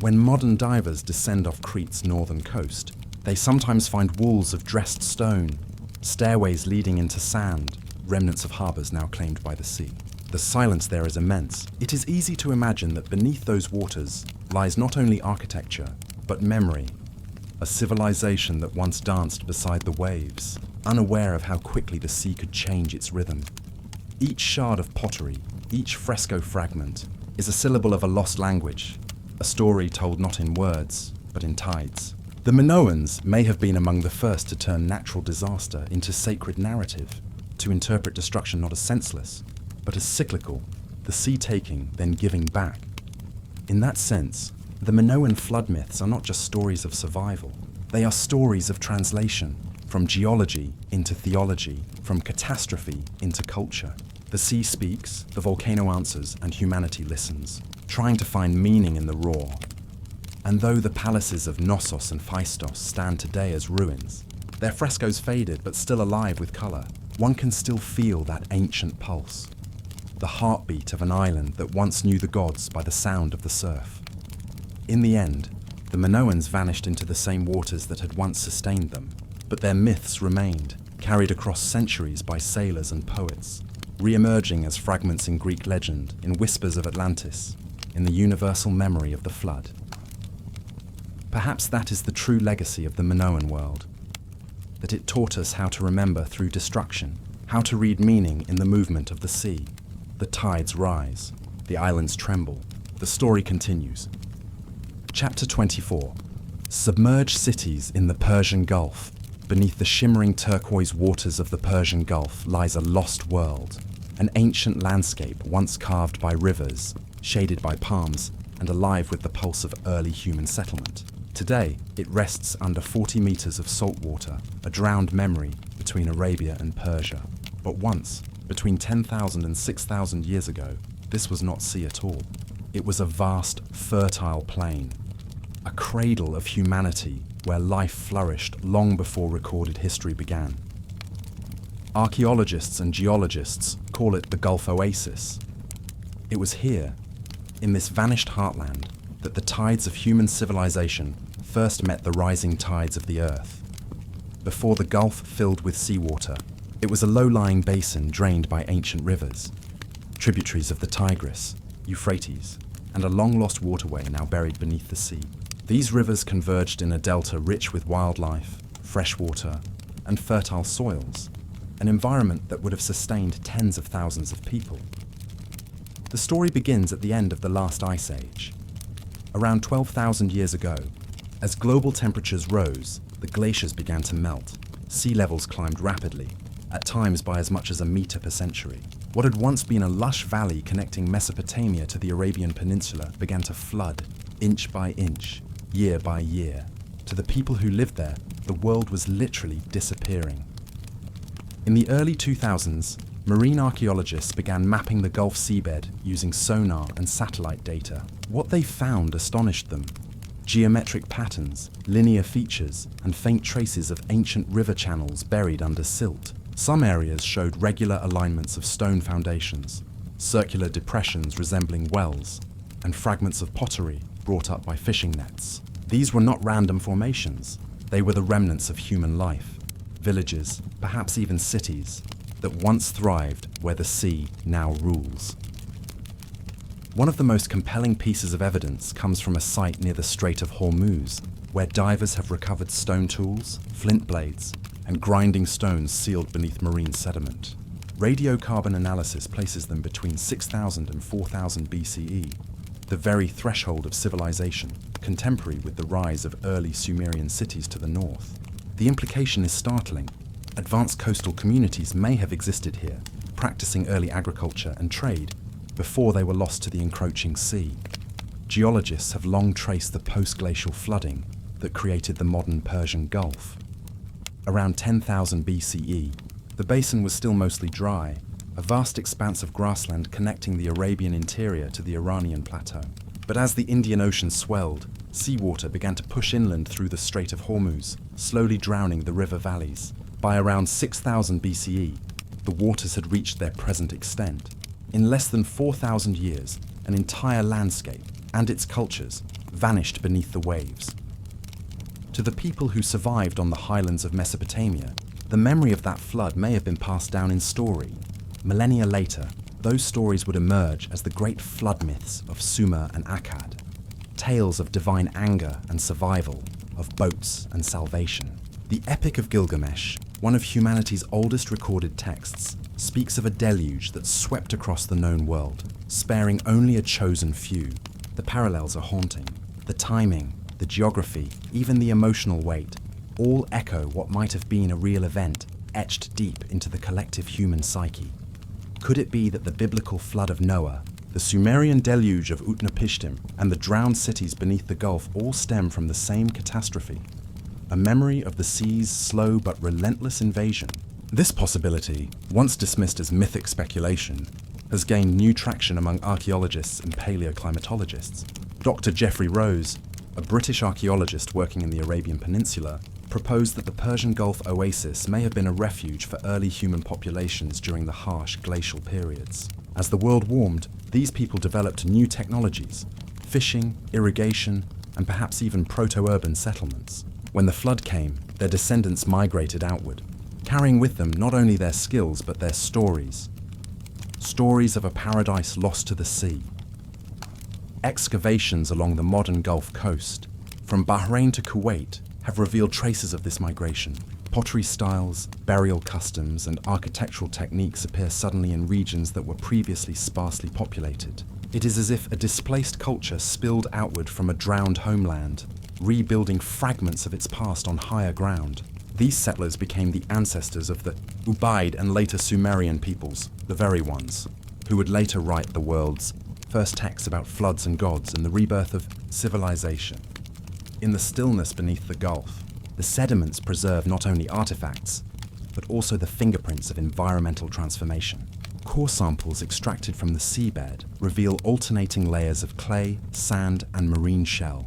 When modern divers descend off Crete's northern coast, they sometimes find walls of dressed stone, stairways leading into sand, remnants of harbours now claimed by the sea. The silence there is immense. It is easy to imagine that beneath those waters lies not only architecture, but memory, a civilization that once danced beside the waves, unaware of how quickly the sea could change its rhythm. Each shard of pottery, each fresco fragment, is a syllable of a lost language, a story told not in words, but in tides. The Minoans may have been among the first to turn natural disaster into sacred narrative, to interpret destruction not as senseless, but as cyclical, the sea taking, then giving back. In that sense, the Minoan flood myths are not just stories of survival. They are stories of translation, from geology into theology, from catastrophe into culture. The sea speaks, the volcano answers, and humanity listens, trying to find meaning in the roar. And though the palaces of Knossos and Phaistos stand today as ruins, their frescoes faded but still alive with colour, one can still feel that ancient pulse, the heartbeat of an island that once knew the gods by the sound of the surf. In the end, the Minoans vanished into the same waters that had once sustained them, but their myths remained, carried across centuries by sailors and poets, re-emerging as fragments in Greek legend, in whispers of Atlantis, in the universal memory of the flood. Perhaps that is the true legacy of the Minoan world, that it taught us how to remember through destruction, how to read meaning in the movement of the sea. The tides rise, the islands tremble, the story continues. Chapter 24. Submerged cities in the Persian Gulf. Beneath the shimmering turquoise waters of the Persian Gulf lies a lost world, an ancient landscape once carved by rivers, shaded by palms, and alive with the pulse of early human settlement. Today, it rests under 40 meters of salt water, a drowned memory between Arabia and Persia. But once, between 10,000 and 6,000 years ago, this was not sea at all. It was a vast, fertile plain, a cradle of humanity where life flourished long before recorded history began. Archaeologists and geologists call it the Gulf Oasis. It was here, in this vanished heartland, that the tides of human civilization first met the rising tides of the earth. Before the Gulf filled with seawater, it was a low-lying basin drained by ancient rivers, tributaries of the Tigris, Euphrates, and a long-lost waterway now buried beneath the sea. These rivers converged in a delta rich with wildlife, fresh water, and fertile soils, an environment that would have sustained tens of thousands of people. The story begins at the end of the last ice age. Around 12,000 years ago, as global temperatures rose, the glaciers began to melt, sea levels climbed rapidly, at times by as much as a meter per century. What had once been a lush valley connecting Mesopotamia to the Arabian Peninsula began to flood, inch by inch, year by year. To the people who lived there, the world was literally disappearing. In the early 2000s, marine archaeologists began mapping the Gulf seabed using sonar and satellite data. What they found astonished them. Geometric patterns, linear features, and faint traces of ancient river channels buried under silt. Some areas showed regular alignments of stone foundations, circular depressions resembling wells, and fragments of pottery brought up by fishing nets. These were not random formations. They were the remnants of human life, villages, perhaps even cities, that once thrived where the sea now rules. One of the most compelling pieces of evidence comes from a site near the Strait of Hormuz, where divers have recovered stone tools, flint blades, and grinding stones sealed beneath marine sediment. Radiocarbon analysis places them between 6,000 and 4,000 BCE, the very threshold of civilization, contemporary with the rise of early Sumerian cities to the north. The implication is startling. Advanced coastal communities may have existed here, practicing early agriculture and trade, before they were lost to the encroaching sea. Geologists have long traced the post-glacial flooding that created the modern Persian Gulf. Around 10,000 BCE, the basin was still mostly dry, a vast expanse of grassland connecting the Arabian interior to the Iranian plateau. But as the Indian Ocean swelled, seawater began to push inland through the Strait of Hormuz, slowly drowning the river valleys. By around 6,000 BCE, the waters had reached their present extent. In less than 4,000 years, an entire landscape and its cultures vanished beneath the waves. To the people who survived on the highlands of Mesopotamia, the memory of that flood may have been passed down in story. Millennia later, those stories would emerge as the great flood myths of Sumer and Akkad, tales of divine anger and survival, of boats and salvation. The Epic of Gilgamesh, one of humanity's oldest recorded texts, speaks of a deluge that swept across the known world, sparing only a chosen few. The parallels are haunting. The timing, the geography, even the emotional weight, all echo what might have been a real event, etched deep into the collective human psyche. Could it be that the biblical flood of Noah, the Sumerian deluge of Utnapishtim, and the drowned cities beneath the Gulf all stem from the same catastrophe? A memory of the sea's slow but relentless invasion. This possibility, once dismissed as mythic speculation, has gained new traction among archaeologists and paleoclimatologists. Dr. Geoffrey Rose, a British archaeologist working in the Arabian Peninsula, proposed that the Persian Gulf oasis may have been a refuge for early human populations during the harsh glacial periods. As the world warmed, these people developed new technologies, fishing, irrigation, and perhaps even proto-urban settlements. When the flood came, their descendants migrated outward, carrying with them not only their skills but their stories. Stories of a paradise lost to the sea. Excavations along the modern Gulf coast, from Bahrain to Kuwait, have revealed traces of this migration. Pottery styles, burial customs, and architectural techniques appear suddenly in regions that were previously sparsely populated. It is as if a displaced culture spilled outward from a drowned homeland, rebuilding fragments of its past on higher ground. These settlers became the ancestors of the Ubaid and later Sumerian peoples, the very ones who would later write the world's first texts about floods and gods and the rebirth of civilization. In the stillness beneath the Gulf, the sediments preserve not only artifacts, but also the fingerprints of environmental transformation. Core samples extracted from the seabed reveal alternating layers of clay, sand, and marine shell,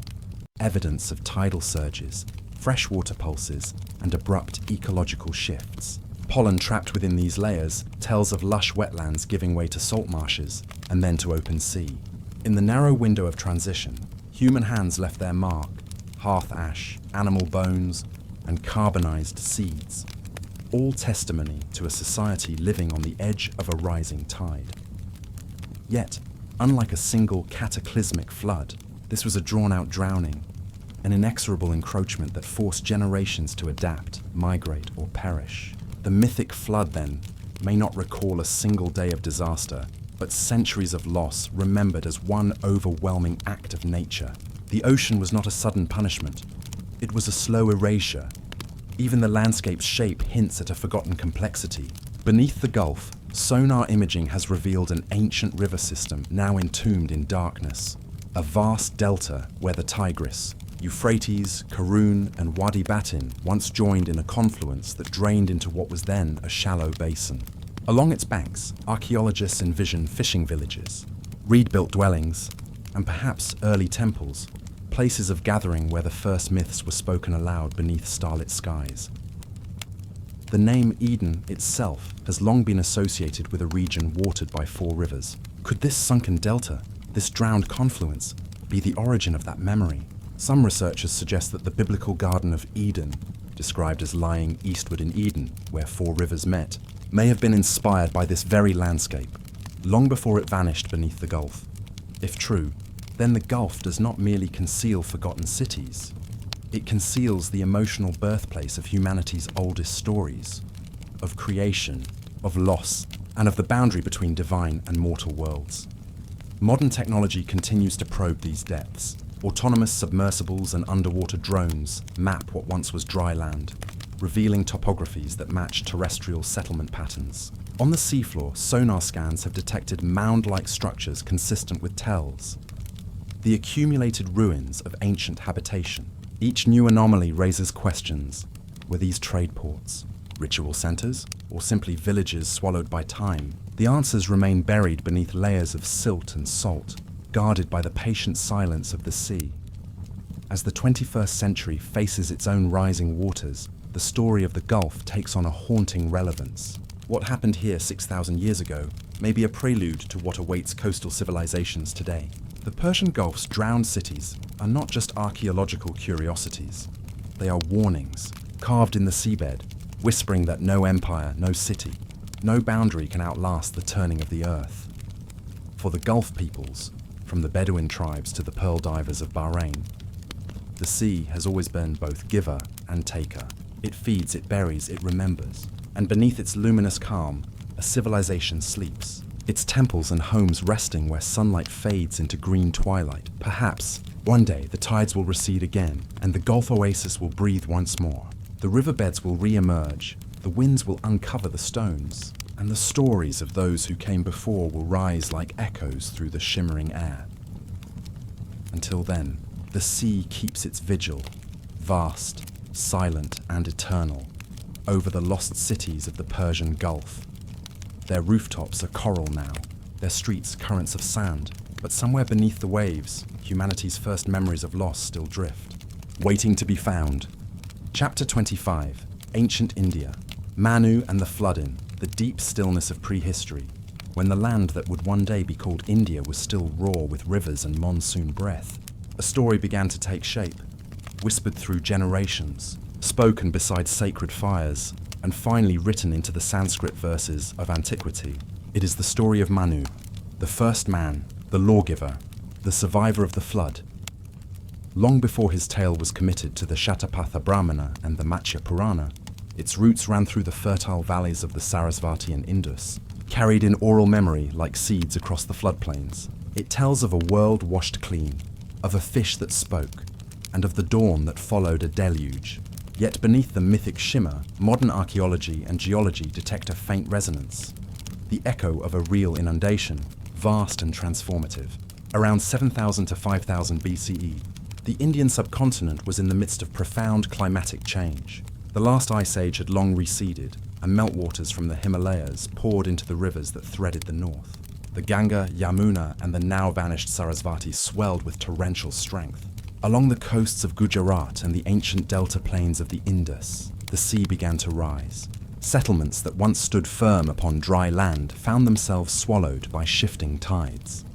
evidence of tidal surges, freshwater pulses, and abrupt ecological shifts. Pollen trapped within these layers tells of lush wetlands giving way to salt marshes and then to open sea. In the narrow window of transition, human hands left their mark: hearth ash, animal bones, and carbonized seeds, all testimony to a society living on the edge of a rising tide. Yet, unlike a single cataclysmic flood, this was a drawn-out drowning, an inexorable encroachment that forced generations to adapt, migrate, or perish. The mythic flood, then, may not recall a single day of disaster, but centuries of loss remembered as one overwhelming act of nature. The ocean was not a sudden punishment. It was a slow erasure, Even the landscape's shape hints at a forgotten complexity. Beneath the gulf, sonar imaging has revealed an ancient river system now entombed in darkness. A vast delta where the Tigris, Euphrates, Karun, and Wadi Batin once joined in a confluence that drained into what was then a shallow basin. Along its banks, archaeologists envision fishing villages, reed-built dwellings, and perhaps early temples, places of gathering where the first myths were spoken aloud beneath starlit skies. The name Eden itself has long been associated with a region watered by 4 rivers. Could this sunken delta, this drowned confluence, be the origin of that memory? Some researchers suggest that the biblical Garden of Eden, described as lying eastward in Eden, where 4 rivers met, may have been inspired by this very landscape, long before it vanished beneath the gulf. If true, then the gulf does not merely conceal forgotten cities. It conceals the emotional birthplace of humanity's oldest stories, of creation, of loss, and of the boundary between divine and mortal worlds. Modern technology continues to probe these depths. Autonomous submersibles and underwater drones map what once was dry land, revealing topographies that match terrestrial settlement patterns. On the seafloor, sonar scans have detected mound-like structures consistent with tells, the accumulated ruins of ancient habitation. Each new anomaly raises questions. Were these trade ports, ritual centers, or simply villages swallowed by time? The answers remain buried beneath layers of silt and salt, guarded by the patient silence of the sea. As the 21st century faces its own rising waters, the story of the Gulf takes on a haunting relevance. What happened here 6,000 years ago may be a prelude to what awaits coastal civilizations today. The Persian Gulf's drowned cities are not just archaeological curiosities. They are warnings, carved in the seabed, whispering that no empire, no city, no boundary can outlast the turning of the earth. For the Gulf peoples, from the Bedouin tribes to the pearl divers of Bahrain, the sea has always been both giver and taker. It feeds, it buries, it remembers. And beneath its luminous calm, a civilization sleeps, its temples and homes resting where sunlight fades into green twilight. Perhaps, one day, the tides will recede again, and the Gulf oasis will breathe once more. The riverbeds will re-emerge, the winds will uncover the stones, and the stories of those who came before will rise like echoes through the shimmering air. Until then, the sea keeps its vigil, vast, silent, and eternal, over the lost cities of the Persian Gulf. Their rooftops are coral now, their streets currents of sand, but somewhere beneath the waves, humanity's first memories of loss still drift, waiting to be found. Chapter 25, Ancient India, Manu and the Flooding, the deep stillness of prehistory, when the land that would one day be called India was still raw with rivers and monsoon breath. A story began to take shape, whispered through generations, spoken beside sacred fires, and finally written into the Sanskrit verses of antiquity. It is the story of Manu, the first man, the lawgiver, the survivor of the flood. Long before his tale was committed to the Shatapatha Brahmana and the Matsya Purana, its roots ran through the fertile valleys of the Sarasvati and Indus, carried in oral memory like seeds across the floodplains. It tells of a world washed clean, of a fish that spoke, and of the dawn that followed a deluge. Yet beneath the mythic shimmer, modern archaeology and geology detect a faint resonance, the echo of a real inundation, vast and transformative. Around 7,000 to 5,000 BCE, the Indian subcontinent was in the midst of profound climatic change. The last ice age had long receded, and meltwaters from the Himalayas poured into the rivers that threaded the north. The Ganga, Yamuna, and the now vanished Sarasvati swelled with torrential strength. Along the coasts of Gujarat and the ancient delta plains of the Indus, the sea began to rise. Settlements that once stood firm upon dry land found themselves swallowed by shifting tides.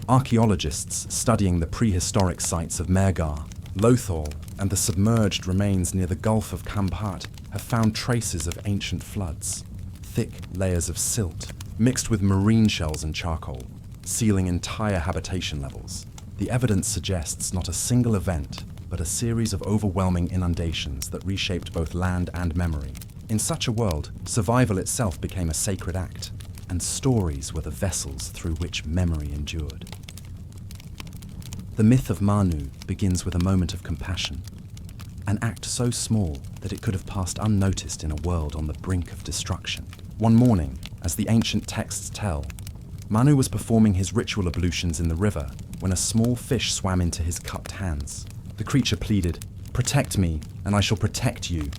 Archaeologists studying the prehistoric sites of Mehrgarh, Lothal, and the submerged remains near the Gulf of Kampat have found traces of ancient floods, thick layers of silt, mixed with marine shells and charcoal, sealing entire habitation levels. The evidence suggests not a single event, but a series of overwhelming inundations that reshaped both land and memory. In such a world, survival itself became a sacred act, and stories were the vessels through which memory endured. The myth of Manu begins with a moment of compassion. an act so small that it could have passed unnoticed in a world on the brink of destruction. One morning, as the ancient texts tell, Manu was performing his ritual ablutions in the river when a small fish swam into his cupped hands. The creature pleaded, "Protect me, and I shall protect you."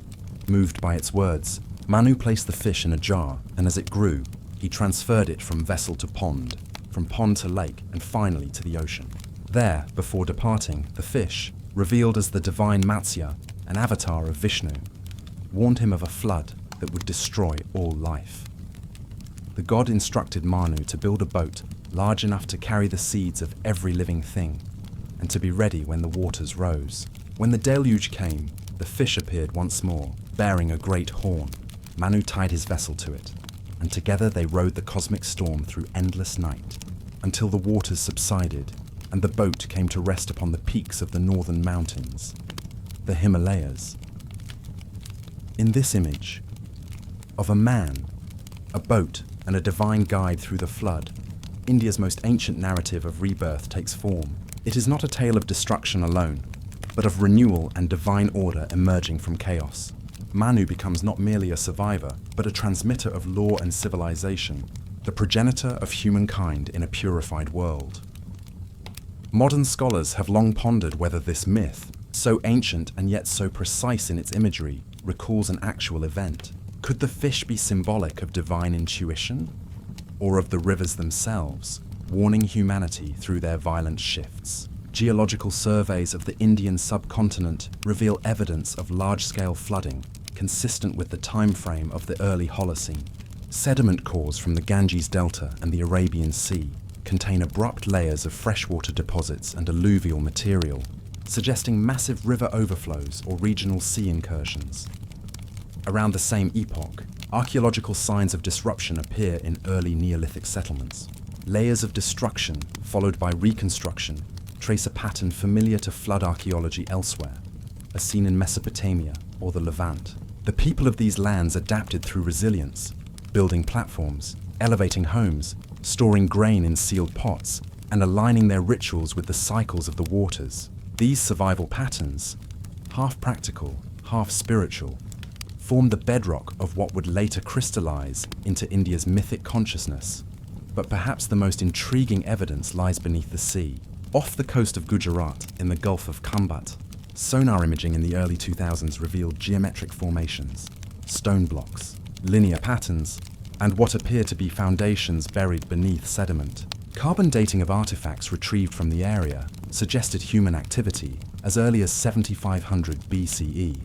Moved by its words, Manu placed the fish in a jar, and as it grew, he transferred it from vessel to pond, from pond to lake, and finally to the ocean. There, before departing, the fish, revealed as the divine Matsya, an avatar of Vishnu, warned him of a flood that would destroy all life. The god instructed Manu to build a boat large enough to carry the seeds of every living thing, and to be ready when the waters rose. When the deluge came, the fish appeared once more, bearing a great horn. Manu tied his vessel to it, and together they rode the cosmic storm through endless night, until the waters subsided, and the boat came to rest upon the peaks of the northern mountains, the Himalayas. In this image, of a man, a boat, and a divine guide through the flood, India's most ancient narrative of rebirth takes form. It is not a tale of destruction alone, but of renewal and divine order emerging from chaos. Manu becomes not merely a survivor, but a transmitter of law and civilization, the progenitor of humankind in a purified world. Modern scholars have long pondered whether this myth, so ancient and yet so precise in its imagery, recalls an actual event. Could the fish be symbolic of divine intuition, or of the rivers themselves, warning humanity through their violent shifts? Geological surveys of the Indian subcontinent reveal evidence of large-scale flooding, consistent with the time frame of the early Holocene. Sediment cores from the Ganges Delta and the Arabian Sea contain abrupt layers of freshwater deposits and alluvial material, suggesting massive river overflows or regional sea incursions. Around the same epoch, archaeological signs of disruption appear in early Neolithic settlements. Layers of destruction, followed by reconstruction, trace a pattern familiar to flood archaeology elsewhere, as seen in Mesopotamia or the Levant. The people of these lands adapted through resilience, building platforms, elevating homes, storing grain in sealed pots, and aligning their rituals with the cycles of the waters. These survival patterns, half practical, half spiritual, formed the bedrock of what would later crystallize into India's mythic consciousness. But perhaps the most intriguing evidence lies beneath the sea. Off the coast of Gujarat, in the Gulf of Khambat, sonar imaging in the early 2000s revealed geometric formations, stone blocks, linear patterns, and what appear to be foundations buried beneath sediment. Carbon dating of artifacts retrieved from the area suggested human activity as early as 7500 BCE.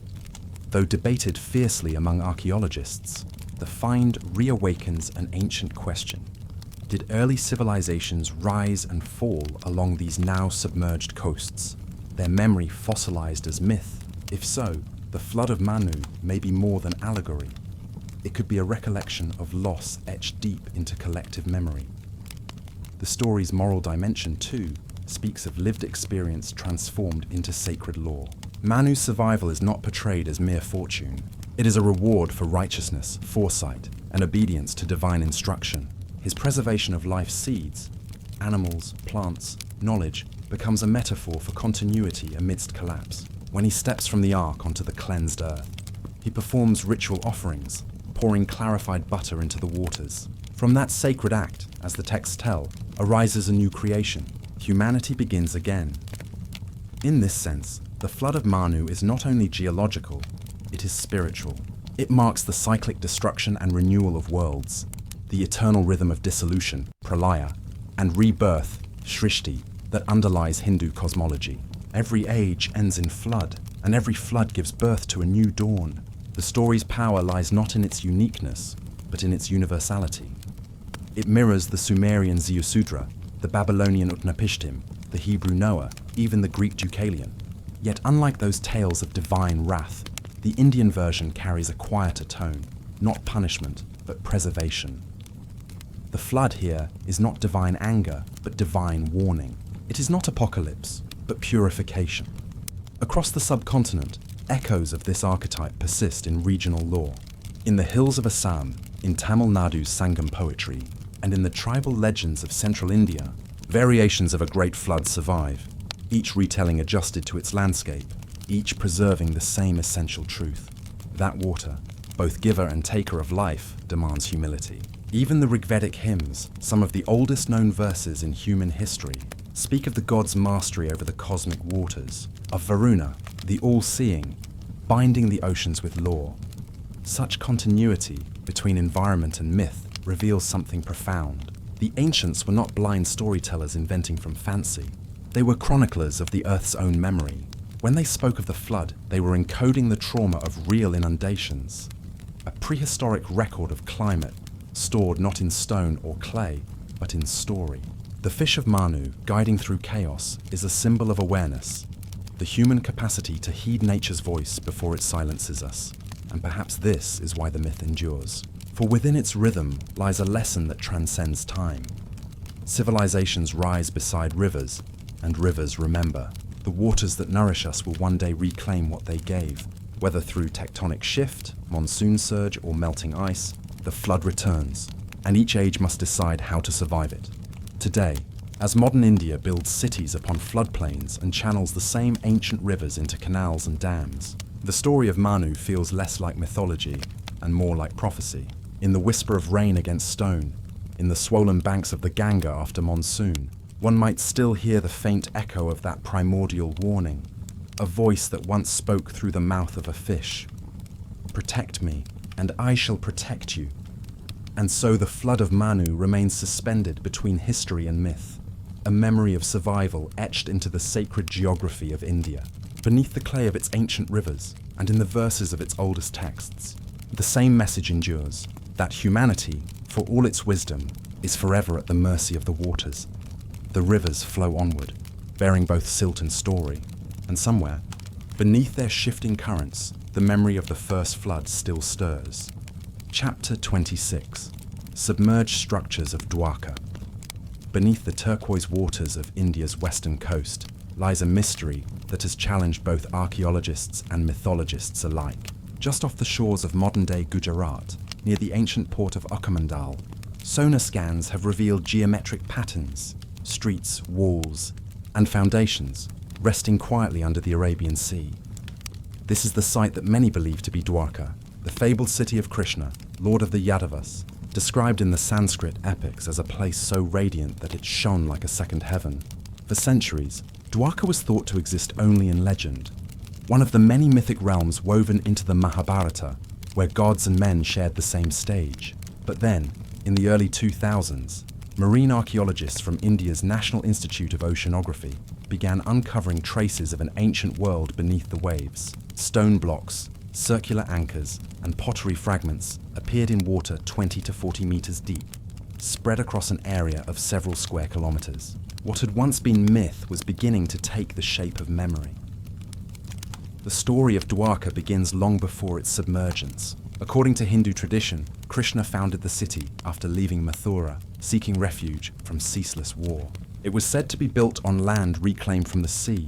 Though debated fiercely among archaeologists, the find reawakens an ancient question. Did early civilizations rise and fall along these now submerged coasts, their memory fossilized as myth? If so, the flood of Manu may be more than allegory. It could be a recollection of loss etched deep into collective memory. The story's moral dimension, too, speaks of lived experience transformed into sacred lore. Manu's survival is not portrayed as mere fortune. It is a reward for righteousness, foresight, and obedience to divine instruction. His preservation of life's seeds, animals, plants, knowledge, becomes a metaphor for continuity amidst collapse. When he steps from the ark onto the cleansed earth, he performs ritual offerings, pouring clarified butter into the waters. From that sacred act, as the texts tell, arises a new creation. Humanity begins again. In this sense, the flood of Manu is not only geological, it is spiritual. It marks the cyclic destruction and renewal of worlds, the eternal rhythm of dissolution, pralaya, and rebirth, shrishti, that underlies Hindu cosmology. Every age ends in flood, and every flood gives birth to a new dawn. The story's power lies not in its uniqueness, but in its universality. It mirrors the Sumerian Ziusudra, the Babylonian Utnapishtim, the Hebrew Noah, even the Greek Deucalion. Yet unlike those tales of divine wrath, the Indian version carries a quieter tone, not punishment, but preservation. The flood here is not divine anger, but divine warning. It is not apocalypse, but purification. Across the subcontinent, echoes of this archetype persist in regional lore. In the hills of Assam, in Tamil Nadu's Sangam poetry, and in the tribal legends of central India, variations of a great flood survive, each retelling adjusted to its landscape, each preserving the same essential truth. That water, both giver and taker of life, demands humility. Even the Rigvedic hymns, some of the oldest known verses in human history, speak of the god's mastery over the cosmic waters, of Varuna, the all-seeing, binding the oceans with law. Such continuity between environment and myth reveals something profound. The ancients were not blind storytellers inventing from fancy. They were chroniclers of the Earth's own memory. When they spoke of the flood, they were encoding the trauma of real inundations, a prehistoric record of climate, stored not in stone or clay, but in story. The fish of Manu, guiding through chaos, is a symbol of awareness, the human capacity to heed nature's voice before it silences us. And perhaps this is why the myth endures. For within its rhythm lies a lesson that transcends time. Civilizations rise beside rivers, and rivers remember. The waters that nourish us will one day reclaim what they gave. Whether through tectonic shift, monsoon surge, or melting ice, the flood returns, and each age must decide how to survive it. Today, as modern India builds cities upon floodplains and channels the same ancient rivers into canals and dams, the story of Manu feels less like mythology and more like prophecy. In the whisper of rain against stone, in the swollen banks of the Ganga after monsoon, one might still hear the faint echo of that primordial warning, a voice that once spoke through the mouth of a fish. Protect me, and I shall protect you. And so the flood of Manu remains suspended between history and myth, a memory of survival etched into the sacred geography of India. Beneath the clay of its ancient rivers, and in the verses of its oldest texts, the same message endures, that humanity, for all its wisdom, is forever at the mercy of the waters. The rivers flow onward, bearing both silt and story, and somewhere, beneath their shifting currents, the memory of the first flood still stirs. Chapter 26. Submerged Structures of Dwarka. Beneath the turquoise waters of India's western coast lies a mystery that has challenged both archaeologists and mythologists alike. Just off the shores of modern-day Gujarat, near the ancient port of Okamandal, sonar scans have revealed geometric patterns, streets, walls, and foundations resting quietly under the Arabian Sea. This is the site that many believe to be Dwarka, the fabled city of Krishna, lord of the Yadavas, described in the Sanskrit epics as a place so radiant that it shone like a second heaven. For centuries, Dwarka was thought to exist only in legend, one of the many mythic realms woven into the Mahabharata, where gods and men shared the same stage. But then, in the early 2000s, marine archaeologists from India's National Institute of Oceanography began uncovering traces of an ancient world beneath the waves. Stone blocks, circular anchors, and pottery fragments appeared in water 20 to 40 meters deep, spread across an area of several square kilometers. What had once been myth was beginning to take the shape of memory. The story of Dwarka begins long before its submergence. According to Hindu tradition, Krishna founded the city after leaving Mathura, seeking refuge from ceaseless war. It was said to be built on land reclaimed from the sea,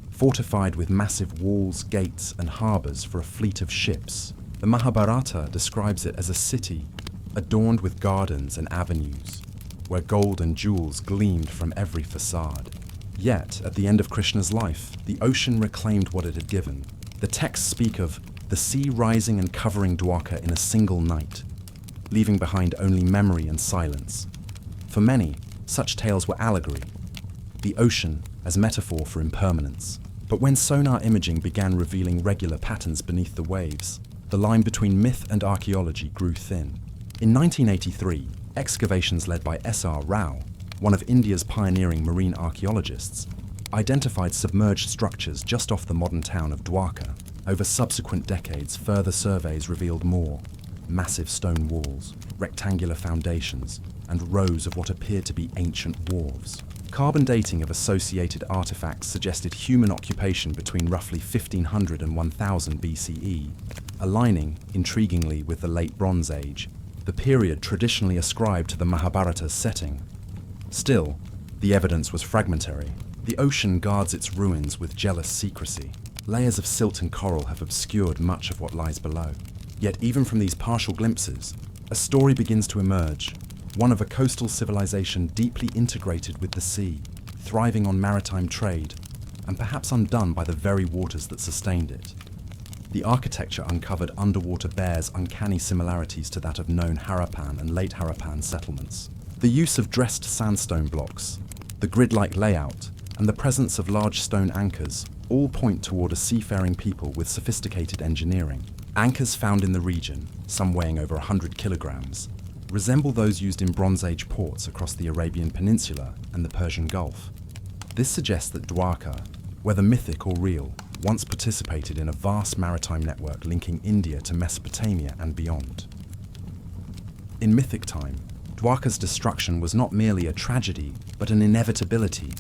fortified with massive walls, gates, and harbors for a fleet of ships. The Mahabharata describes it as a city adorned with gardens and avenues, where gold and jewels gleamed from every facade. Yet, at the end of Krishna's life, the ocean reclaimed what it had given. The texts speak of the sea rising and covering Dwarka in a single night, leaving behind only memory and silence. For many, such tales were allegory, the ocean as metaphor for impermanence. But when sonar imaging began revealing regular patterns beneath the waves, the line between myth and archaeology grew thin. In 1983, excavations led by S.R. Rao, one of India's pioneering marine archaeologists, identified submerged structures just off the modern town of Dwarka. Over subsequent decades, further surveys revealed more: massive stone walls, rectangular foundations, and rows of what appeared to be ancient wharves. Carbon dating of associated artifacts suggested human occupation between roughly 1500 and 1000 BCE, aligning, intriguingly, with the Late Bronze Age, the period traditionally ascribed to the Mahabharata's setting. Still, the evidence was fragmentary. The ocean guards its ruins with jealous secrecy. Layers of silt and coral have obscured much of what lies below. Yet even from these partial glimpses, a story begins to emerge, one of a coastal civilization deeply integrated with the sea, thriving on maritime trade, and perhaps undone by the very waters that sustained it. The architecture uncovered underwater bears uncanny similarities to that of known Harappan and late Harappan settlements. The use of dressed sandstone blocks, the grid-like layout, and the presence of large stone anchors all point toward a seafaring people with sophisticated engineering. Anchors found in the region, some weighing over 100 kilograms, resemble those used in Bronze Age ports across the Arabian Peninsula and the Persian Gulf. This suggests that Dwarka, whether mythic or real, once participated in a vast maritime network linking India to Mesopotamia and beyond. In mythic time, Dwarka's destruction was not merely a tragedy, but an inevitability,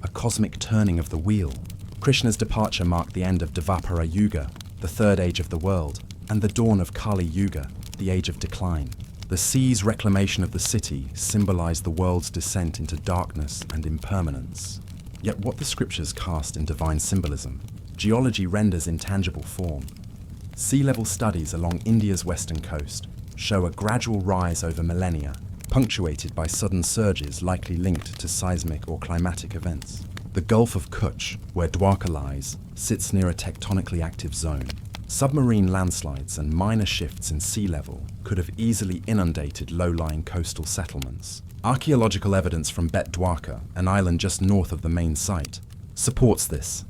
a cosmic turning of the wheel. Krishna's departure marked the end of Dvapara Yuga, the third age of the world, and the dawn of Kali Yuga, the age of decline. The sea's reclamation of the city symbolized the world's descent into darkness and impermanence. Yet what the scriptures cast in divine symbolism, geology renders in tangible form. Sea level studies along India's western coast show a gradual rise over millennia, punctuated by sudden surges likely linked to seismic or climatic events. The Gulf of Kutch, where Dwarka lies, sits near a tectonically active zone. Submarine landslides and minor shifts in sea level could have easily inundated low-lying coastal settlements. Archaeological evidence from Bet Dwarka, an island just north of the main site, supports this.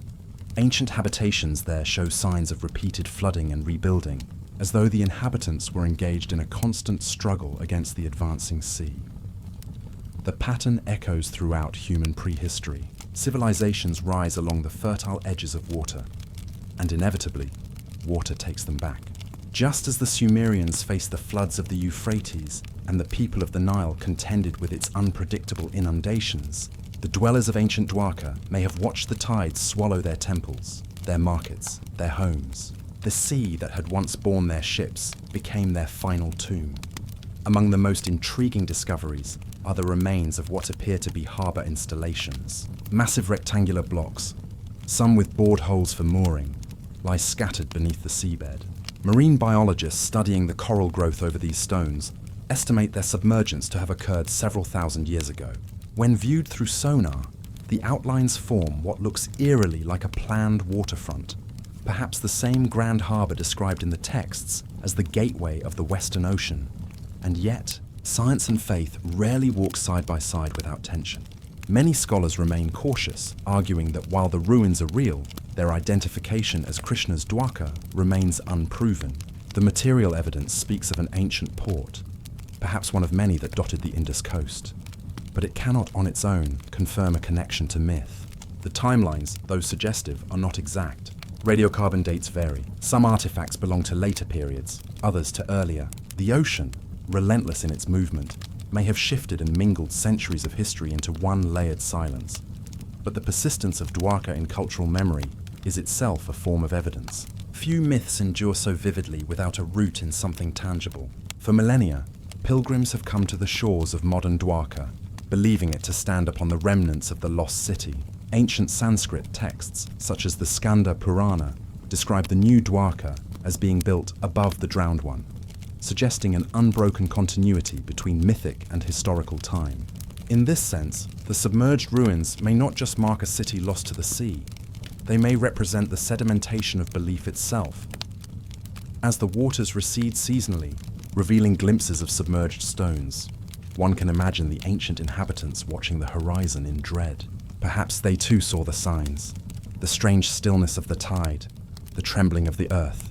Ancient habitations there show signs of repeated flooding and rebuilding, as though the inhabitants were engaged in a constant struggle against the advancing sea. The pattern echoes throughout human prehistory. Civilizations rise along the fertile edges of water, and inevitably, water takes them back. Just as the Sumerians faced the floods of the Euphrates and the people of the Nile contended with its unpredictable inundations, the dwellers of ancient Dwarka may have watched the tides swallow their temples, their markets, their homes. The sea that had once borne their ships became their final tomb. Among the most intriguing discoveries are the remains of what appear to be harbour installations. Massive rectangular blocks, some with bored holes for mooring, lie scattered beneath the seabed. Marine biologists studying the coral growth over these stones estimate their submergence to have occurred several thousand years ago. When viewed through sonar, the outlines form what looks eerily like a planned waterfront, perhaps the same grand harbour described in the texts as the gateway of the Western Ocean. And yet, science and faith rarely walk side by side without tension. Many scholars remain cautious, arguing that while the ruins are real, their identification as Krishna's Dwarka remains unproven. The material evidence speaks of an ancient port, perhaps one of many that dotted the Indus coast. But it cannot on its own confirm a connection to myth. The timelines, though suggestive, are not exact. Radiocarbon dates vary. Some artifacts belong to later periods, others to earlier. The ocean, relentless in its movement, may have shifted and mingled centuries of history into one layered silence. But the persistence of Dwarka in cultural memory is itself a form of evidence. Few myths endure so vividly without a root in something tangible. For millennia, pilgrims have come to the shores of modern Dwarka, believing it to stand upon the remnants of the lost city. Ancient Sanskrit texts, such as the Skanda Purana, describe the new Dwarka as being built above the drowned one, suggesting an unbroken continuity between mythic and historical time. In this sense, the submerged ruins may not just mark a city lost to the sea, they may represent the sedimentation of belief itself. As the waters recede seasonally, revealing glimpses of submerged stones, one can imagine the ancient inhabitants watching the horizon in dread. Perhaps they too saw the signs, the strange stillness of the tide, the trembling of the earth,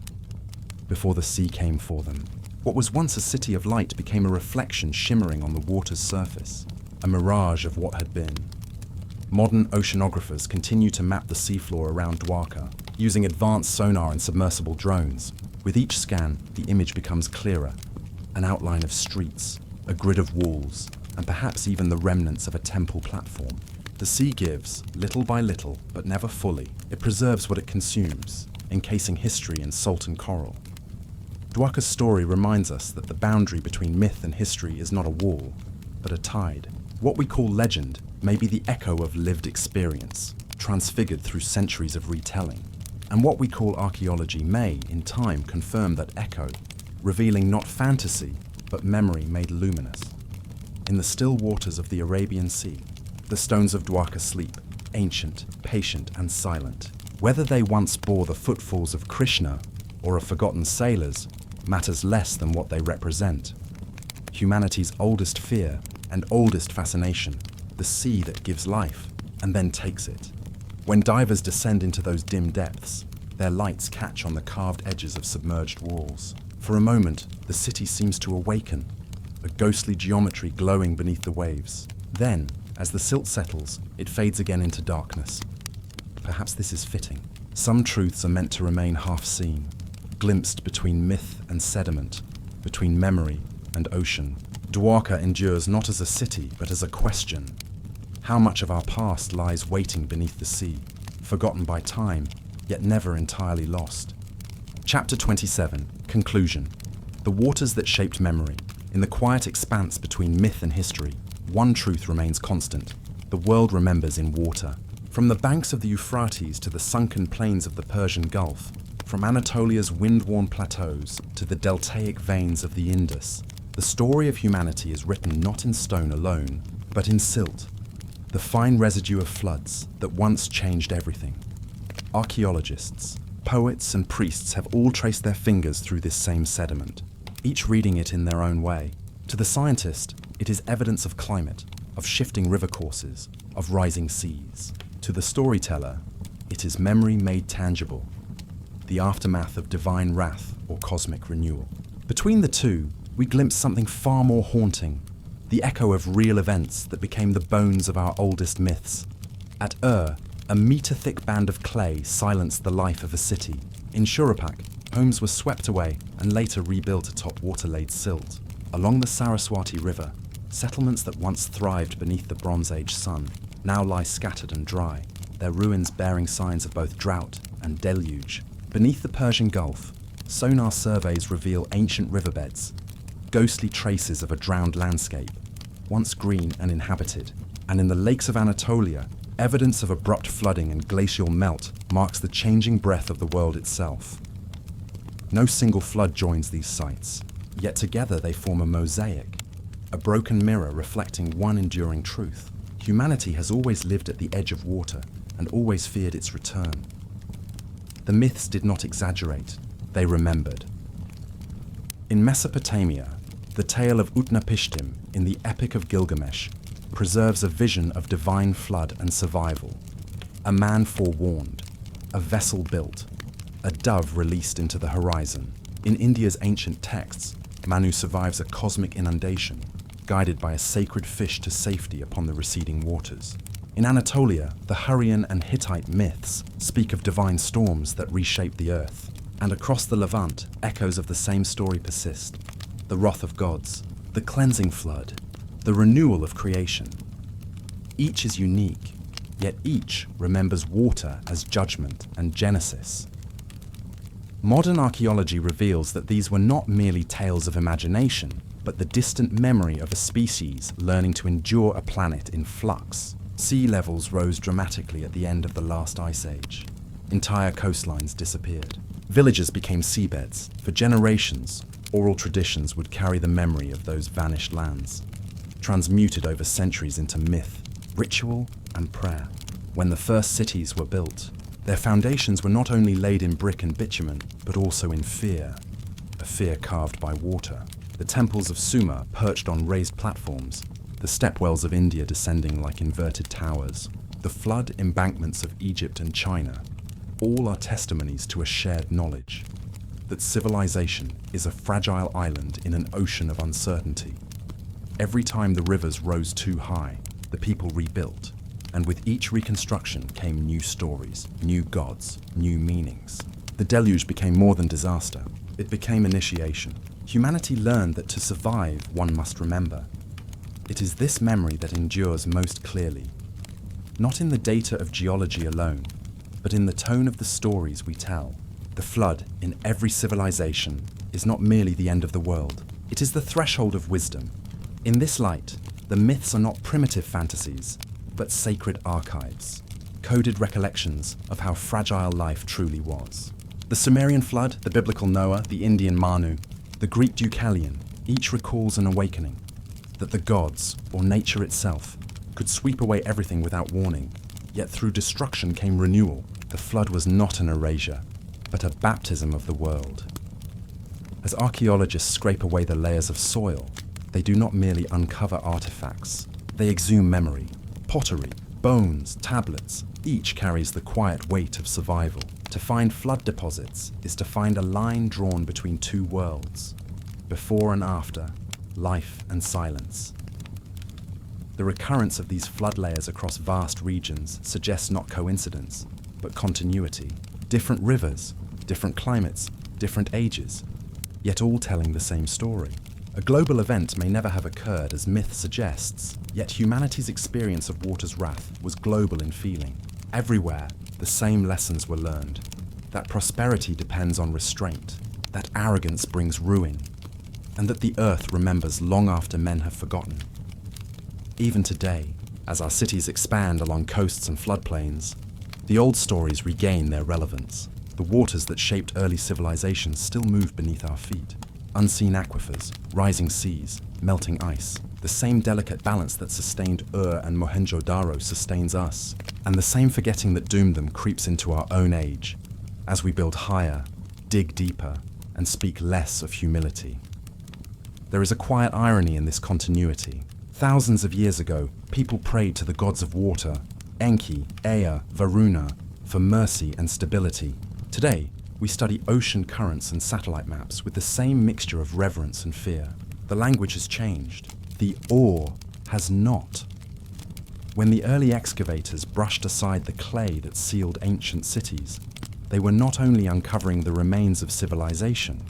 before the sea came for them. What was once a city of light became a reflection shimmering on the water's surface, a mirage of what had been. Modern oceanographers continue to map the seafloor around Dwarka, using advanced sonar and submersible drones. With each scan, the image becomes clearer, an outline of streets, a grid of walls, and perhaps even the remnants of a temple platform. The sea gives, little by little, but never fully. It preserves what it consumes, encasing history in salt and coral. Dwarka's story reminds us that the boundary between myth and history is not a wall, but a tide. What we call legend may be the echo of lived experience, transfigured through centuries of retelling. And what we call archaeology may, in time, confirm that echo, revealing not fantasy, but memory made luminous. In the still waters of the Arabian Sea, the stones of Dwarka sleep, ancient, patient, and silent. Whether they once bore the footfalls of Krishna or of forgotten sailors matters less than what they represent. Humanity's oldest fear and oldest fascination, the sea that gives life and then takes it. When divers descend into those dim depths, their lights catch on the carved edges of submerged walls. For a moment, the city seems to awaken, a ghostly geometry glowing beneath the waves. Then, as the silt settles, it fades again into darkness. Perhaps this is fitting. Some truths are meant to remain half-seen, glimpsed between myth and sediment, between memory and ocean. Dwarka endures not as a city, but as a question. How much of our past lies waiting beneath the sea, forgotten by time, yet never entirely lost? Chapter 27, Conclusion. The waters that shaped memory. In the quiet expanse between myth and history, one truth remains constant. The world remembers in water. From the banks of the Euphrates to the sunken plains of the Persian Gulf, from Anatolia's wind-worn plateaus to the deltaic veins of the Indus, the story of humanity is written not in stone alone, but in silt, the fine residue of floods that once changed everything. Archaeologists, poets, and priests have all traced their fingers through this same sediment, each reading it in their own way. To the scientist, it is evidence of climate, of shifting river courses, of rising seas. To the storyteller, it is memory made tangible, the aftermath of divine wrath or cosmic renewal. Between the two, we glimpse something far more haunting, the echo of real events that became the bones of our oldest myths. At a metre-thick band of clay silenced the life of a city. In Shurapak, homes were swept away and later rebuilt atop water-laid silt. Along the Saraswati River, settlements that once thrived beneath the Bronze Age sun now lie scattered and dry, their ruins bearing signs of both drought and deluge. Beneath the Persian Gulf, sonar surveys reveal ancient riverbeds, ghostly traces of a drowned landscape, once green and inhabited. And in the lakes of Anatolia, evidence of abrupt flooding and glacial melt marks the changing breath of the world itself. No single flood joins these sites, yet together they form a mosaic, a broken mirror reflecting one enduring truth. Humanity has always lived at the edge of water and always feared its return. The myths did not exaggerate, they remembered. In Mesopotamia, the tale of Utnapishtim in the Epic of Gilgamesh preserves a vision of divine flood and survival. A man forewarned, a vessel built, a dove released into the horizon. In India's ancient texts, Manu survives a cosmic inundation, guided by a sacred fish to safety upon the receding waters. In Anatolia, the Hurrian and Hittite myths speak of divine storms that reshape the earth. And across the Levant, echoes of the same story persist. The wrath of gods, the cleansing flood, the renewal of creation. Each is unique, yet each remembers water as judgment and genesis. Modern archaeology reveals that these were not merely tales of imagination, but the distant memory of a species learning to endure a planet in flux. Sea levels rose dramatically at the end of the last ice age. Entire coastlines disappeared. Villages became seabeds. For generations, oral traditions would carry the memory of those vanished lands, transmuted over centuries into myth, ritual, and prayer. When the first cities were built, their foundations were not only laid in brick and bitumen, but also in fear, a fear carved by water. The temples of Sumer perched on raised platforms, the stepwells of India descending like inverted towers, the flood embankments of Egypt and China, all are testimonies to a shared knowledge that civilization is a fragile island in an ocean of uncertainty. Every time the rivers rose too high, the people rebuilt, and with each reconstruction came new stories, new gods, new meanings. The deluge became more than disaster. It became initiation. Humanity learned that to survive, one must remember. It is this memory that endures most clearly, not in the data of geology alone, but in the tone of the stories we tell. The flood in every civilization is not merely the end of the world. It is the threshold of wisdom. In this light, the myths are not primitive fantasies, but sacred archives, coded recollections of how fragile life truly was. The Sumerian flood, the biblical Noah, the Indian Manu, the Greek Deucalion, each recalls an awakening, that the gods, or nature itself, could sweep away everything without warning. Yet through destruction came renewal. The flood was not an erasure, but a baptism of the world. As archaeologists scrape away the layers of soil, they do not merely uncover artifacts, they exhume memory. Pottery, bones, tablets, each carries the quiet weight of survival. To find flood deposits is to find a line drawn between two worlds, before and after, life and silence. The recurrence of these flood layers across vast regions suggests not coincidence, but continuity. Different rivers, different climates, different ages, yet all telling the same story. A global event may never have occurred as myth suggests, yet humanity's experience of water's wrath was global in feeling. Everywhere, the same lessons were learned. That prosperity depends on restraint, that arrogance brings ruin, and that the earth remembers long after men have forgotten. Even today, as our cities expand along coasts and floodplains, the old stories regain their relevance. The waters that shaped early civilizations still move beneath our feet. Unseen aquifers, rising seas, melting ice. The same delicate balance that sustained Ur and Mohenjo-Daro sustains us. And the same forgetting that doomed them creeps into our own age, as we build higher, dig deeper, and speak less of humility. There is a quiet irony in this continuity. Thousands of years ago, people prayed to the gods of water, Enki, Ea, Varuna, for mercy and stability. Today, we study ocean currents and satellite maps with the same mixture of reverence and fear. The language has changed. The awe has not. When the early excavators brushed aside the clay that sealed ancient cities, they were not only uncovering the remains of civilization,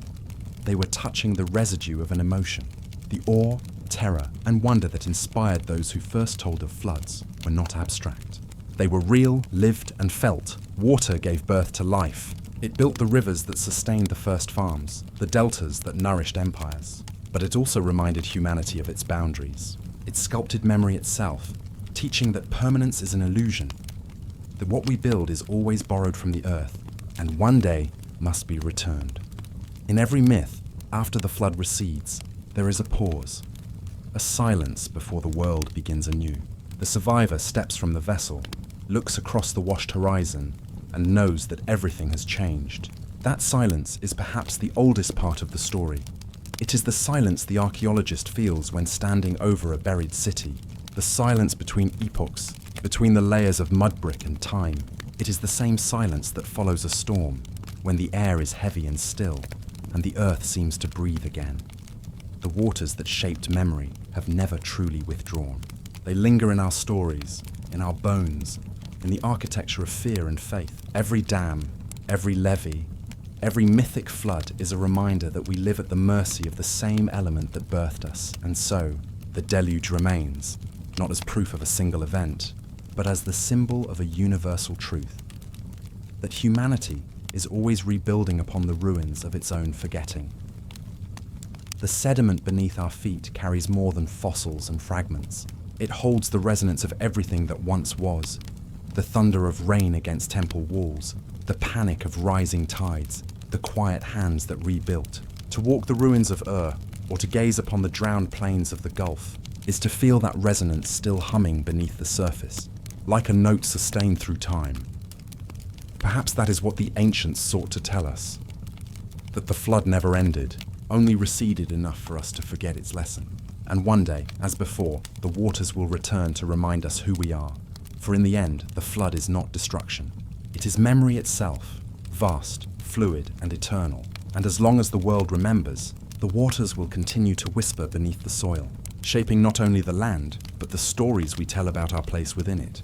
they were touching the residue of an emotion. The awe, terror, and wonder that inspired those who first told of floods were not abstract. They were real, lived, and felt. Water gave birth to life. It built the rivers that sustained the first farms, the deltas that nourished empires. But it also reminded humanity of its boundaries. It sculpted memory itself, teaching that permanence is an illusion, that what we build is always borrowed from the earth, and one day must be returned. In every myth, after the flood recedes, there is a pause, a silence before the world begins anew. The survivor steps from the vessel, looks across the washed horizon, and knows that everything has changed. That silence is perhaps the oldest part of the story. It is the silence the archaeologist feels when standing over a buried city, the silence between epochs, between the layers of mud brick and time. It is the same silence that follows a storm, when the air is heavy and still, and the earth seems to breathe again. The waters that shaped memory have never truly withdrawn. They linger in our stories, in our bones, in the architecture of fear and faith. Every dam, every levee, every mythic flood is a reminder that we live at the mercy of the same element that birthed us, and so, the deluge remains, not as proof of a single event, but as the symbol of a universal truth, that humanity is always rebuilding upon the ruins of its own forgetting. The sediment beneath our feet carries more than fossils and fragments. It holds the resonance of everything that once was, the thunder of rain against temple walls, the panic of rising tides, the quiet hands that rebuilt. To walk the ruins of Ur, or to gaze upon the drowned plains of the Gulf, is to feel that resonance still humming beneath the surface, like a note sustained through time. Perhaps that is what the ancients sought to tell us, that the flood never ended, only receded enough for us to forget its lesson. And one day, as before, the waters will return to remind us who we are. For in the end, the flood is not destruction. It is memory itself, vast, fluid, and eternal. And as long as the world remembers, the waters will continue to whisper beneath the soil, shaping not only the land, but the stories we tell about our place within it.